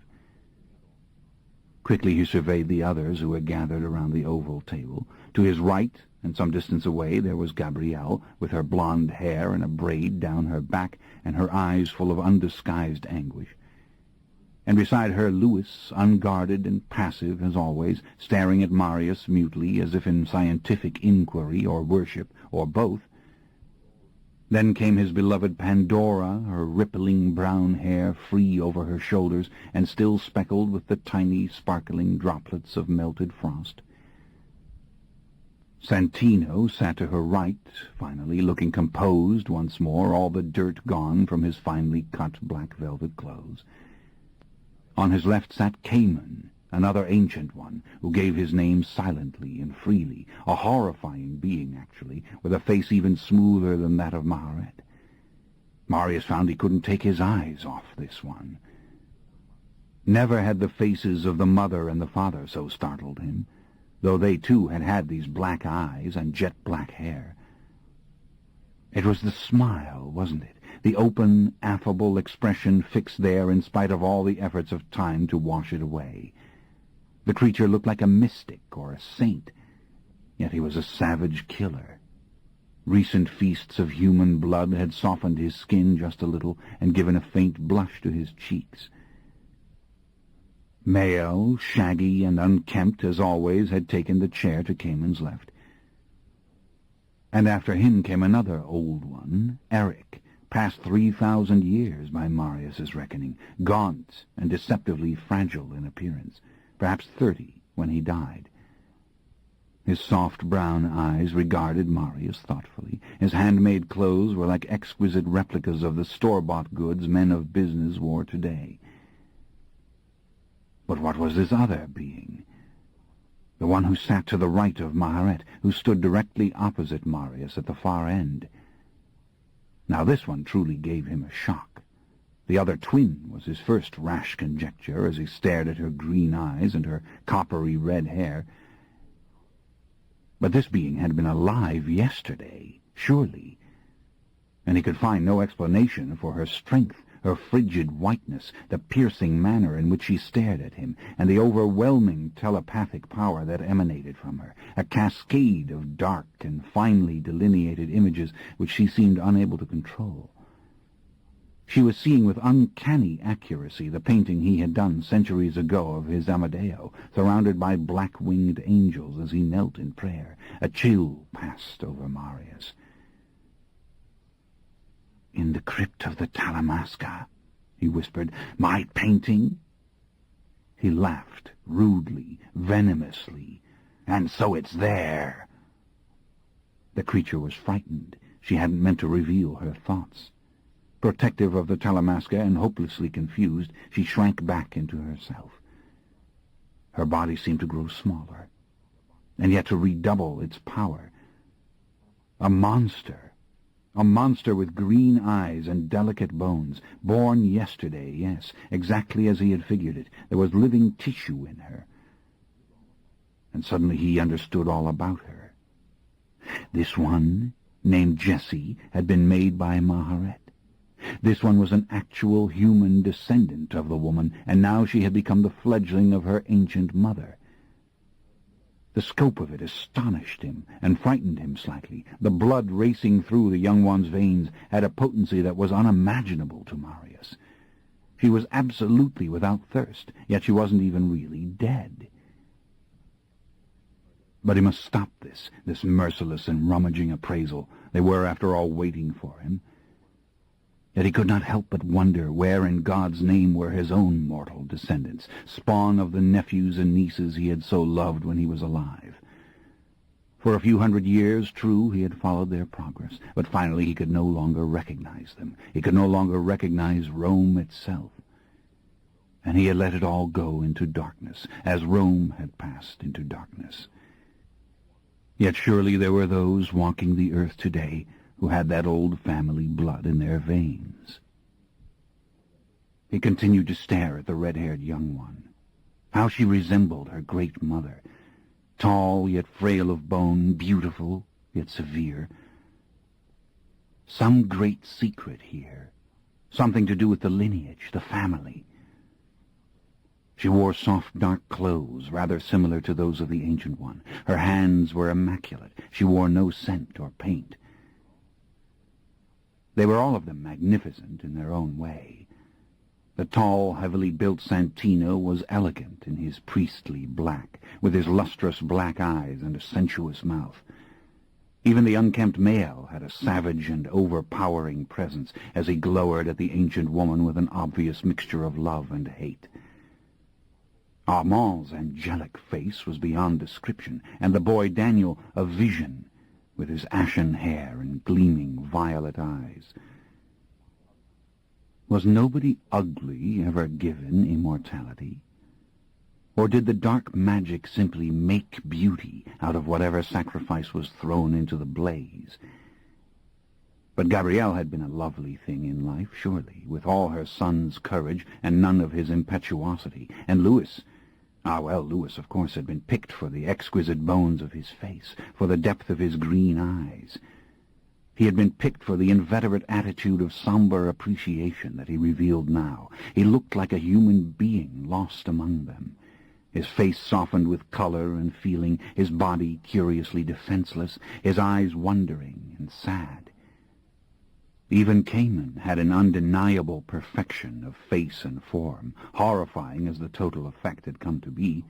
Quickly he surveyed the others who were gathered around the oval table. To his right, and some distance away, there was Gabrielle, with her blonde hair in a braid down her back and her eyes full of undisguised anguish. And beside her Louis, unguarded and passive as always, staring at Marius mutely as if in scientific inquiry or worship, or both. Then came his beloved Pandora, her rippling brown hair free over her shoulders and still speckled with the tiny sparkling droplets of melted frost. Santino sat to her right, finally, looking composed once more, all the dirt gone from his finely cut black velvet clothes. On his left sat Cayman, another ancient one, who gave his name silently and freely, a horrifying being, actually, with a face even smoother than that of Maharet. Marius found he couldn't take his eyes off this one. Never had the faces of the mother and the father so startled him, though they too had had these black eyes and jet-black hair. It was the smile, wasn't it? The open, affable expression fixed there in spite of all the efforts of time to wash it away. The creature looked like a mystic or a saint, yet he was a savage killer. Recent feasts of human blood had softened his skin just a little and given a faint blush to his cheeks. Mael, shaggy and unkempt as always, had taken the chair to Cayman's left. And after him came another old one, Eric, past 3,000 years by Marius's reckoning, gaunt and deceptively fragile in appearance, perhaps 30 when he died. His soft brown eyes regarded Marius thoughtfully. His handmade clothes were like exquisite replicas of the store-bought goods men of business wore today. But what was this other being? The one who sat to the right of Maharet, who stood directly opposite Marius at the far end. Now this one truly gave him a shock. The other twin was his first rash conjecture as he stared at her green eyes and her coppery red hair. But this being had been alive yesterday, surely, and he could find no explanation for her strength, her frigid whiteness, the piercing manner in which she stared at him, and the overwhelming telepathic power that emanated from her, a cascade of dark and finely delineated images which she seemed unable to control. She was seeing with uncanny accuracy the painting he had done centuries ago of his Amadeo, surrounded by black-winged angels as he knelt in prayer. A chill passed over Marius. "In the crypt of the Talamasca," he whispered, "my painting?" He laughed, rudely, venomously. "And so it's there." The creature was frightened. She hadn't meant to reveal her thoughts. Protective of the Talamasca and hopelessly confused, she shrank back into herself. Her body seemed to grow smaller, and yet to redouble its power. A monster with green eyes and delicate bones, born yesterday, yes, exactly as he had figured it. There was living tissue in her. And suddenly he understood all about her. This one, named Jessie, had been made by Maharet. This one was an actual human descendant of the woman, and now she had become the fledgling of her ancient mother. The scope of it astonished him and frightened him slightly. The blood racing through the young one's veins had a potency that was unimaginable to Marius. She was absolutely without thirst, yet she wasn't even really dead. But he must stop this merciless and rummaging appraisal. They were, after all, waiting for him. Yet he could not help but wonder where in God's name were his own mortal descendants, spawn of the nephews and nieces he had so loved when he was alive. For a few hundred years, true, he had followed their progress, but finally he could no longer recognize them. He could no longer recognize Rome itself. and he had let it all go into darkness, as Rome had passed into darkness. Yet surely there were those walking the earth today who had that old family blood in their veins. He continued to stare at the red-haired young one. How she resembled her great mother, tall yet frail of bone, beautiful yet severe. Some great secret here, something to do with the lineage, the family. She wore soft, dark clothes, rather similar to those of the Ancient One. Her hands were immaculate. She wore no scent or paint. They were all of them magnificent in their own way. The tall, heavily built Santino was elegant in his priestly black, with his lustrous black eyes and a sensuous mouth. Even the unkempt male had a savage and overpowering presence as he glowered at the ancient woman with an obvious mixture of love and hate. Armand's angelic face was beyond description, and the boy Daniel a vision, with his ashen hair and gleaming violet eyes. Was nobody ugly ever given immortality? Or did the dark magic simply make beauty out of whatever sacrifice was thrown into the blaze? But Gabrielle had been a lovely thing in life, surely, with all her son's courage and none of his impetuosity. And Louis, Louis, of course, had been picked for the exquisite bones of his face, for the depth of his green eyes. He had been picked for the inveterate attitude of somber appreciation that he revealed now. He looked like a human being lost among them, his face softened with color and feeling, his body curiously defenseless, his eyes wondering and sad. Even Cayman had an undeniable perfection of face and form, horrifying as the total effect had come to be.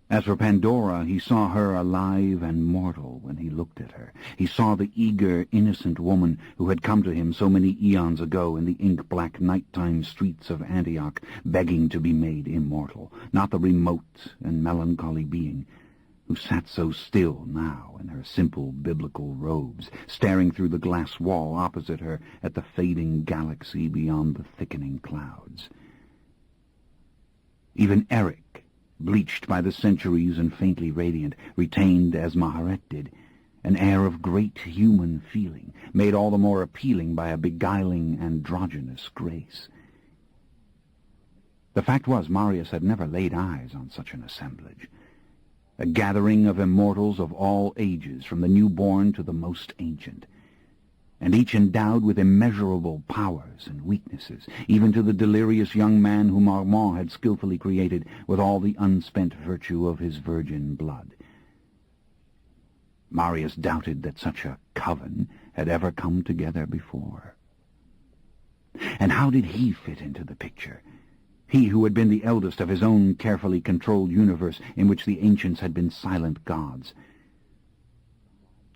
As for Pandora, he saw her alive and mortal when he looked at her. He saw the eager, innocent woman who had come to him so many eons ago in the ink-black nighttime streets of Antioch, begging to be made immortal, not the remote and melancholy being who sat so still now in her simple biblical robes, staring through the glass wall opposite her at the fading galaxy beyond the thickening clouds. Even Eric, bleached by the centuries and faintly radiant, retained, as Maharet did, an air of great human feeling, made all the more appealing by a beguiling androgynous grace. The fact was, Marius had never laid eyes on such an assemblage. A gathering of immortals of all ages, from the newborn to the most ancient, and each endowed with immeasurable powers and weaknesses, even to the delirious young man whom Armand had skillfully created with all the unspent virtue of his virgin blood. Marius doubted that such a coven had ever come together before. And how did he fit into the picture? He who had been the eldest of his own carefully controlled universe in which the ancients had been silent gods.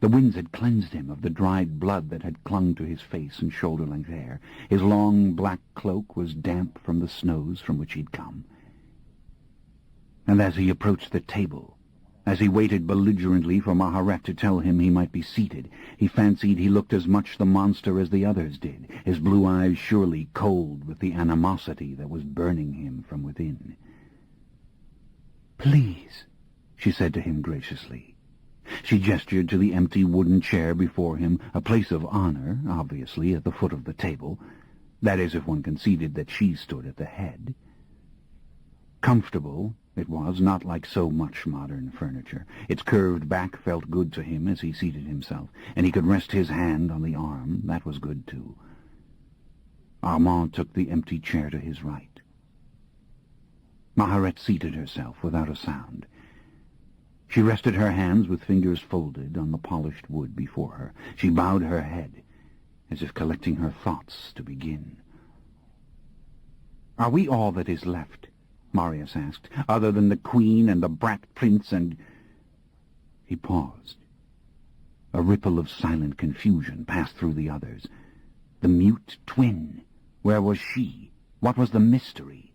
The winds had cleansed him of the dried blood that had clung to his face and shoulder-length hair. His long black cloak was damp from the snows from which he'd come. And as he approached the table, as he waited belligerently for Maharet to tell him he might be seated, he fancied he looked as much the monster as the others did, his blue eyes surely cold with the animosity that was burning him from within. "Please," she said to him graciously. She gestured to the empty wooden chair before him, a place of honor, obviously, at the foot of the table. That is, if one conceded that she stood at the head. Comfortable it was, not like so much modern furniture. Its curved back felt good to him as he seated himself, and he could rest his hand on the arm. That was good, too. Armand took the empty chair to his right. Maharet seated herself without a sound. She rested her hands with fingers folded on the polished wood before her. She bowed her head, as if collecting her thoughts to begin. "Are we all that is left?" Marius asked, "other than the queen and the brat prince and—" He paused. A ripple of silent confusion passed through the others. The mute twin. Where was she? What was the mystery?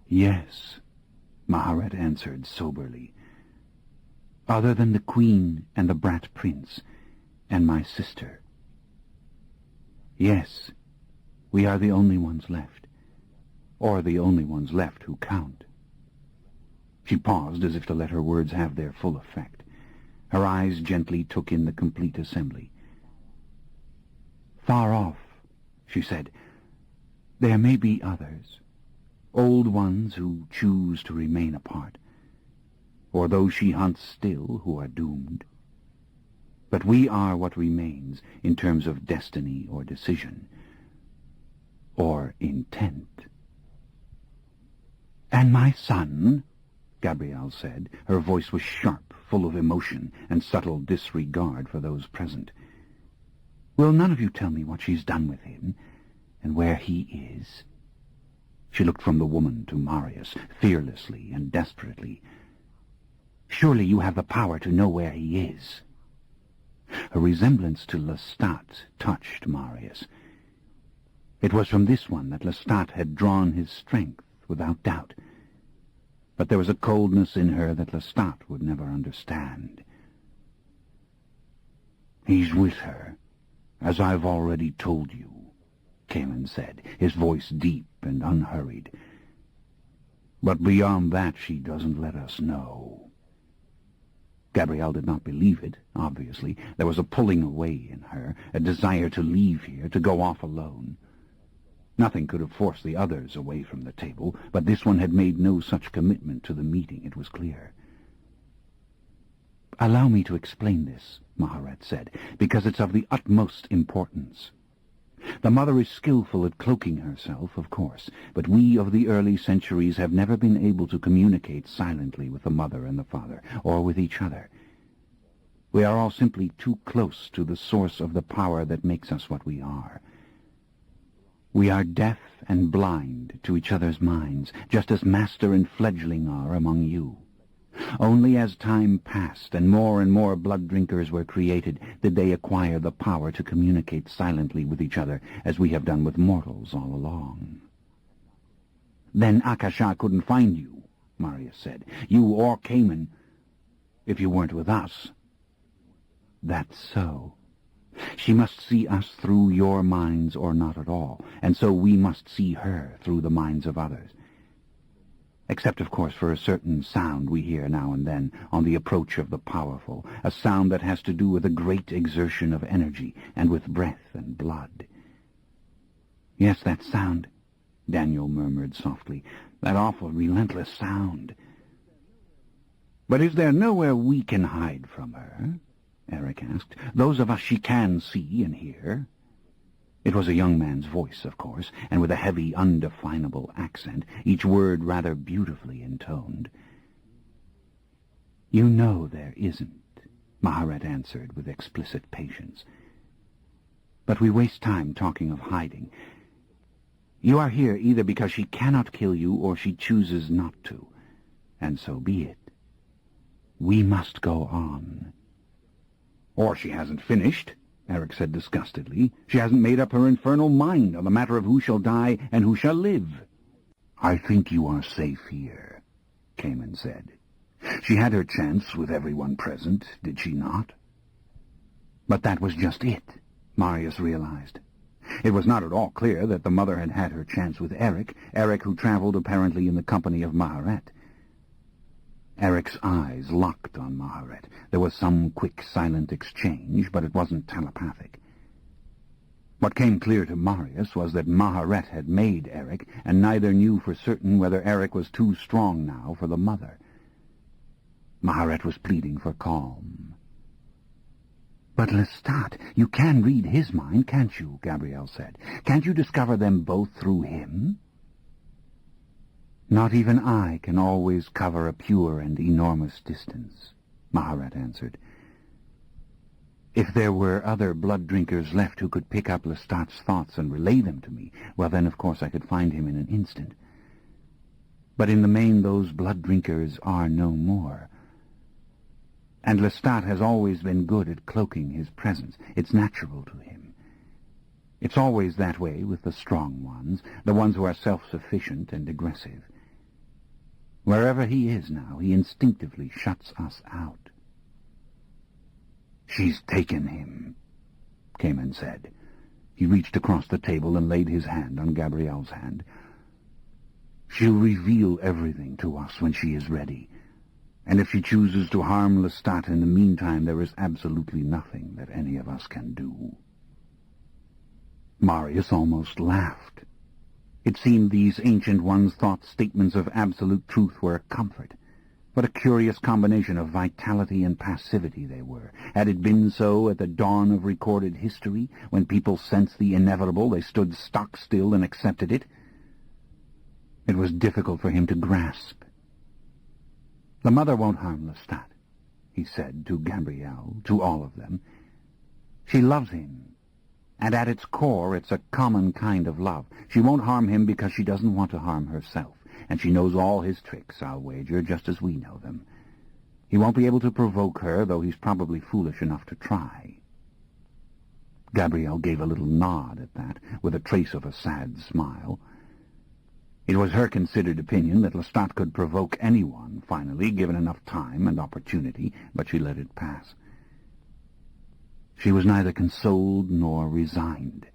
"Yes," Maharet answered soberly. "Other than the queen and the brat prince and my sister. Yes, we are the only ones left. or the only ones left who count. She paused as if to let her words have their full effect. Her eyes gently took in the complete assembly. "Far off," she said, "there may be others, old ones who choose to remain apart, or those she hunts still who are doomed. But we are what remains in terms of destiny or decision, or intent." "And my son?" Gabrielle said. Her voice was sharp, full of emotion and subtle disregard for those present. "Will none of you tell me what she's done with him, and where he is?" She looked from the woman to Marius, fearlessly and desperately. "Surely you have the power to know where he is." Her resemblance to Lestat touched Marius. It was from this one that Lestat had drawn his strength, without doubt. But there was a coldness in her that Lestat would never understand. "He's with her, as I've already told you," Cayman said, his voice deep and unhurried. "But beyond that she doesn't let us know." Gabrielle did not believe it, obviously. There was a pulling away in her, a desire to leave here, to go off alone. Nothing could have forced the others away from the table, but this one had made no such commitment to the meeting, it was clear. "Allow me to explain this," Maharet said, "because it's of the utmost importance. The mother is skillful at cloaking herself, of course, but we of the early centuries have never been able to communicate silently with the mother and the father, or with each other. We are all simply too close to the source of the power that makes us what we are. We are deaf and blind to each other's minds, just as master and fledgling are among you. Only as time passed and more blood-drinkers were created did they acquire the power to communicate silently with each other, as we have done with mortals all along." "Then Akasha couldn't find you," Marius said. "You or Cayman, if you weren't with us." "That's so. She must see us through your minds or not at all, and so we must see her through the minds of others. Except, of course, for a certain sound we hear now and then on the approach of the powerful, a sound that has to do with a great exertion of energy and with breath and blood." "Yes, that sound," Daniel murmured softly. "That awful, relentless sound." "But is there nowhere we can hide from her?" Eric asked. "Those of us she can see and hear." It was a young man's voice, of course, and with a heavy, undefinable accent, each word rather beautifully intoned. "You know there isn't," Maharet answered with explicit patience. "But we waste time talking of hiding. You are here either because she cannot kill you or she chooses not to, and so be it. We must go on." "Or she hasn't finished," Eric said disgustedly. "She hasn't made up her infernal mind on the matter of who shall die and who shall live." "I think you are safe here," Cayman said. "She had her chance with everyone present, did she not?" But that was just it, Marius realized. It was not at all clear that the mother had had her chance with Eric who traveled apparently in the company of Maharet. Eric's eyes locked on Maharet. There was some quick, silent exchange, but it wasn't telepathic. What came clear to Marius was that Maharet had made Eric, and neither knew for certain whether Eric was too strong now for the mother. Maharet was pleading for calm. "But Lestat, you can read his mind, can't you?" Gabrielle said. "Can't you discover them both through him?" "Not even I can always cover a pure and enormous distance," Maharet answered. "If there were other blood-drinkers left who could pick up Lestat's thoughts and relay them to me, well then of course I could find him in an instant. But in the main those blood-drinkers are no more. And Lestat has always been good at cloaking his presence. It's natural to him. It's always that way with the strong ones, the ones who are self-sufficient and aggressive. Wherever he is now, he instinctively shuts us out." "She's taken him," Cayman said. He reached across the table and laid his hand on Gabrielle's hand. She'll reveal everything to us when she is ready, and if she chooses to harm Lestat in the meantime, there is absolutely nothing that any of us can do." Marius almost laughed. It seemed these ancient ones thought statements of absolute truth were a comfort. What a curious combination of vitality and passivity they were. Had it been so at the dawn of recorded history, when people sensed the inevitable, they stood stock still and accepted it? It was difficult for him to grasp. "The mother won't harm Lestat," he said to Gabrielle, to all of them. "She loves him, and at its core it's a common kind of love. She won't harm him because she doesn't want to harm herself, and she knows all his tricks, I'll wager, just as we know them. He won't be able to provoke her, though he's probably foolish enough to try." Gabrielle gave a little nod at that, with a trace of a sad smile. It was her considered opinion that Lestat could provoke anyone, finally, given enough time and opportunity, but she let it pass. She was neither consoled nor resigned.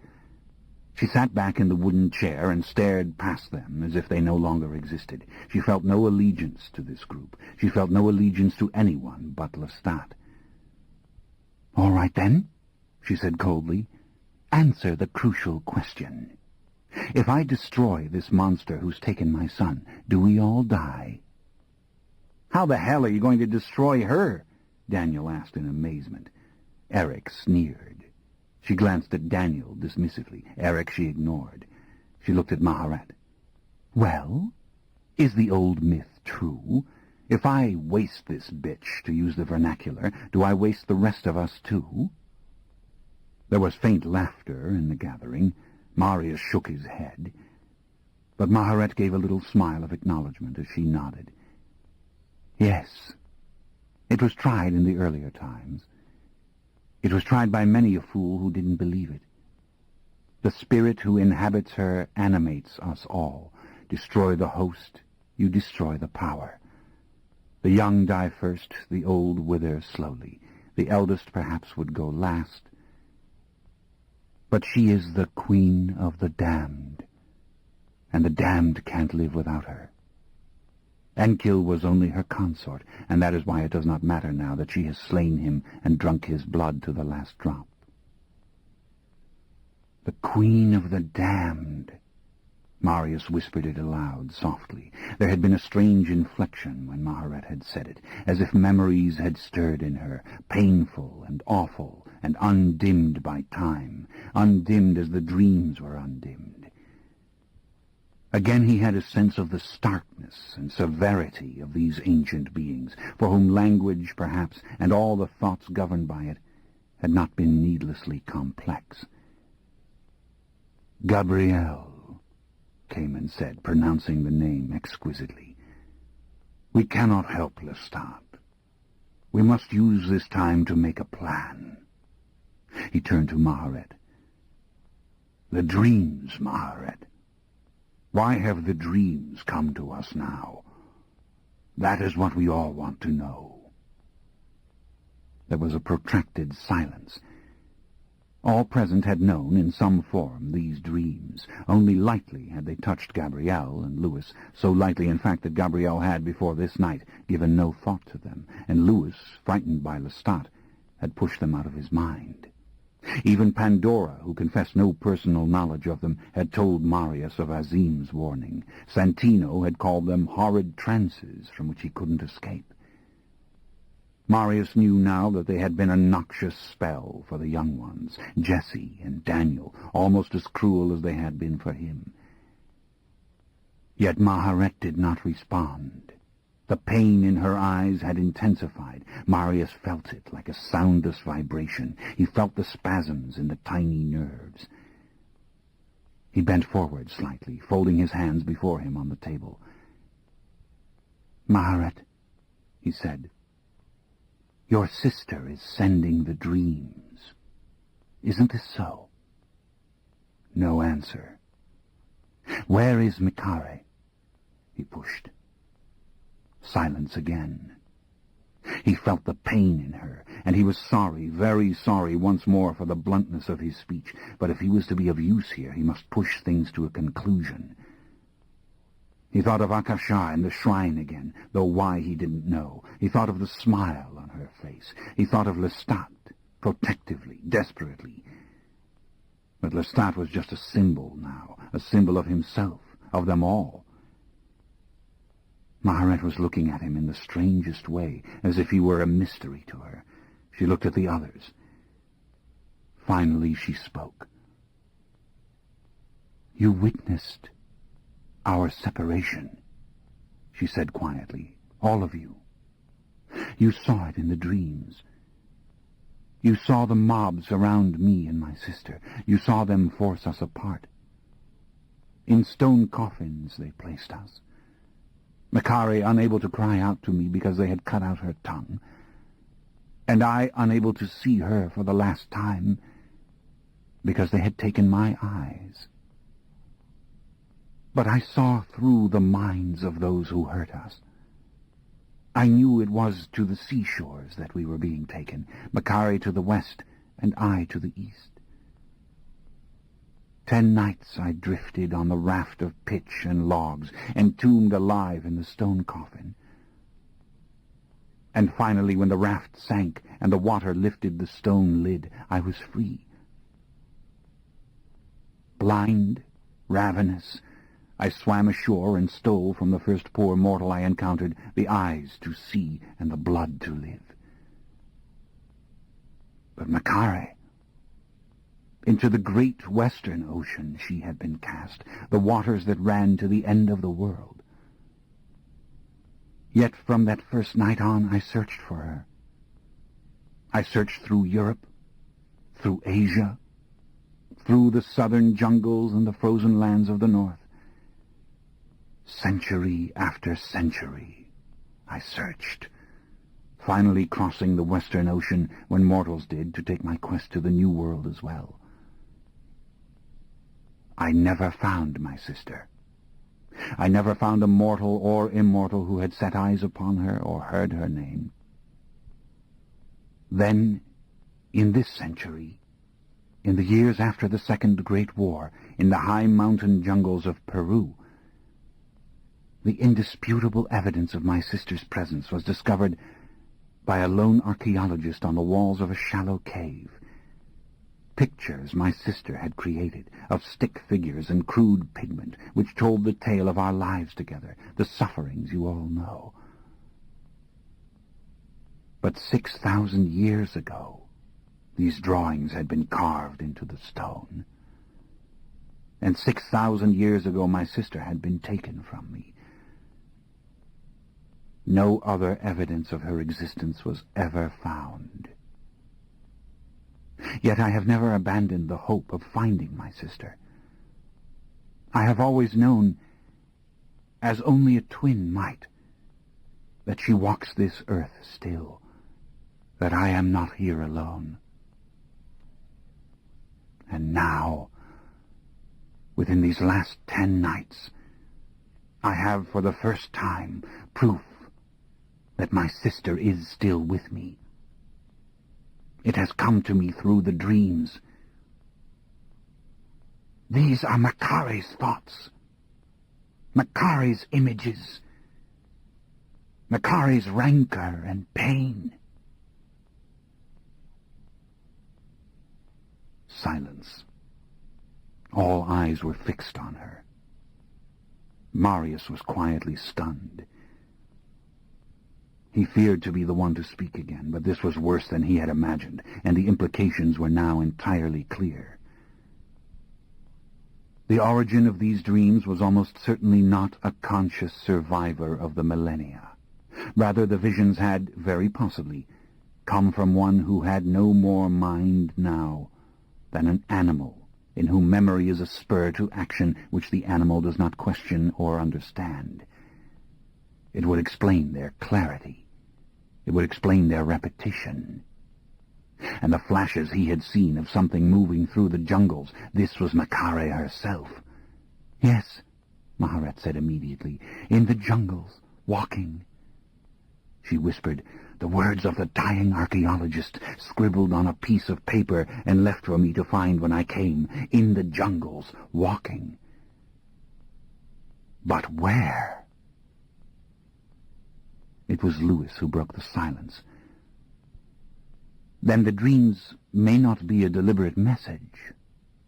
She sat back in the wooden chair and stared past them as if they no longer existed. She felt no allegiance to this group. She felt no allegiance to anyone but Lestat. "All right, then," she said coldly. "Answer the crucial question. If I destroy this monster who's taken my son, do we all die?" "How the hell are you going to destroy her?" Daniel asked in amazement. Eric sneered. She glanced at Daniel dismissively. Eric she ignored. She looked at Maharet. "Well, is the old myth true? If I waste this bitch, to use the vernacular, do I waste the rest of us too?" There was faint laughter in the gathering. Marius shook his head, but Maharet gave a little smile of acknowledgment as she nodded. "Yes, it was tried in the earlier times. It was tried by many a fool who didn't believe it. The spirit who inhabits her animates us all. Destroy the host, you destroy the power. The young die first, the old wither slowly. The eldest perhaps would go last. But she is the queen of the damned, and the damned can't live without her. Enkil was only her consort, and that is why it does not matter now that she has slain him and drunk his blood to the last drop. The queen of the damned. Marius whispered it aloud, softly. There had been a strange inflection when Maharet had said it, as if memories had stirred in her, painful and awful and undimmed by time, undimmed as the dreams were undimmed. Again he had a sense of the starkness and severity of these ancient beings, for whom language, perhaps, and all the thoughts governed by it, had not been needlessly complex. "Gabrielle," Cayman said, pronouncing the name exquisitely. "We cannot help Lestat. We must use this time to make a plan." He turned to Maharet. "The dreams, Maharet. Why have the dreams come to us now? That is what we all want to know." There was a protracted silence. All present had known in some form these dreams. Only lightly had they touched Gabrielle and Louis, so lightly in fact that Gabrielle had, before this night, given no thought to them, and Louis, frightened by Lestat, had pushed them out of his mind. Even Pandora, who confessed no personal knowledge of them, had told Marius of Azim's warning. Santino had called them horrid trances from which he couldn't escape. Marius knew now that they had been a noxious spell for the young ones, Jessie and Daniel, almost as cruel as they had been for him. Yet Maharet did not respond. The pain in her eyes had intensified. Marius felt it like a soundless vibration. He felt the spasms in the tiny nerves. He bent forward slightly, folding his hands before him on the table. "Maharet," he said, "your sister is sending the dreams. Isn't this so?" No answer. "Where is Mikare?" He pushed. Silence again. He felt the pain in her, and he was sorry, very sorry once more for the bluntness of his speech, but if he was to be of use here, he must push things to a conclusion. He thought of Akasha and the shrine again, though why he didn't know. He thought of the smile on her face. He thought of Lestat, protectively, desperately. But Lestat was just a symbol now, a symbol of himself, of them all. Maharet was looking at him in the strangest way, as if he were a mystery to her. She looked at the others. Finally she spoke. "You witnessed our separation," she said quietly. "All of you. You saw it in the dreams. You saw the mobs around me and my sister. You saw them force us apart. In stone coffins they placed us. Makari unable to cry out to me because they had cut out her tongue, and I unable to see her for the last time because they had taken my eyes. But I saw through the minds of those who hurt us. I knew it was to the seashores that we were being taken, Makari to the west and I to the east. 10 nights I drifted on the raft of pitch and logs, entombed alive in the stone coffin. And finally, when the raft sank and the water lifted the stone lid, I was free. Blind, ravenous, I swam ashore and stole from the first poor mortal I encountered the eyes to see and the blood to live. But Makari, into the great western ocean she had been cast, the waters that ran to the end of the world. Yet from that first night on I searched for her. I searched through Europe, through Asia, through the southern jungles and the frozen lands of the north. Century after century I searched, finally crossing the western ocean when mortals did to take my quest to the new world as well. I never found my sister. I never found a mortal or immortal who had set eyes upon her or heard her name. Then, in this century, in the years after the Second Great War, in the high mountain jungles of Peru, the indisputable evidence of my sister's presence was discovered by a lone archaeologist on the walls of a shallow cave. Pictures my sister had created of stick figures and crude pigment, which told the tale of our lives together, the sufferings you all know. But 6,000 years ago, these drawings had been carved into the stone. And 6,000 years ago my sister had been taken from me. No other evidence of her existence was ever found. Yet I have never abandoned the hope of finding my sister. I have always known, as only a twin might, that she walks this earth still, that I am not here alone. And now, within these last 10 nights, I have for the first time proof that my sister is still with me. It has come to me through the dreams. These are Makari's thoughts, Makari's images, Makari's rancor and pain. Silence. All eyes were fixed on her. Marius was quietly stunned. He feared to be the one to speak again, but this was worse than he had imagined, and the implications were now entirely clear. The origin of these dreams was almost certainly not a conscious survivor of the millennia. Rather, the visions had, very possibly, come from one who had no more mind now than an animal, in whom memory is a spur to action which the animal does not question or understand. It would explain their clarity. It would explain their repetition. And the flashes he had seen of something moving through the jungles, this was Makari herself. "Yes," Maharet said immediately, "in the jungles, walking." She whispered, "The words of the dying archaeologist, scribbled on a piece of paper and left for me to find when I came, in the jungles, walking." But where? It was Louis who broke the silence. Then the dreams may not be a deliberate message,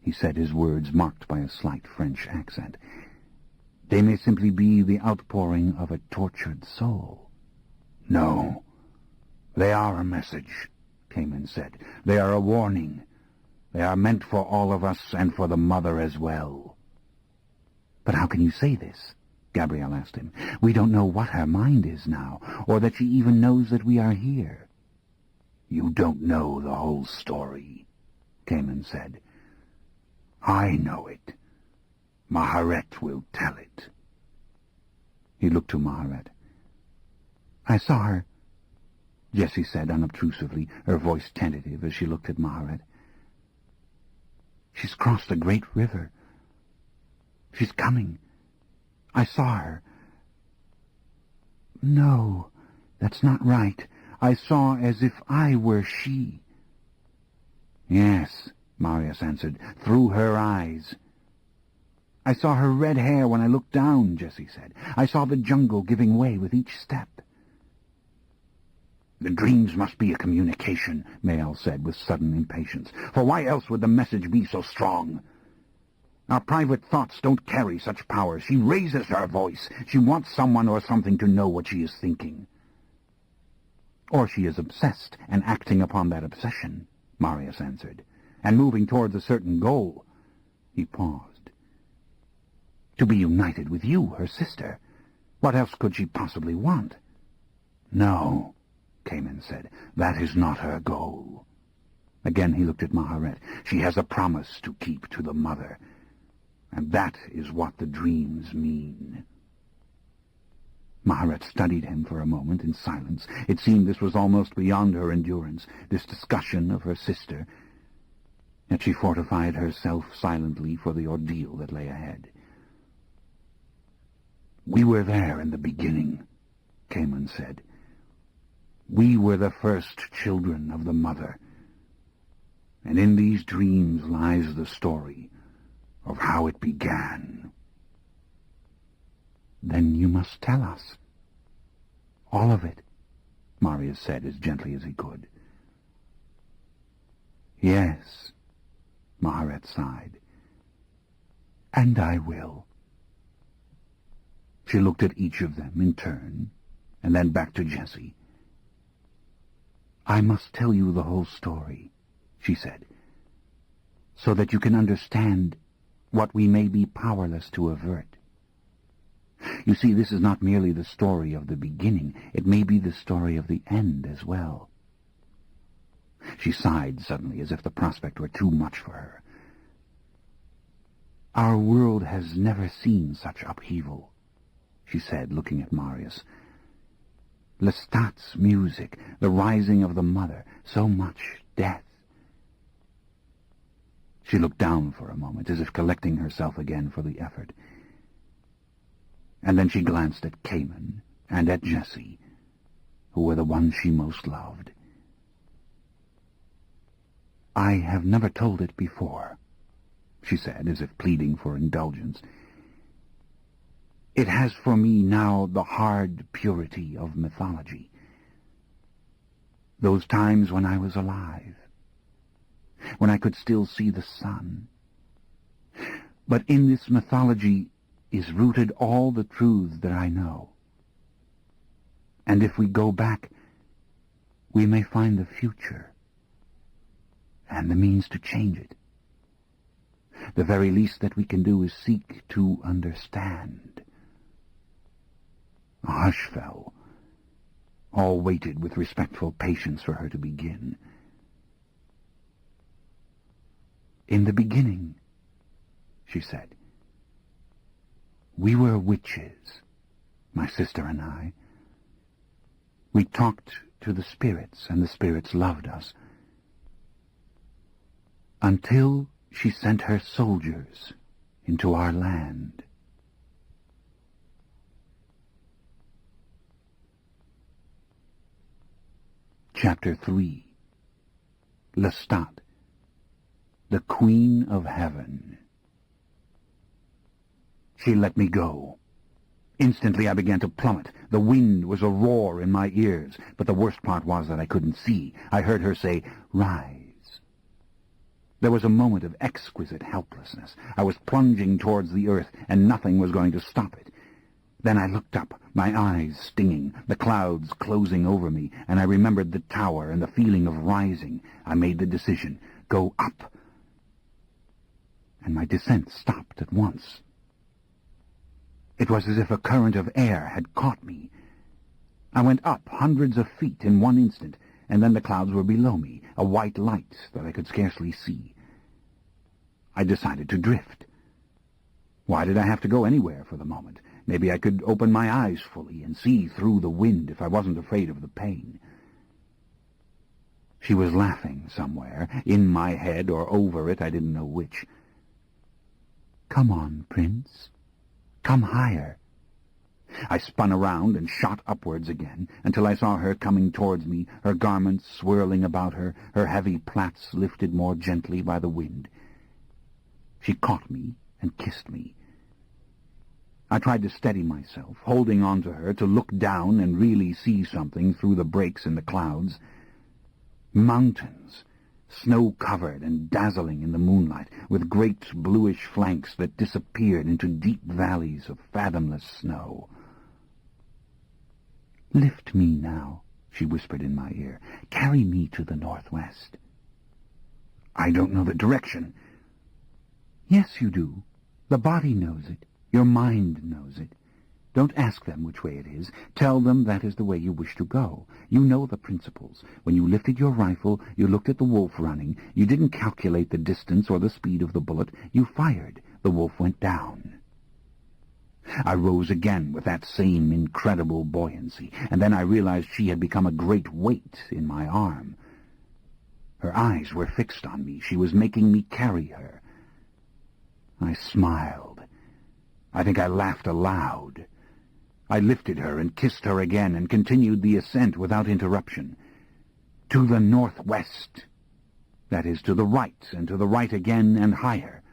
he said, his words marked by a slight French accent. They may simply be the outpouring of a tortured soul. No, they are a message, Cayman said. They are a warning. They are meant for all of us and for the mother as well. But how can you say this? Gabrielle asked him. We don't know what her mind is now, or that she even knows that we are here. You don't know the whole story, Cayman said. I know it. Maharet will tell it. He looked to Maharet. I saw her, Jessie said unobtrusively, her voice tentative as she looked at Maharet. She's crossed a great river. She's coming. I saw her. No, that's not right. I saw as if I were she. Yes, Marius answered, through her eyes. I saw her red hair when I looked down, Jessie said. I saw the jungle giving way with each step. The dreams must be a communication, Mael said with sudden impatience. For why else would the message be so strong? Our private thoughts don't carry such power. She raises her voice. She wants someone or something to know what she is thinking. Or she is obsessed and acting upon that obsession, Marius answered, and moving towards a certain goal. He paused. To be united with you, her sister. What else could she possibly want? No, Cayman said, that is not her goal. Again he looked at Maharet. She has a promise to keep to the mother, and that is what the dreams mean. Maharet studied him for a moment in silence. It seemed this was almost beyond her endurance, this discussion of her sister. Yet she fortified herself silently for the ordeal that lay ahead. We were there in the beginning, Cayman said. We were the first children of the mother, and in these dreams lies the story of how it began. Then you must tell us. All of it, Marius said as gently as he could. Yes, Maharet sighed. And I will. She looked at each of them in turn, and then back to Jessie. I must tell you the whole story, she said, so that you can understand what we may be powerless to avert. You see, this is not merely the story of the beginning. It may be the story of the end as well. She sighed suddenly, as if the prospect were too much for her. Our world has never seen such upheaval, she said, looking at Marius. Lestat's music, the rising of the mother, so much death. She looked down for a moment, as if collecting herself again for the effort. And then she glanced at Cayman and at Jessie, who were the ones she most loved. I have never told it before, she said, as if pleading for indulgence. It has for me now the hard purity of mythology. Those times when I was alive, when I could still see the sun. But in this mythology is rooted all the truths that I know. And if we go back, we may find the future and the means to change it. The very least that we can do is seek to understand. A hush fell. All waited with respectful patience for her to begin. In the beginning, she said, we were witches, my sister and I. We talked to the spirits, and the spirits loved us. Until she sent her soldiers into our land. Chapter 3. Lestat, the Queen of Heaven. She let me go, Instantly I began to plummet. The wind was a roar in my ears, but the worst part was that I couldn't see. I heard her say, "Rise." There was a moment of exquisite helplessness. I was plunging towards the earth, and nothing was going to stop it. Then I looked up, my eyes stinging, the clouds closing over me, and I remembered the tower and the feeling of rising. I made the decision, go up. And my descent stopped at once. It was as if a current of air had caught me. I went up hundreds of feet in one instant, and then the clouds were below me, a white light that I could scarcely see. I decided to drift. Why did I have to go anywhere for the moment? Maybe I could open my eyes fully and see through the wind if I wasn't afraid of the pain. She was laughing somewhere, in my head or over it, I didn't know which. "Come on, Prince. Come higher." I spun around and shot upwards again, until I saw her coming towards me, her garments swirling about her, her heavy plaits lifted more gently by the wind. She caught me and kissed me. I tried to steady myself, holding on to her to look down and really see something through the breaks in the clouds. Mountains, snow-covered and dazzling in the moonlight, with great bluish flanks that disappeared into deep valleys of fathomless snow. "Lift me now," she whispered in my ear. "Carry me to the northwest." "I don't know the direction." "Yes, you do. The body knows it. Your mind knows it. Don't ask them which way it is. Tell them that is the way you wish to go. You know the principles. When you lifted your rifle, you looked at the wolf running. You didn't calculate the distance or the speed of the bullet. You fired. The wolf went down." I rose again with that same incredible buoyancy, and then I realized she had become a great weight in my arm. Her eyes were fixed on me. She was making me carry her. I smiled. I think I laughed aloud. I lifted her and kissed her again and continued the ascent without interruption. To the northwest. That is, to the right, and to the right again and higher.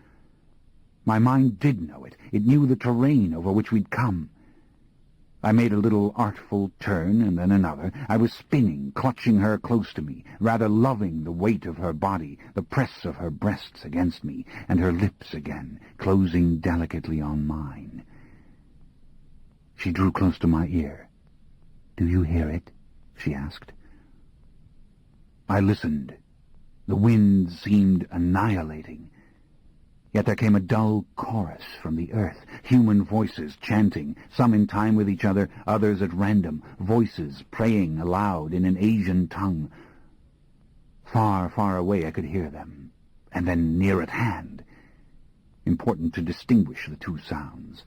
My mind did know it. It knew the terrain over which we'd come. I made a little artful turn and then another. I was spinning, clutching her close to me, rather loving the weight of her body, the press of her breasts against me, and her lips again, closing delicately on mine. She drew close to my ear. "Do you hear it?" she asked. I listened. The wind seemed annihilating. Yet there came a dull chorus from the earth, human voices chanting, some in time with each other, others at random, voices praying aloud in an Asian tongue. Far, far away I could hear them, and then near at hand. Important to distinguish the two sounds.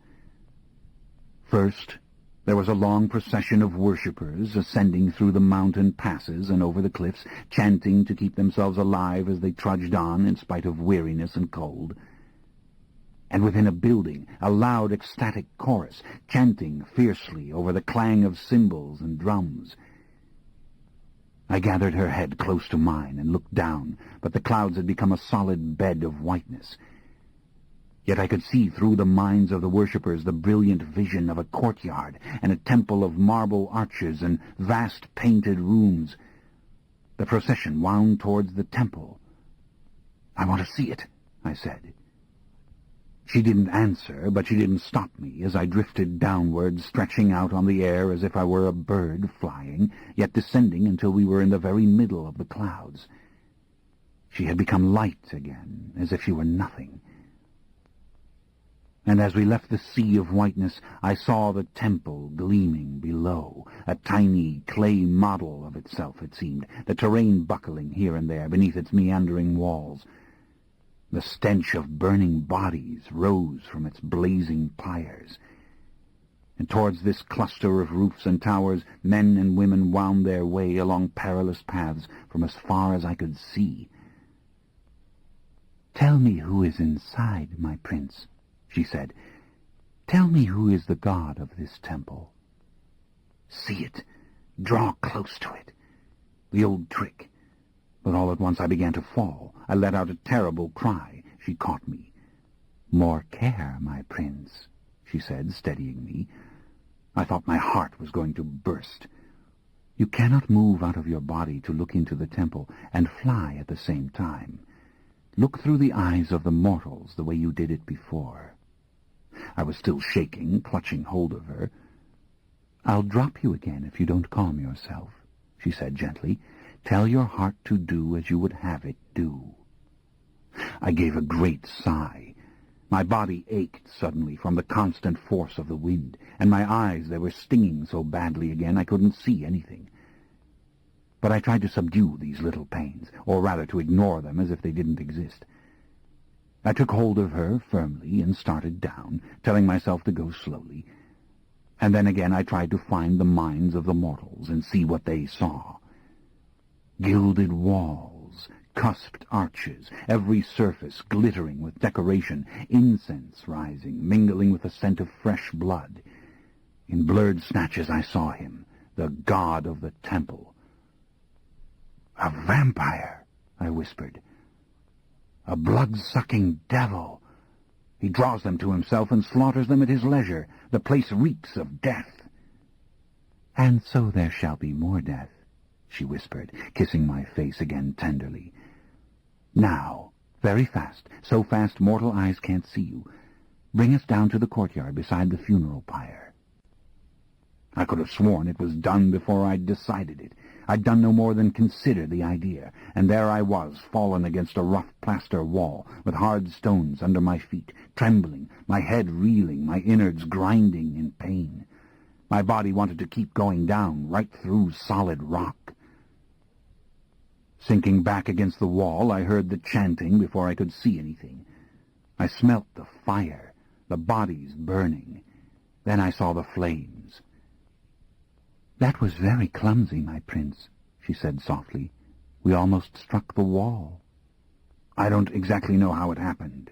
First, there was a long procession of worshippers ascending through the mountain passes and over the cliffs, chanting to keep themselves alive as they trudged on in spite of weariness and cold. And within a building, a loud, ecstatic chorus, chanting fiercely over the clang of cymbals and drums. I gathered her head close to mine and looked down, but the clouds had become a solid bed of whiteness. Yet I could see through the minds of the worshippers the brilliant vision of a courtyard and a temple of marble arches and vast painted rooms. The procession wound towards the temple. "I want to see it," I said. She didn't answer, but she didn't stop me as I drifted downward, stretching out on the air as if I were a bird flying, yet descending until we were in the very middle of the clouds. She had become light again, as if she were nothing. And as we left the sea of whiteness, I saw the temple gleaming below, a tiny clay model of itself, it seemed, the terrain buckling here and there beneath its meandering walls. The stench of burning bodies rose from its blazing pyres. And towards this cluster of roofs and towers, men and women wound their way along perilous paths from as far as I could see. "Tell me who is inside, my prince," she said. "Tell me who is the god of this temple." See it. Draw close to it. The old trick. But all at once I began to fall. I let out a terrible cry. She caught me. "More care, my prince," she said, steadying me. I thought my heart was going to burst. You cannot move out of your body to look into the temple and fly at the same time. Look through the eyes of the mortals the way you did it before. I was still shaking, clutching hold of her. I'll drop you again if you don't calm yourself, she said gently. Tell your heart to do as you would have it do. I gave a great sigh. My body ached suddenly from the constant force of the wind, and my eyes, they were stinging so badly again I couldn't see anything. But I tried to subdue these little pains, or rather to ignore them as if they didn't exist. I took hold of her firmly and started down, telling myself to go slowly. And then again I tried to find the minds of the mortals and see what they saw. Gilded walls, cusped arches, every surface glittering with decoration, incense rising, mingling with the scent of fresh blood. In blurred snatches I saw him, the god of the temple. "A vampire," I whispered. "A blood-sucking devil. He draws them to himself and slaughters them at his leisure. The place reeks of death." "And so there shall be more death," she whispered, kissing my face again tenderly. "Now, very fast, so fast mortal eyes can't see you. Bring us down to the courtyard beside the funeral pyre." I could have sworn it was done before I'd decided it. I'd done no more than consider the idea, and there I was, fallen against a rough plaster wall, with hard stones under my feet, trembling, my head reeling, my innards grinding in pain. My body wanted to keep going down, right through solid rock. Sinking back against the wall, I heard the chanting before I could see anything. I smelt the fire, the bodies burning. Then I saw the flames. "That was very clumsy, my prince," she said softly. "We almost struck the wall." "I don't exactly know how it happened."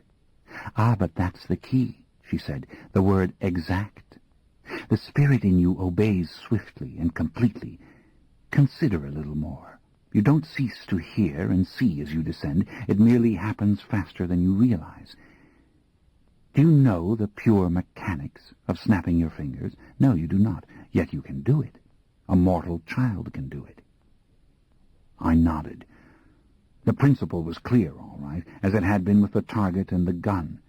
"Ah, but that's the key," she said, "the word exact. The spirit in you obeys swiftly and completely. Consider a little more. You don't cease to hear and see as you descend. It merely happens faster than you realize. Do you know the pure mechanics of snapping your fingers? No, you do not. Yet you can do it. A mortal child can do it." I nodded. The principle was clear, all right, as it had been with the target and the gun.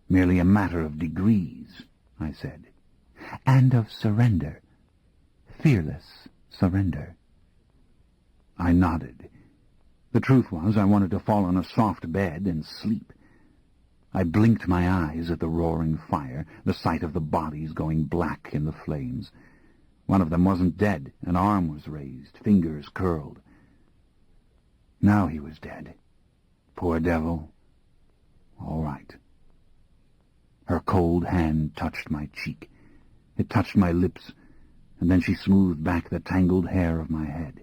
"Merely a matter of degrees," I said. "And of surrender. Fearless surrender." I nodded. The truth was I wanted to fall on a soft bed and sleep. I blinked my eyes at the roaring fire, the sight of the bodies going black in the flames. One of them wasn't dead. An arm was raised, fingers curled. Now he was dead. Poor devil. All right. Her cold hand touched my cheek. It touched my lips, and then she smoothed back the tangled hair of my head.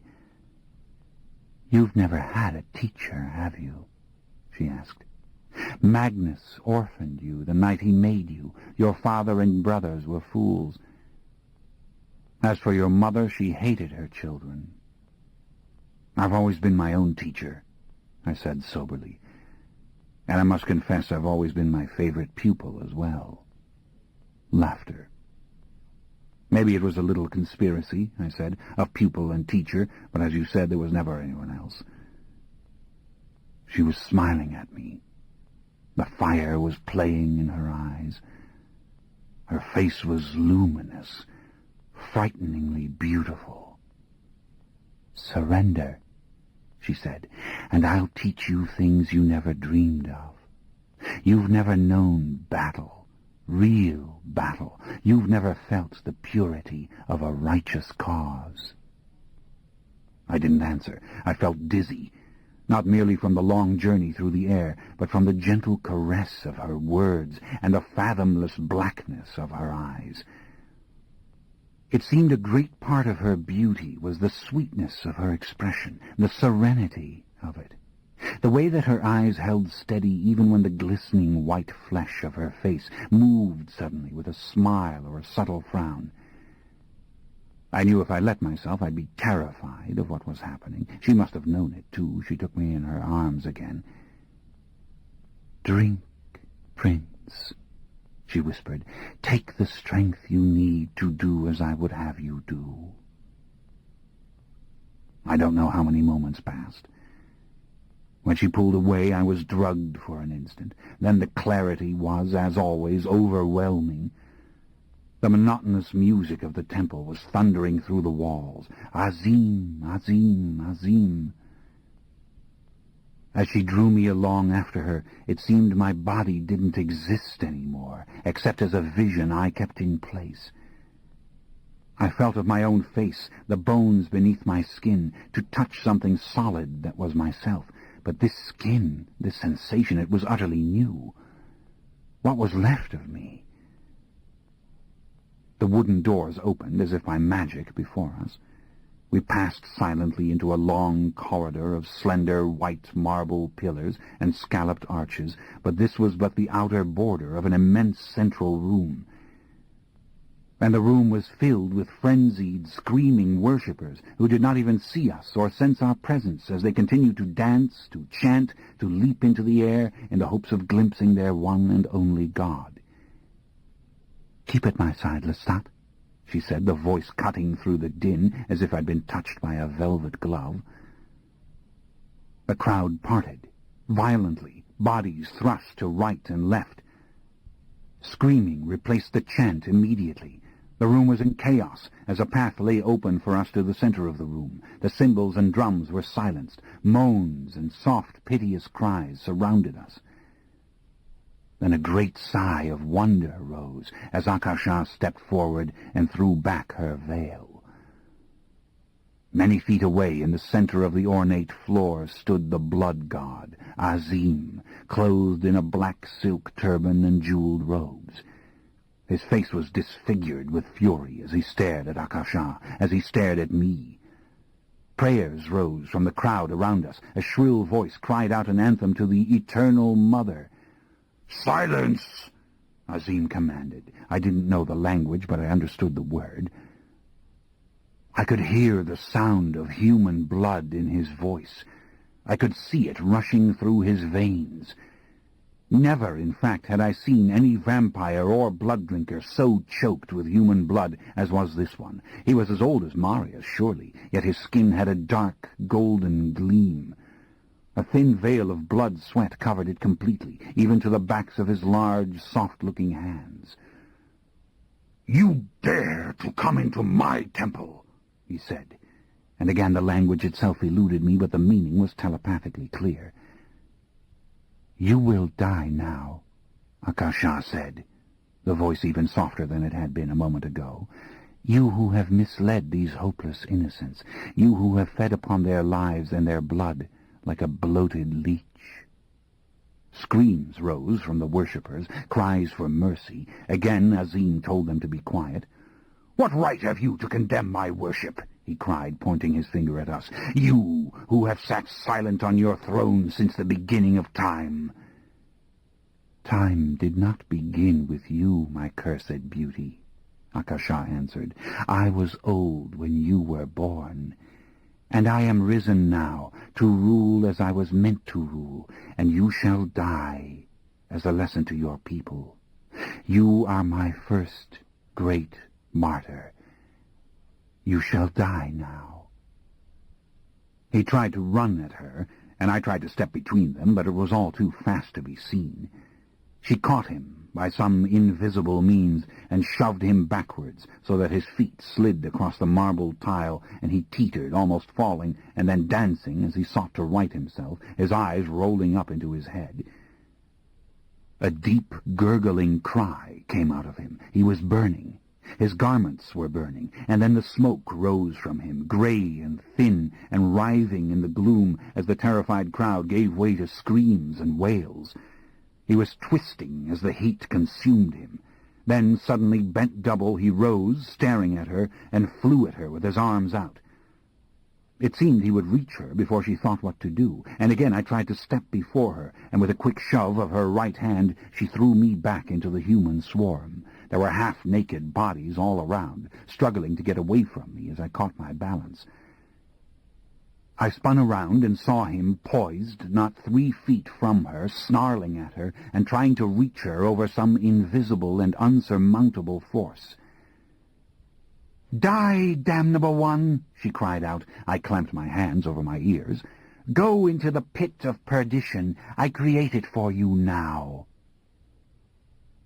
"You've never had a teacher, have you?" she asked. "Magnus orphaned you the night he made you. Your father and brothers were fools. As for your mother, she hated her children." "I've always been my own teacher," I said soberly. "And I must confess I've always been my favorite pupil as well." Laughter. "Maybe it was a little conspiracy," I said, "of pupil and teacher, but as you said, there was never anyone else." She was smiling at me. The fire was playing in her eyes. Her face was luminous, frighteningly beautiful. "Surrender," she said, "and I'll teach you things you never dreamed of. You've never known battle, real battle. You've never felt the purity of a righteous cause." I didn't answer. I felt dizzy, not merely from the long journey through the air, but from the gentle caress of her words and the fathomless blackness of her eyes. It seemed a great part of her beauty was the sweetness of her expression, the serenity of it. The way that her eyes held steady even when the glistening white flesh of her face moved suddenly with a smile or a subtle frown. I knew if I let myself I'd be terrified of what was happening. She must have known it, too. She took me in her arms again. "Drink, Prince," she whispered. "Take the strength you need to do as I would have you do." I don't know how many moments passed. When she pulled away, I was drugged for an instant. Then the clarity was, as always, overwhelming. The monotonous music of the temple was thundering through the walls. Azim, Azim, Azim. As she drew me along after her, it seemed my body didn't exist anymore, except as a vision I kept in place. I felt of my own face, the bones beneath my skin, to touch something solid that was myself. But this skin, this sensation, it was utterly new. What was left of me? The wooden doors opened as if by magic before us. We passed silently into a long corridor of slender white marble pillars and scalloped arches, but this was but the outer border of an immense central room. And the room was filled with frenzied, screaming worshippers who did not even see us or sense our presence as they continued to dance, to chant, to leap into the air in the hopes of glimpsing their one and only God. "Keep at my side, Lestat," she said, the voice cutting through the din as if I'd been touched by a velvet glove. The crowd parted, violently, bodies thrust to right and left. Screaming replaced the chant immediately. The room was in chaos, as a path lay open for us to the center of the room. The cymbals and drums were silenced. Moans and soft, piteous cries surrounded us. Then a great sigh of wonder rose as Akasha stepped forward and threw back her veil. Many feet away, in the center of the ornate floor, stood the blood god, Azim, clothed in a black silk turban and jeweled robes. His face was disfigured with fury as he stared at Akasha, as he stared at me. Prayers rose from the crowd around us. A shrill voice cried out an anthem to the Eternal Mother. "Silence!" Azim commanded. I didn't know the language, but I understood the word. I could hear the sound of human blood in his voice. I could see it rushing through his veins. Never, in fact, had I seen any vampire or blood-drinker so choked with human blood as was this one. He was as old as Marius, surely, yet his skin had a dark, golden gleam. A thin veil of blood sweat covered it completely, even to the backs of his large, soft-looking hands. "You dare to come into my temple," he said, and again the language itself eluded me, but the meaning was telepathically clear. "You will die now," Akasha said, the voice even softer than it had been a moment ago. "You who have misled these hopeless innocents, you who have fed upon their lives and their blood like a bloated leech." Screams rose from the worshippers, cries for mercy. Again Azim told them to be quiet. "What right have you to condemn my worship?" he cried, pointing his finger at us. "You, who have sat silent on your throne since the beginning of time." "Time did not begin with you, my cursed beauty," Akasha answered. "I was old when you were born, and I am risen now to rule as I was meant to rule, and you shall die as a lesson to your people. You are my first great martyr. You shall die now." He tried to run at her, and I tried to step between them, but it was all too fast to be seen. She caught him by some invisible means and shoved him backwards so that his feet slid across the marble tile, and he teetered, almost falling, and then dancing as he sought to right himself, his eyes rolling up into his head. A deep, gurgling cry came out of him. He was burning. His garments were burning, and then the smoke rose from him, gray and thin and writhing in the gloom as the terrified crowd gave way to screams and wails. He was twisting as the heat consumed him. Then, suddenly bent double, he rose, staring at her, and flew at her with his arms out. It seemed he would reach her before she thought what to do, and again I tried to step before her, and with a quick shove of her right hand she threw me back into the human swarm. There were half-naked bodies all around, struggling to get away from me as I caught my balance. I spun around and saw him poised not 3 feet from her, snarling at her and trying to reach her over some invisible and unsurmountable force. "Die, damnable one!" she cried out. I clamped my hands over my ears. "Go into the pit of perdition. I create it for you now."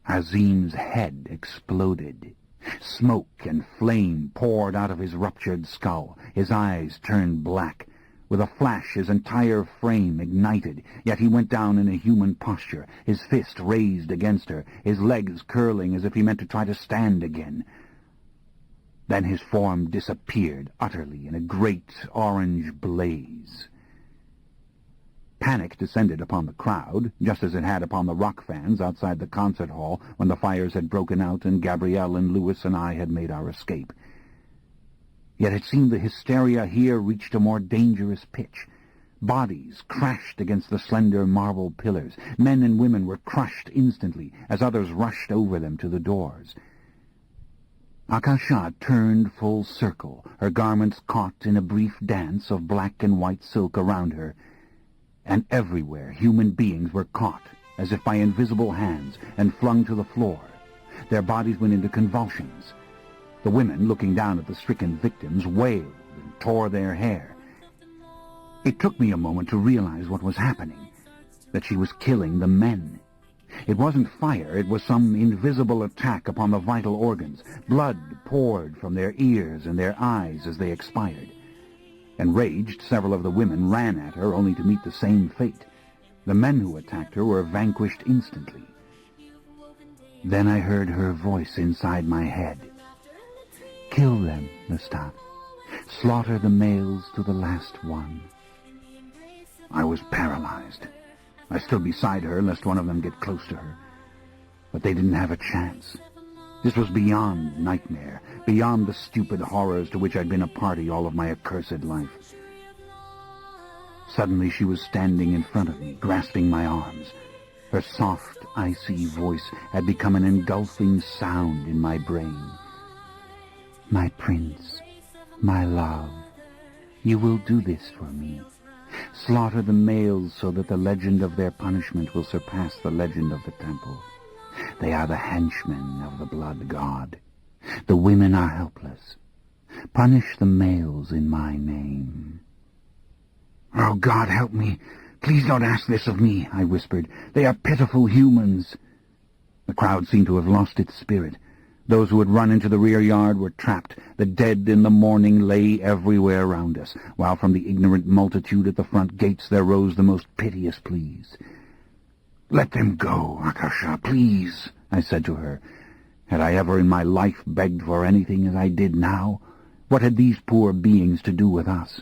Azim's head exploded. Smoke and flame poured out of his ruptured skull. His eyes turned black. With a flash, his entire frame ignited, yet he went down in a human posture, his fist raised against her, his legs curling as if he meant to try to stand again. Then his form disappeared utterly in a great orange blaze. Panic descended upon the crowd, just as it had upon the rock fans outside the concert hall when the fires had broken out and Gabrielle and Louis and I had made our escape. Yet it seemed the hysteria here reached a more dangerous pitch. Bodies crashed against the slender marble pillars. Men and women were crushed instantly as others rushed over them to the doors. Akasha turned full circle, her garments caught in a brief dance of black and white silk around her, and everywhere human beings were caught, as if by invisible hands, and flung to the floor. Their bodies went into convulsions. The women, looking down at the stricken victims, wailed and tore their hair. It took me a moment to realize what was happening, that she was killing the men. It wasn't fire, it was some invisible attack upon the vital organs. Blood poured from their ears and their eyes as they expired. Enraged, several of the women ran at her, only to meet the same fate. The men who attacked her were vanquished instantly. Then I heard her voice inside my head. "Kill them, Lestat. Slaughter the males to the last one." I was paralyzed. I stood beside her, lest one of them get close to her. But they didn't have a chance. This was beyond nightmare, beyond the stupid horrors to which I'd been a party all of my accursed life. Suddenly she was standing in front of me, grasping my arms. Her soft, icy voice had become an engulfing sound in my brain. "My prince, my love, you will do this for me. Slaughter the males so that the legend of their punishment will surpass the legend of the temple. They are the henchmen of the blood god. The women are helpless. Punish the males in my name." "Oh, God, help me. Please don't ask this of me," I whispered. "They are pitiful humans." The crowd seemed to have lost its spirit. Those who had run into the rear yard were trapped. The dead in the morning lay everywhere around us, while from the ignorant multitude at the front gates there rose the most piteous pleas. "Let them go, Akasha, please," I said to her. Had I ever in my life begged for anything as I did now? What had these poor beings to do with us?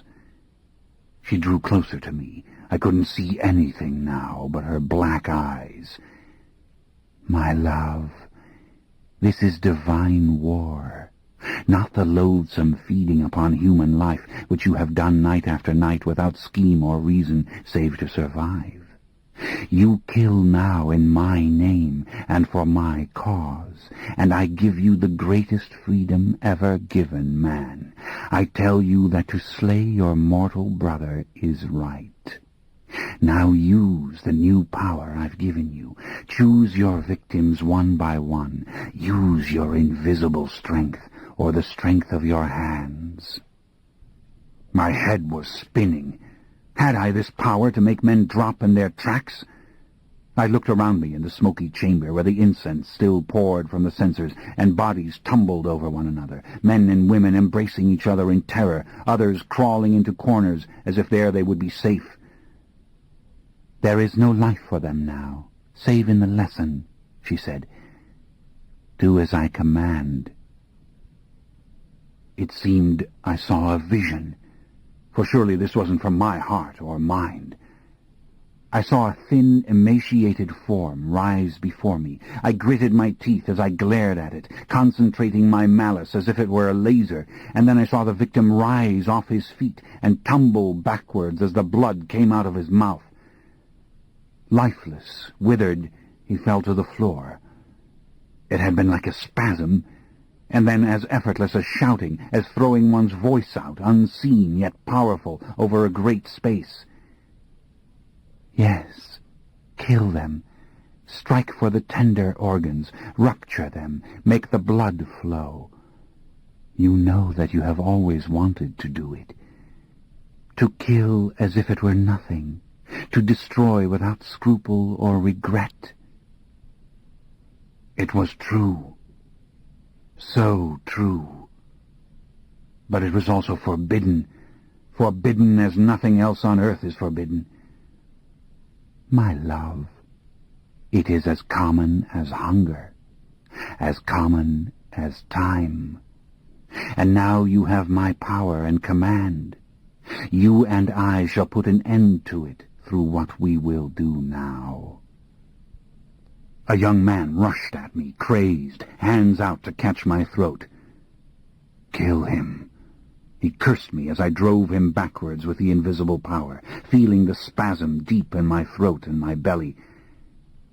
She drew closer to me. I couldn't see anything now but her black eyes. "My love, this is divine war, not the loathsome feeding upon human life which you have done night after night without scheme or reason save to survive. You kill now in my name and for my cause, and I give you the greatest freedom ever given man. I tell you that to slay your mortal brother is right. Now use the new power I've given you. Choose your victims one by one. Use your invisible strength or the strength of your hands." My head was spinning. Had I this power to make men drop in their tracks? I looked around me in the smoky chamber where the incense still poured from the censers, and bodies tumbled over one another, men and women embracing each other in terror, others crawling into corners as if there they would be safe. "There is no life for them now, save in the lesson," she said. "Do as I command." It seemed I saw a vision, for surely this wasn't from my heart or mind. I saw a thin, emaciated form rise before me. I gritted my teeth as I glared at it, concentrating my malice as if it were a laser, and then I saw the victim rise off his feet and tumble backwards as the blood came out of his mouth. Lifeless, withered, he fell to the floor. It had been like a spasm, and then as effortless as shouting, as throwing one's voice out, unseen yet powerful, over a great space. Yes, kill them. Strike for the tender organs, rupture them, make the blood flow. You know that you have always wanted to do it. To kill as if it were nothing, to destroy without scruple or regret. It was true. So true. But it was also forbidden. Forbidden as nothing else on earth is forbidden. My love, it is as common as hunger, as common as time. And now you have my power and command. You and I shall put an end to it through what we will do now. A young man rushed at me, crazed, hands out to catch my throat. Kill him. He cursed me as I drove him backwards with the invisible power, feeling the spasm deep in my throat and my belly,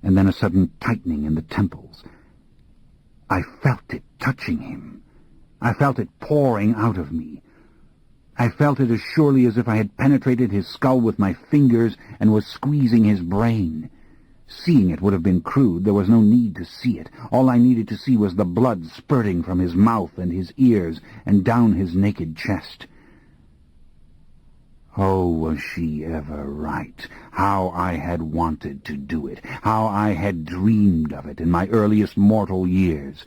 and then a sudden tightening in the temples. I felt it touching him. I felt it pouring out of me. I felt it as surely as if I had penetrated his skull with my fingers and was squeezing his brain. Seeing it would have been crude. There was no need to see it. All I needed to see was the blood spurting from his mouth and his ears and down his naked chest. Oh, was she ever right? How I had wanted to do it. How I had dreamed of it in my earliest mortal years.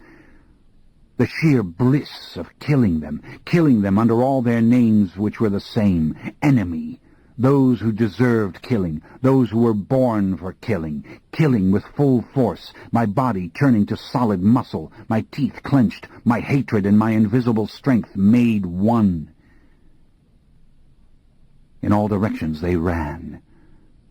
The sheer bliss of killing them under all their names which were the same, enemy. Those who deserved killing, those who were born for killing, killing with full force, my body turning to solid muscle, my teeth clenched, my hatred and my invisible strength made one. In all directions they ran,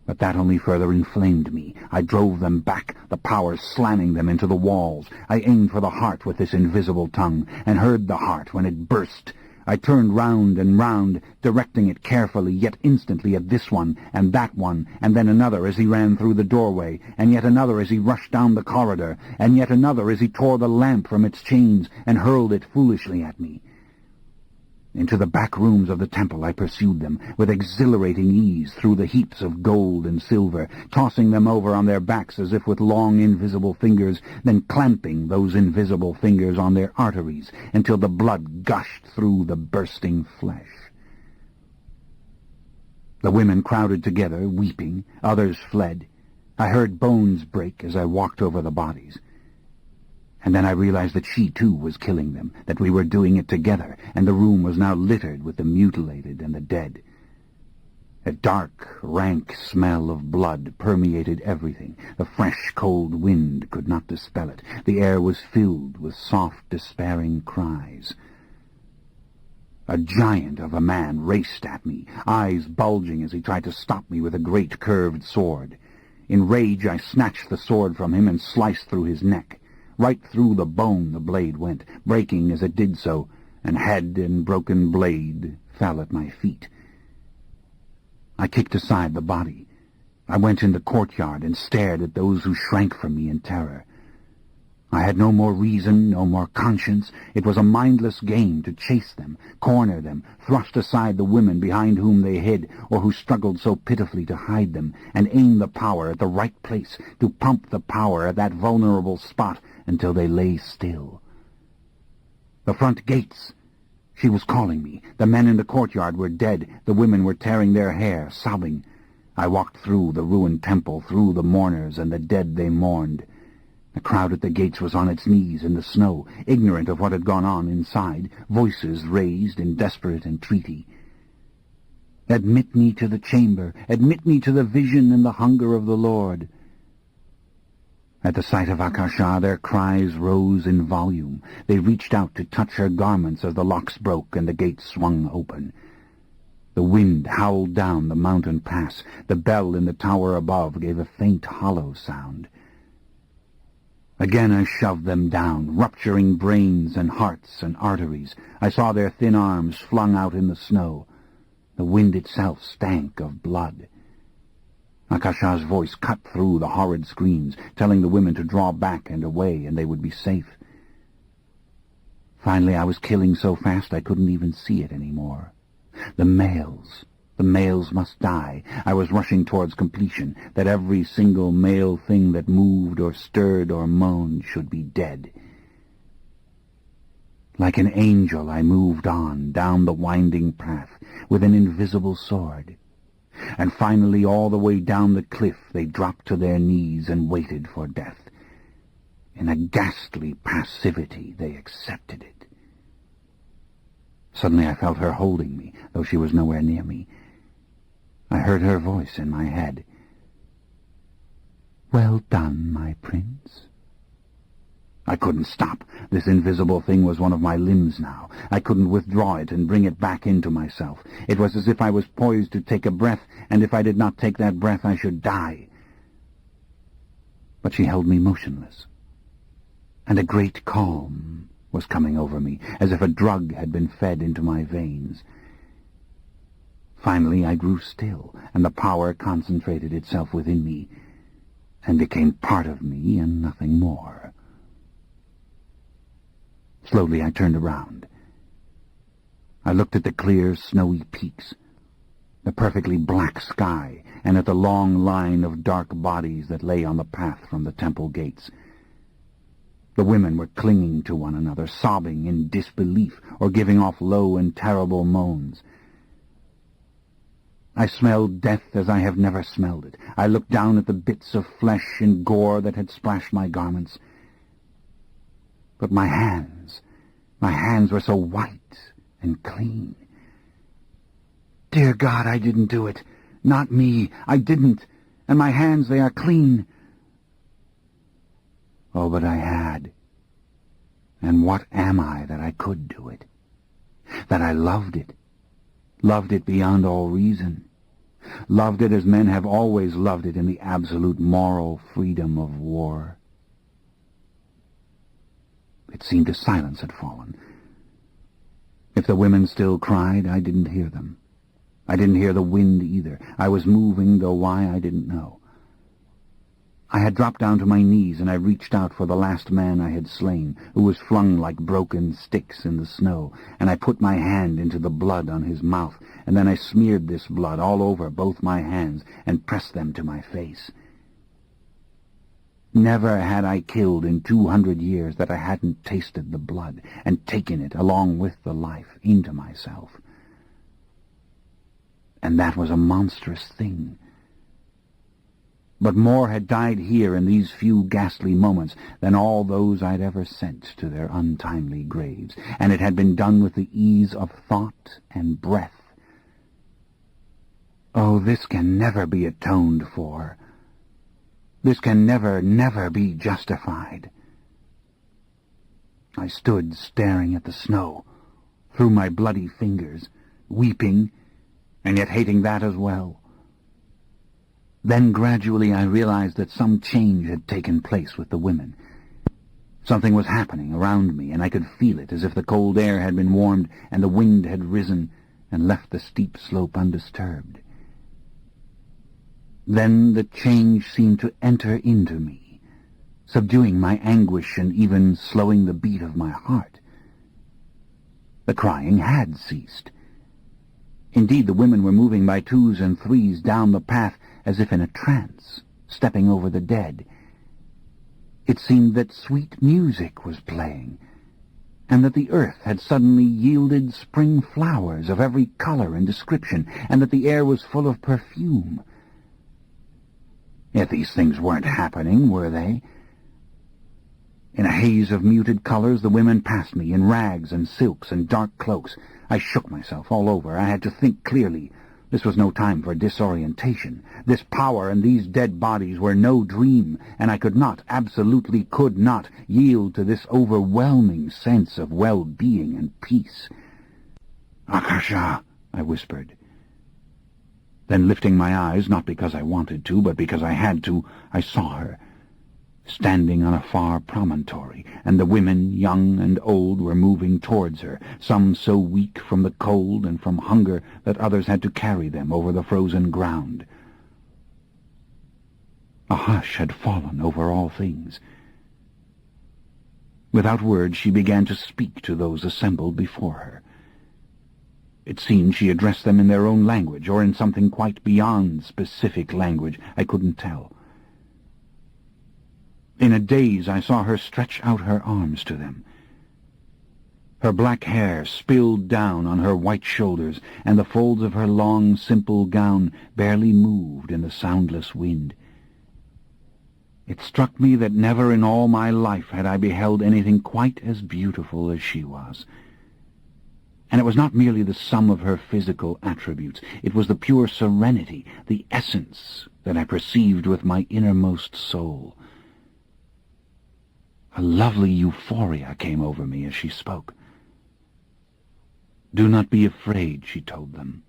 but that only further inflamed me. I drove them back, the power slamming them into the walls. I aimed for the heart with this invisible tongue, and heard the heart when it burst. I turned round and round, directing it carefully, yet instantly at this one, and that one, and then another as he ran through the doorway, and yet another as he rushed down the corridor, and yet another as he tore the lamp from its chains and hurled it foolishly at me. Into the back rooms of the temple I pursued them, with exhilarating ease, through the heaps of gold and silver, tossing them over on their backs as if with long invisible fingers, then clamping those invisible fingers on their arteries until the blood gushed through the bursting flesh. The women crowded together, weeping. Others fled. I heard bones break as I walked over the bodies. And then I realized that she, too, was killing them, that we were doing it together, and the room was now littered with the mutilated and the dead. A dark, rank smell of blood permeated everything. The fresh, cold wind could not dispel it. The air was filled with soft, despairing cries. A giant of a man raced at me, eyes bulging as he tried to stop me with a great curved sword. In rage I snatched the sword from him and sliced through his neck. Right through the bone the blade went, breaking as it did so, and head and broken blade fell at my feet. I kicked aside the body. I went in the courtyard and stared at those who shrank from me in terror. I had no more reason, no more conscience. It was a mindless game to chase them, corner them, thrust aside the women behind whom they hid, or who struggled so pitifully to hide them, and aim the power at the right place, to pump the power at that vulnerable spot until they lay still. The front gates! She was calling me. The men in the courtyard were dead. The women were tearing their hair, sobbing. I walked through the ruined temple, through the mourners and the dead they mourned. The crowd at the gates was on its knees in the snow, ignorant of what had gone on inside, voices raised in desperate entreaty. Admit me to the chamber, admit me to the vision and the hunger of the Lord. At the sight of Akasha, their cries rose in volume. They reached out to touch her garments as the locks broke and the gates swung open. The wind howled down the mountain pass. The bell in the tower above gave a faint, hollow sound. Again I shoved them down, rupturing brains and hearts and arteries. I saw their thin arms flung out in the snow. The wind itself stank of blood. Akasha's voice cut through the horrid screams, telling the women to draw back and away, and they would be safe. Finally, I was killing so fast I couldn't even see it anymore. The males must die. I was rushing towards completion, that every single male thing that moved or stirred or moaned should be dead. Like an angel, I moved on, down the winding path, with an invisible sword. And finally, all the way down the cliff, they dropped to their knees and waited for death. In a ghastly passivity, they accepted it. Suddenly I felt her holding me, though she was nowhere near me. I heard her voice in my head. "Well done, my prince." I couldn't stop. This invisible thing was one of my limbs now. I couldn't withdraw it and bring it back into myself. It was as if I was poised to take a breath, and if I did not take that breath I should die. But she held me motionless, and a great calm was coming over me, as if a drug had been fed into my veins. Finally I grew still, and the power concentrated itself within me, and became part of me and nothing more. Slowly I turned around. I looked at the clear, snowy peaks, the perfectly black sky, and at the long line of dark bodies that lay on the path from the temple gates. The women were clinging to one another, sobbing in disbelief, or giving off low and terrible moans. I smelled death as I have never smelled it. I looked down at the bits of flesh and gore that had splashed my garments. But my hands were so white and clean. Dear God, I didn't do it. Not me. I didn't. And my hands, they are clean. Oh, but I had. And what am I that I could do it? That I loved it beyond all reason. Loved it as men have always loved it in the absolute moral freedom of war. It seemed a silence had fallen. If the women still cried, I didn't hear them. I didn't hear the wind either. I was moving, though why I didn't know. I had dropped down to my knees, and I reached out for the last man I had slain, who was flung like broken sticks in the snow, and I put my hand into the blood on his mouth, and then I smeared this blood all over both my hands and pressed them to my face. Never had I killed in 200 years that I hadn't tasted the blood and taken it, along with the life, into myself. And that was a monstrous thing. But more had died here in these few ghastly moments than all those I'd ever sent to their untimely graves, and it had been done with the ease of thought and breath. Oh, this can never be atoned for. This can never, never be justified. I stood staring at the snow, through my bloody fingers, weeping, and yet hating that as well. Then gradually I realized that some change had taken place with the women. Something was happening around me, and I could feel it, as if the cold air had been warmed and the wind had risen and left the steep slope undisturbed. Then the change seemed to enter into me, subduing my anguish and even slowing the beat of my heart. The crying had ceased. Indeed, the women were moving by twos and threes down the path as if in a trance, stepping over the dead. It seemed that sweet music was playing, and that the earth had suddenly yielded spring flowers of every color and description, and that the air was full of perfume. Yet these things weren't happening, were they? In a haze of muted colors, the women passed me, in rags and silks and dark cloaks. I shook myself all over. I had to think clearly. This was no time for disorientation. This power and these dead bodies were no dream, and I could not, absolutely could not, yield to this overwhelming sense of well-being and peace. "Akasha," I whispered. Then, lifting my eyes, not because I wanted to, but because I had to, I saw her, standing on a far promontory, and the women, young and old, were moving towards her, some so weak from the cold and from hunger that others had to carry them over the frozen ground. A hush had fallen over all things. Without words she began to speak to those assembled before her. It seemed she addressed them in their own language, or in something quite beyond specific language. I couldn't tell. In a daze I saw her stretch out her arms to them. Her black hair spilled down on her white shoulders, and the folds of her long, simple gown barely moved in the soundless wind. It struck me that never in all my life had I beheld anything quite as beautiful as she was. And it was not merely the sum of her physical attributes. It was the pure serenity, the essence that I perceived with my innermost soul. A lovely euphoria came over me as she spoke. "Do not be afraid," she told them.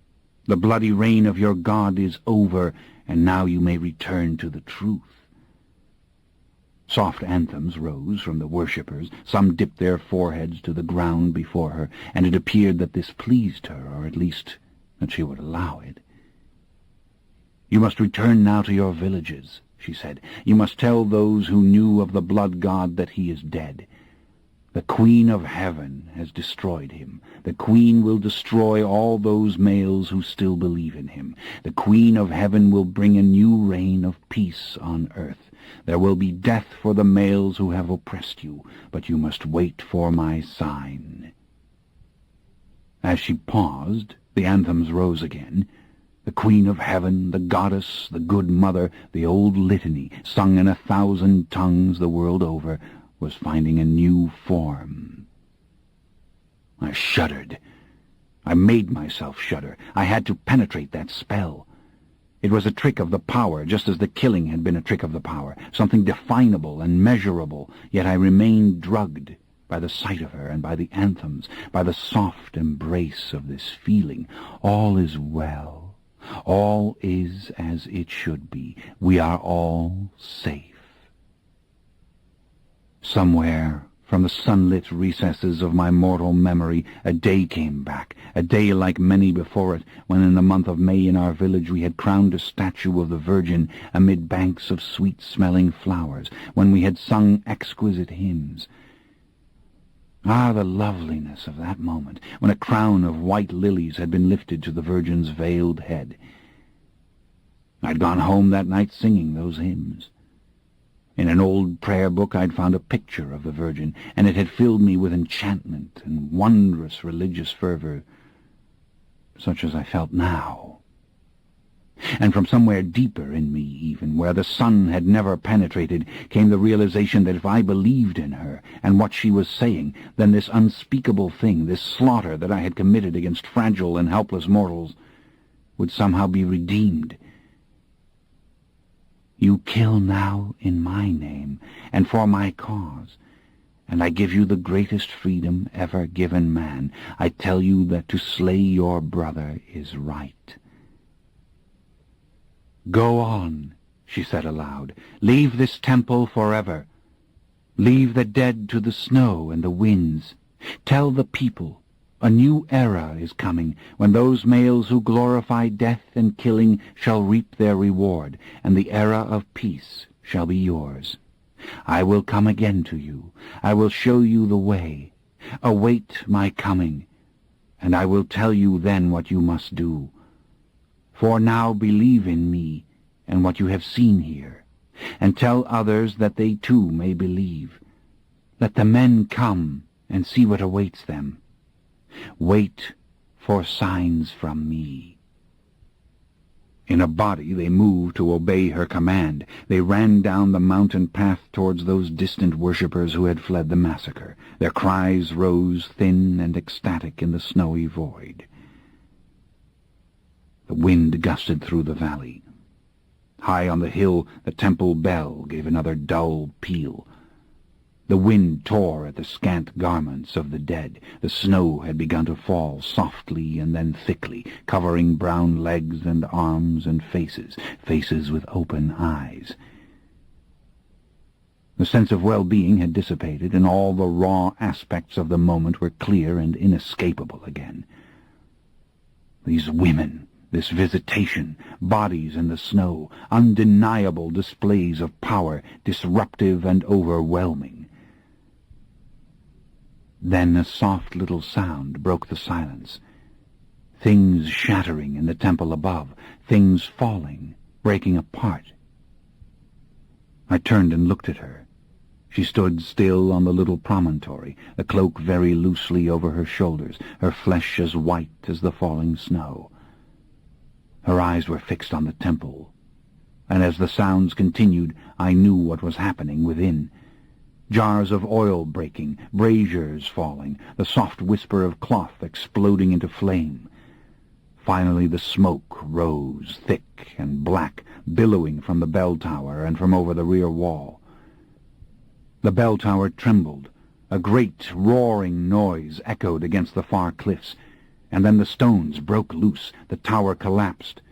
"The bloody reign of your God is over, and now you may return to the truth." Soft anthems rose from the worshippers. Some dipped their foreheads to the ground before her, and it appeared that this pleased her, or at least that she would allow it. "You must return now to your villages," she said. "You must tell those who knew of the blood god that he is dead. The Queen of Heaven has destroyed him. The Queen will destroy all those males who still believe in him. The Queen of Heaven will bring a new reign of peace on earth. There will be death for the males who have oppressed you, but you must wait for my sign." As she paused, the anthems rose again. The Queen of Heaven, the Goddess, the Good Mother, the old litany, sung in 1,000 tongues the world over, was finding a new form. I shuddered. I made myself shudder. I had to penetrate that spell. It was a trick of the power, just as the killing had been a trick of the power, something definable and measurable, yet I remained drugged by the sight of her and by the anthems, by the soft embrace of this feeling. All is well. All is as it should be. We are all safe. Somewhere, from the sunlit recesses of my mortal memory, a day came back, a day like many before it, when in the month of May in our village we had crowned a statue of the Virgin amid banks of sweet-smelling flowers, when we had sung exquisite hymns. Ah, the loveliness of that moment, when a crown of white lilies had been lifted to the Virgin's veiled head. I'd gone home that night singing those hymns. In an old prayer book I'd found a picture of the Virgin, and it had filled me with enchantment and wondrous religious fervor, such as I felt now. And from somewhere deeper in me, even, where the sun had never penetrated, came the realization that if I believed in her and what she was saying, then this unspeakable thing, this slaughter that I had committed against fragile and helpless mortals, would somehow be redeemed. "You kill now in my name and for my cause, and I give you the greatest freedom ever given man. I tell you that to slay your brother is right." "Go on," she said aloud. "Leave this temple forever. Leave the dead to the snow and the winds. Tell the people a new era is coming, when those males who glorify death and killing shall reap their reward, and the era of peace shall be yours. I will come again to you. I will show you the way. Await my coming, and I will tell you then what you must do. For now believe in me and what you have seen here, and tell others that they too may believe. Let the men come and see what awaits them. Wait for signs from me." In a body they moved to obey her command. They ran down the mountain path towards those distant worshippers who had fled the massacre. Their cries rose thin and ecstatic in the snowy void. The wind gusted through the valley. High on the hill the temple bell gave another dull peal. The wind tore at the scant garments of the dead. The snow had begun to fall softly and then thickly, covering brown legs and arms and faces with open eyes. The sense of well-being had dissipated, and all the raw aspects of the moment were clear and inescapable again. These women, this visitation, bodies in the snow, undeniable displays of power, disruptive and overwhelming. Then a soft little sound broke the silence. Things shattering in the temple above, things falling, breaking apart. I turned and looked at her. She stood still on the little promontory, a cloak very loosely over her shoulders, her flesh as white as the falling snow. Her eyes were fixed on the temple, and as the sounds continued, I knew what was happening within. Jars of oil breaking, braziers falling, the soft whisper of cloth exploding into flame. Finally the smoke rose, thick and black, billowing from the bell tower and from over the rear wall. The bell tower trembled. A great, roaring noise echoed against the far cliffs, and then the stones broke loose, the tower collapsed.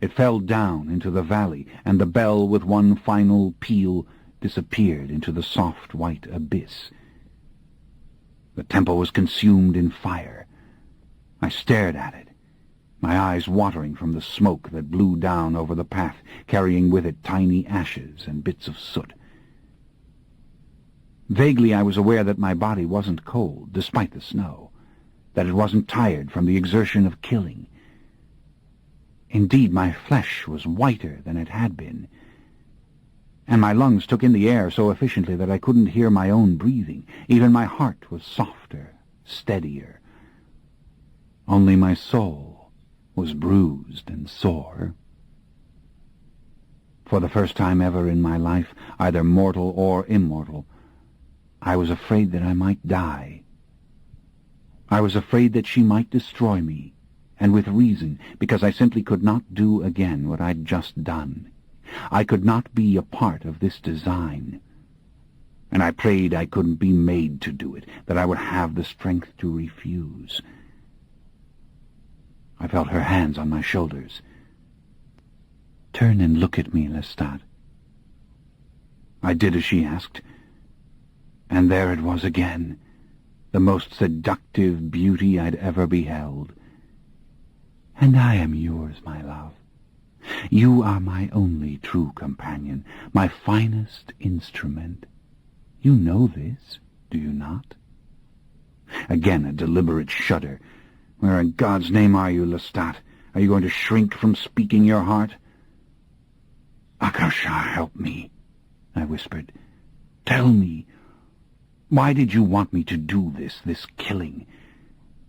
It fell down into the valley, and the bell, with one final peal, disappeared into the soft white abyss. The temple was consumed in fire. I stared at it, my eyes watering from the smoke that blew down over the path, carrying with it tiny ashes and bits of soot. Vaguely I was aware that my body wasn't cold, despite the snow, that it wasn't tired from the exertion of killing. Indeed, my flesh was whiter than it had been, and my lungs took in the air so efficiently that I couldn't hear my own breathing. Even my heart was softer, steadier. Only my soul was bruised and sore. For the first time ever in my life, either mortal or immortal, I was afraid that I might die. I was afraid that she might destroy me, and with reason, because I simply could not do again what I'd just done. I could not be a part of this design. And I prayed I couldn't be made to do it, that I would have the strength to refuse. I felt her hands on my shoulders. "Turn and look at me, Lestat." I did as she asked, and there it was again, the most seductive beauty I'd ever beheld. "And I am yours, my love. You are my only true companion, my finest instrument. You know this, do you not?" Again a deliberate shudder. "Where in God's name are you, Lestat? Are you going to shrink from speaking your heart?" "Akasha, help me," I whispered. "Tell me, why did you want me to do this killing?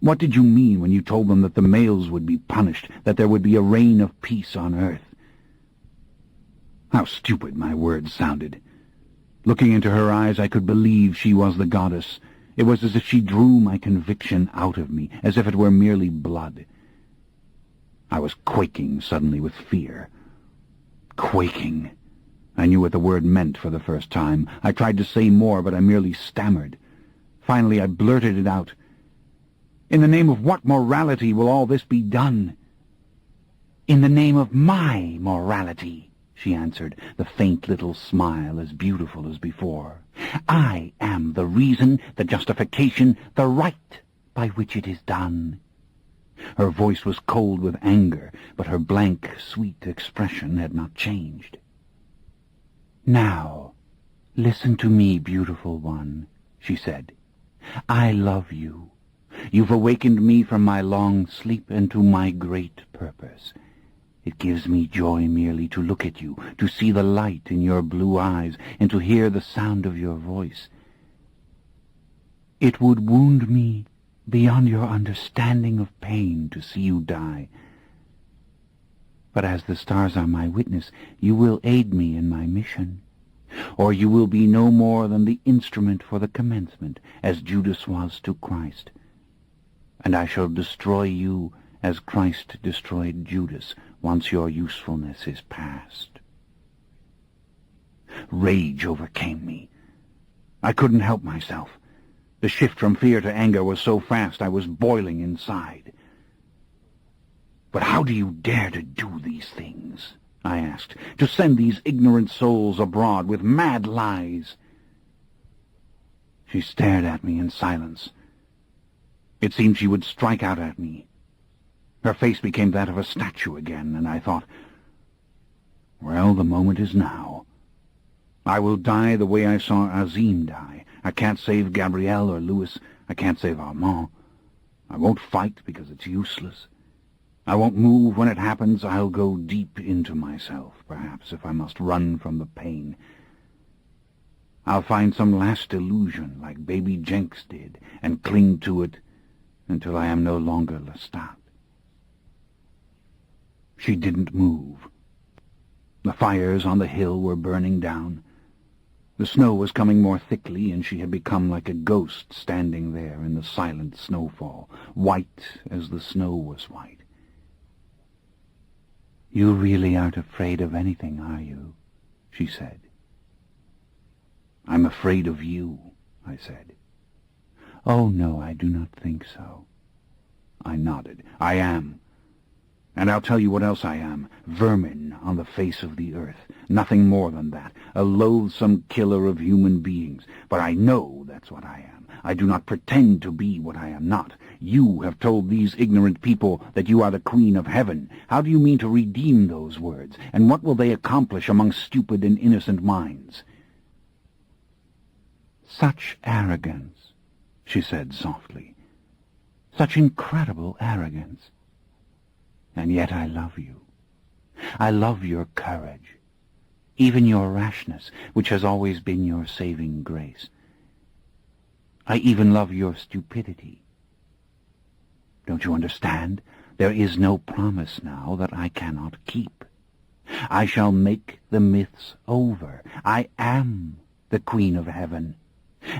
What did you mean when you told them that the males would be punished, that there would be a reign of peace on earth?" How stupid my words sounded. Looking into her eyes, I could believe she was the goddess. It was as if she drew my conviction out of me, as if it were merely blood. I was quaking suddenly with fear. Quaking. I knew what the word meant for the first time. I tried to say more, but I merely stammered. Finally I blurted it out. "In the name of what morality will all this be done?" "In the name of my morality," she answered, the faint little smile as beautiful as before. "I am the reason, the justification, the right by which it is done." Her voice was cold with anger, but her blank, sweet expression had not changed. "Now, listen to me, beautiful one," she said. "I love you. You've awakened me from my long sleep into my great purpose. It gives me joy merely to look at you, to see the light in your blue eyes, and to hear the sound of your voice. It would wound me beyond your understanding of pain to see you die. But as the stars are my witness, you will aid me in my mission, or you will be no more than the instrument for the commencement, as Judas was to Christ. And I shall destroy you as Christ destroyed Judas once your usefulness is past." Rage overcame me. I couldn't help myself. The shift from fear to anger was so fast I was boiling inside. "But how do you dare to do these things?" I asked. "To send these ignorant souls abroad with mad lies?" She stared at me in silence. It seemed she would strike out at me. Her face became that of a statue again, and I thought, well, the moment is now. I will die the way I saw Azim die. I can't save Gabrielle or Louis. I can't save Armand. I won't fight because it's useless. I won't move when it happens. I'll go deep into myself, perhaps, if I must run from the pain. I'll find some last illusion, like baby Jenks did, and cling to it until I am no longer Lestat. She didn't move. The fires on the hill were burning down. The snow was coming more thickly, and she had become like a ghost standing there in the silent snowfall, white as the snow was white. "You really aren't afraid of anything, are you?" she said. "I'm afraid of you," I said. "Oh, no, I do not think so." I nodded. "I am. And I'll tell you what else I am. Vermin on the face of the earth. Nothing more than that. A loathsome killer of human beings. But I know that's what I am. I do not pretend to be what I am not. You have told these ignorant people that you are the Queen of Heaven. How do you mean to redeem those words? And what will they accomplish among stupid and innocent minds?" "Such arrogance," she said softly. "Such incredible arrogance. And yet I love you. I love your courage, even your rashness, which has always been your saving grace. I even love your stupidity. Don't you understand? There is no promise now that I cannot keep. I shall make the myths over. I am the Queen of Heaven,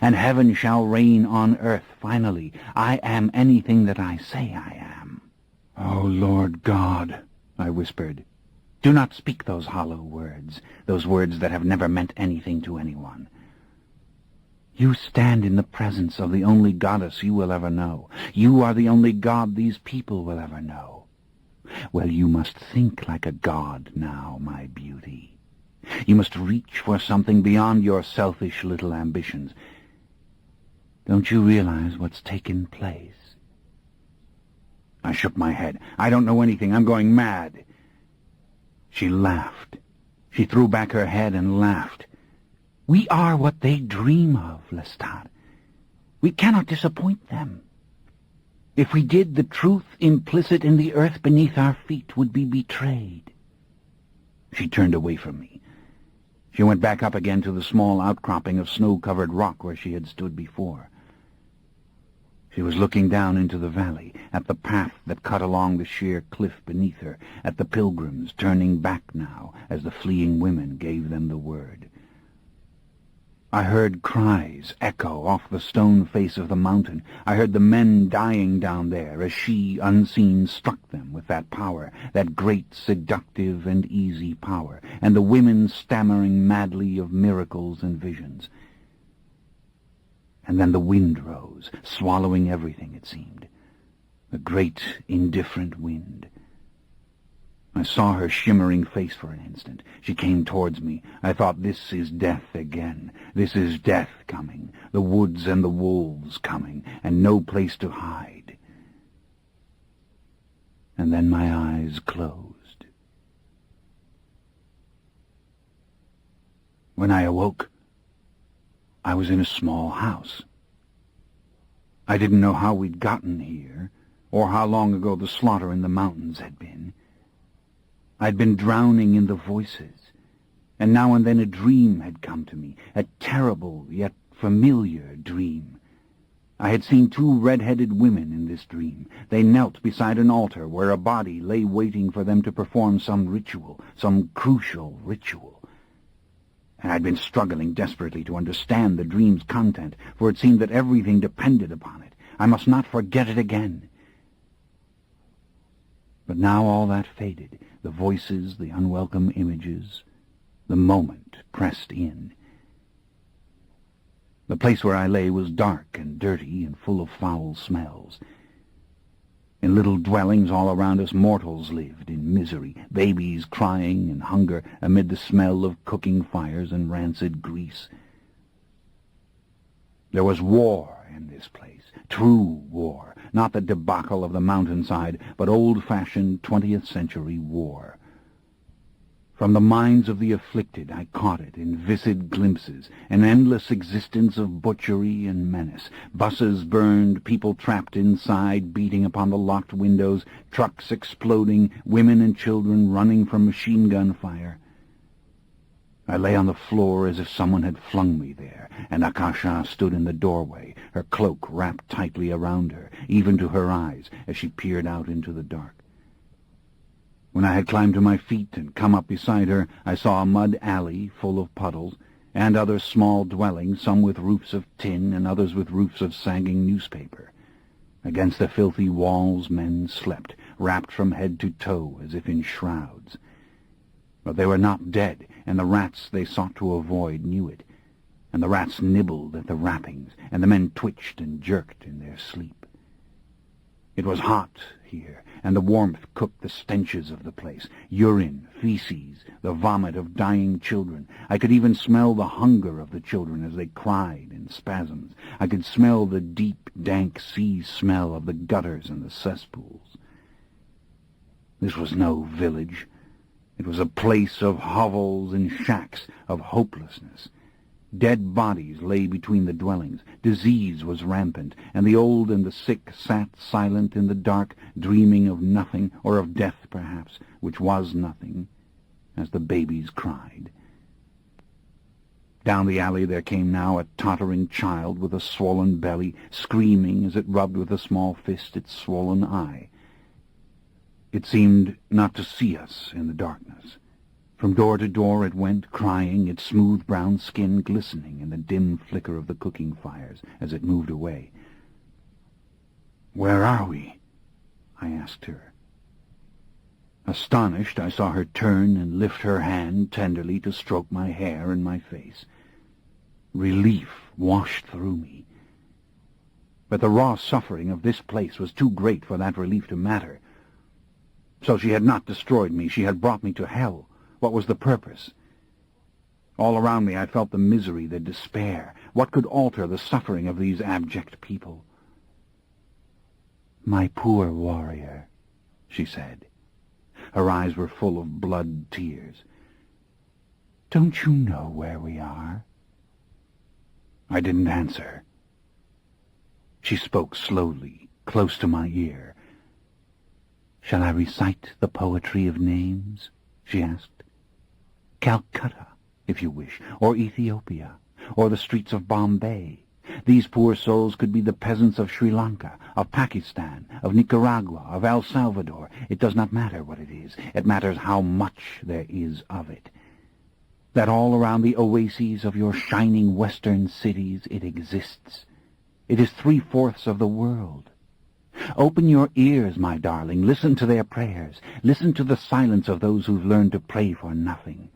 and heaven shall reign on earth finally. I am anything that I say I am." "Oh, Lord God," I whispered, "do not speak those hollow words, those words that have never meant anything to anyone. You stand in the presence of the only goddess you will ever know. You are the only god these people will ever know. Well, you must think like a god now, my beauty. You must reach for something beyond your selfish little ambitions. Don't you realize what's taken place?" I shook my head. "I don't know anything. I'm going mad." She laughed. She threw back her head and laughed. "We are what they dream of, Lestat. We cannot disappoint them. If we did, the truth implicit in the earth beneath our feet would be betrayed." She turned away from me. She went back up again to the small outcropping of snow-covered rock where she had stood before. She was looking down into the valley, at the path that cut along the sheer cliff beneath her, at the pilgrims turning back now as the fleeing women gave them the word. I heard cries echo off the stone face of the mountain. I heard the men dying down there as she, unseen, struck them with that power, that great, seductive and easy power, and the women stammering madly of miracles and visions. And then the wind rose, swallowing everything, it seemed. The great, indifferent wind. I saw her shimmering face for an instant. She came towards me. I thought, this is death again. This is death coming, the woods and the wolves coming, and no place to hide. And then my eyes closed. When I awoke, I was in a small house. I didn't know how we'd gotten here, or how long ago the slaughter in the mountains had been. I'd been drowning in the voices, and now and then a dream had come to me, a terrible yet familiar dream. I had seen two red-headed women in this dream. They knelt beside an altar where a body lay waiting for them to perform some ritual, some crucial ritual. And I'd been struggling desperately to understand the dream's content, for it seemed that everything depended upon it. I must not forget it again. But now all that faded, the voices, the unwelcome images. The moment pressed in. The place where I lay was dark and dirty and full of foul smells. In little dwellings all around us mortals lived in misery, babies crying in hunger amid the smell of cooking fires and rancid grease. There was war in this place, true war, not the debacle of the mountainside, but old-fashioned 20th century war. From the minds of the afflicted I caught it in viscid glimpses, an endless existence of butchery and menace. Buses burned, people trapped inside, beating upon the locked windows, trucks exploding, women and children running from machine-gun fire. I lay on the floor as if someone had flung me there, and Akasha stood in the doorway, her cloak wrapped tightly around her, even to her eyes, as she peered out into the dark. When I had climbed to my feet and come up beside her, I saw a mud alley full of puddles, and other small dwellings, some with roofs of tin and others with roofs of sagging newspaper. Against the filthy walls men slept, wrapped from head to toe as if in shrouds. But they were not dead, and the rats they sought to avoid knew it, and the rats nibbled at the wrappings, and the men twitched and jerked in their sleep. It was hot here, and the warmth cooked the stenches of the place, urine, feces, the vomit of dying children. I could even smell the hunger of the children as they cried in spasms. I could smell the deep, dank sea smell of the gutters and the cesspools. This was no village. It was a place of hovels and shacks, of hopelessness. Dead bodies lay between the dwellings. Disease was rampant, and the old and the sick sat silent in the dark, dreaming of nothing, or of death, perhaps, which was nothing, as the babies cried. Down the alley there came now a tottering child with a swollen belly, screaming as it rubbed with a small fist its swollen eye. It seemed not to see us in the darkness. From door to door it went, crying, its smooth brown skin glistening in the dim flicker of the cooking fires as it moved away. "Where are we?" I asked her. Astonished, I saw her turn and lift her hand tenderly to stroke my hair and my face. Relief washed through me. But the raw suffering of this place was too great for that relief to matter. So she had not destroyed me. She had brought me to hell. What was the purpose? All around me I felt the misery, the despair. What could alter the suffering of these abject people? "My poor warrior," she said. Her eyes were full of blood tears. "Don't you know where we are?" I didn't answer. She spoke slowly, close to my ear. "Shall I recite the poetry of names?" she asked. "Calcutta, if you wish, or Ethiopia, or the streets of Bombay. These poor souls could be the peasants of Sri Lanka, of Pakistan, of Nicaragua, of El Salvador. It does not matter what it is. It matters how much there is of it. That all around the oases of your shining western cities it exists. It is 3/4 of the world. Open your ears, my darling. Listen to their prayers. Listen to the silence of those who've learned to pray for nothing.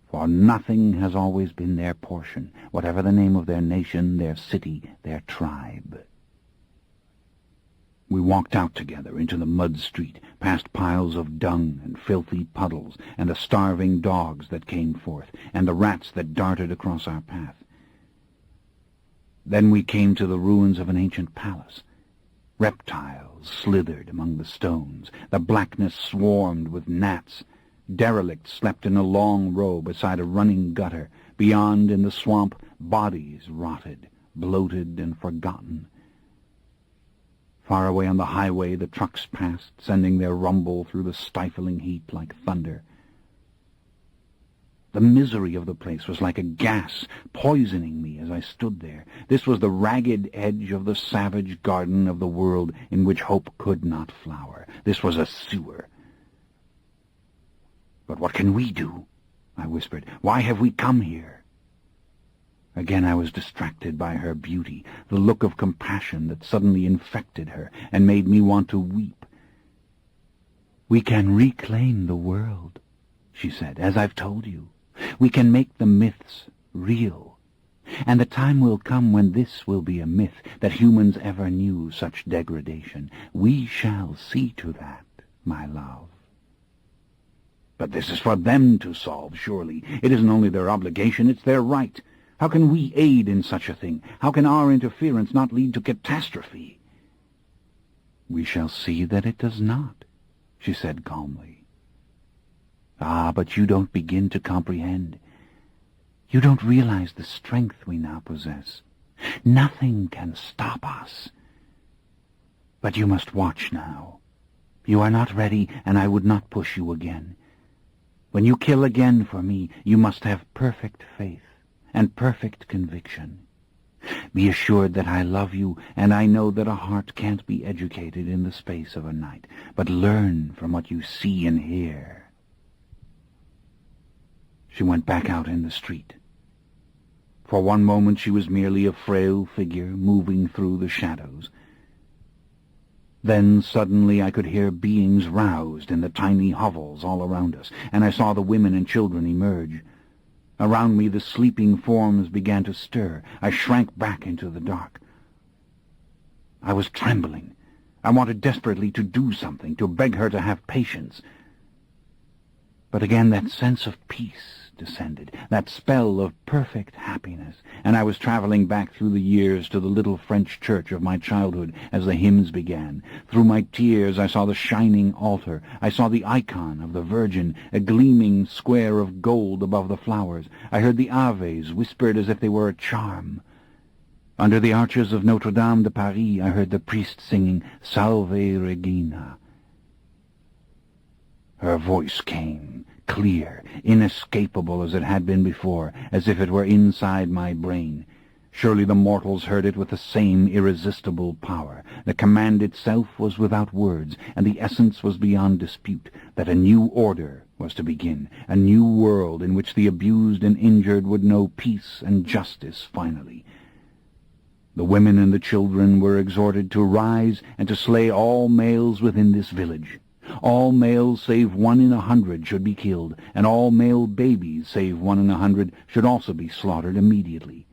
For nothing has always been their portion, whatever the name of their nation, their city, their tribe." We walked out together into the mud street, past piles of dung and filthy puddles, and the starving dogs that came forth, and the rats that darted across our path. Then we came to the ruins of an ancient palace. Reptiles slithered among the stones. The blackness swarmed with gnats. Derelicts slept in a long row beside a running gutter. Beyond, in the swamp, bodies rotted, bloated and forgotten. Far away on the highway the trucks passed, sending their rumble through the stifling heat like thunder. The misery of the place was like a gas, poisoning me as I stood there. This was the ragged edge of the savage garden of the world in which hope could not flower. This was a sewer. "But what can we do?" I whispered. "Why have we come here?" Again I was distracted by her beauty, the look of compassion that suddenly infected her and made me want to weep. "We can reclaim the world," she said, "as I've told you. We can make the myths real. And the time will come when this will be a myth, that humans ever knew such degradation. We shall see to that, my love." "But this is for them to solve, surely. It isn't only their obligation, it's their right. How can we aid in such a thing? How can our interference not lead to catastrophe?" "We shall see that it does not," she said calmly. Ah, but you don't begin to comprehend. You don't realize the strength we now possess. Nothing can stop us. But you must watch now. You are not ready, and I would not push you again. When you kill again for me, you must have perfect faith and perfect conviction. Be assured that I love you, and I know that a heart can't be educated in the space of a night, but learn from what you see and hear. She went back out in the street. For one moment she was merely a frail figure moving through the shadows. Then suddenly I could hear beings roused in the tiny hovels all around us, and I saw the women and children emerge. Around me the sleeping forms began to stir. I shrank back into the dark. I was trembling. I wanted desperately to do something, to beg her to have patience. But again that sense of peace descended, that spell of perfect happiness, and I was traveling back through the years to the little French church of my childhood as the hymns began. Through my tears I saw the shining altar. I saw the icon of the Virgin, a gleaming square of gold above the flowers. I heard the Aves whispered as if they were a charm. Under the arches of Notre Dame de Paris I heard the priest singing Salve Regina. Her voice came, clear, inescapable as it had been before, as if it were inside my brain. Surely the mortals heard it with the same irresistible power. The command itself was without words, and the essence was beyond dispute, that a new order was to begin, a new world in which the abused and injured would know peace and justice finally. The women and the children were exhorted to rise and to slay all males within this village. All males save 1 in 100 should be killed, and all male babies save 1 in 100 should also be slaughtered immediately.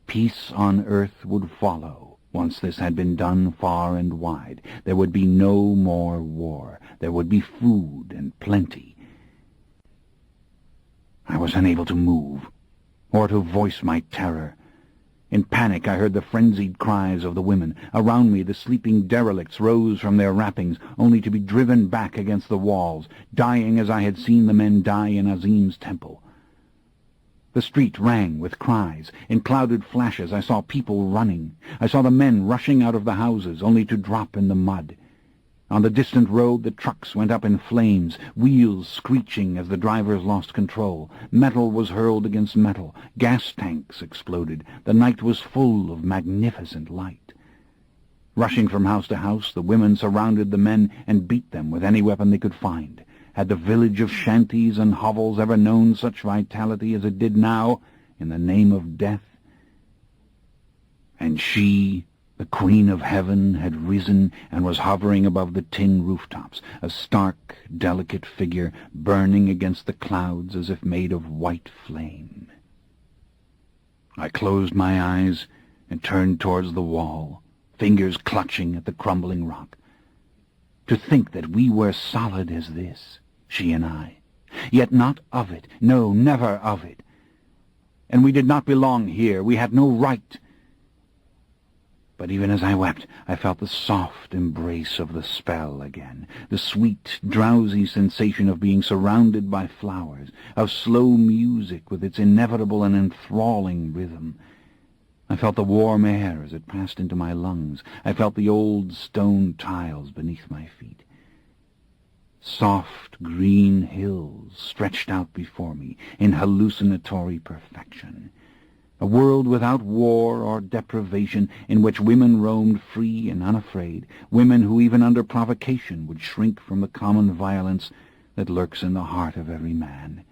Peace on earth would follow. Once this had been done far and wide, there would be no more war. There would be food and plenty. I was unable to move, or to voice my terror. In panic I heard the frenzied cries of the women. Around me the sleeping derelicts rose from their wrappings, only to be driven back against the walls, dying as I had seen the men die in Azim's temple. The street rang with cries. In clouded flashes I saw people running. I saw the men rushing out of the houses, only to drop in the mud. On the distant road the trucks went up in flames, wheels screeching as the drivers lost control. Metal was hurled against metal. Gas tanks exploded. The night was full of magnificent light. Rushing from house to house, the women surrounded the men and beat them with any weapon they could find. Had the village of shanties and hovels ever known such vitality as it did now, in the name of death? And she, the Queen of Heaven, had risen and was hovering above the tin rooftops, a stark, delicate figure burning against the clouds as if made of white flame. I closed my eyes and turned towards the wall, fingers clutching at the crumbling rock. To think that we were solid as this, she and I, yet not of it, no, never of it. And we did not belong here, we had no right. But even as I wept, I felt the soft embrace of the spell again, the sweet, drowsy sensation of being surrounded by flowers, of slow music with its inevitable and enthralling rhythm. I felt the warm air as it passed into my lungs. I felt the old stone tiles beneath my feet. Soft green hills stretched out before me in hallucinatory perfection. A world without war or deprivation, in which women roamed free and unafraid, women who even under provocation would shrink from the common violence that lurks in the heart of every man.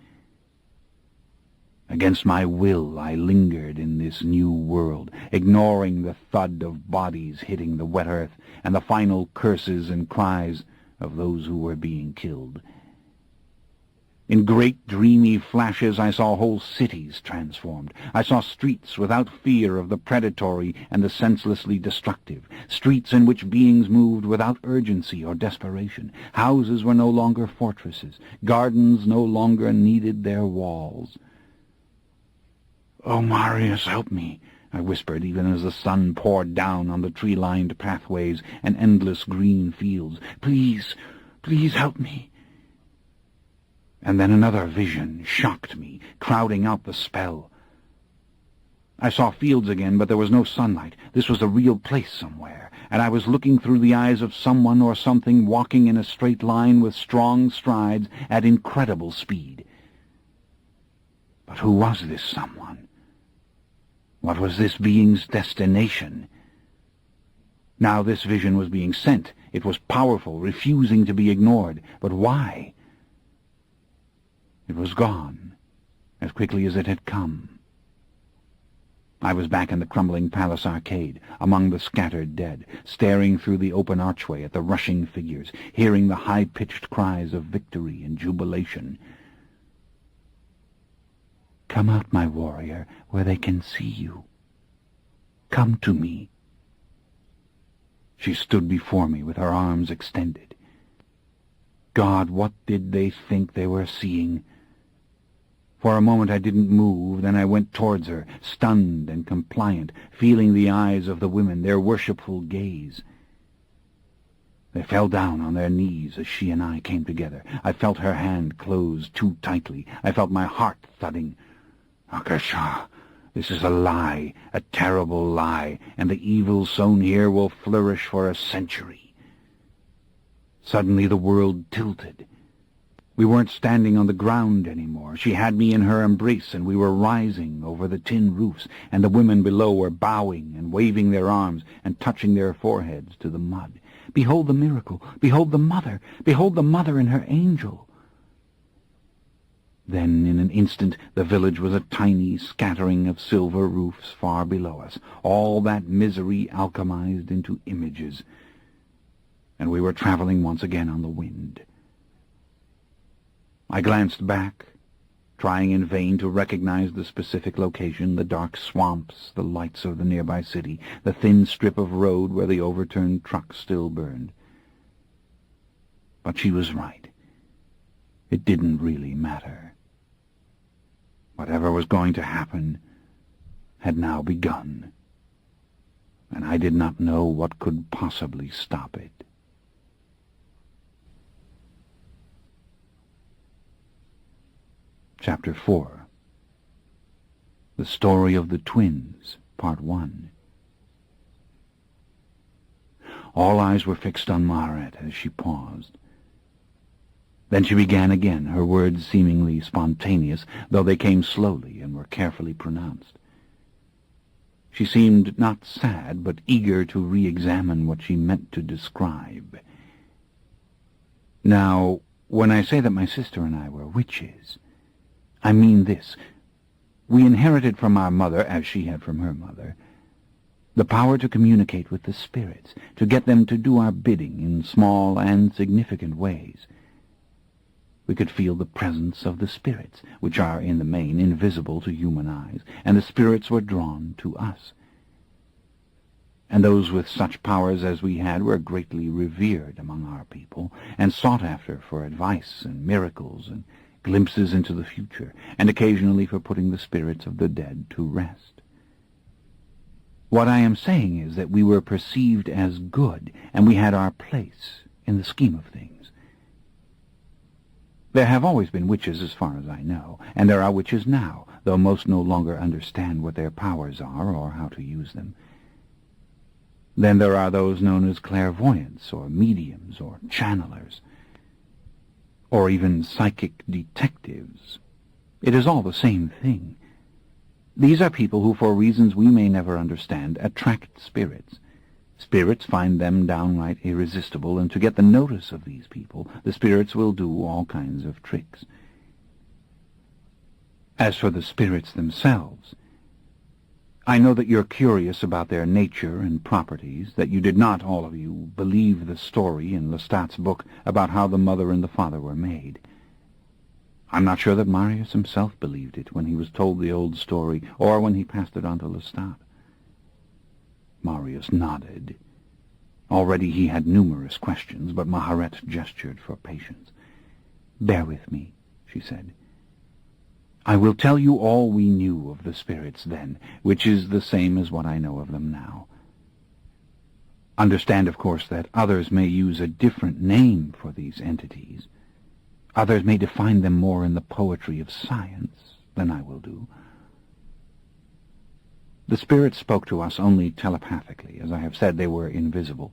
Against my will I lingered in this new world, ignoring the thud of bodies hitting the wet earth and the final curses and cries of those who were being killed. In great dreamy flashes I saw whole cities transformed. I saw streets without fear of the predatory and the senselessly destructive, streets in which beings moved without urgency or desperation. Houses were no longer fortresses. Gardens no longer needed their walls. "Oh, Marius, help me," I whispered, even as the sun poured down on the tree-lined pathways and endless green fields. "Please, please help me." And then another vision shocked me, crowding out the spell. I saw fields again, but there was no sunlight. This was a real place somewhere, and I was looking through the eyes of someone or something walking in a straight line with strong strides at incredible speed. But who was this someone? What was this being's destination? Now this vision was being sent. It was powerful, refusing to be ignored. But why? It was gone, as quickly as it had come. I was back in the crumbling palace arcade, among the scattered dead, staring through the open archway at the rushing figures, hearing the high-pitched cries of victory and jubilation. "Come out, my warrior, where they can see you. Come to me." She stood before me with her arms extended. God, what did they think they were seeing? For a moment I didn't move, then I went towards her, stunned and compliant, feeling the eyes of the women, their worshipful gaze. They fell down on their knees as she and I came together. I felt her hand close too tightly. I felt my heart thudding. Akasha, this is a lie, a terrible lie, and the evil sown here will flourish for a century. Suddenly the world tilted. We weren't standing on the ground anymore. She had me in her embrace, and we were rising over the tin roofs, and the women below were bowing and waving their arms and touching their foreheads to the mud. Behold the miracle! Behold the mother! Behold the mother and her angel! Then, in an instant, the village was a tiny scattering of silver roofs far below us, all that misery alchemized into images, and we were traveling once again on the wind. I glanced back, trying in vain to recognize the specific location, the dark swamps, the lights of the nearby city, the thin strip of road where the overturned truck still burned. But she was right. It didn't really matter. Whatever was going to happen had now begun, and I did not know what could possibly stop it. Chapter 4. The Story of the Twins, Part 1. All eyes were fixed on Maharet as she paused. Then she began again, her words seemingly spontaneous, though they came slowly and were carefully pronounced. She seemed not sad, but eager to re-examine what she meant to describe. Now, when I say that my sister and I were witches, I mean this. We inherited from our mother, as she had from her mother, the power to communicate with the spirits, to get them to do our bidding in small and significant ways. We could feel the presence of the spirits, which are in the main invisible to human eyes, and the spirits were drawn to us. And those with such powers as we had were greatly revered among our people, and sought after for advice and miracles and glimpses into the future, and occasionally for putting the spirits of the dead to rest. What I am saying is that we were perceived as good, and we had our place in the scheme of things. There have always been witches as far as I know, and there are witches now, though most no longer understand what their powers are or how to use them. Then there are those known as clairvoyants, or mediums, or channelers, or even psychic detectives. It is all the same thing. These are people who, for reasons we may never understand, attract spirits. Spirits find them downright irresistible, and to get the notice of these people, the spirits will do all kinds of tricks. As for the spirits themselves, I know that you're curious about their nature and properties, that you did not, all of you, believe the story in Lestat's book about how the mother and the father were made. I'm not sure that Marius himself believed it when he was told the old story, or when he passed it on to Lestat. Marius nodded. Already he had numerous questions, but Maharet gestured for patience. "Bear with me," she said. "I will tell you all we knew of the spirits then, which is the same as what I know of them now. Understand, of course, that others may use a different name for these entities. Others may define them more in the poetry of science than I will do. The spirits spoke to us only telepathically. As I have said, they were invisible.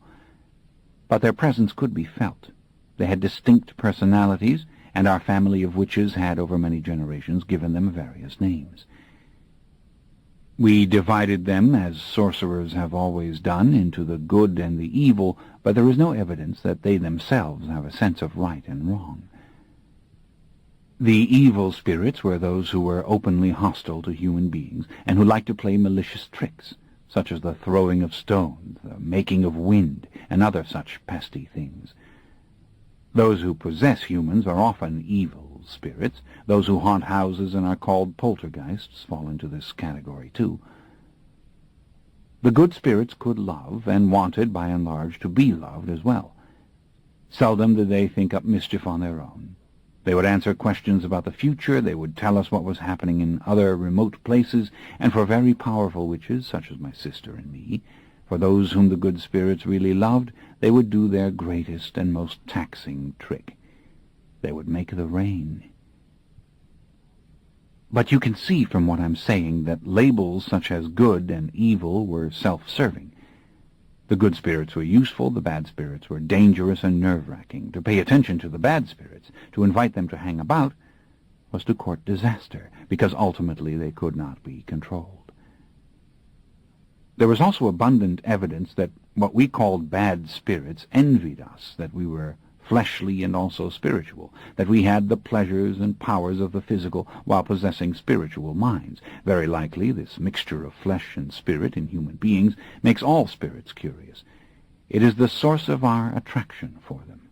But their presence could be felt. They had distinct personalities, and our family of witches had, over many generations, given them various names. We divided them, as sorcerers have always done, into the good and the evil, but there is no evidence that they themselves have a sense of right and wrong. The evil spirits were those who were openly hostile to human beings, and who liked to play malicious tricks, such as the throwing of stones, the making of wind, and other such pesty things. Those who possess humans are often evil spirits. Those who haunt houses and are called poltergeists fall into this category too. The good spirits could love, and wanted, by and large, to be loved as well. Seldom did they think up mischief on their own. They would answer questions about the future, they would tell us what was happening in other remote places, and for very powerful witches, such as my sister and me, for those whom the good spirits really loved, they would do their greatest and most taxing trick. They would make the rain. But you can see from what I'm saying that labels such as good and evil were self-serving. The good spirits were useful, the bad spirits were dangerous and nerve-wracking. To pay attention to the bad spirits, to invite them to hang about, was to court disaster, because ultimately they could not be controlled. There was also abundant evidence that what we called bad spirits envied us, that we were fleshly and also spiritual, that we had the pleasures and powers of the physical while possessing spiritual minds. Very likely this mixture of flesh and spirit in human beings makes all spirits curious. It is the source of our attraction for them.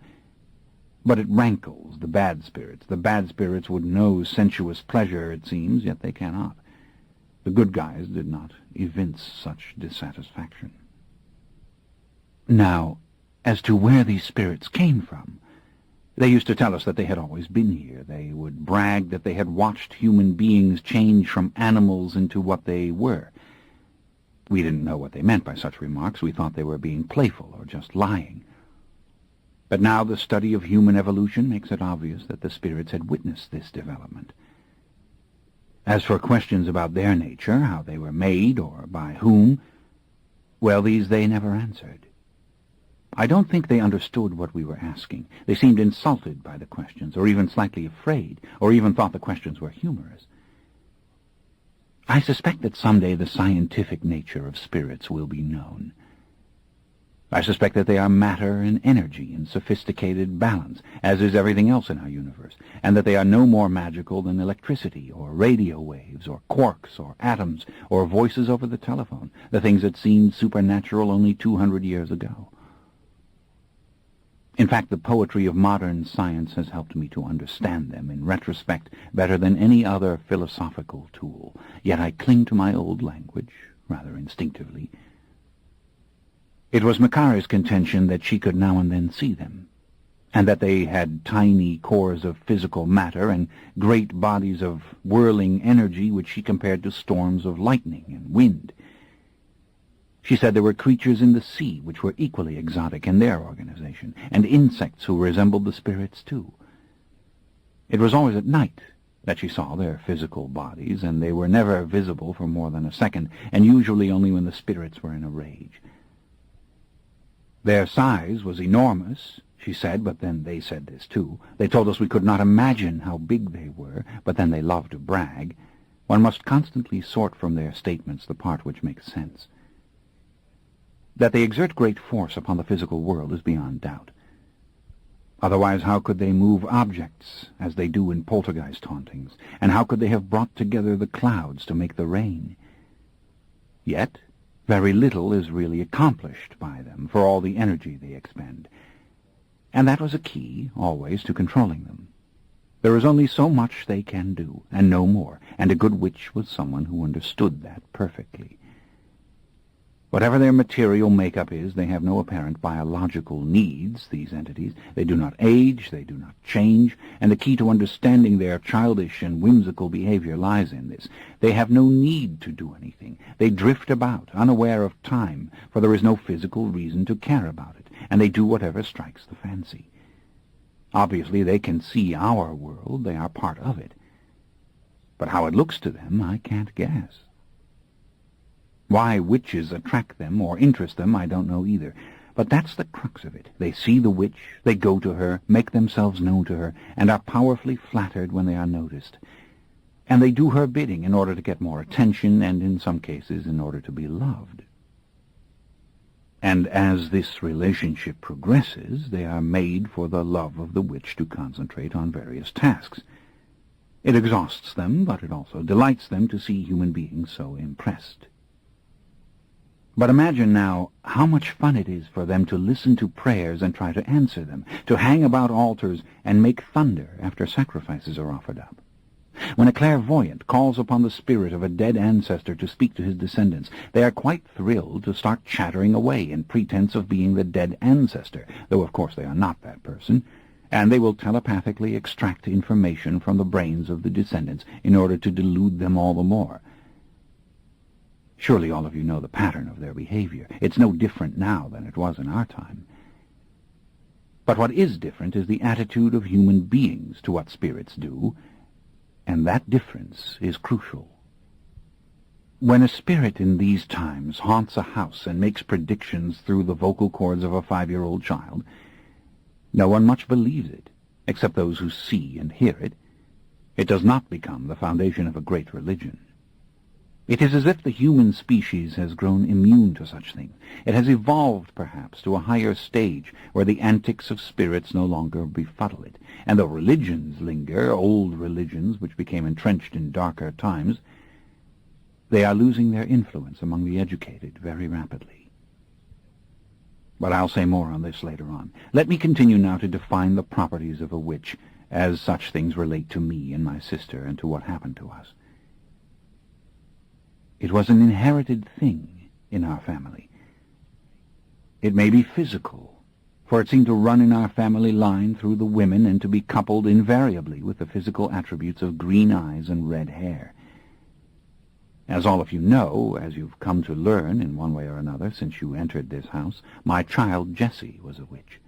But it rankles the bad spirits. The bad spirits would know sensuous pleasure, it seems, yet they cannot. The good guys did not evince such dissatisfaction. Now, as to where these spirits came from, they used to tell us that they had always been here. They would brag that they had watched human beings change from animals into what they were. We didn't know what they meant by such remarks. We thought they were being playful or just lying. But now the study of human evolution makes it obvious that the spirits had witnessed this development. As for questions about their nature, how they were made, or by whom, well, these they never answered. I don't think they understood what we were asking. They seemed insulted by the questions, or even slightly afraid, or even thought the questions were humorous. I suspect that someday the scientific nature of spirits will be known. I suspect that they are matter and energy in sophisticated balance, as is everything else in our universe, and that they are no more magical than electricity, or radio waves, or quarks, or atoms, or voices over the telephone, the things that seemed supernatural only 200 years ago. In fact, the poetry of modern science has helped me to understand them, in retrospect, better than any other philosophical tool. Yet I cling to my old language, rather instinctively. It was Makari's contention that she could now and then see them, and that they had tiny cores of physical matter and great bodies of whirling energy which she compared to storms of lightning and wind. She said there were creatures in the sea which were equally exotic in their organization, and insects who resembled the spirits too. It was always at night that she saw their physical bodies, and they were never visible for more than a second, and usually only when the spirits were in a rage. Their size was enormous, she said, but then they said this too. They told us we could not imagine how big they were, but then they loved to brag. One must constantly sort from their statements the part which makes sense. That they exert great force upon the physical world is beyond doubt. Otherwise, how could they move objects, as they do in poltergeist hauntings, and how could they have brought together the clouds to make the rain? Yet, very little is really accomplished by them, for all the energy they expend. And that was a key, always, to controlling them. There is only so much they can do, and no more, and a good witch was someone who understood that perfectly. Whatever their material makeup is, they have no apparent biological needs, these entities. They do not age, they do not change, and the key to understanding their childish and whimsical behavior lies in this. They have no need to do anything. They drift about, unaware of time, for there is no physical reason to care about it, and they do whatever strikes the fancy. Obviously, they can see our world. They are part of it. But how it looks to them, I can't guess. Why witches attract them or interest them, I don't know either. But that's the crux of it. They see the witch, they go to her, make themselves known to her, and are powerfully flattered when they are noticed. And they do her bidding in order to get more attention, and in some cases in order to be loved. And as this relationship progresses, they are made for the love of the witch to concentrate on various tasks. It exhausts them, but it also delights them to see human beings so impressed. But imagine now how much fun it is for them to listen to prayers and try to answer them, to hang about altars and make thunder after sacrifices are offered up. When a clairvoyant calls upon the spirit of a dead ancestor to speak to his descendants, they are quite thrilled to start chattering away in pretense of being the dead ancestor, though of course they are not that person, and they will telepathically extract information from the brains of the descendants in order to delude them all the more. Surely all of you know the pattern of their behavior. It's no different now than it was in our time. But what is different is the attitude of human beings to what spirits do, and that difference is crucial. When a spirit in these times haunts a house and makes predictions through the vocal cords of a 5-year-old child, no one much believes it, except those who see and hear it. It does not become the foundation of a great religion. It is as if the human species has grown immune to such things. It has evolved, perhaps, to a higher stage where the antics of spirits no longer befuddle it. And though religions linger, old religions which became entrenched in darker times, they are losing their influence among the educated very rapidly. But I'll say more on this later on. Let me continue now to define the properties of a witch, as such things relate to me and my sister and to what happened to us. It was an inherited thing in our family. It may be physical, for it seemed to run in our family line through the women and to be coupled invariably with the physical attributes of green eyes and red hair. As all of you know, as you've come to learn in one way or another since you entered this house, my child Jessie was a witch.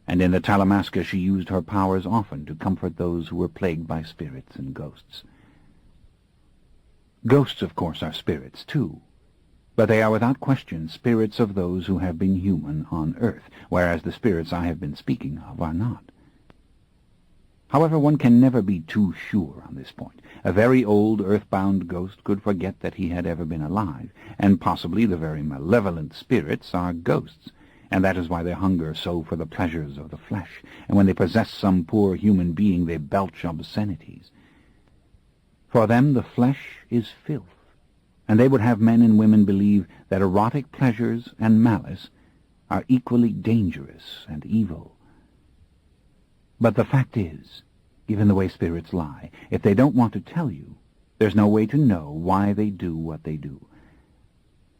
And in the Talamasca she used her powers often to comfort those who were plagued by spirits and ghosts. Ghosts, of course, are spirits, too, but they are without question spirits of those who have been human on earth, whereas the spirits I have been speaking of are not. However, one can never be too sure on this point. A very old earthbound ghost could forget that he had ever been alive, and possibly the very malevolent spirits are ghosts, and that is why they hunger so for the pleasures of the flesh, and when they possess some poor human being they belch obscenities. For them the flesh is filth, and they would have men and women believe that erotic pleasures and malice are equally dangerous and evil. But the fact is, given the way spirits lie, if they don't want to tell you, there's no way to know why they do what they do.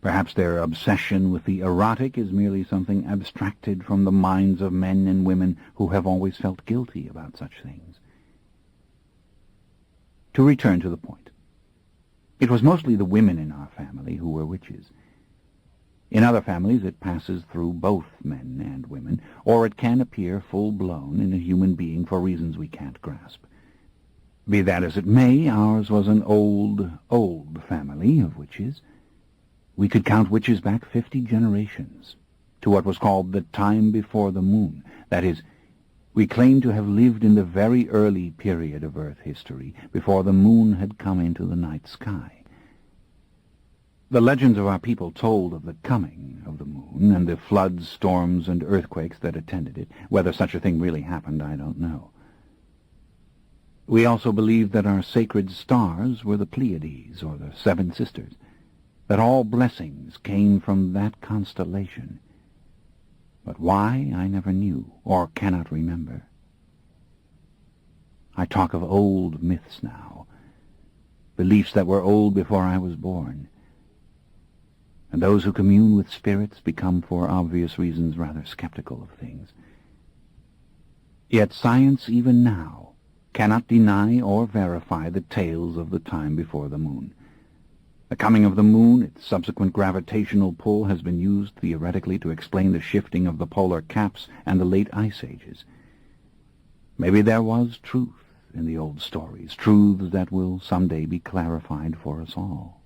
Perhaps their obsession with the erotic is merely something abstracted from the minds of men and women who have always felt guilty about such things. To return to the point, it was mostly the women in our family who were witches. In other families it passes through both men and women, or it can appear full-blown in a human being for reasons we can't grasp. Be that as it may, ours was an old family of witches. We could count witches back 50 generations, to what was called the time before the moon. That is, we claim to have lived in the very early period of Earth history, before the moon had come into the night sky. The legends of our people told of the coming of the moon and the floods, storms, and earthquakes that attended it. Whether such a thing really happened, I don't know. We also believed that our sacred stars were the Pleiades, or the Seven Sisters, that all blessings came from that constellation. But why, I never knew, or cannot remember. I talk of old myths now, beliefs that were old before I was born. And those who commune with spirits become, for obvious reasons, rather skeptical of things. Yet science, even now, cannot deny or verify the tales of the time before the moon. The coming of the moon, its subsequent gravitational pull, has been used theoretically to explain the shifting of the polar caps and the late ice ages. Maybe there was truth in the old stories, truths that will someday be clarified for us all.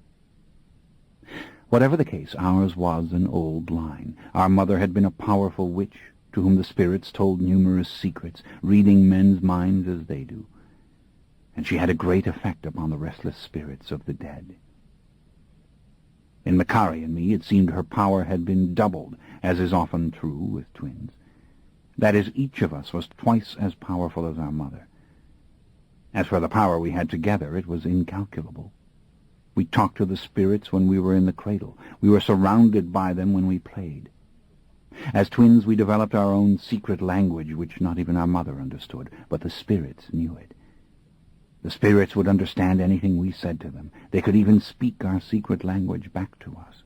Whatever the case, ours was an old line. Our mother had been a powerful witch, to whom the spirits told numerous secrets, reading men's minds as they do. And she had a great effect upon the restless spirits of the dead. In Makari and me, it seemed her power had been doubled, as is often true with twins. That is, each of us was twice as powerful as our mother. As for the power we had together, it was incalculable. We talked to the spirits when we were in the cradle. We were surrounded by them when we played. As twins, we developed our own secret language, which not even our mother understood, but the spirits knew it. The spirits would understand anything we said to them. They could even speak our secret language back to us.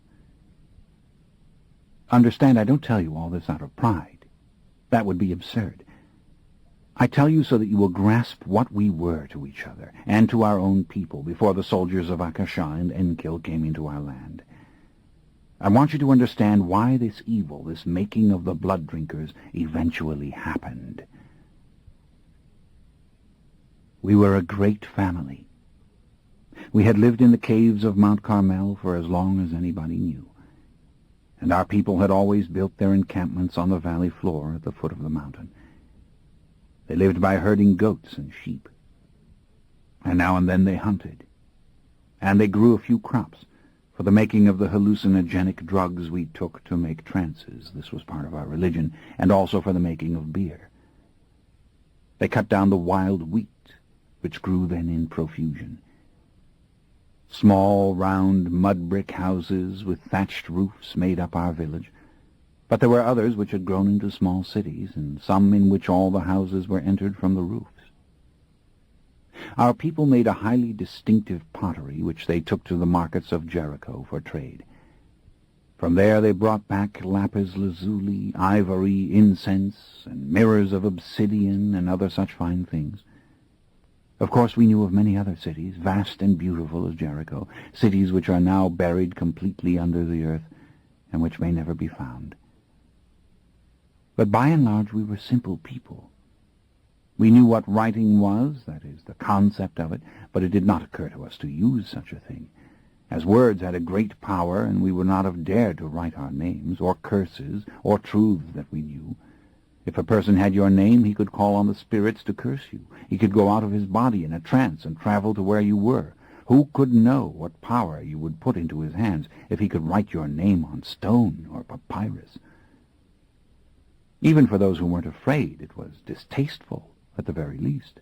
Understand, I don't tell you all this out of pride. That would be absurd. I tell you so that you will grasp what we were to each other, and to our own people, before the soldiers of Akasha and Enkil came into our land. I want you to understand why this evil, this making of the blood drinkers, eventually happened. We were a great family. We had lived in the caves of Mount Carmel for as long as anybody knew, and our people had always built their encampments on the valley floor at the foot of the mountain. They lived by herding goats and sheep, and now and then they hunted, and they grew a few crops for the making of the hallucinogenic drugs we took to make trances. This was part of our religion, and also for the making of beer. They cut down the wild wheat, which grew then in profusion. Small, round, mud-brick houses with thatched roofs made up our village, but there were others which had grown into small cities, and some in which all the houses were entered from the roofs. Our people made a highly distinctive pottery, which they took to the markets of Jericho for trade. From there they brought back lapis lazuli, ivory, incense, and mirrors of obsidian, and other such fine things. Of course, we knew of many other cities, vast and beautiful as Jericho, cities which are now buried completely under the earth, and which may never be found. But by and large we were simple people. We knew what writing was, that is, the concept of it, but it did not occur to us to use such a thing, as words had a great power, and we would not have dared to write our names, or curses, or truths that we knew. If a person had your name, he could call on the spirits to curse you. He could go out of his body in a trance and travel to where you were. Who could know what power you would put into his hands if he could write your name on stone or papyrus? Even for those who weren't afraid, it was distasteful, at the very least.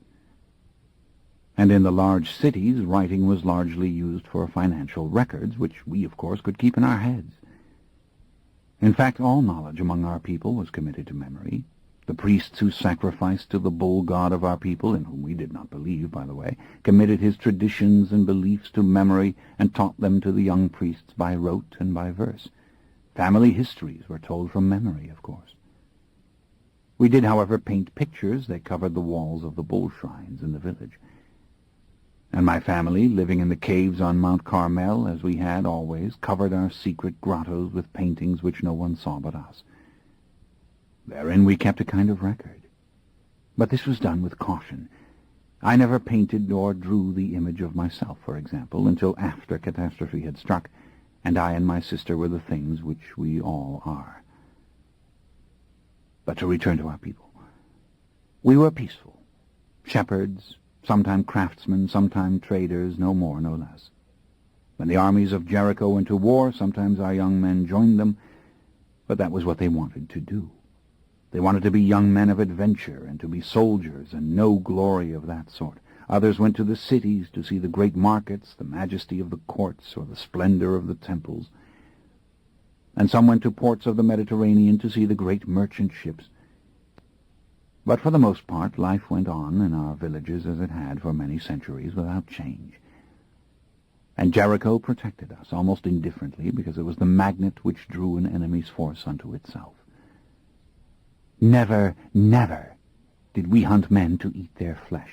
And in the large cities, writing was largely used for financial records, which we, of course, could keep in our heads. In fact, all knowledge among our people was committed to memory. The priests who sacrificed to the bull god of our people, in whom we did not believe, by the way, committed his traditions and beliefs to memory and taught them to the young priests by rote and by verse. Family histories were told from memory, of course. We did, however, paint pictures that covered the walls of the bull shrines in the village. And my family, living in the caves on Mount Carmel, as we had always, covered our secret grottos with paintings which no one saw but us. Therein we kept a kind of record. But this was done with caution. I never painted or drew the image of myself, for example, until after catastrophe had struck, and I and my sister were the things which we all are. But to return to our people. We were peaceful. Shepherds, sometime craftsmen, sometime traders, no more, no less. When the armies of Jericho went to war, sometimes our young men joined them, but that was what they wanted to do. They wanted to be young men of adventure and to be soldiers, and no glory of that sort. Others went to the cities to see the great markets, the majesty of the courts, or the splendor of the temples. And some went to ports of the Mediterranean to see the great merchant ships. But for the most part, life went on in our villages as it had for many centuries without change. And Jericho protected us, almost indifferently, because it was the magnet which drew an enemy's force unto itself. Never, never did we hunt men to eat their flesh.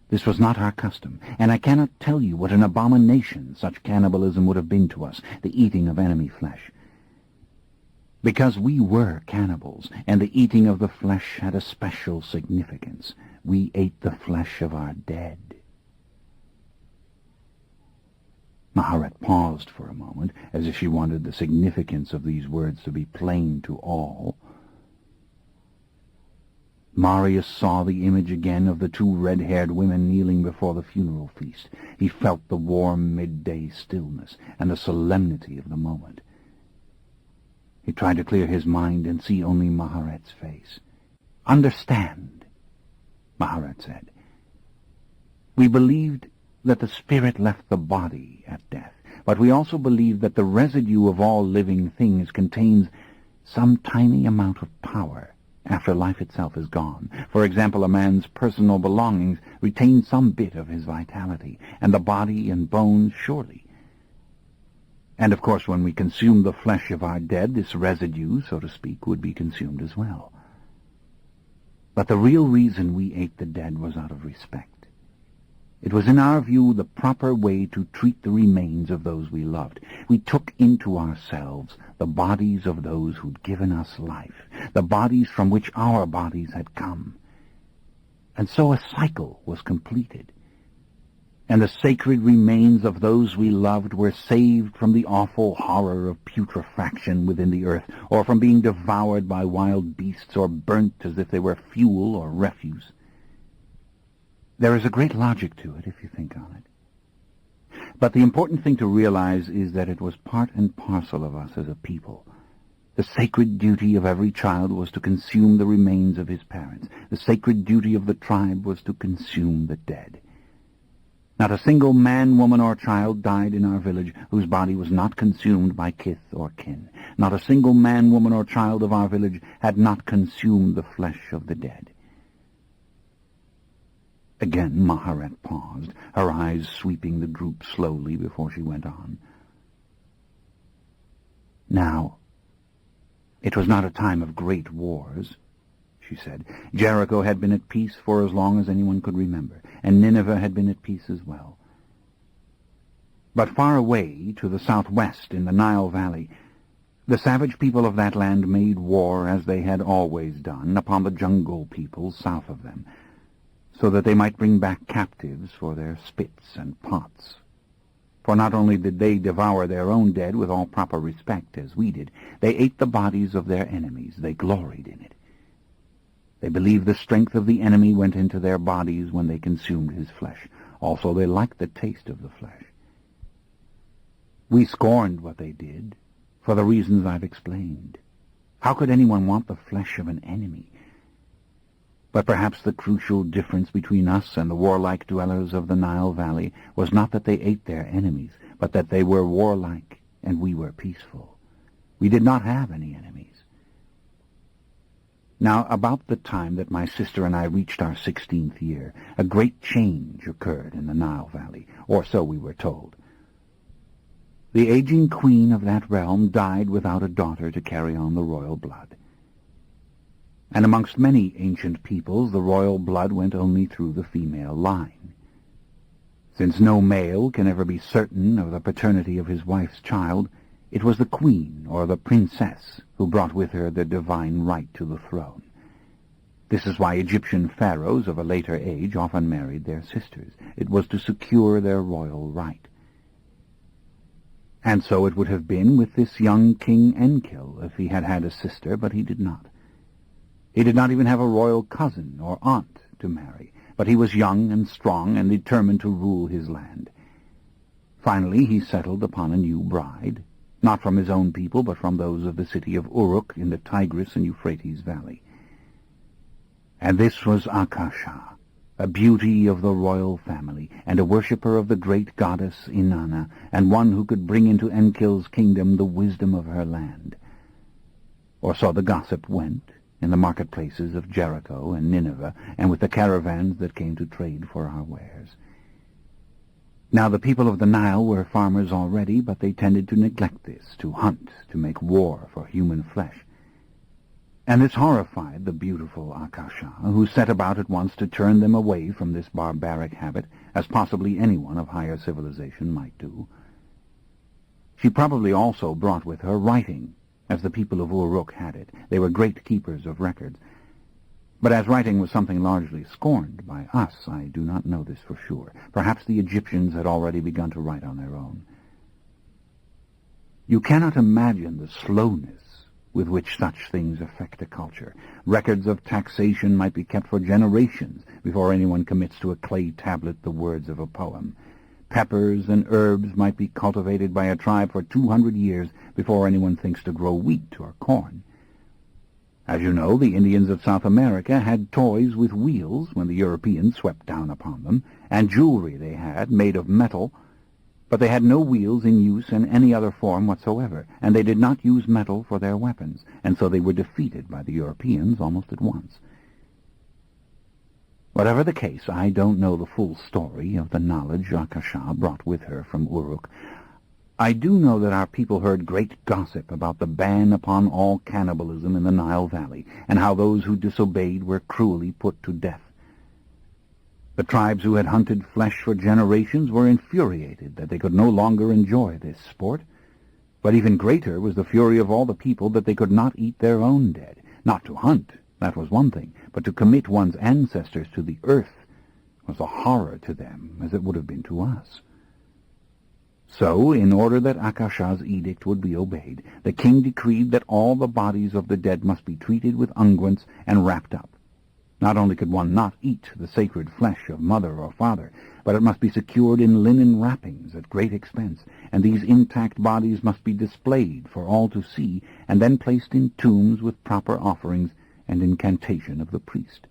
This was not our custom, and I cannot tell you what an abomination such cannibalism would have been to us, the eating of enemy flesh. Because we were cannibals, and the eating of the flesh had a special significance. we ate the flesh of our dead. Maharet paused for a moment, as if she wanted the significance of these words to be plain to all. Marius saw the image again of the two red-haired women kneeling before the funeral feast. He felt the warm midday stillness and the solemnity of the moment. He tried to clear his mind and see only Maharet's face. "Understand," Maharet said. "We believed that the spirit left the body at death, but we also believe that the residue of all living things contains some tiny amount of power after life itself is gone. For example, a man's personal belongings retain some bit of his vitality, and the body and bones surely. And of course, when we consume the flesh of our dead, this residue, so to speak, would be consumed as well. But the real reason we ate the dead was out of respect. It was, in our view, the proper way to treat the remains of those we loved. We took into ourselves the bodies of those who'd given us life, the bodies from which our bodies had come. And so a cycle was completed, and the sacred remains of those we loved were saved from the awful horror of putrefaction within the earth, or from being devoured by wild beasts, or burnt as if they were fuel or refuse. There is a great logic to it, if you think on it. But the important thing to realize is that it was part and parcel of us as a people. The sacred duty of every child was to consume the remains of his parents. The sacred duty of the tribe was to consume the dead. Not a single man, woman, or child died in our village whose body was not consumed by kith or kin. Not a single man, woman, or child of our village had not consumed the flesh of the dead. Again Maharet paused, her eyes sweeping the group slowly before she went on. "Now, it was not a time of great wars," she said. "Jericho had been at peace for as long as anyone could remember, and Nineveh had been at peace as well. But far away, to the southwest in the Nile Valley, the savage people of that land made war, as they had always done, upon the jungle peoples south of them, so that they might bring back captives for their spits and pots. For not only did they devour their own dead with all proper respect, as we did, they ate the bodies of their enemies. They gloried in it. They believed the strength of the enemy went into their bodies when they consumed his flesh. Also, they liked the taste of the flesh. We scorned what they did, for the reasons I've explained. How could anyone want the flesh of an enemy? But perhaps the crucial difference between us and the warlike dwellers of the Nile Valley was not that they ate their enemies, but that they were warlike and we were peaceful. We did not have any enemies. Now, about the time that my sister and I reached our 16th year, a great change occurred in the Nile Valley, or so we were told. The aging queen of that realm died without a daughter to carry on the royal blood. And amongst many ancient peoples the royal blood went only through the female line. Since no male can ever be certain of the paternity of his wife's child, it was the queen or the princess who brought with her the divine right to the throne. This is why Egyptian pharaohs of a later age often married their sisters. It was to secure their royal right. And so it would have been with this young King Enkil if he had had a sister, but he did not. He did not even have a royal cousin or aunt to marry, but he was young and strong and determined to rule his land. Finally, he settled upon a new bride, not from his own people, but from those of the city of Uruk in the Tigris and Euphrates Valley. And this was Akasha, a beauty of the royal family, and a worshipper of the great goddess Inanna, and one who could bring into Enkil's kingdom the wisdom of her land. Or so the gossip went, in the marketplaces of Jericho and Nineveh, and with the caravans that came to trade for our wares. Now the people of the Nile were farmers already, but they tended to neglect this, to hunt, to make war for human flesh. And this horrified the beautiful Akasha, who set about at once to turn them away from this barbaric habit, as possibly anyone of higher civilization might do. She probably also brought with her writing, as the people of Uruk had it. They were great keepers of records. But as writing was something largely scorned by us, I do not know this for sure. Perhaps the Egyptians had already begun to write on their own. You cannot imagine the slowness with which such things affect a culture. Records of taxation might be kept for generations before anyone commits to a clay tablet the words of a poem. Peppers and herbs might be cultivated by a tribe for 200 years before anyone thinks to grow wheat or corn. As you know, the Indians of South America had toys with wheels when the Europeans swept down upon them, and jewelry they had made of metal, but they had no wheels in use in any other form whatsoever, and they did not use metal for their weapons, and so they were defeated by the Europeans almost at once. Whatever the case, I don't know the full story of the knowledge Akasha brought with her from Uruk. I do know that our people heard great gossip about the ban upon all cannibalism in the Nile Valley, and how those who disobeyed were cruelly put to death. The tribes who had hunted flesh for generations were infuriated that they could no longer enjoy this sport. But even greater was the fury of all the people that they could not eat their own dead. Not to hunt, that was one thing, but to commit one's ancestors to the earth was a horror to them, as it would have been to us. So, in order that Akasha's edict would be obeyed, the king decreed that all the bodies of the dead must be treated with unguents and wrapped up. Not only could one not eat the sacred flesh of mother or father, but it must be secured in linen wrappings at great expense, and these intact bodies must be displayed for all to see, and then placed in tombs with proper offerings and incantation of the priest.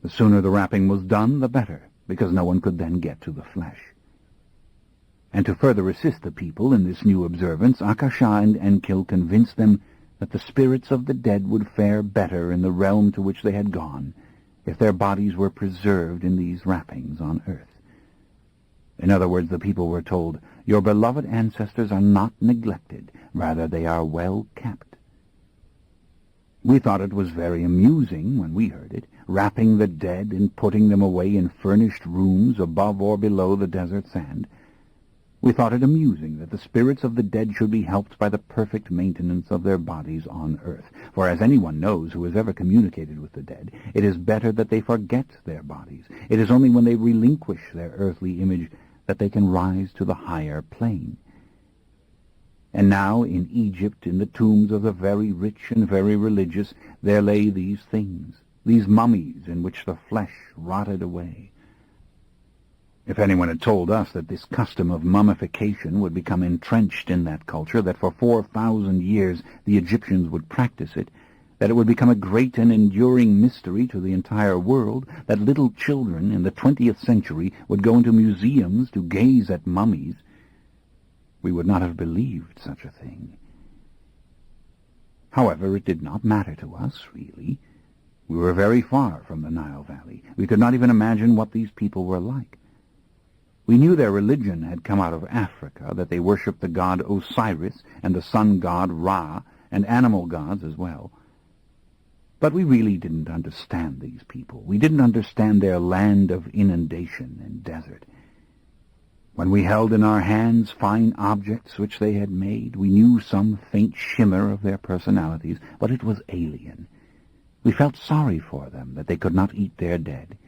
The sooner the wrapping was done, the better, because no one could then get to the flesh. And to further assist the people in this new observance, Akasha and Enkil convinced them that the spirits of the dead would fare better in the realm to which they had gone if their bodies were preserved in these wrappings on earth. In other words, the people were told, "Your beloved ancestors are not neglected, rather they are well kept." We thought it was very amusing when we heard it, wrapping the dead and putting them away in furnished rooms above or below the desert sand. We thought it amusing that the spirits of the dead should be helped by the perfect maintenance of their bodies on earth. For as anyone knows who has ever communicated with the dead, it is better that they forget their bodies. It is only when they relinquish their earthly image that they can rise to the higher plane. And now in Egypt, in the tombs of the very rich and very religious, there lay these things, these mummies in which the flesh rotted away. If anyone had told us that this custom of mummification would become entrenched in that culture, that for 4,000 years the Egyptians would practice it, that it would become a great and enduring mystery to the entire world, that little children in the 20th century would go into museums to gaze at mummies, we would not have believed such a thing. However, it did not matter to us, really. We were very far from the Nile Valley. We could not even imagine what these people were like. We knew their religion had come out of Africa, that they worshipped the god Osiris and the sun god Ra, and animal gods as well. But we really didn't understand these people. We didn't understand their land of inundation and desert. When we held in our hands fine objects which they had made, we knew some faint shimmer of their personalities, but it was alien. We felt sorry for them, that they could not eat their dead.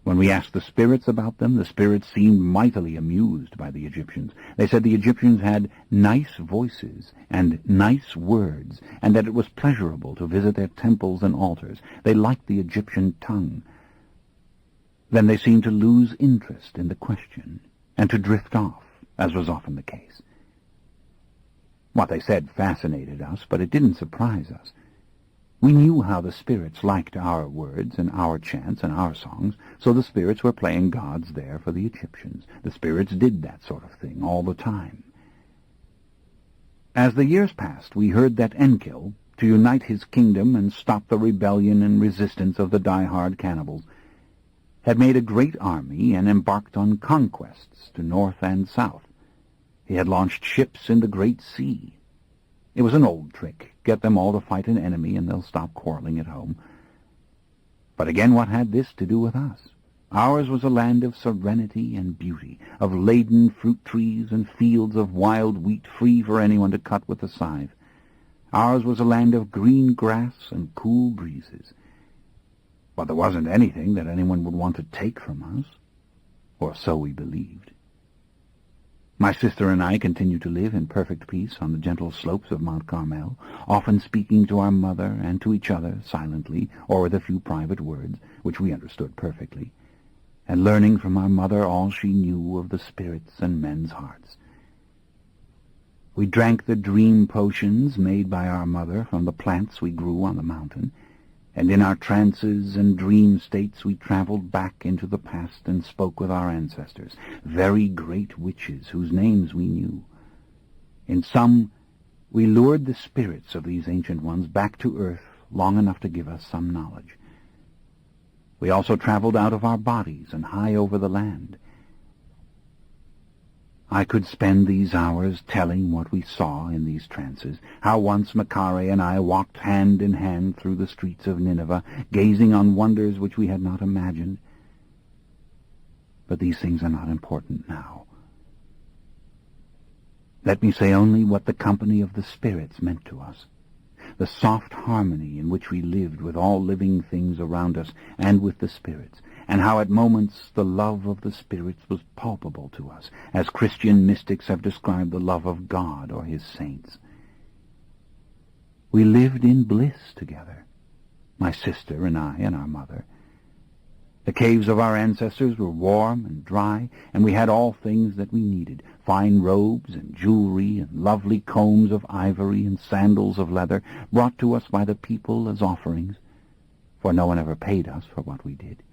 When we asked the spirits about them, the spirits seemed mightily amused by the Egyptians. They said the Egyptians had nice voices and nice words, and that it was pleasurable to visit their temples and altars. They liked the Egyptian tongue. Then they seemed to lose interest in the question, and to drift off, as was often the case. What they said fascinated us, but it didn't surprise us. We knew how the spirits liked our words and our chants and our songs, so the spirits were playing gods there for the Egyptians. The spirits did that sort of thing all the time. As the years passed, we heard that Enkil, to unite his kingdom and stop the rebellion and resistance of the die-hard cannibals, had made a great army and embarked on conquests to north and south. He had launched ships in the great sea. It was an old trick. Get them all to fight an enemy, and they'll stop quarreling at home. But again, what had this to do with us? Ours was a land of serenity and beauty, of laden fruit trees and fields of wild wheat free for anyone to cut with a scythe. Ours was a land of green grass and cool breezes. But there wasn't anything that anyone would want to take from us, or so we believed. My sister and I continued to live in perfect peace on the gentle slopes of Mount Carmel, often speaking to our mother and to each other silently, or with a few private words, which we understood perfectly, and learning from our mother all she knew of the spirits and men's hearts. We drank the dream potions made by our mother from the plants we grew on the mountain, and in our trances and dream states we traveled back into the past and spoke with our ancestors, very great witches whose names we knew. In some, we lured the spirits of these ancient ones back to earth long enough to give us some knowledge. We also traveled out of our bodies and high over the land. I could spend these hours telling what we saw in these trances, how once Makare and I walked hand in hand through the streets of Nineveh, gazing on wonders which we had not imagined. But these things are not important now. Let me say only what the company of the spirits meant to us, the soft harmony in which we lived with all living things around us and with the spirits, and how at moments the love of the spirits was palpable to us, as Christian mystics have described the love of God or his saints. We lived in bliss together, my sister and I and our mother. The caves of our ancestors were warm and dry, and we had all things that we needed, fine robes and jewelry and lovely combs of ivory and sandals of leather, brought to us by the people as offerings, for no one ever paid us for what we did.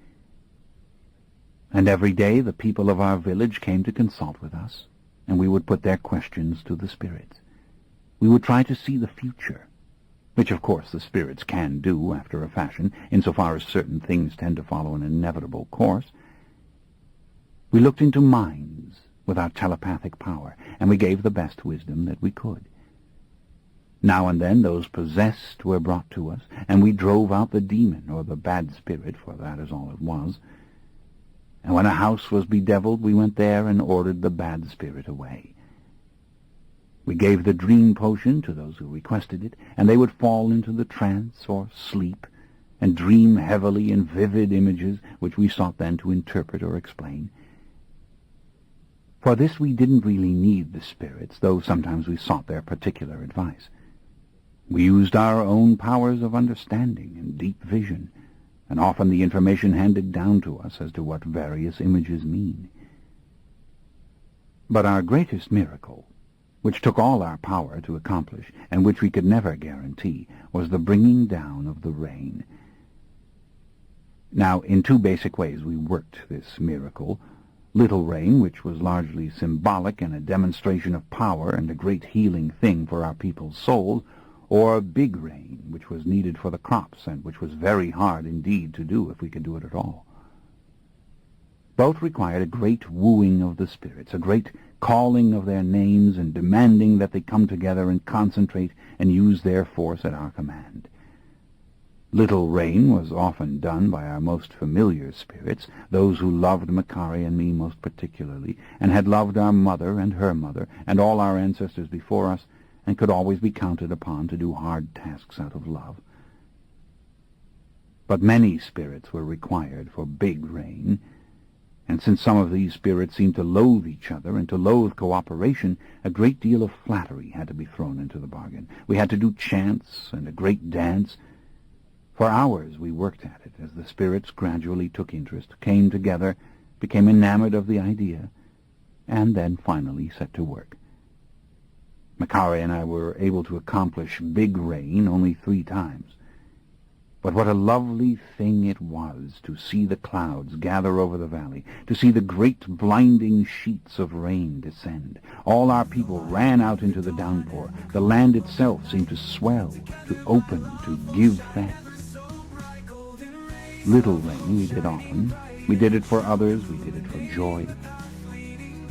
And every day the people of our village came to consult with us, and we would put their questions to the spirits. We would try to see the future, which of course the spirits can do after a fashion, insofar as certain things tend to follow an inevitable course. We looked into minds with our telepathic power, and we gave the best wisdom that we could. Now and then those possessed were brought to us, and we drove out the demon, or the bad spirit, for that is all it was. And when a house was bedeviled, we went there and ordered the bad spirit away. We gave the dream potion to those who requested it, and they would fall into the trance or sleep, and dream heavily in vivid images which we sought then to interpret or explain. For this we didn't really need the spirits, though sometimes we sought their particular advice. We used our own powers of understanding and deep vision, and often the information handed down to us as to what various images mean. But our greatest miracle, which took all our power to accomplish, and which we could never guarantee, was the bringing down of the rain. Now, in two basic ways we worked this miracle. Little rain, which was largely symbolic and a demonstration of power and a great healing thing for our people's souls, or big rain, which was needed for the crops, and which was very hard indeed to do if we could do it at all. Both required a great wooing of the spirits, a great calling of their names and demanding that they come together and concentrate and use their force at our command. Little rain was often done by our most familiar spirits, those who loved Makare and me most particularly, and had loved our mother and her mother, and all our ancestors before us, and could always be counted upon to do hard tasks out of love. But many spirits were required for big rain, and since some of these spirits seemed to loathe each other and to loathe cooperation, a great deal of flattery had to be thrown into the bargain. We had to do chants and a great dance. For hours we worked at it, as the spirits gradually took interest, came together, became enamored of the idea, and then finally set to work. Makare and I were able to accomplish big rain only 3 times. But what a lovely thing it was to see the clouds gather over the valley, to see the great blinding sheets of rain descend. All our people ran out into the downpour. The land itself seemed to swell, to open, to give thanks. Little rain we did often. We did it for others, we did it for joy.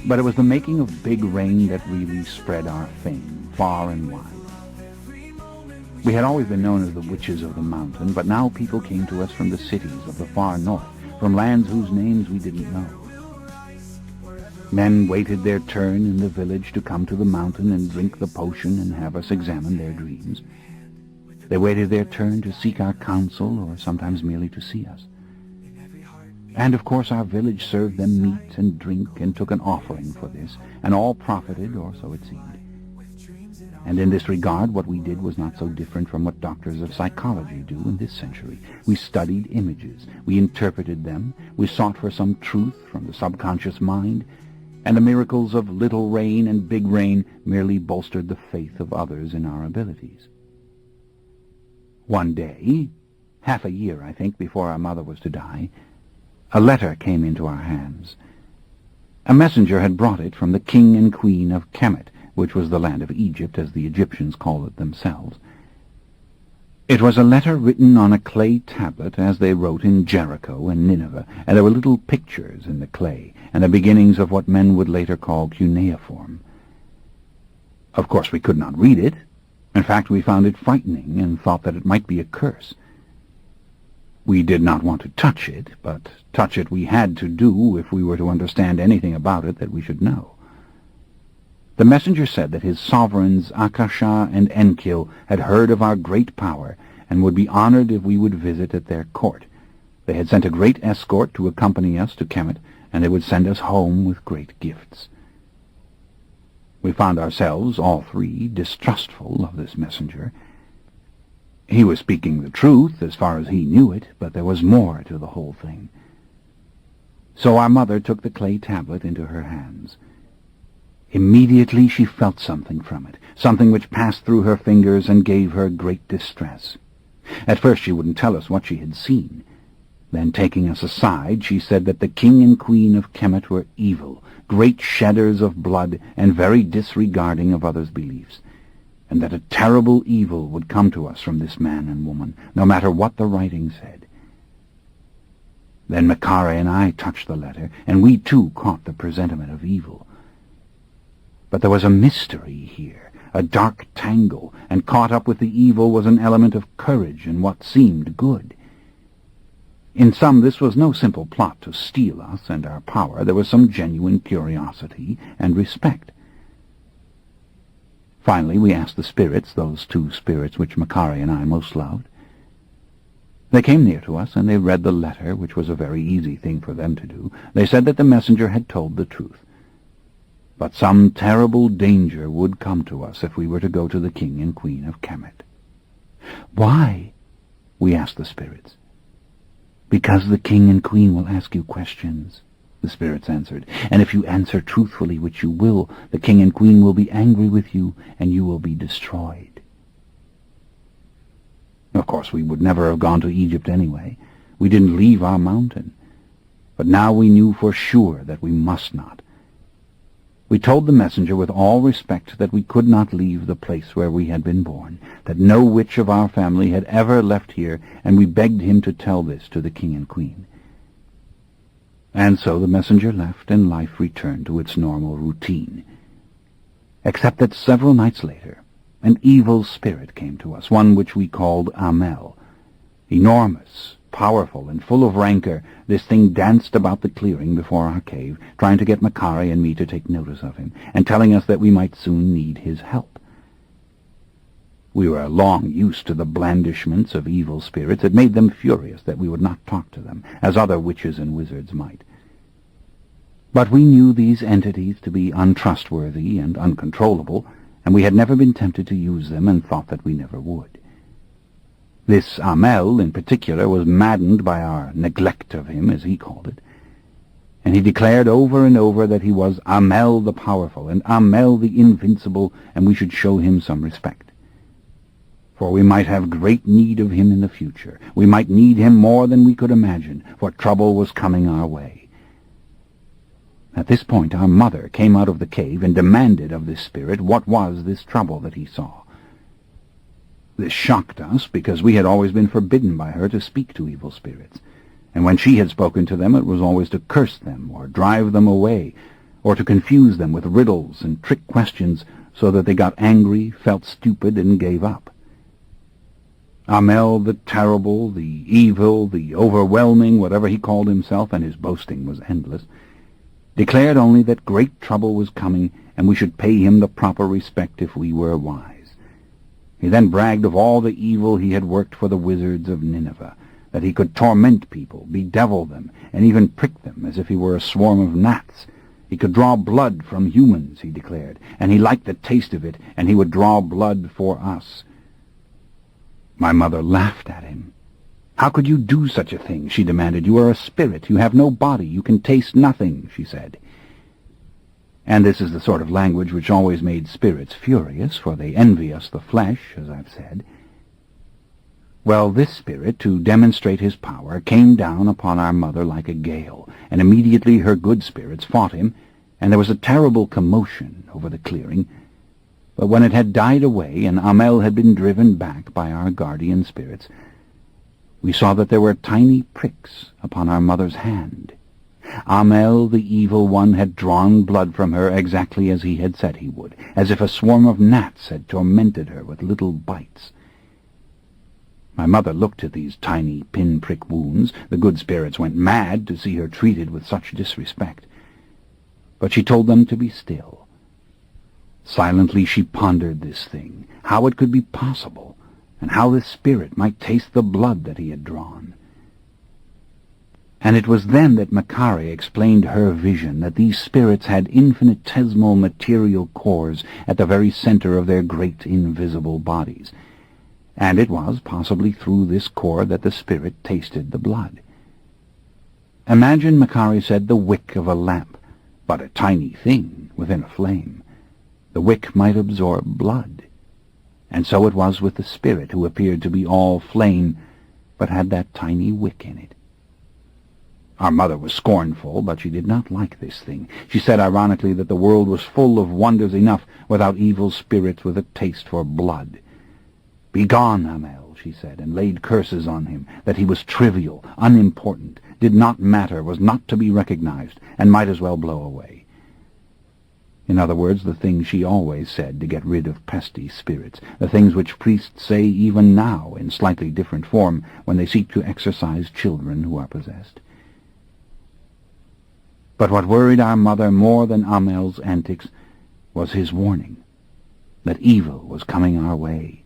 But it was the making of big rain that really spread our fame far and wide. We had always been known as the witches of the mountain, but now people came to us from the cities of the far north, from lands whose names we didn't know. Men waited their turn in the village to come to the mountain and drink the potion and have us examine their dreams. They waited their turn to seek our counsel, or sometimes merely to see us. And of course our village served them meat and drink and took an offering for this, and all profited, or so it seemed. And in this regard, what we did was not so different from what doctors of psychology do in this century. We studied images, we interpreted them, we sought for some truth from the subconscious mind, and the miracles of little rain and big rain merely bolstered the faith of others in our abilities. One day, half a year, I think, before our mother was to die, a letter came into our hands. A messenger had brought it from the king and queen of Kemet, which was the land of Egypt, as the Egyptians call it themselves. It was a letter written on a clay tablet, as they wrote in Jericho and Nineveh, and there were little pictures in the clay, and the beginnings of what men would later call cuneiform. Of course we could not read it. In fact, we found it frightening, and thought that it might be a curse. We did not want to touch it, but touch it we had to do if we were to understand anything about it that we should know. The messenger said that his sovereigns Akasha and Enkil had heard of our great power and would be honored if we would visit at their court. They had sent a great escort to accompany us to Kemet, and they would send us home with great gifts. We found ourselves, all three, distrustful of this messenger. He was speaking the truth as far as he knew it, but there was more to the whole thing. So our mother took the clay tablet into her hands. Immediately she felt something from it, something which passed through her fingers and gave her great distress. At first she wouldn't tell us what she had seen. Then, taking us aside, she said that the king and queen of Kemet were evil, great shedders of blood, and very disregarding of others' beliefs, and that a terrible evil would come to us from this man and woman, no matter what the writing said. Then Makare and I touched the letter, and we too caught the presentiment of evil. But there was a mystery here, a dark tangle, and caught up with the evil was an element of courage and what seemed good. In sum, this was no simple plot to steal us and our power. There was some genuine curiosity and respect. Finally, we asked the spirits, those two spirits which Makare and I most loved. They came near to us, and they read the letter, which was a very easy thing for them to do. They said that the messenger had told the truth. But some terrible danger would come to us if we were to go to the king and queen of Kemet. Why? We asked the spirits. Because the king and queen will ask you questions, the spirits answered, and if you answer truthfully, which you will, the king and queen will be angry with you, and you will be destroyed. Of course, we would never have gone to Egypt anyway. We didn't leave our mountain. But now we knew for sure that we must not. We told the messenger with all respect that we could not leave the place where we had been born, that no witch of our family had ever left here, and we begged him to tell this to the king and queen. And so the messenger left, and life returned to its normal routine. Except that several nights later, an evil spirit came to us, one which we called Amel. Enormous, powerful, and full of rancor, this thing danced about the clearing before our cave, trying to get Makare and me to take notice of him, and telling us that we might soon need his help. We were long used to the blandishments of evil spirits. It made them furious that we would not talk to them, as other witches and wizards might. But we knew these entities to be untrustworthy and uncontrollable, and we had never been tempted to use them, and thought that we never would. This Amel, in particular, was maddened by our neglect of him, as he called it, and he declared over and over that he was Amel the Powerful, and Amel the Invincible, and we should show him some respect. For we might have great need of him in the future. We might need him more than we could imagine, for trouble was coming our way. At this point our mother came out of the cave and demanded of this spirit what was this trouble that he saw. This shocked us, because we had always been forbidden by her to speak to evil spirits, and when she had spoken to them it was always to curse them or drive them away, or to confuse them with riddles and trick questions so that they got angry, felt stupid, and gave up. Amel the terrible, the evil, the overwhelming, whatever he called himself, and his boasting was endless, declared only that great trouble was coming, and we should pay him the proper respect if we were wise. He then bragged of all the evil he had worked for the wizards of Nineveh, that he could torment people, bedevil them, and even prick them as if he were a swarm of gnats. He could draw blood from humans, he declared, and he liked the taste of it, and he would draw blood for us. My mother laughed at him. "How could you do such a thing?" she demanded. "You are a spirit. You have no body. You can taste nothing," she said. And this is the sort of language which always made spirits furious, for they envy us the flesh, as I've said. Well, this spirit, to demonstrate his power, came down upon our mother like a gale, and immediately her good spirits fought him, and there was a terrible commotion over the clearing. But when it had died away, and Amel had been driven back by our guardian spirits, we saw that there were tiny pricks upon our mother's hand. Amel, the evil one, had drawn blood from her exactly as he had said he would, as if a swarm of gnats had tormented her with little bites. My mother looked at these tiny pin-prick wounds. The good spirits went mad to see her treated with such disrespect. But she told them to be still. Silently she pondered this thing, how it could be possible, and how this spirit might taste the blood that he had drawn. And it was then that Makari explained her vision, that these spirits had infinitesimal material cores at the very center of their great invisible bodies, and it was possibly through this core that the spirit tasted the blood. Imagine, Makari said, the wick of a lamp, but a tiny thing within a flame. The wick might absorb blood, and so it was with the spirit, who appeared to be all flame, but had that tiny wick in it. Our mother was scornful, but she did not like this thing. She said ironically that the world was full of wonders enough without evil spirits with a taste for blood. "Begone, Amel," she said, and laid curses on him, that he was trivial, unimportant, did not matter, was not to be recognized, and might as well blow away. In other words, the things she always said to get rid of pesky spirits, the things which priests say even now in slightly different form when they seek to exorcise children who are possessed. But what worried our mother more than Amel's antics was his warning, that evil was coming our way.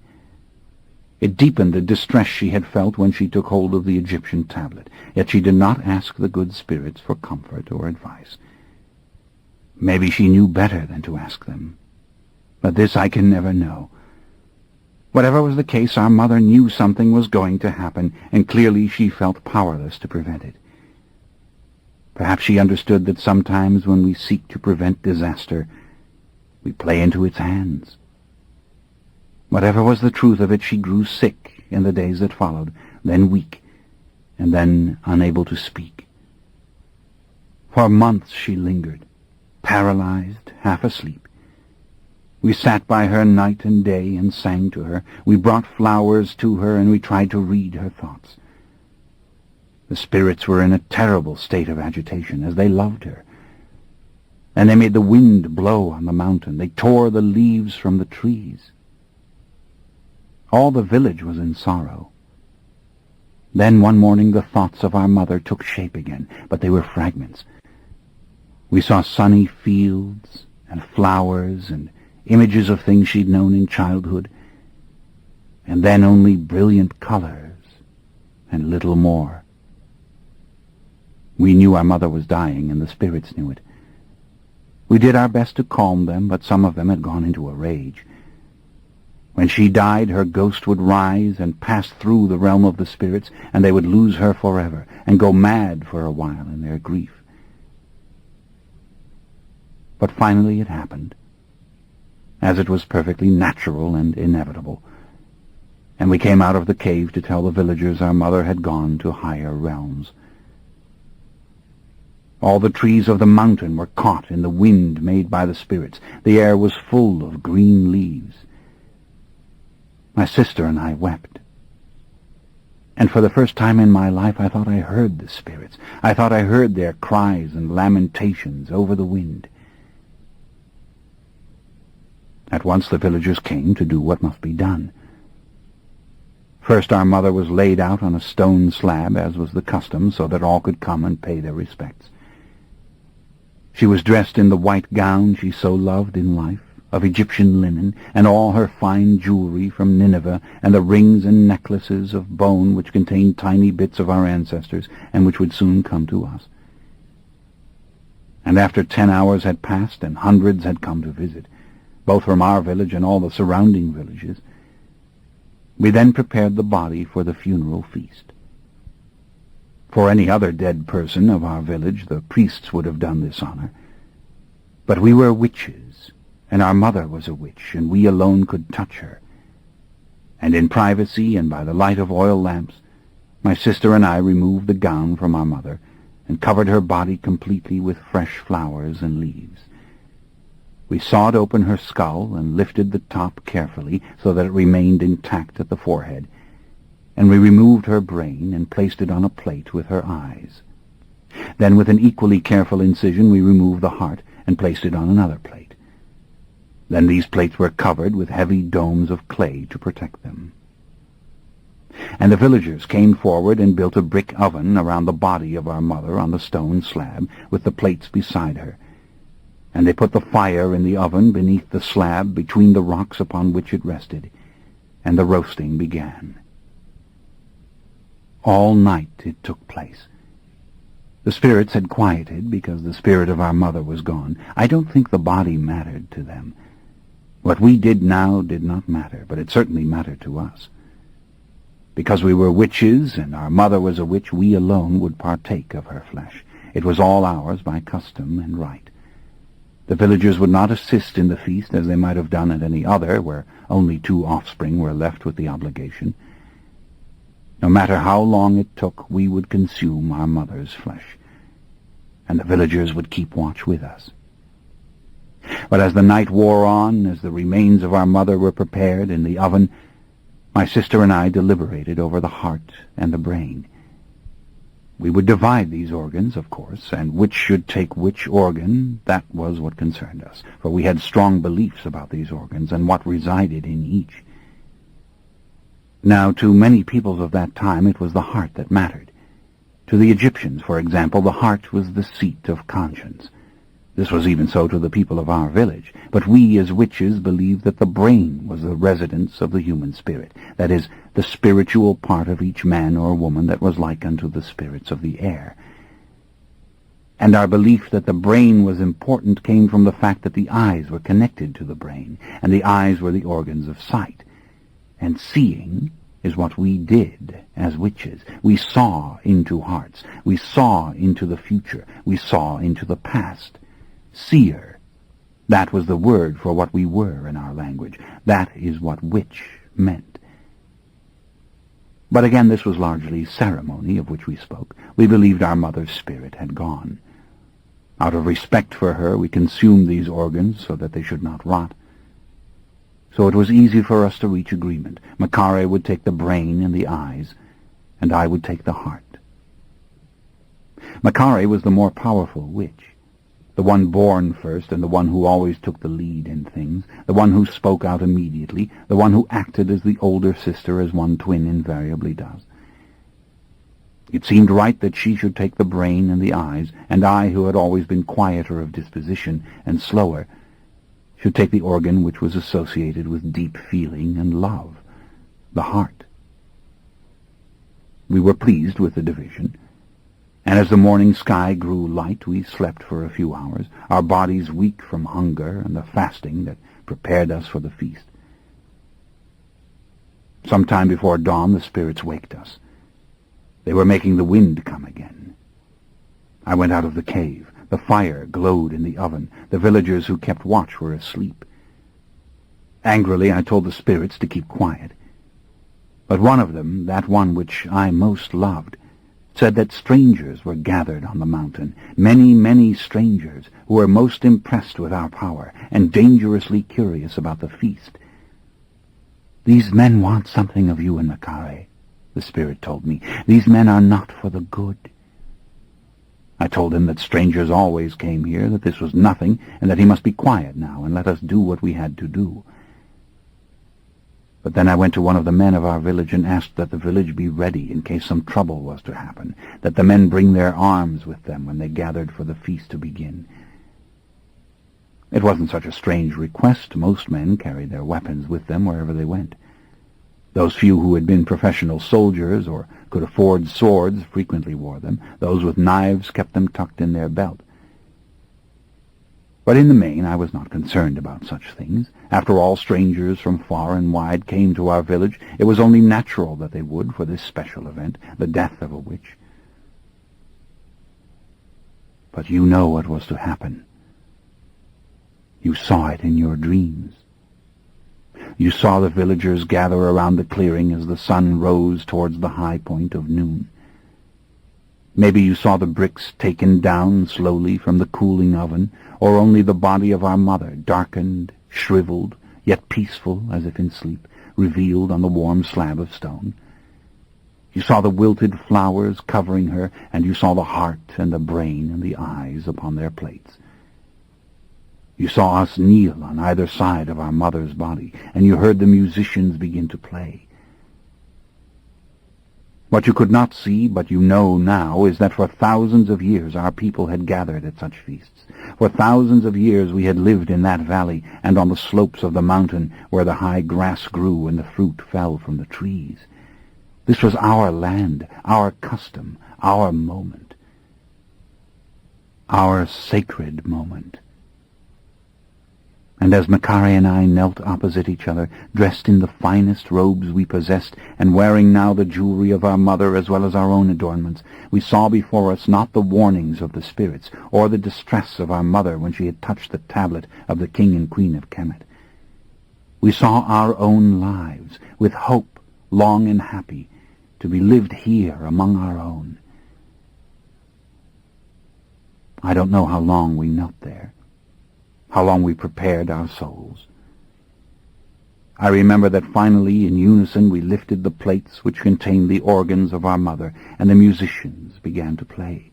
It deepened the distress she had felt when she took hold of the Egyptian tablet, yet she did not ask the good spirits for comfort or advice. Maybe she knew better than to ask them, but this I can never know. Whatever was the case, our mother knew something was going to happen, and clearly she felt powerless to prevent it. Perhaps she understood that sometimes when we seek to prevent disaster, we play into its hands. Whatever was the truth of it, she grew sick in the days that followed, then weak, and then unable to speak. For months she lingered, paralyzed, half asleep. We sat by her night and day and sang to her. We brought flowers to her, and we tried to read her thoughts. The spirits were in a terrible state of agitation, as they loved her. And they made the wind blow on the mountain. They tore the leaves from the trees. All the village was in sorrow. Then one morning the thoughts of our mother took shape again, but they were fragments. We saw sunny fields and flowers and images of things she'd known in childhood, and then only brilliant colors and little more. We knew our mother was dying, and the spirits knew it. We did our best to calm them, but some of them had gone into a rage. When she died, her ghost would rise and pass through the realm of the spirits, and they would lose her forever, and go mad for a while in their grief. But finally it happened, as it was perfectly natural and inevitable, and we came out of the cave to tell the villagers our mother had gone to higher realms. All the trees of the mountain were caught in the wind made by the spirits. The air was full of green leaves. My sister and I wept. And for the first time in my life I thought I heard the spirits. I thought I heard their cries and lamentations over the wind. At once the villagers came to do what must be done. First our mother was laid out on a stone slab, as was the custom, so that all could come and pay their respects. She was dressed in the white gown she so loved in life, of Egyptian linen, and all her fine jewelry from Nineveh, and the rings and necklaces of bone which contained tiny bits of our ancestors, and which would soon come to us. And after 10 hours had passed, and hundreds had come to visit, both from our village and all the surrounding villages, we then prepared the body for the funeral feast. For any other dead person of our village, the priests would have done this honor. But we were witches, and our mother was a witch, and we alone could touch her. And in privacy and by the light of oil lamps, my sister and I removed the gown from our mother, and covered her body completely with fresh flowers and leaves. We sawed open her skull and lifted the top carefully so that it remained intact at the forehead, and we removed her brain and placed it on a plate with her eyes. Then with an equally careful incision we removed the heart and placed it on another plate. Then these plates were covered with heavy domes of clay to protect them. And the villagers came forward and built a brick oven around the body of our mother on the stone slab, with the plates beside her. And they put the fire in the oven beneath the slab between the rocks upon which it rested, and the roasting began. All night it took place. The spirits had quieted because the spirit of our mother was gone. I don't think the body mattered to them. What we did now did not matter, but it certainly mattered to us. Because we were witches and our mother was a witch, we alone would partake of her flesh. It was all ours by custom and right. The villagers would not assist in the feast as they might have done at any other, where only 2 offspring were left with the obligation. No matter how long it took, we would consume our mother's flesh, and the villagers would keep watch with us. But as the night wore on, as the remains of our mother were prepared in the oven, my sister and I deliberated over the heart and the brain. We would divide these organs, of course, and which should take which organ, that was what concerned us, for we had strong beliefs about these organs and what resided in each. Now, to many peoples of that time, it was the heart that mattered. To the Egyptians, for example, the heart was the seat of conscience. This was even so to the people of our village, but we as witches believed that the brain was the residence of the human spirit, that is, the spiritual part of each man or woman that was like unto the spirits of the air. And our belief that the brain was important came from the fact that the eyes were connected to the brain, and the eyes were the organs of sight. And seeing is what we did as witches. We saw into hearts. We saw into the future. We saw into the past. Seer. That was the word for what we were in our language. That is what witch meant. But again, this was largely ceremony of which we spoke. We believed our mother's spirit had gone. Out of respect for her, we consumed these organs so that they should not rot. So it was easy for us to reach agreement. Makare would take the brain and the eyes, and I would take the heart. Makare was the more powerful witch, the one born first and the one who always took the lead in things, the one who spoke out immediately, the one who acted as the older sister as one twin invariably does. It seemed right that she should take the brain and the eyes, and I, who had always been quieter of disposition and slower, should take the organ which was associated with deep feeling and love, the heart. We were pleased with the division, and as the morning sky grew light, we slept for a few hours, our bodies weak from hunger and the fasting that prepared us for the feast. Some time before dawn, the spirits waked us. They were making the wind come again. I went out of the cave. The fire glowed in the oven. The villagers who kept watch were asleep. Angrily, I told the spirits to keep quiet. But one of them, that one which I most loved, said that strangers were gathered on the mountain, many, many strangers who were most impressed with our power and dangerously curious about the feast. These men want something of you and Makare, the spirit told me. These men are not for the good. I told him that strangers always came here, that this was nothing, and that he must be quiet now and let us do what we had to do. But then I went to one of the men of our village and asked that the village be ready in case some trouble was to happen, that the men bring their arms with them when they gathered for the feast to begin. It wasn't such a strange request. Most men carried their weapons with them wherever they went. Those few who had been professional soldiers or could afford swords frequently wore them. Those with knives kept them tucked in their belt. But in the main I was not concerned about such things. After all, strangers from far and wide came to our village. It was only natural that they would for this special event, the death of a witch. But you know what was to happen. You saw it in your dreams. You saw the villagers gather around the clearing as the sun rose towards the high point of noon. Maybe you saw the bricks taken down slowly from the cooling oven, or only the body of our mother, darkened, shriveled, yet peaceful as if in sleep, revealed on the warm slab of stone. You saw the wilted flowers covering her, and you saw the heart and the brain and the eyes upon their plates. You saw us kneel on either side of our mother's body, and you heard the musicians begin to play. What you could not see, but you know now, is that for thousands of years our people had gathered at such feasts. For thousands of years we had lived in that valley and on the slopes of the mountain where the high grass grew and the fruit fell from the trees. This was our land, our custom, our moment, our sacred moment. And as Makari and I knelt opposite each other, dressed in the finest robes we possessed, and wearing now the jewelry of our mother as well as our own adornments, we saw before us not the warnings of the spirits, or the distress of our mother when she had touched the tablet of the King and Queen of Kemet. We saw our own lives, with hope, long and happy, to be lived here among our own. I don't know how long we knelt there, how long we prepared our souls. I remember that finally, in unison, we lifted the plates which contained the organs of our mother, and the musicians began to play.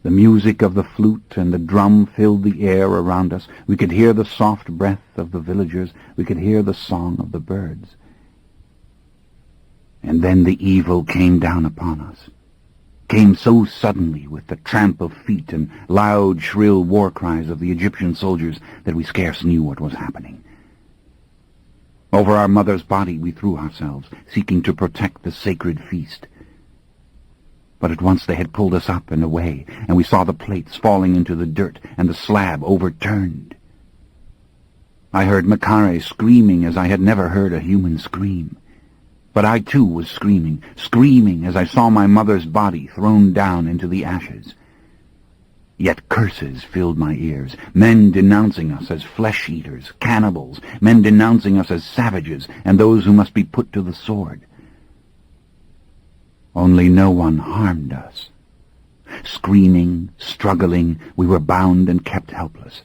The music of the flute and the drum filled the air around us. We could hear the soft breath of the villagers. We could hear the song of the birds. And then the evil came down upon us. Came so suddenly with the tramp of feet and loud, shrill war cries of the Egyptian soldiers that we scarce knew what was happening. Over our mother's body we threw ourselves, seeking to protect the sacred feast. But at once they had pulled us up and away, and we saw the plates falling into the dirt and the slab overturned. I heard Makare screaming as I had never heard a human scream. But I too was screaming as I saw my mother's body thrown down into the ashes. Yet curses filled my ears, men denouncing us as flesh-eaters, cannibals, men denouncing us as savages, and those who must be put to the sword. Only no one harmed us. Screaming, struggling, we were bound and kept helpless,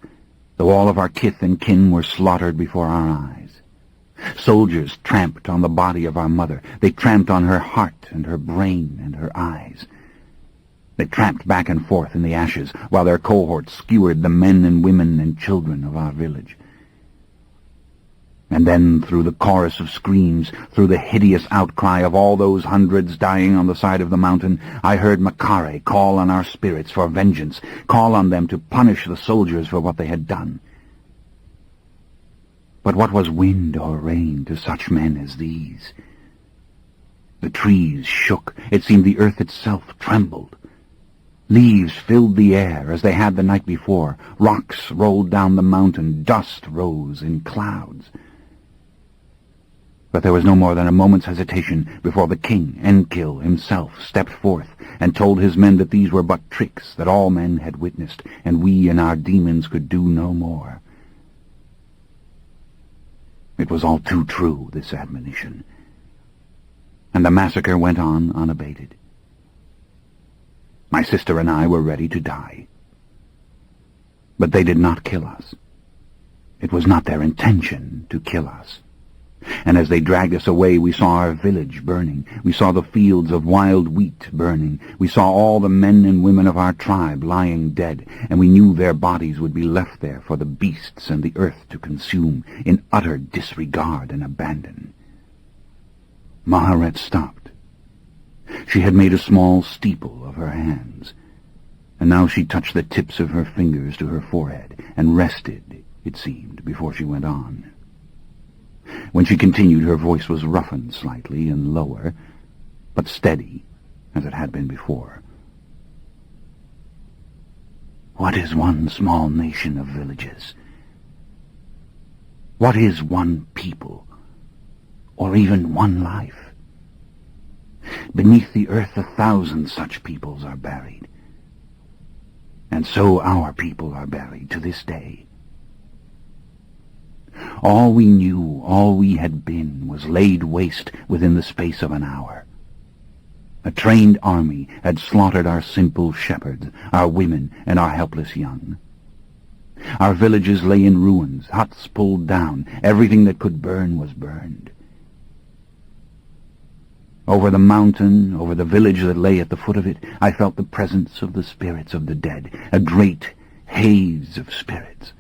though all of our kith and kin were slaughtered before our eyes. Soldiers tramped on the body of our mother. They tramped on her heart and her brain and her eyes. They tramped back and forth in the ashes, while their cohorts skewered the men and women and children of our village. And then, through the chorus of screams, through the hideous outcry of all those hundreds dying on the side of the mountain, I heard Makare call on our spirits for vengeance, call on them to punish the soldiers for what they had done. But what was wind or rain to such men as these? The trees shook. It seemed the earth itself trembled. Leaves filled the air as they had the night before. Rocks rolled down the mountain. Dust rose in clouds. But there was no more than a moment's hesitation before the king, Enkil himself, stepped forth and told his men that these were but tricks that all men had witnessed, and we and our demons could do no more. It was all too true, this admonition, and the massacre went on unabated. My sister and I were ready to die. But they did not kill us. It was not their intention to kill us. And as they dragged us away, we saw our village burning. We saw the fields of wild wheat burning. We saw all the men and women of our tribe lying dead, and we knew their bodies would be left there for the beasts and the earth to consume in utter disregard and abandon. Maharet stopped. She had made a small steeple of her hands. and now she touched the tips of her fingers to her forehead, and rested, it seemed, before she went on. When she continued, her voice was roughened slightly and lower, but steady, as it had been before. What is one small nation of villages? What is one people, or even one life? Beneath the earth 1,000 such peoples are buried, and so our people are buried to this day. All we knew, all we had been, was laid waste within the space of an hour. A trained army had slaughtered our simple shepherds, our women, and our helpless young. Our villages lay in ruins, huts pulled down, everything that could burn was burned. Over the mountain, over the village that lay at the foot of it, I felt the presence of the spirits of the dead, a great haze of spirits.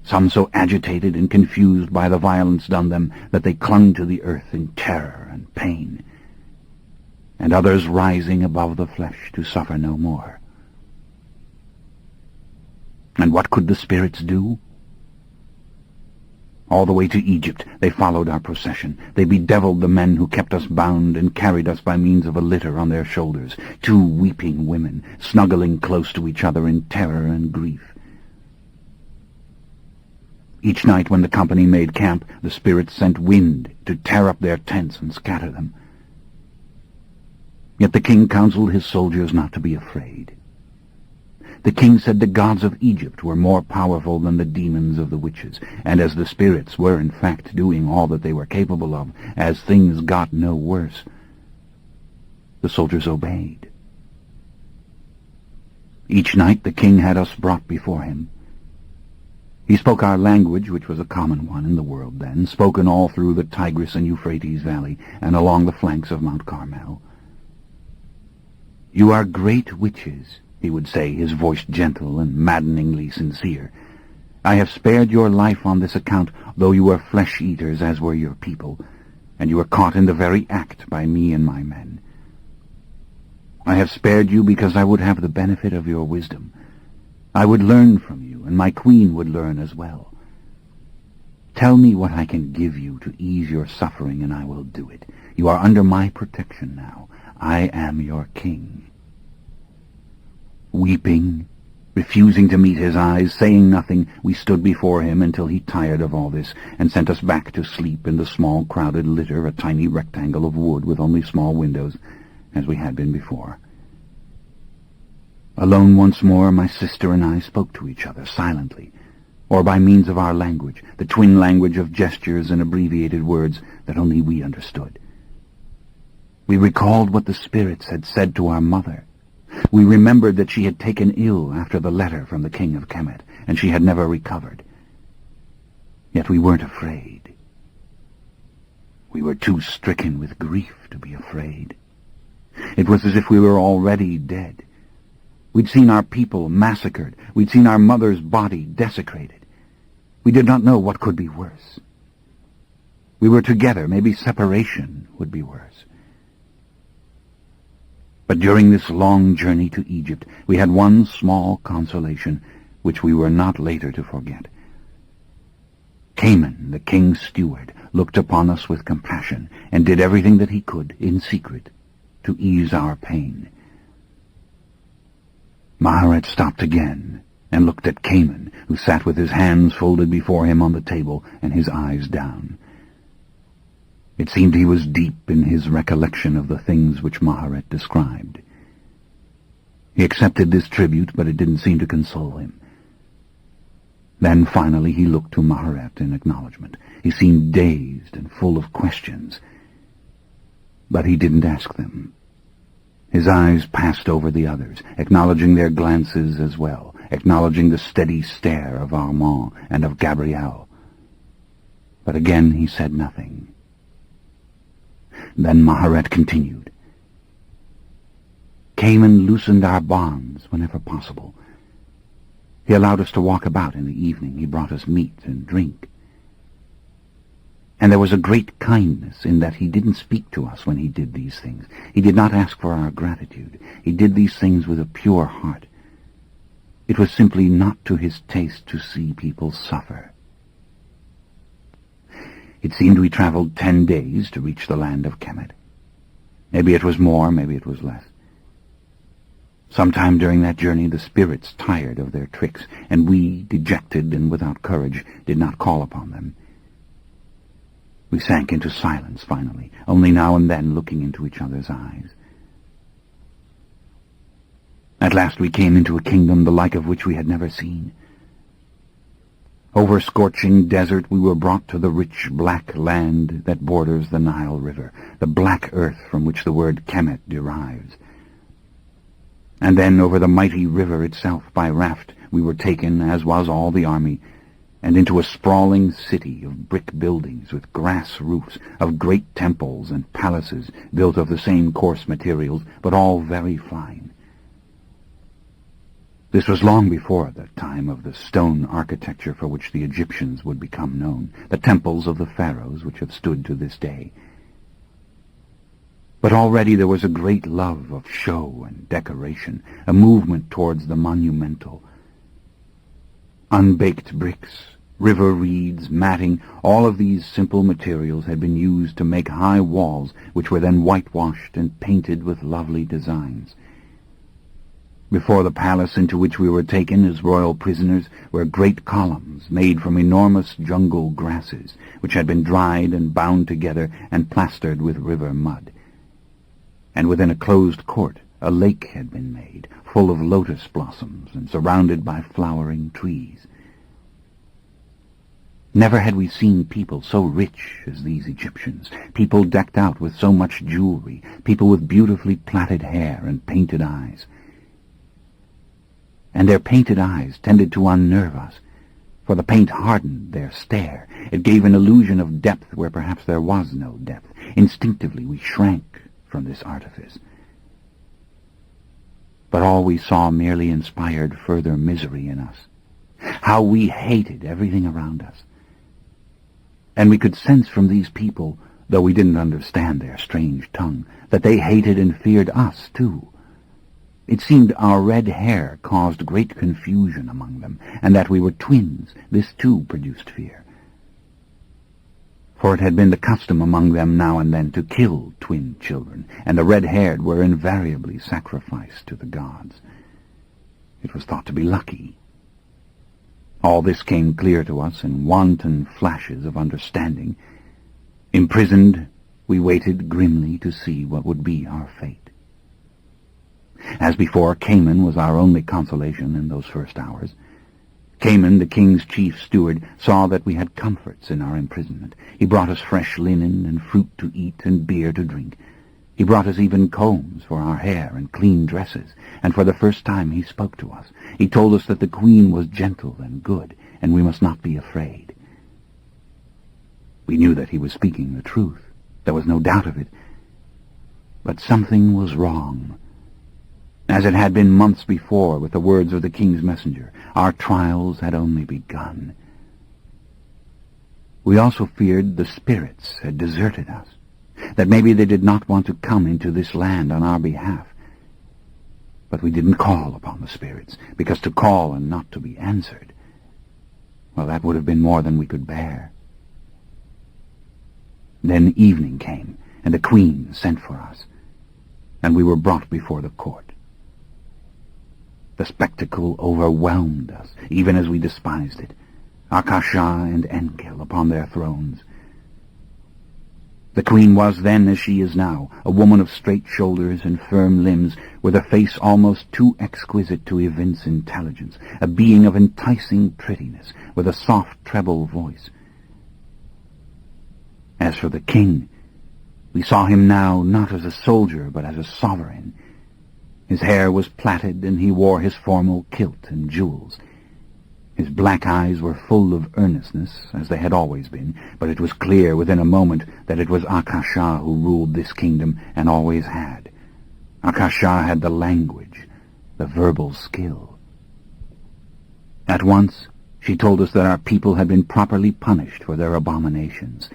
Some so agitated and confused by the violence done them that they clung to the earth in terror and pain, and others rising above the flesh to suffer no more. And what could the spirits do? All the way to Egypt they followed our procession. They bedeviled the men who kept us bound and carried us by means of a litter on their shoulders, 2 weeping women, snuggling close to each other in terror and grief. Each night when the company made camp, the spirits sent wind to tear up their tents and scatter them. Yet the king counseled his soldiers not to be afraid. The king said the gods of Egypt were more powerful than the demons of the witches, and as the spirits were in fact doing all that they were capable of, as things got no worse, the soldiers obeyed. Each night the king had us brought before him. He spoke our language, which was a common one in the world then, spoken all through the Tigris and Euphrates Valley and along the flanks of Mount Carmel. "You are great witches," he would say, his voice gentle and maddeningly sincere. "I have spared your life on this account, though you were flesh-eaters as were your people, and you were caught in the very act by me and my men. I have spared you because I would have the benefit of your wisdom. I would learn from you, and my queen would learn as well. Tell me what I can give you to ease your suffering, and I will do it. You are under my protection now. I am your king." Weeping, refusing to meet his eyes, saying nothing, we stood before him until he tired of all this and sent us back to sleep in the small crowded litter, a tiny rectangle of wood with only small windows, as we had been before. Alone once more, my sister and I spoke to each other silently, or by means of our language, the twin language of gestures and abbreviated words that only we understood. We recalled what the spirits had said to our mother. We remembered that she had taken ill after the letter from the king of Kemet, and she had never recovered. Yet we weren't afraid. We were too stricken with grief to be afraid. It was as if we were already dead. We'd seen our people massacred. We'd seen our mother's body desecrated. We did not know what could be worse. We were together. Maybe separation would be worse. But during this long journey to Egypt, we had one small consolation, which we were not later to forget. Cayman, the king's steward, looked upon us with compassion and did everything that he could, in secret, to ease our pain. Maharet stopped again and looked at Cayman, who sat with his hands folded before him on the table and his eyes down. It seemed he was deep in his recollection of the things which Maharet described. He accepted this tribute, but it didn't seem to console him. Then finally he looked to Maharet in acknowledgement. He seemed dazed and full of questions, but he didn't ask them. His eyes passed over the others, acknowledging their glances as well, acknowledging the steady stare of Armand and of Gabrielle. But again he said nothing. Then Maharet continued. Cayman loosened our bonds whenever possible. He allowed us to walk about in the evening. He brought us meat and drink. And there was a great kindness in that he didn't speak to us when he did these things. He did not ask for our gratitude. He did these things with a pure heart, It was simply not to his taste to see people suffer. It seemed we traveled 10 days to reach the land of Kemet. Maybe it was more, maybe it was less. Sometime during that journey the spirits tired of their tricks, and we, dejected and without courage, did not call upon them. We sank into silence finally, only now and then looking into each other's eyes. At last we came into a kingdom the like of which we had never seen. Over scorching desert we were brought to the rich black land that borders the Nile River, the black earth from which the word Kemet derives. And then over the mighty river itself by raft we were taken, as was all the army, and into a sprawling city of brick buildings with grass roofs, of great temples and palaces built of the same coarse materials, but all very fine. This was long before the time of the stone architecture for which the Egyptians would become known, the temples of the pharaohs which have stood to this day. But already there was a great love of show and decoration, a movement towards the monumental. Unbaked bricks, river reeds, matting, all of these simple materials had been used to make high walls which were then whitewashed and painted with lovely designs. Before the palace into which we were taken as royal prisoners were great columns made from enormous jungle grasses, which had been dried and bound together and plastered with river mud. And within a closed court a lake had been made, full of lotus blossoms and surrounded by flowering trees. Never had we seen people so rich as these Egyptians, people decked out with so much jewelry, people with beautifully plaited hair and painted eyes. And their painted eyes tended to unnerve us, for the paint hardened their stare. It gave an illusion of depth where perhaps there was no depth. Instinctively we shrank from this artifice. But all we saw merely inspired further misery in us. How we hated everything around us. And we could sense from these people, though we didn't understand their strange tongue, that they hated and feared us too. It seemed our red hair caused great confusion among them, and that we were twins. This too produced fear. For it had been the custom among them now and then to kill twin children, and the red-haired were invariably sacrificed to the gods. It was thought to be lucky. All this came clear to us in wanton flashes of understanding. Imprisoned, we waited grimly to see what would be our fate. As before, Cayman was our only consolation in those first hours. Cayman, the king's chief steward, saw that we had comforts in our imprisonment. He brought us fresh linen and fruit to eat and beer to drink. He brought us even combs for our hair and clean dresses, and for the first time he spoke to us. He told us that the queen was gentle and good, and we must not be afraid. We knew that he was speaking the truth. There was no doubt of it. But something was wrong. As it had been months before with the words of the king's messenger, our trials had only begun. We also feared the spirits had deserted us, that maybe they did not want to come into this land on our behalf. But we didn't call upon the spirits, because to call and not to be answered, well, that would have been more than we could bear. Then evening came, and the queen sent for us, and we were brought before the court. The spectacle overwhelmed us, even as we despised it. Akasha and Enkel upon their thrones. The queen was then, as she is now, a woman of straight shoulders and firm limbs, with a face almost too exquisite to evince intelligence, a being of enticing prettiness, with a soft treble voice. As for the king, we saw him now not as a soldier, but as a sovereign. His hair was plaited, and he wore his formal kilt and jewels. His black eyes were full of earnestness, as they had always been, but it was clear within a moment that it was Akasha who ruled this kingdom, and always had. Akasha had the language, the verbal skill. At once, she told us that our people had been properly punished for their abominations,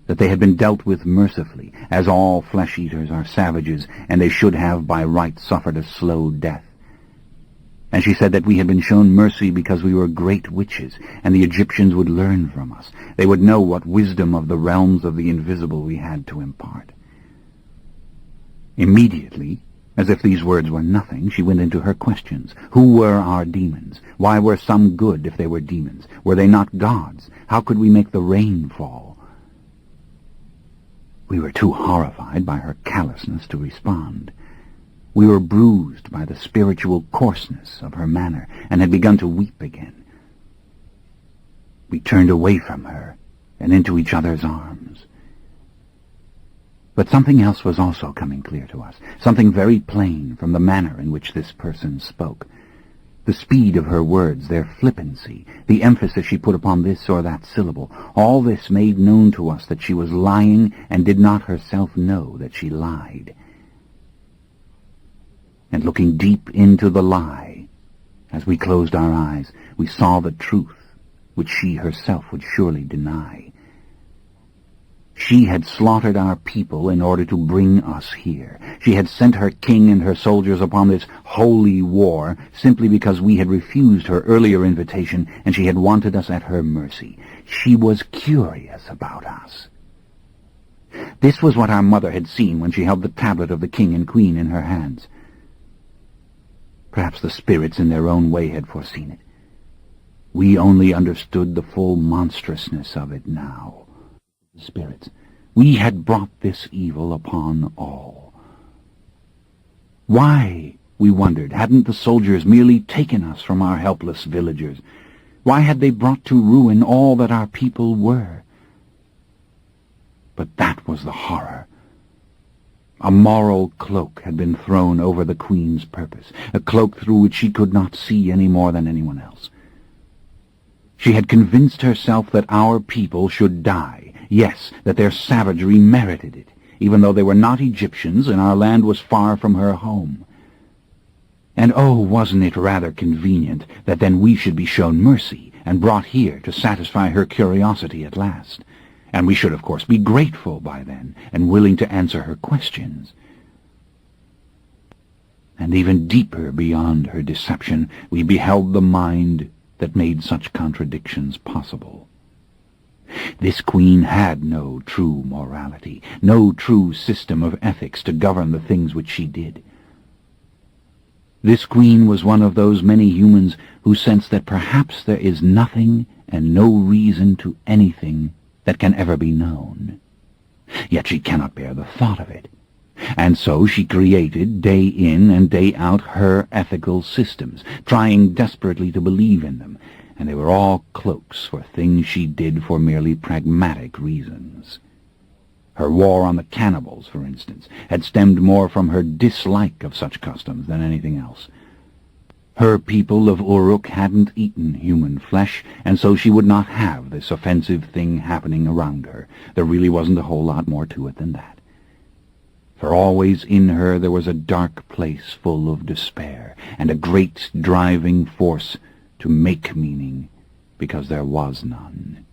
that they had been dealt with mercifully, as all flesh-eaters are savages, and they should have by right suffered a slow death. And she said that we had been shown mercy because we were great witches, and the Egyptians would learn from us. They would know what wisdom of the realms of the invisible we had to impart. Immediately, as if these words were nothing, she went into her questions. Who were our demons? Why were some good if they were demons? Were they not gods? How could we make the rain fall? We were too horrified by her callousness to respond. We were bruised by the spiritual coarseness of her manner, and had begun to weep again. We turned away from her and into each other's arms. But something else was also coming clear to us, something very plain from the manner in which this person spoke. The speed of her words, their flippancy, the emphasis she put upon this or that syllable, all this made known to us that she was lying and did not herself know that she lied. And looking deep into the lie, as we closed our eyes, we saw the truth which she herself would surely deny. She had slaughtered our people in order to bring us here. She had sent her king and her soldiers upon this holy war simply because we had refused her earlier invitation and she had wanted us at her mercy. She was curious about us. This was what our mother had seen when she held the tablet of the king and queen in her hands. Perhaps the spirits in their own way had foreseen it. We only understood the full monstrousness of it now. The spirits. We had brought this evil upon all. Why, we wondered, hadn't the soldiers merely taken us from our helpless villagers? Why had they brought to ruin all that our people were? But that was the horror. A moral cloak had been thrown over the Queen's purpose, a cloak through which she could not see any more than anyone else. She had convinced herself that our people should die, yes, that their savagery merited it, even though they were not Egyptians and our land was far from her home. And oh, wasn't it rather convenient that then we should be shown mercy and brought here to satisfy her curiosity at last? And we should, of course, be grateful by then and willing to answer her questions. And even deeper beyond her deception, we beheld the mind that made such contradictions possible. This queen had no true morality, no true system of ethics to govern the things which she did. This queen was one of those many humans who sense that perhaps there is nothing and no reason to anything that can ever be known. Yet she cannot bear the thought of it. And so she created, day in and day out, her ethical systems, trying desperately to believe in them, and they were all cloaks for things she did for merely pragmatic reasons. Her war on the cannibals, for instance, had stemmed more from her dislike of such customs than anything else. Her people of Uruk hadn't eaten human flesh, and so she would not have this offensive thing happening around her. There really wasn't a whole lot more to it than that. For always in her there was a dark place full of despair, and a great driving force to make meaning, because there was none.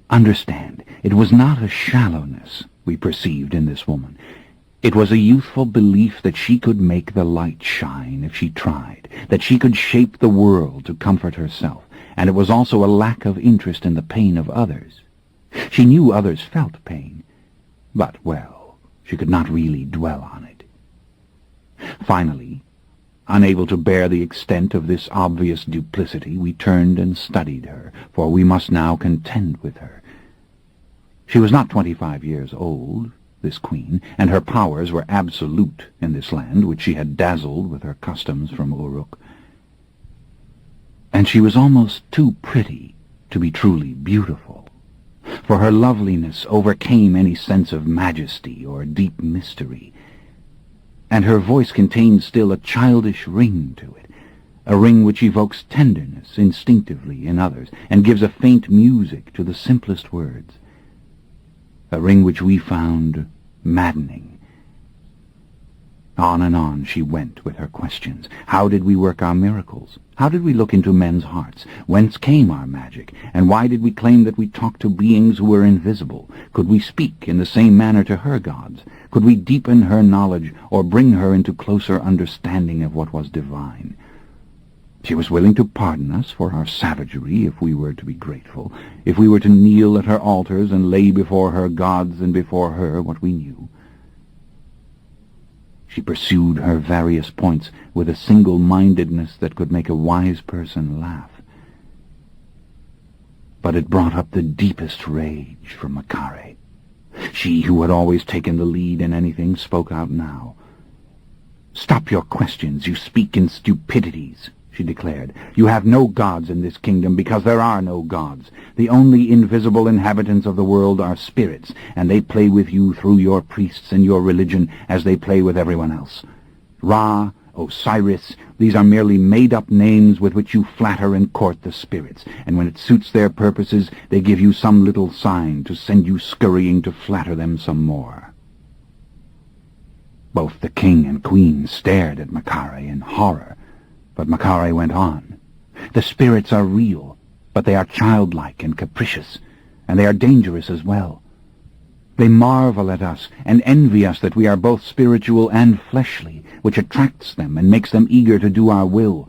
Understand, it was not a shallowness we perceived in this woman. It was a youthful belief that she could make the light shine if she tried, that she could shape the world to comfort herself, and it was also a lack of interest in the pain of others. She knew others felt pain, but, well, she could not really dwell on it. Finally, unable to bear the extent of this obvious duplicity, we turned and studied her, for we must now contend with her. She was not 25 years old, this queen, and her powers were absolute in this land which she had dazzled with her customs from Uruk. And she was almost too pretty to be truly beautiful, for her loveliness overcame any sense of majesty or deep mystery, and her voice contained still a childish ring to it, a ring which evokes tenderness instinctively in others, and gives a faint music to the simplest words. A ring which we found maddening. On and on she went with her questions. How did we work our miracles? How did we look into men's hearts? Whence came our magic? And why did we claim that we talked to beings who were invisible? Could we speak in the same manner to her gods? Could we deepen her knowledge or bring her into closer understanding of what was divine? She was willing to pardon us for our savagery if we were to be grateful, if we were to kneel at her altars and lay before her gods and before her what we knew. She pursued her various points with a single-mindedness that could make a wise person laugh. But it brought up the deepest rage from Makare. She, who had always taken the lead in anything, spoke out now. "Stop your questions, you speak in stupidities," she declared. "You have no gods in this kingdom because there are no gods. The only invisible inhabitants of the world are spirits, and they play with you through your priests and your religion as they play with everyone else. Ra, Osiris, these are merely made-up names with which you flatter and court the spirits, and when it suits their purposes they give you some little sign to send you scurrying to flatter them some more." Both the king and queen stared at Makare in horror, but Makare went on. "The spirits are real, but they are childlike and capricious, and they are dangerous as well. They marvel at us and envy us that we are both spiritual and fleshly, which attracts them and makes them eager to do our will.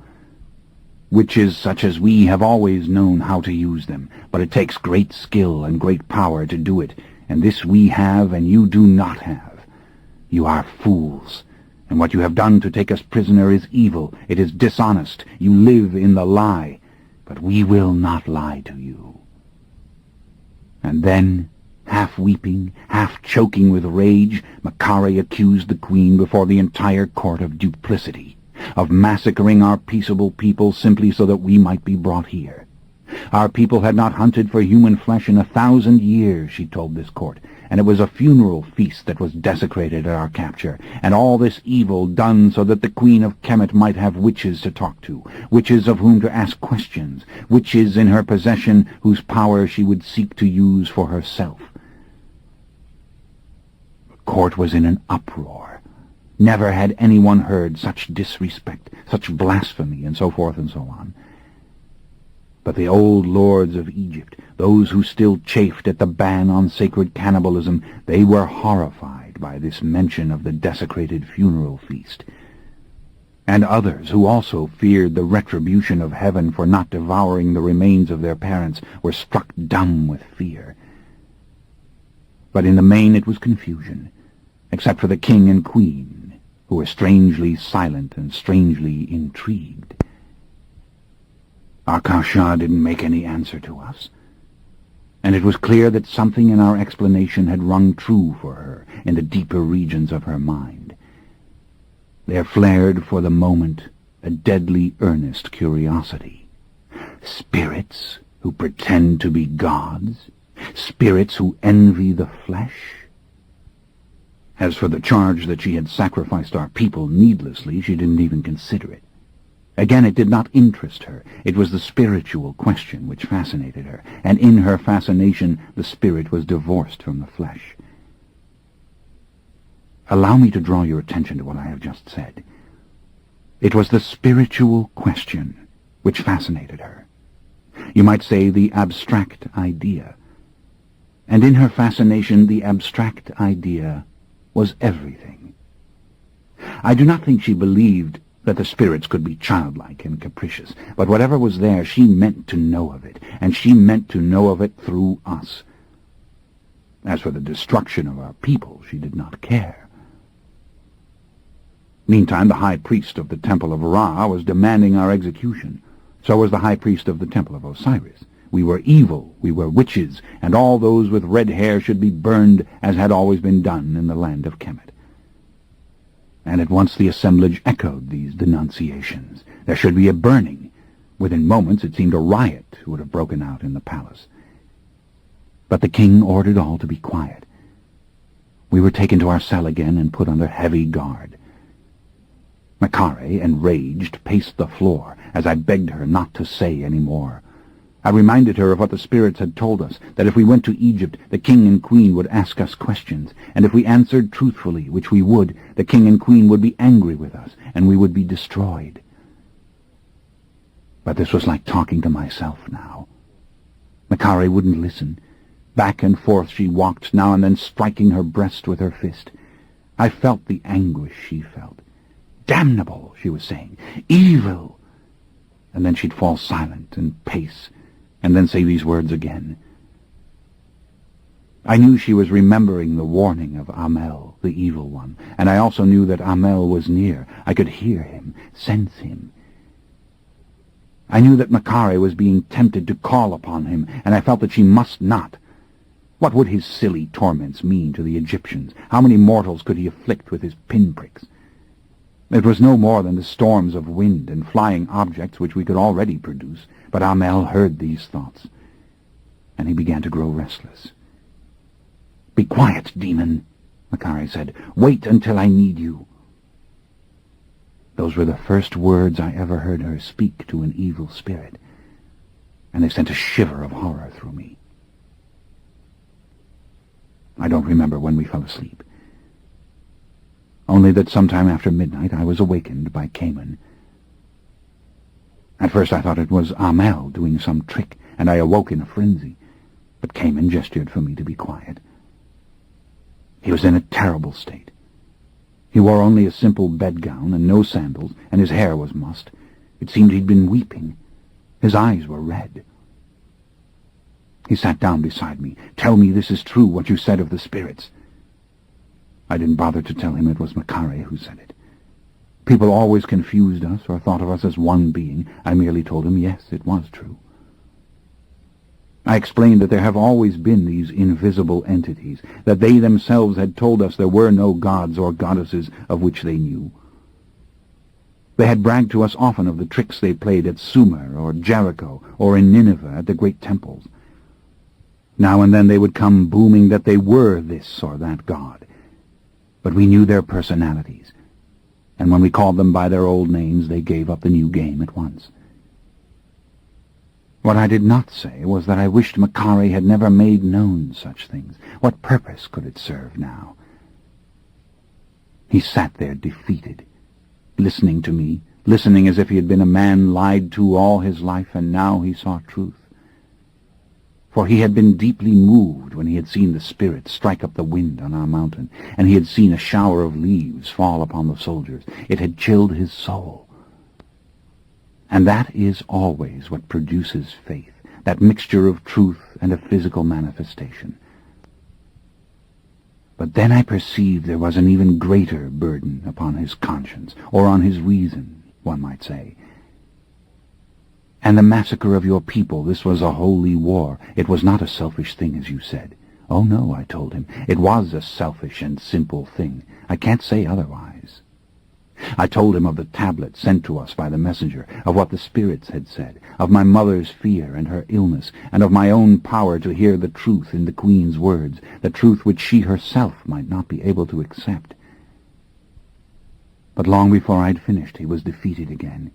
Witches such as we have always known how to use them, but it takes great skill and great power to do it, and this we have and you do not have. You are fools. And what you have done to take us prisoner is evil. It is dishonest. You live in the lie. But we will not lie to you." And then, half weeping, half choking with rage, Makare accused the queen before the entire court of duplicity, of massacring our peaceable people simply so that we might be brought here. Our people had not hunted for human flesh in 1,000 years, she told this court, and it was a funeral feast that was desecrated at our capture, and all this evil done so that the Queen of Kemet might have witches to talk to, witches of whom to ask questions, witches in her possession whose power she would seek to use for herself. The court was in an uproar. Never had anyone heard such disrespect, such blasphemy, and so forth and so on. But the old lords of Egypt, those who still chafed at the ban on sacred cannibalism, they were horrified by this mention of the desecrated funeral feast. And others, who also feared the retribution of heaven for not devouring the remains of their parents, were struck dumb with fear. But in the main it was confusion, except for the king and queen, who were strangely silent and strangely intrigued. Akasha didn't make any answer to us, and it was clear that something in our explanation had rung true for her in the deeper regions of her mind. There flared for the moment a deadly earnest curiosity. Spirits who pretend to be gods? Spirits who envy the flesh? As for the charge that she had sacrificed our people needlessly, she didn't even consider it. Again, it did not interest her. It was the spiritual question which fascinated her, and in her fascination the spirit was divorced from the flesh. Allow me to draw your attention to what I have just said. It was the spiritual question which fascinated her. You might say the abstract idea. And in her fascination, the abstract idea was everything. I do not think she believed that the spirits could be childlike and capricious, but whatever was there, she meant to know of it, and she meant to know of it through us. As for the destruction of our people, she did not care. Meantime, the high priest of the temple of Ra was demanding our execution. So was the high priest of the temple of Osiris. We were evil, we were witches, and all those with red hair should be burned, as had always been done in the land of Kemet. And at once the assemblage echoed these denunciations. There should be a burning. Within moments it seemed a riot would have broken out in the palace. But the king ordered all to be quiet. We were taken to our cell again and put under heavy guard. Makare, enraged, paced the floor as I begged her not to say any more. I reminded her of what the spirits had told us, that if we went to Egypt, the king and queen would ask us questions, and if we answered truthfully, which we would, the king and queen would be angry with us, and we would be destroyed. But this was like talking to myself now. Makari wouldn't listen. Back and forth she walked, now and then striking her breast with her fist. I felt the anguish she felt. "Damnable," she was saying. "Evil." And then she'd fall silent and pace, and then say these words again. I knew she was remembering the warning of Amel, the evil one, and I also knew that Amel was near. I could hear him, sense him. I knew that Makari was being tempted to call upon him, and I felt that she must not. What would his silly torments mean to the Egyptians? How many mortals could he afflict with his pinpricks? It was no more than the storms of wind and flying objects which we could already produce, but Amel heard these thoughts, and he began to grow restless. "Be quiet, demon," Makari said. "Wait until I need you." Those were the first words I ever heard her speak to an evil spirit, and they sent a shiver of horror through me. I don't remember when we fell asleep. Only that sometime after midnight I was awakened by Cayman. At first I thought it was Amel doing some trick, and I awoke in a frenzy, but Cayman gestured for me to be quiet. He was in a terrible state. He wore only a simple bedgown and no sandals, and his hair was mussed. It seemed he'd been weeping. His eyes were red. He sat down beside me. "Tell me this is true, what you said of the spirits." I didn't bother to tell him it was Makari who said it. People always confused us or thought of us as one being. I merely told him yes, it was true. I explained that there have always been these invisible entities, that they themselves had told us there were no gods or goddesses of which they knew. They had bragged to us often of the tricks they played at Sumer or Jericho or in Nineveh at the great temples. Now and then they would come booming that they were this or that god. But we knew their personalities, and when we called them by their old names, they gave up the new game at once. What I did not say was that I wished Makari had never made known such things. What purpose could it serve now? He sat there defeated, listening to me, listening as if he had been a man lied to all his life, and now he saw truth. For he had been deeply moved when he had seen the spirit strike up the wind on our mountain, and he had seen a shower of leaves fall upon the soldiers. It had chilled his soul. And that is always what produces faith, that mixture of truth and a physical manifestation. But then I perceived there was an even greater burden upon his conscience, or on his reason, one might say. And the massacre of your people, this was a holy war. It was not a selfish thing, as you said. Oh, no, I told him. It was a selfish and simple thing. I can't say otherwise. I told him of the tablet sent to us by the messenger, of what the spirits had said, of my mother's fear and her illness, and of my own power to hear the truth in the Queen's words, the truth which she herself might not be able to accept. But long before I'd finished, he was defeated again.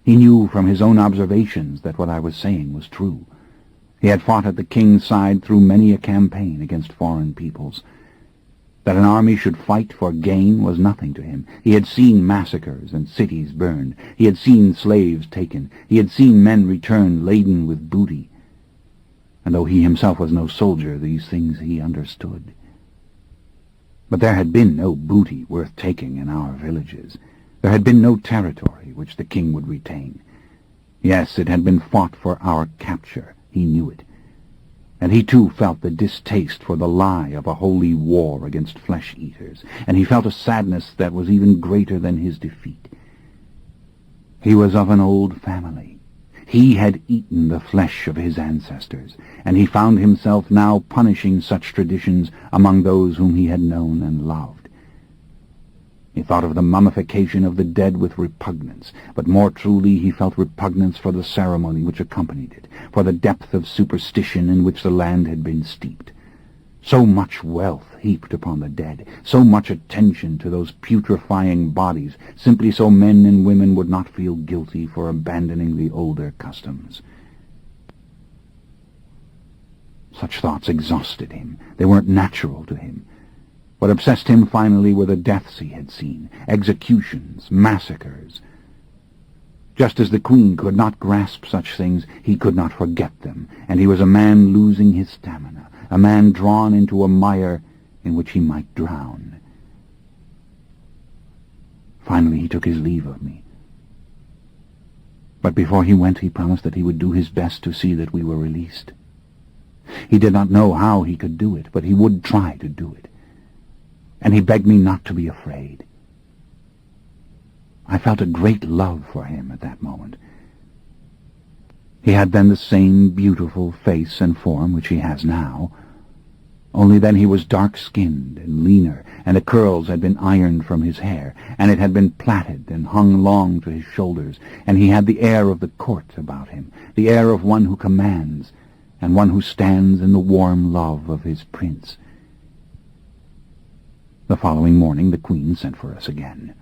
He knew from his own observations that what I was saying was true. He had fought at the king's side through many a campaign against foreign peoples. That an army should fight for gain was nothing to him. He had seen massacres and cities burned. He had seen slaves taken. He had seen men return laden with booty. And though he himself was no soldier, these things he understood. But there had been no booty worth taking in our villages. There had been no territory which the king would retain. Yes, it had been fought for our capture. He knew it. And he too felt the distaste for the lie of a holy war against flesh-eaters, and he felt a sadness that was even greater than his defeat. He was of an old family. He had eaten the flesh of his ancestors, and he found himself now punishing such traditions among those whom he had known and loved. He thought of the mummification of the dead with repugnance, but more truly he felt repugnance for the ceremony which accompanied it, for the depth of superstition in which the land had been steeped. So much wealth heaped upon the dead, so much attention to those putrefying bodies, simply so men and women would not feel guilty for abandoning the older customs. Such thoughts exhausted him. They weren't natural to him. What obsessed him finally were the deaths he had seen, executions, massacres. Just as the Queen could not grasp such things, he could not forget them, and he was a man losing his stamina, a man drawn into a mire in which he might drown. Finally he took his leave of me. But before he went, he promised that he would do his best to see that we were released. He did not know how he could do it, but he would try to do it. And he begged me not to be afraid. I felt a great love for him at that moment. He had then the same beautiful face and form which he has now, only then he was dark-skinned and leaner, and the curls had been ironed from his hair, and it had been plaited and hung long to his shoulders, and he had the air of the court about him, the air of one who commands, and one who stands in the warm love of his prince. The following morning the Queen sent for us again,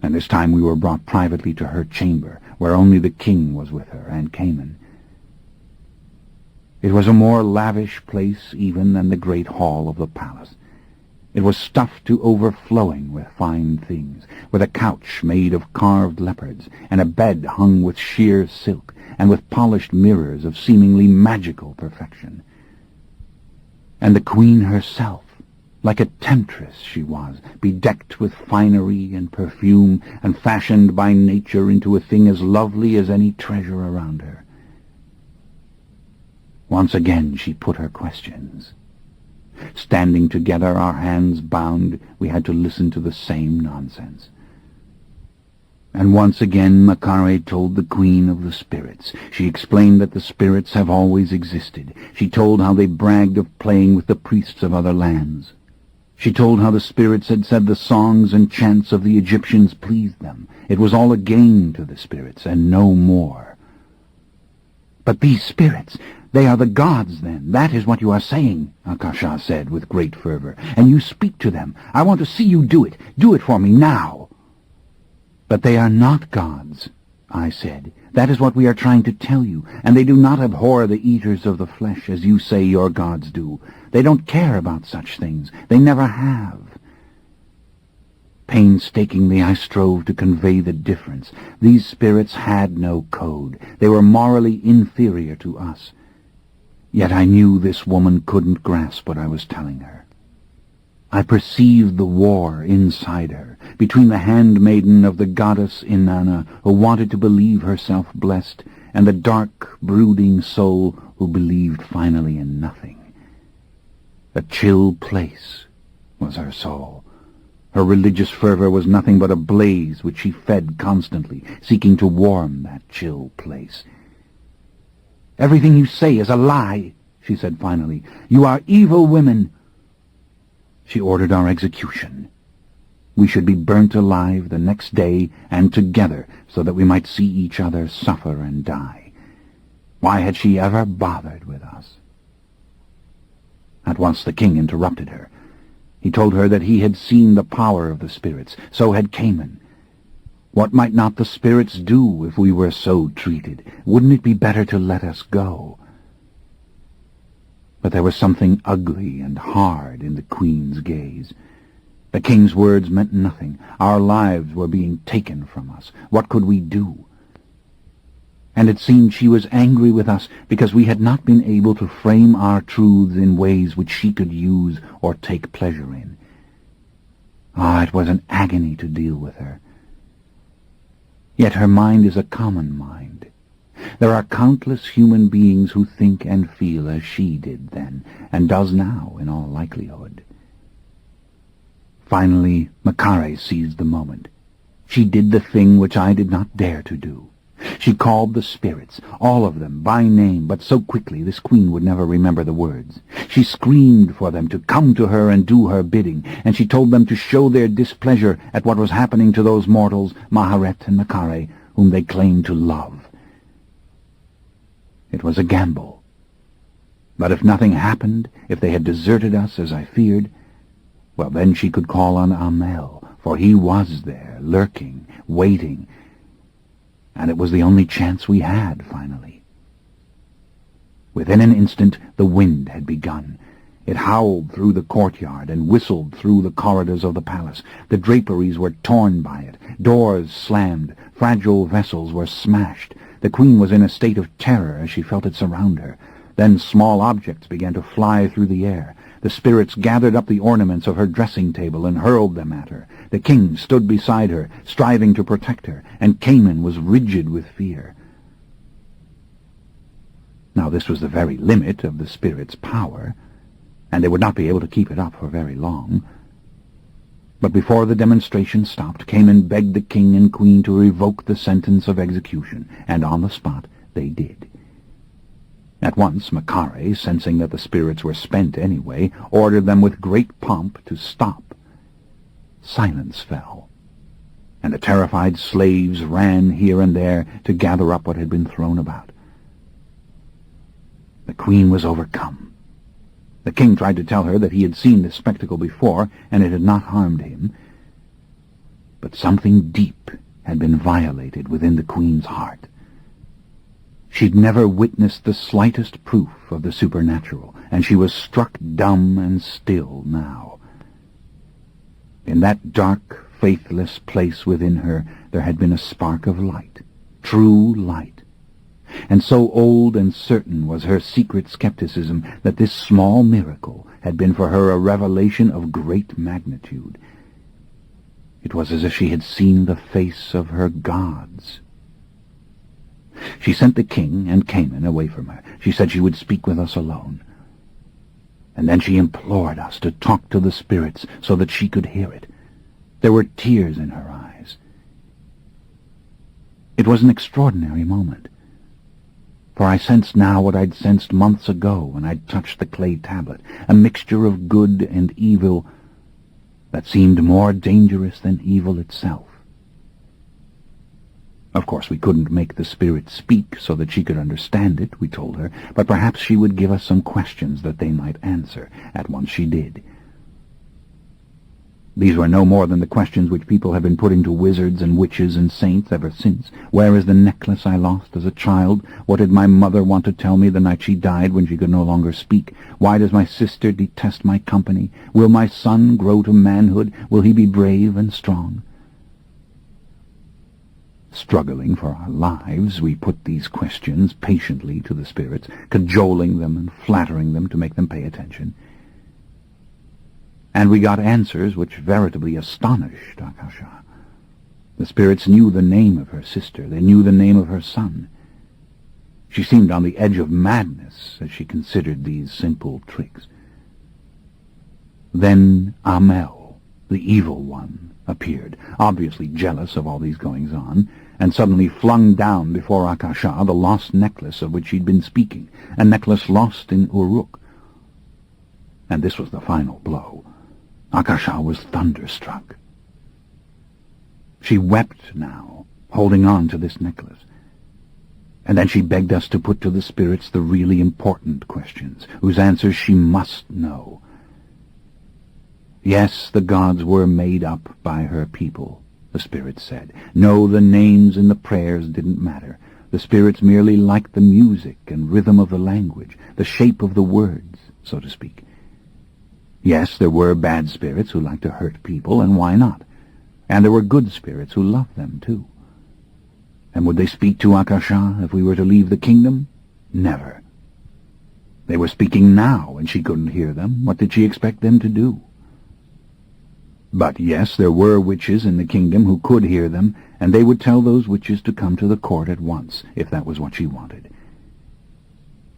and this time we were brought privately to her chamber, where only the king was with her, and Cayman. It was a more lavish place even than the great hall of the palace. It was stuffed to overflowing with fine things, with a couch made of carved leopards, and a bed hung with sheer silk, and with polished mirrors of seemingly magical perfection. And the Queen herself, like a temptress she was, bedecked with finery and perfume, and fashioned by nature into a thing as lovely as any treasure around her. Once again she put her questions. Standing together, our hands bound, we had to listen to the same nonsense. And once again Makare told the Queen of the spirits. She explained that the spirits have always existed. She told how they bragged of playing with the priests of other lands. She told how the spirits had said the songs and chants of the Egyptians pleased them. It was all a game to the spirits, and no more. "But these spirits, they are the gods, then. That is what you are saying," Akasha said with great fervor. "And you speak to them. I want to see you do it. Do it for me now." "But they are not gods," I said. "That is what we are trying to tell you, and they do not abhor the eaters of the flesh, as you say your gods do. They don't care about such things. They never have." Painstakingly I strove to convey the difference. These spirits had no code. They were morally inferior to us. Yet I knew this woman couldn't grasp what I was telling her. I perceived the war inside her, between the handmaiden of the goddess Inanna, who wanted to believe herself blessed, and the dark, brooding soul who believed finally in nothing. A chill place was her soul. Her religious fervor was nothing but a blaze which she fed constantly, seeking to warm that chill place. "Everything you say is a lie," she said finally. "You are evil women." She ordered our execution. We should be burnt alive the next day, and together, so that we might see each other suffer and die. Why had she ever bothered with us? At once the king interrupted her. He told her that he had seen the power of the spirits. So had Cayman. What might not the spirits do if we were so treated? Wouldn't it be better to let us go? But there was something ugly and hard in the Queen's gaze. The king's words meant nothing. Our lives were being taken from us. What could we do? And it seemed she was angry with us because we had not been able to frame our truths in ways which she could use or take pleasure in. It was an agony to deal with her. Yet her mind is a common mind. There are countless human beings who think and feel as she did then, and does now in all likelihood. Finally, Makare seized the moment. She did the thing which I did not dare to do. She called the spirits, all of them, by name, but so quickly this queen would never remember the words. She screamed for them to come to her and do her bidding, and she told them to show their displeasure at what was happening to those mortals, Maharet and Makare, whom they claimed to love. It was a gamble. But if nothing happened, if they had deserted us as I feared, well, then she could call on Amel, for he was there, lurking, waiting, and it was the only chance we had, finally. Within an instant the wind had begun. It howled through the courtyard and whistled through the corridors of the palace. The draperies were torn by it. Doors slammed. Fragile vessels were smashed. The queen was in a state of terror as she felt it surround her. Then small objects began to fly through the air. The spirits gathered up the ornaments of her dressing table and hurled them at her. The king stood beside her, striving to protect her, and Cayman was rigid with fear. Now this was the very limit of the spirit's power, and they would not be able to keep it up for very long. But before the demonstration stopped, Cayman begged the king and queen to revoke the sentence of execution, and on the spot they did. At once Makare, sensing that the spirits were spent anyway, ordered them with great pomp to stop. Silence fell, and the terrified slaves ran here and there to gather up what had been thrown about. The queen was overcome. The king tried to tell her that he had seen this spectacle before, and it had not harmed him. But something deep had been violated within the queen's heart. She'd never witnessed the slightest proof of the supernatural, and she was struck dumb and still now. In that dark, faithless place within her there had been a spark of light, true light. And so old and certain was her secret skepticism that this small miracle had been for her a revelation of great magnitude. It was as if she had seen the face of her gods. She sent the king and Cayman away from her. She said she would speak with us alone. And then she implored us to talk to the spirits so that she could hear it. There were tears in her eyes. It was an extraordinary moment, for I sensed now what I'd sensed months ago when I'd touched the clay tablet, a mixture of good and evil that seemed more dangerous than evil itself. Of course, we couldn't make the spirit speak so that she could understand it, we told her, but perhaps she would give us some questions that they might answer. At once she did. These were no more than the questions which people have been putting to wizards and witches and saints ever since. Where is the necklace I lost as a child? What did my mother want to tell me the night she died when she could no longer speak? Why does my sister detest my company? Will my son grow to manhood? Will he be brave and strong? Struggling for our lives, we put these questions patiently to the spirits, cajoling them and flattering them to make them pay attention. And we got answers which veritably astonished Akasha. The spirits knew the name of her sister. They knew the name of her son. She seemed on the edge of madness as she considered these simple tricks. Then Amel, the evil one, appeared, obviously jealous of all these goings-on, and suddenly flung down before Akasha the lost necklace of which she'd been speaking, a necklace lost in Uruk. And this was the final blow. Akasha was thunderstruck. She wept now, holding on to this necklace. And then she begged us to put to the spirits the really important questions, whose answers she must know. Yes, the gods were made up by her people, the spirits said. No, the names in the prayers didn't matter. The spirits merely liked the music and rhythm of the language, the shape of the words, so to speak. Yes, there were bad spirits who liked to hurt people, and why not? And there were good spirits who loved them, too. And would they speak to Akasha if we were to leave the kingdom? Never. They were speaking now, and she couldn't hear them. What did she expect them to do? But yes, there were witches in the kingdom who could hear them, and they would tell those witches to come to the court at once, if that was what she wanted.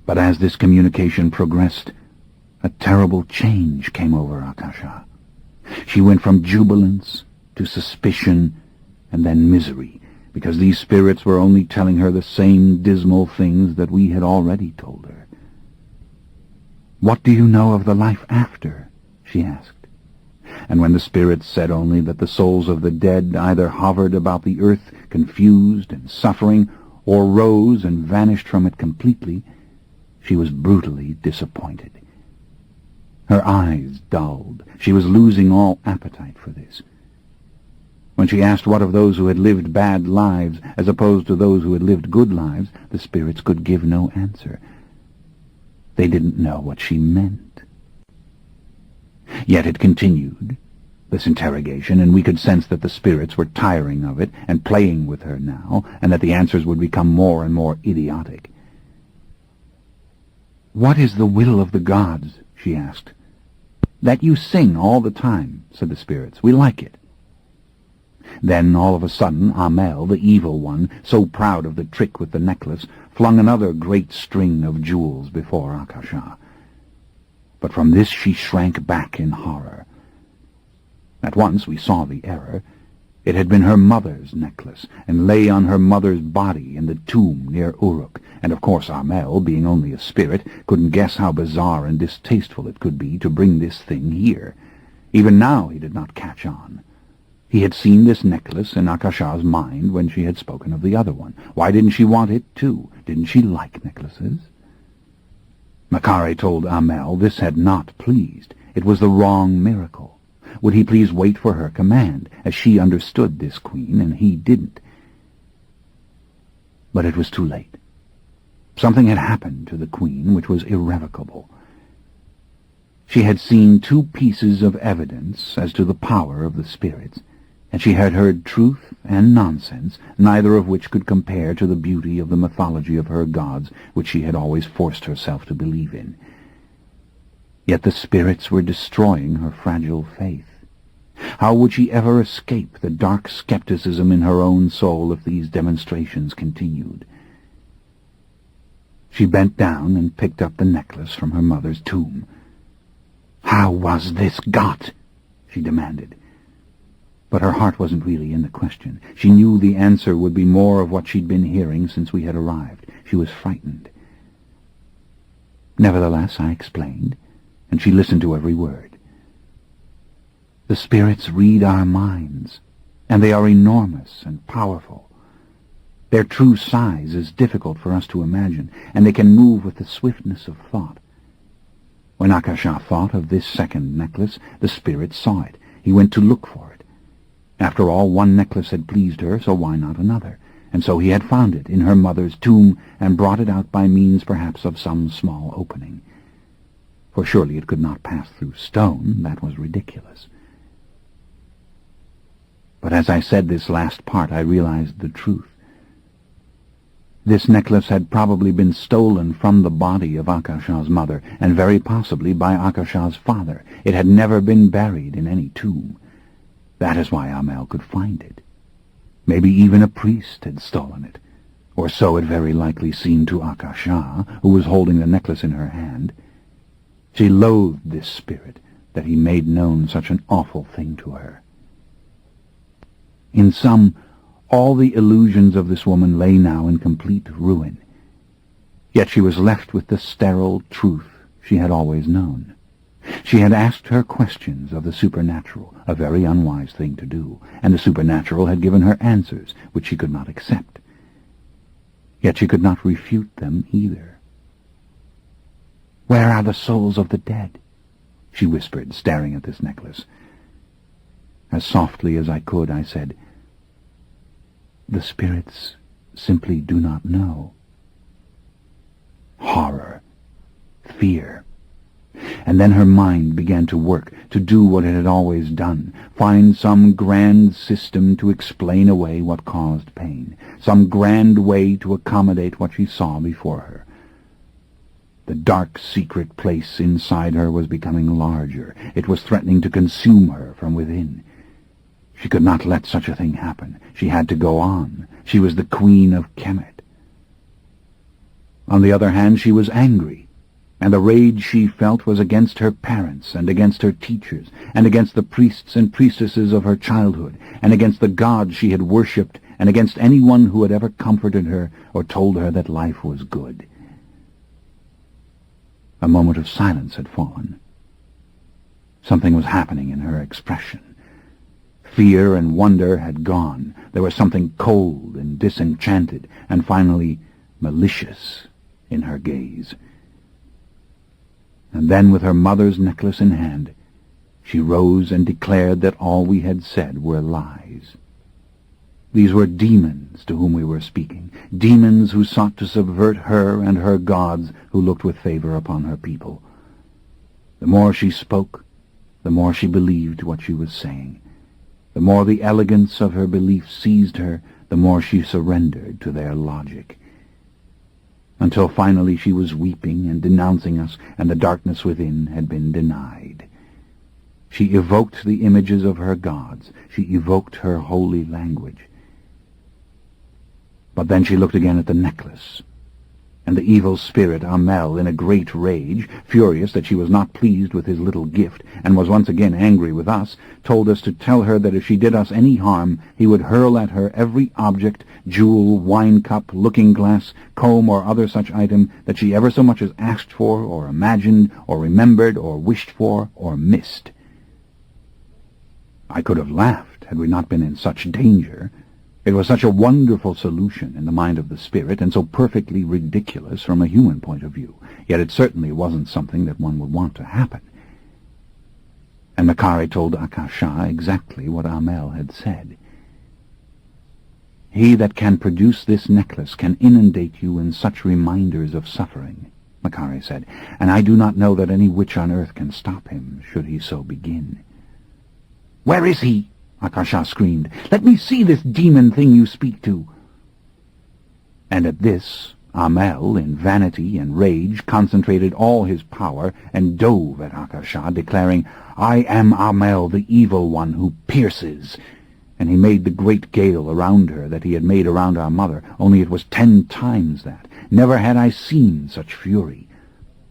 But as this communication progressed, a terrible change came over Akasha. She went from jubilance to suspicion and then misery, because these spirits were only telling her the same dismal things that we had already told her. "What do you know of the life after?" she asked. And when the spirits said only that the souls of the dead either hovered about the earth, confused and suffering, or rose and vanished from it completely, she was brutally disappointed. Her eyes dulled. She was losing all appetite for this. When she asked what of those who had lived bad lives as opposed to those who had lived good lives, the spirits could give no answer. They didn't know what she meant. Yet it continued, this interrogation, and we could sense that the spirits were tiring of it and playing with her now, and that the answers would become more and more idiotic. "What is the will of the gods?" she asked. "That you sing all the time," said the spirits. "We like it." Then, all of a sudden, Amel, the evil one, so proud of the trick with the necklace, flung another great string of jewels before Akasha. But from this she shrank back in horror. At once we saw the error. It had been her mother's necklace, and lay on her mother's body in the tomb near Uruk, and of course Amel, being only a spirit, couldn't guess how bizarre and distasteful it could be to bring this thing here. Even now he did not catch on. He had seen this necklace in Akasha's mind when she had spoken of the other one. Why didn't she want it, too? Didn't she like necklaces? Makare told Amel this had not pleased. It was the wrong miracle. Would he please wait for her command, as she understood this queen, and he didn't? But it was too late. Something had happened to the queen which was irrevocable. She had seen two pieces of evidence as to the power of the spirits, and she had heard truth and nonsense, neither of which could compare to the beauty of the mythology of her gods, which she had always forced herself to believe in. Yet the spirits were destroying her fragile faith. How would she ever escape the dark skepticism in her own soul if these demonstrations continued? She bent down and picked up the necklace from her mother's tomb. "How was this got?" she demanded. But her heart wasn't really in the question. She knew the answer would be more of what she'd been hearing since we had arrived. She was frightened. Nevertheless, I explained, and she listened to every word. The spirits read our minds, and they are enormous and powerful. Their true size is difficult for us to imagine, and they can move with the swiftness of thought. When Akasha thought of this second necklace, the spirit saw it. He went to look for it. After all, one necklace had pleased her, so why not another? And so he had found it in her mother's tomb and brought it out by means perhaps of some small opening. For surely it could not pass through stone. That was ridiculous. But as I said this last part, I realized the truth. This necklace had probably been stolen from the body of Akasha's mother, and very possibly by Akasha's father. It had never been buried in any tomb. That is why Amel could find it. Maybe even a priest had stolen it, or so it very likely seemed to Akasha, who was holding the necklace in her hand. She loathed this spirit, that he made known such an awful thing to her. In sum, all the illusions of this woman lay now in complete ruin. Yet she was left with the sterile truth she had always known. She had asked her questions of the supernatural, a very unwise thing to do, and the supernatural had given her answers which she could not accept. Yet she could not refute them either. "Where are the souls of the dead?" she whispered, staring at this necklace. As softly as I could, I said, "The spirits simply do not know." Horror, fear. And then her mind began to work, to do what it had always done, find some grand system to explain away what caused pain, some grand way to accommodate what she saw before her. The dark, secret place inside her was becoming larger. It was threatening to consume her from within. She could not let such a thing happen. She had to go on. She was the Queen of Kemet. On the other hand, she was angry, and the rage she felt was against her parents and against her teachers and against the priests and priestesses of her childhood and against the gods she had worshipped and against anyone who had ever comforted her or told her that life was good. A moment of silence had fallen. Something was happening in her expression. Fear and wonder had gone. There was something cold and disenchanted and finally malicious in her gaze. And then, with her mother's necklace in hand, she rose and declared that all we had said were lies. These were demons to whom we were speaking, demons who sought to subvert her and her gods who looked with favor upon her people. The more she spoke, the more she believed what she was saying. The more the elegance of her belief seized her, the more she surrendered to their logic. Until finally she was weeping and denouncing us, and the darkness within had been denied. She evoked the images of her gods. She evoked her holy language. But then she looked again at the necklace, and the evil spirit Amel, in a great rage, furious that she was not pleased with his little gift, and was once again angry with us, told us to tell her that if she did us any harm, he would hurl at her every object, jewel, wine-cup, looking-glass, comb, or other such item that she ever so much as asked for, or imagined, or remembered, or wished for, or missed. I could have laughed had we not been in such danger. It was such a wonderful solution in the mind of the spirit, and so perfectly ridiculous from a human point of view. Yet it certainly wasn't something that one would want to happen. And Makari told Akasha exactly what Amel had said. He that can produce this necklace can inundate you in such reminders of suffering, Makari said, and I do not know that any witch on earth can stop him, should he so begin. "Where is he?" Akasha screamed. "Let me see this demon thing you speak to." And at this, Amel, in vanity and rage, concentrated all his power and dove at Akasha, declaring, "I am Amel, the evil one who pierces." And he made the great gale around her that he had made around our mother, only it was 10 times that. Never had I seen such fury.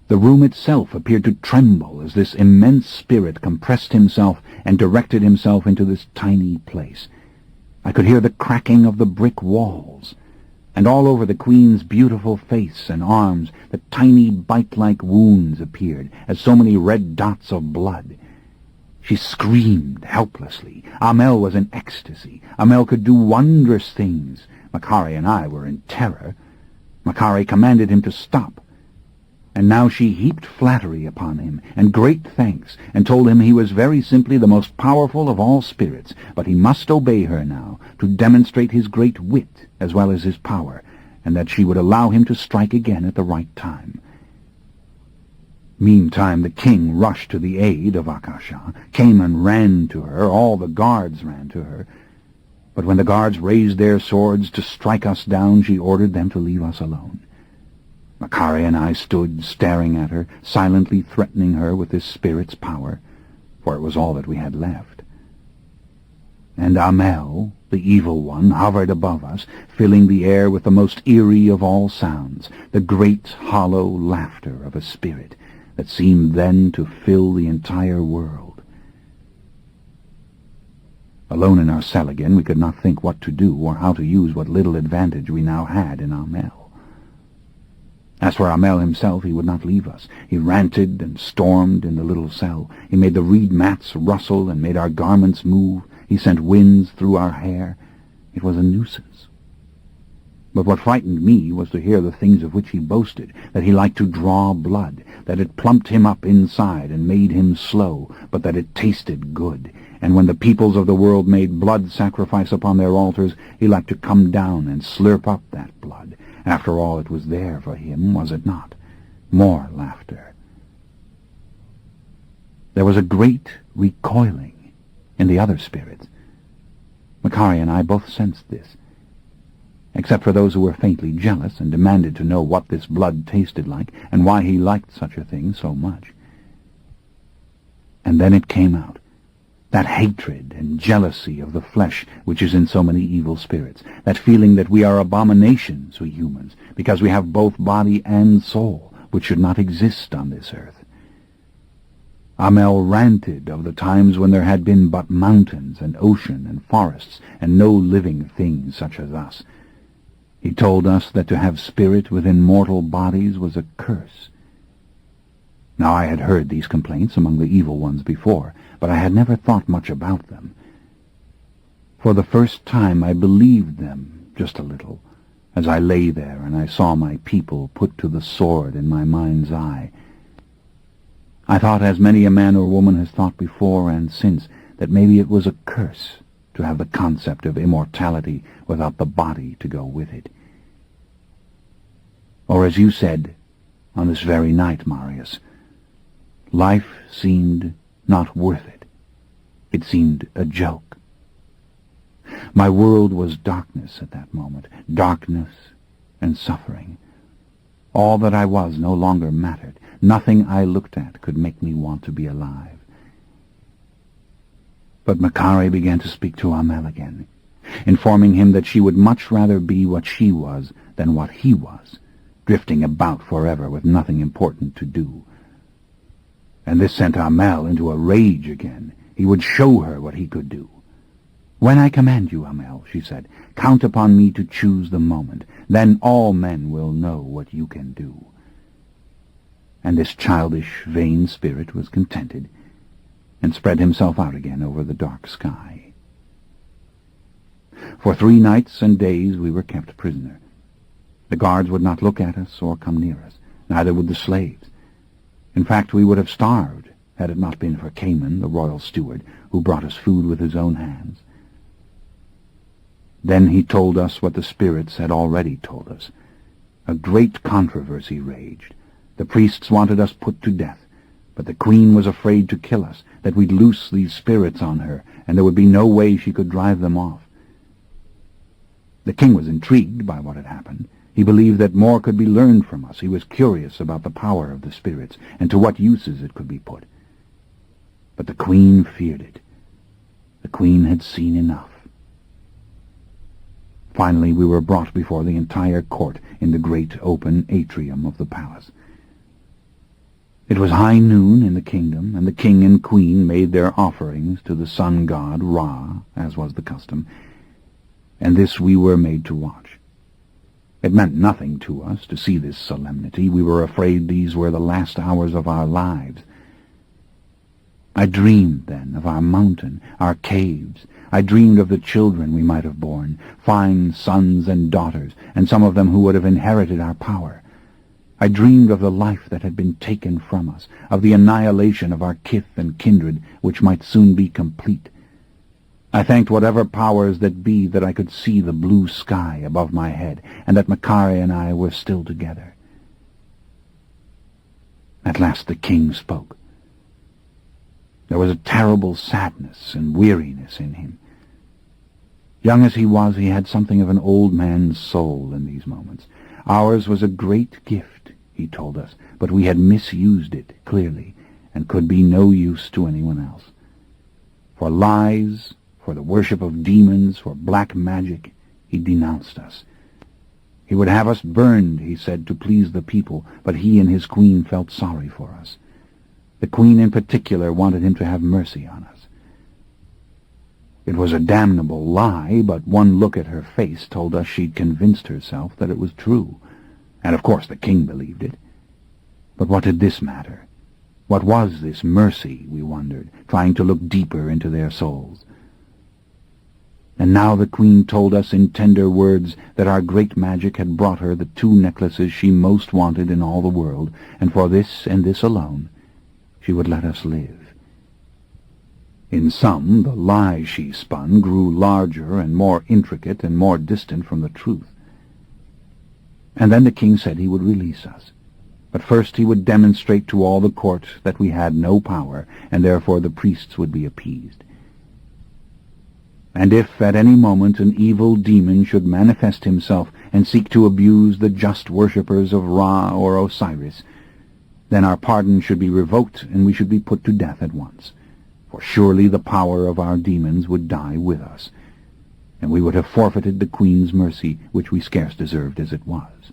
The room itself appeared to tremble as this immense spirit compressed himself and directed himself into this tiny place. I could hear the cracking of the brick walls, and all over the Queen's beautiful face and arms the tiny bite-like wounds appeared, as so many red dots of blood. She screamed helplessly. Amel was in ecstasy. Amel could do wondrous things. Makari and I were in terror. Makari commanded him to stop. And now she heaped flattery upon him, and great thanks, and told him he was very simply the most powerful of all spirits, but he must obey her now, to demonstrate his great wit as well as his power, and that she would allow him to strike again at the right time. Meantime the king rushed to the aid of Akasha, came and ran to her, all the guards ran to her, but when the guards raised their swords to strike us down, she ordered them to leave us alone. Makari and I stood staring at her, silently threatening her with this spirit's power, for it was all that we had left. And Amel, the evil one, hovered above us, filling the air with the most eerie of all sounds, the great hollow laughter of a spirit that seemed then to fill the entire world. Alone in our cell again, we could not think what to do or how to use what little advantage we now had in Amel. As for Amel himself, he would not leave us. He ranted and stormed in the little cell. He made the reed mats rustle and made our garments move. He sent winds through our hair. It was a nuisance. But what frightened me was to hear the things of which he boasted, that he liked to draw blood, that it plumped him up inside and made him slow, but that it tasted good. And when the peoples of the world made blood sacrifice upon their altars, he liked to come down and slurp up that blood. After all, it was there for him, was it not? More laughter. There was a great recoiling in the other spirits. Makari and I both sensed this, except for those who were faintly jealous and demanded to know what this blood tasted like and why he liked such a thing so much. And then it came out. That hatred and jealousy of the flesh which is in so many evil spirits, that feeling that we are abominations, we humans, because we have both body and soul, which should not exist on this earth. Amel ranted of the times when there had been but mountains and ocean and forests and no living things such as us. He told us that to have spirit within mortal bodies was a curse. Now I had heard these complaints among the evil ones before, but I had never thought much about them. For the first time I believed them just a little, as I lay there and I saw my people put to the sword in my mind's eye. I thought, as many a man or woman has thought before and since, that maybe it was a curse to to have the concept of immortality without the body to go with it. Or as you said on this very night, Marius, life seemed not worth it. It seemed a joke. My world was darkness at that moment, darkness and suffering. All that I was no longer mattered. Nothing I looked at could make me want to be alive. But Makari began to speak to Amel again, informing him that she would much rather be what she was than what he was, drifting about forever with nothing important to do. And this sent Amel into a rage again. He would show her what he could do. "When I command you, Amel," she said, "count upon me to choose the moment. Then all men will know what you can do." And this childish, vain spirit was contented, and spread himself out again over the dark sky. For 3 nights and days we were kept prisoner. The guards would not look at us or come near us, neither would the slaves. In fact, we would have starved had it not been for Cayman, the royal steward, who brought us food with his own hands. Then he told us what the spirits had already told us. A great controversy raged. The priests wanted us put to death, but the queen was afraid to kill us, that we'd loose these spirits on her, and there would be no way she could drive them off. The king was intrigued by what had happened. He believed that more could be learned from us. He was curious about the power of the spirits, and to what uses it could be put. But the queen feared it. The queen had seen enough. Finally, we were brought before the entire court in the great open atrium of the palace. It was high noon in the kingdom, and the king and queen made their offerings to the sun god Ra, as was the custom, and this we were made to watch. It meant nothing to us to see this solemnity. We were afraid these were the last hours of our lives. I dreamed then of our mountain, our caves. I dreamed of the children we might have borne, fine sons and daughters, and some of them who would have inherited our power. I dreamed of the life that had been taken from us, of the annihilation of our kith and kindred, which might soon be complete. I thanked whatever powers that be that I could see the blue sky above my head, and that Makari and I were still together. At last the king spoke. There was a terrible sadness and weariness in him. Young as he was, he had something of an old man's soul in these moments. Ours was a great gift, he told us, but we had misused it, clearly, and could be no use to anyone else. For lies, for the worship of demons, for black magic, he denounced us. He would have us burned, he said, to please the people, but he and his queen felt sorry for us. The queen in particular wanted him to have mercy on us. It was a damnable lie, but one look at her face told us she'd convinced herself that it was true, and of course the king believed it. But what did this matter? What was this mercy, we wondered, trying to look deeper into their souls? And now the queen told us in tender words that our great magic had brought her the 2 necklaces she most wanted in all the world, and for this and this alone she would let us live. In sum, the lie she spun grew larger and more intricate and more distant from the truth. And then the king said he would release us. But first he would demonstrate to all the court that we had no power, and therefore the priests would be appeased. And if at any moment an evil demon should manifest himself and seek to abuse the just worshippers of Ra or Osiris, then our pardon should be revoked and we should be put to death at once. For surely the power of our demons would die with us, and we would have forfeited the queen's mercy, which we scarce deserved as it was.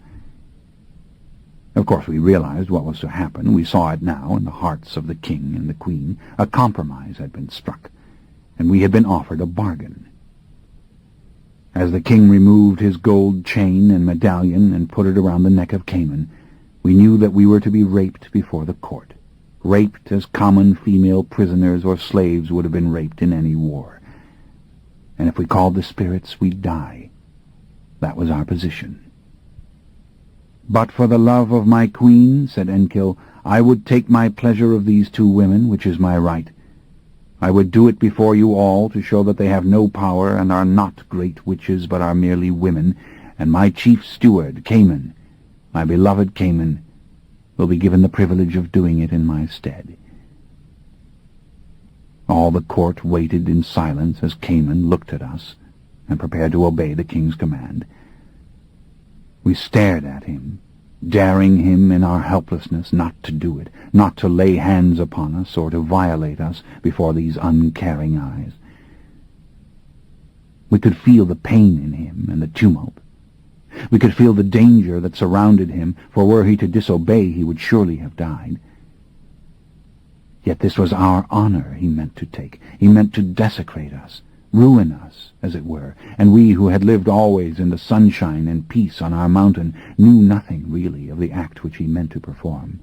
Of course, we realized what was to happen. We saw it now in the hearts of the king and the queen. A compromise had been struck, and we had been offered a bargain. As the king removed his gold chain and medallion and put it around the neck of Cayman, we knew that we were to be raped before the court, raped as common female prisoners or slaves would have been raped in any war. And if we called the spirits, we'd die. That was our position. "But for the love of my queen," said Enkil, "I would take my pleasure of these 2 women, which is my right." I would do it before you all to show that they have no power and are not great witches but are merely women, and my chief steward, Cayman, my beloved Cayman, will be given the privilege of doing it in my stead." All the court waited in silence as Cayman looked at us and prepared to obey the king's command. We stared at him, daring him in our helplessness not to do it, not to lay hands upon us or to violate us before these uncaring eyes. We could feel the pain in him and the tumult. We could feel the danger that surrounded him, for were he to disobey, he would surely have died. Yet this was our honor he meant to take. He meant to desecrate us, ruin us, as it were, and we who had lived always in the sunshine and peace on our mountain knew nothing really of the act which he meant to perform.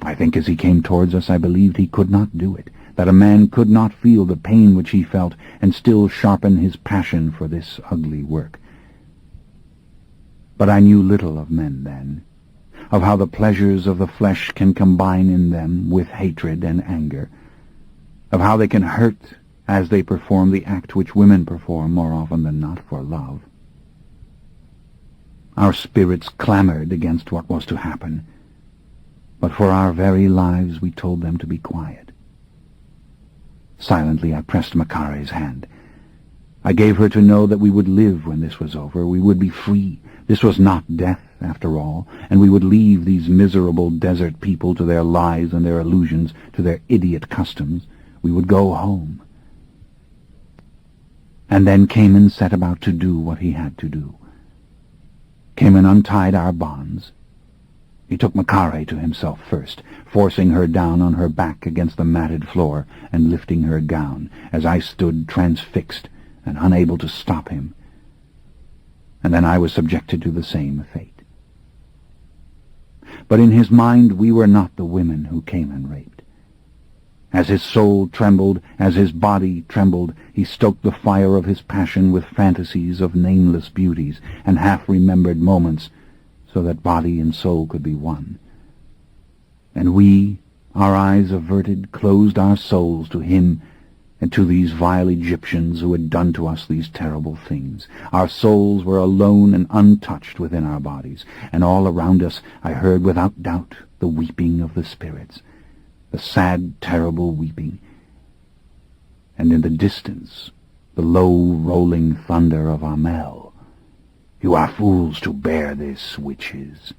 I think as he came towards us I believed he could not do it, that a man could not feel the pain which he felt and still sharpen his passion for this ugly work. But I knew little of men then, of how the pleasures of the flesh can combine in them with hatred and anger, of how they can hurt as they perform the act which women perform more often than not for love. Our spirits clamored against what was to happen, but for our very lives we told them to be quiet. Silently I pressed Makare's hand. I gave her to know that we would live when this was over. We would be free. This was not death, after all, and we would leave these miserable desert people to their lies and their illusions, to their idiot customs. We would go home. And then Cayman set about to do what he had to do. Cayman untied our bonds. He took Makare to himself first, forcing her down on her back against the matted floor and lifting her gown, as I stood transfixed and unable to stop him. And then I was subjected to the same fate. But in his mind we were not the women who Cayman raped. As his soul trembled, as his body trembled, he stoked the fire of his passion with fantasies of nameless beauties and half-remembered moments, so that body and soul could be one. And we, our eyes averted, closed our souls to him and to these vile Egyptians who had done to us these terrible things. Our souls were alone and untouched within our bodies, and all around us I heard without doubt the weeping of the spirits, the sad, terrible weeping, and in the distance the low, rolling thunder of Amel. "You are fools to bear this, witches.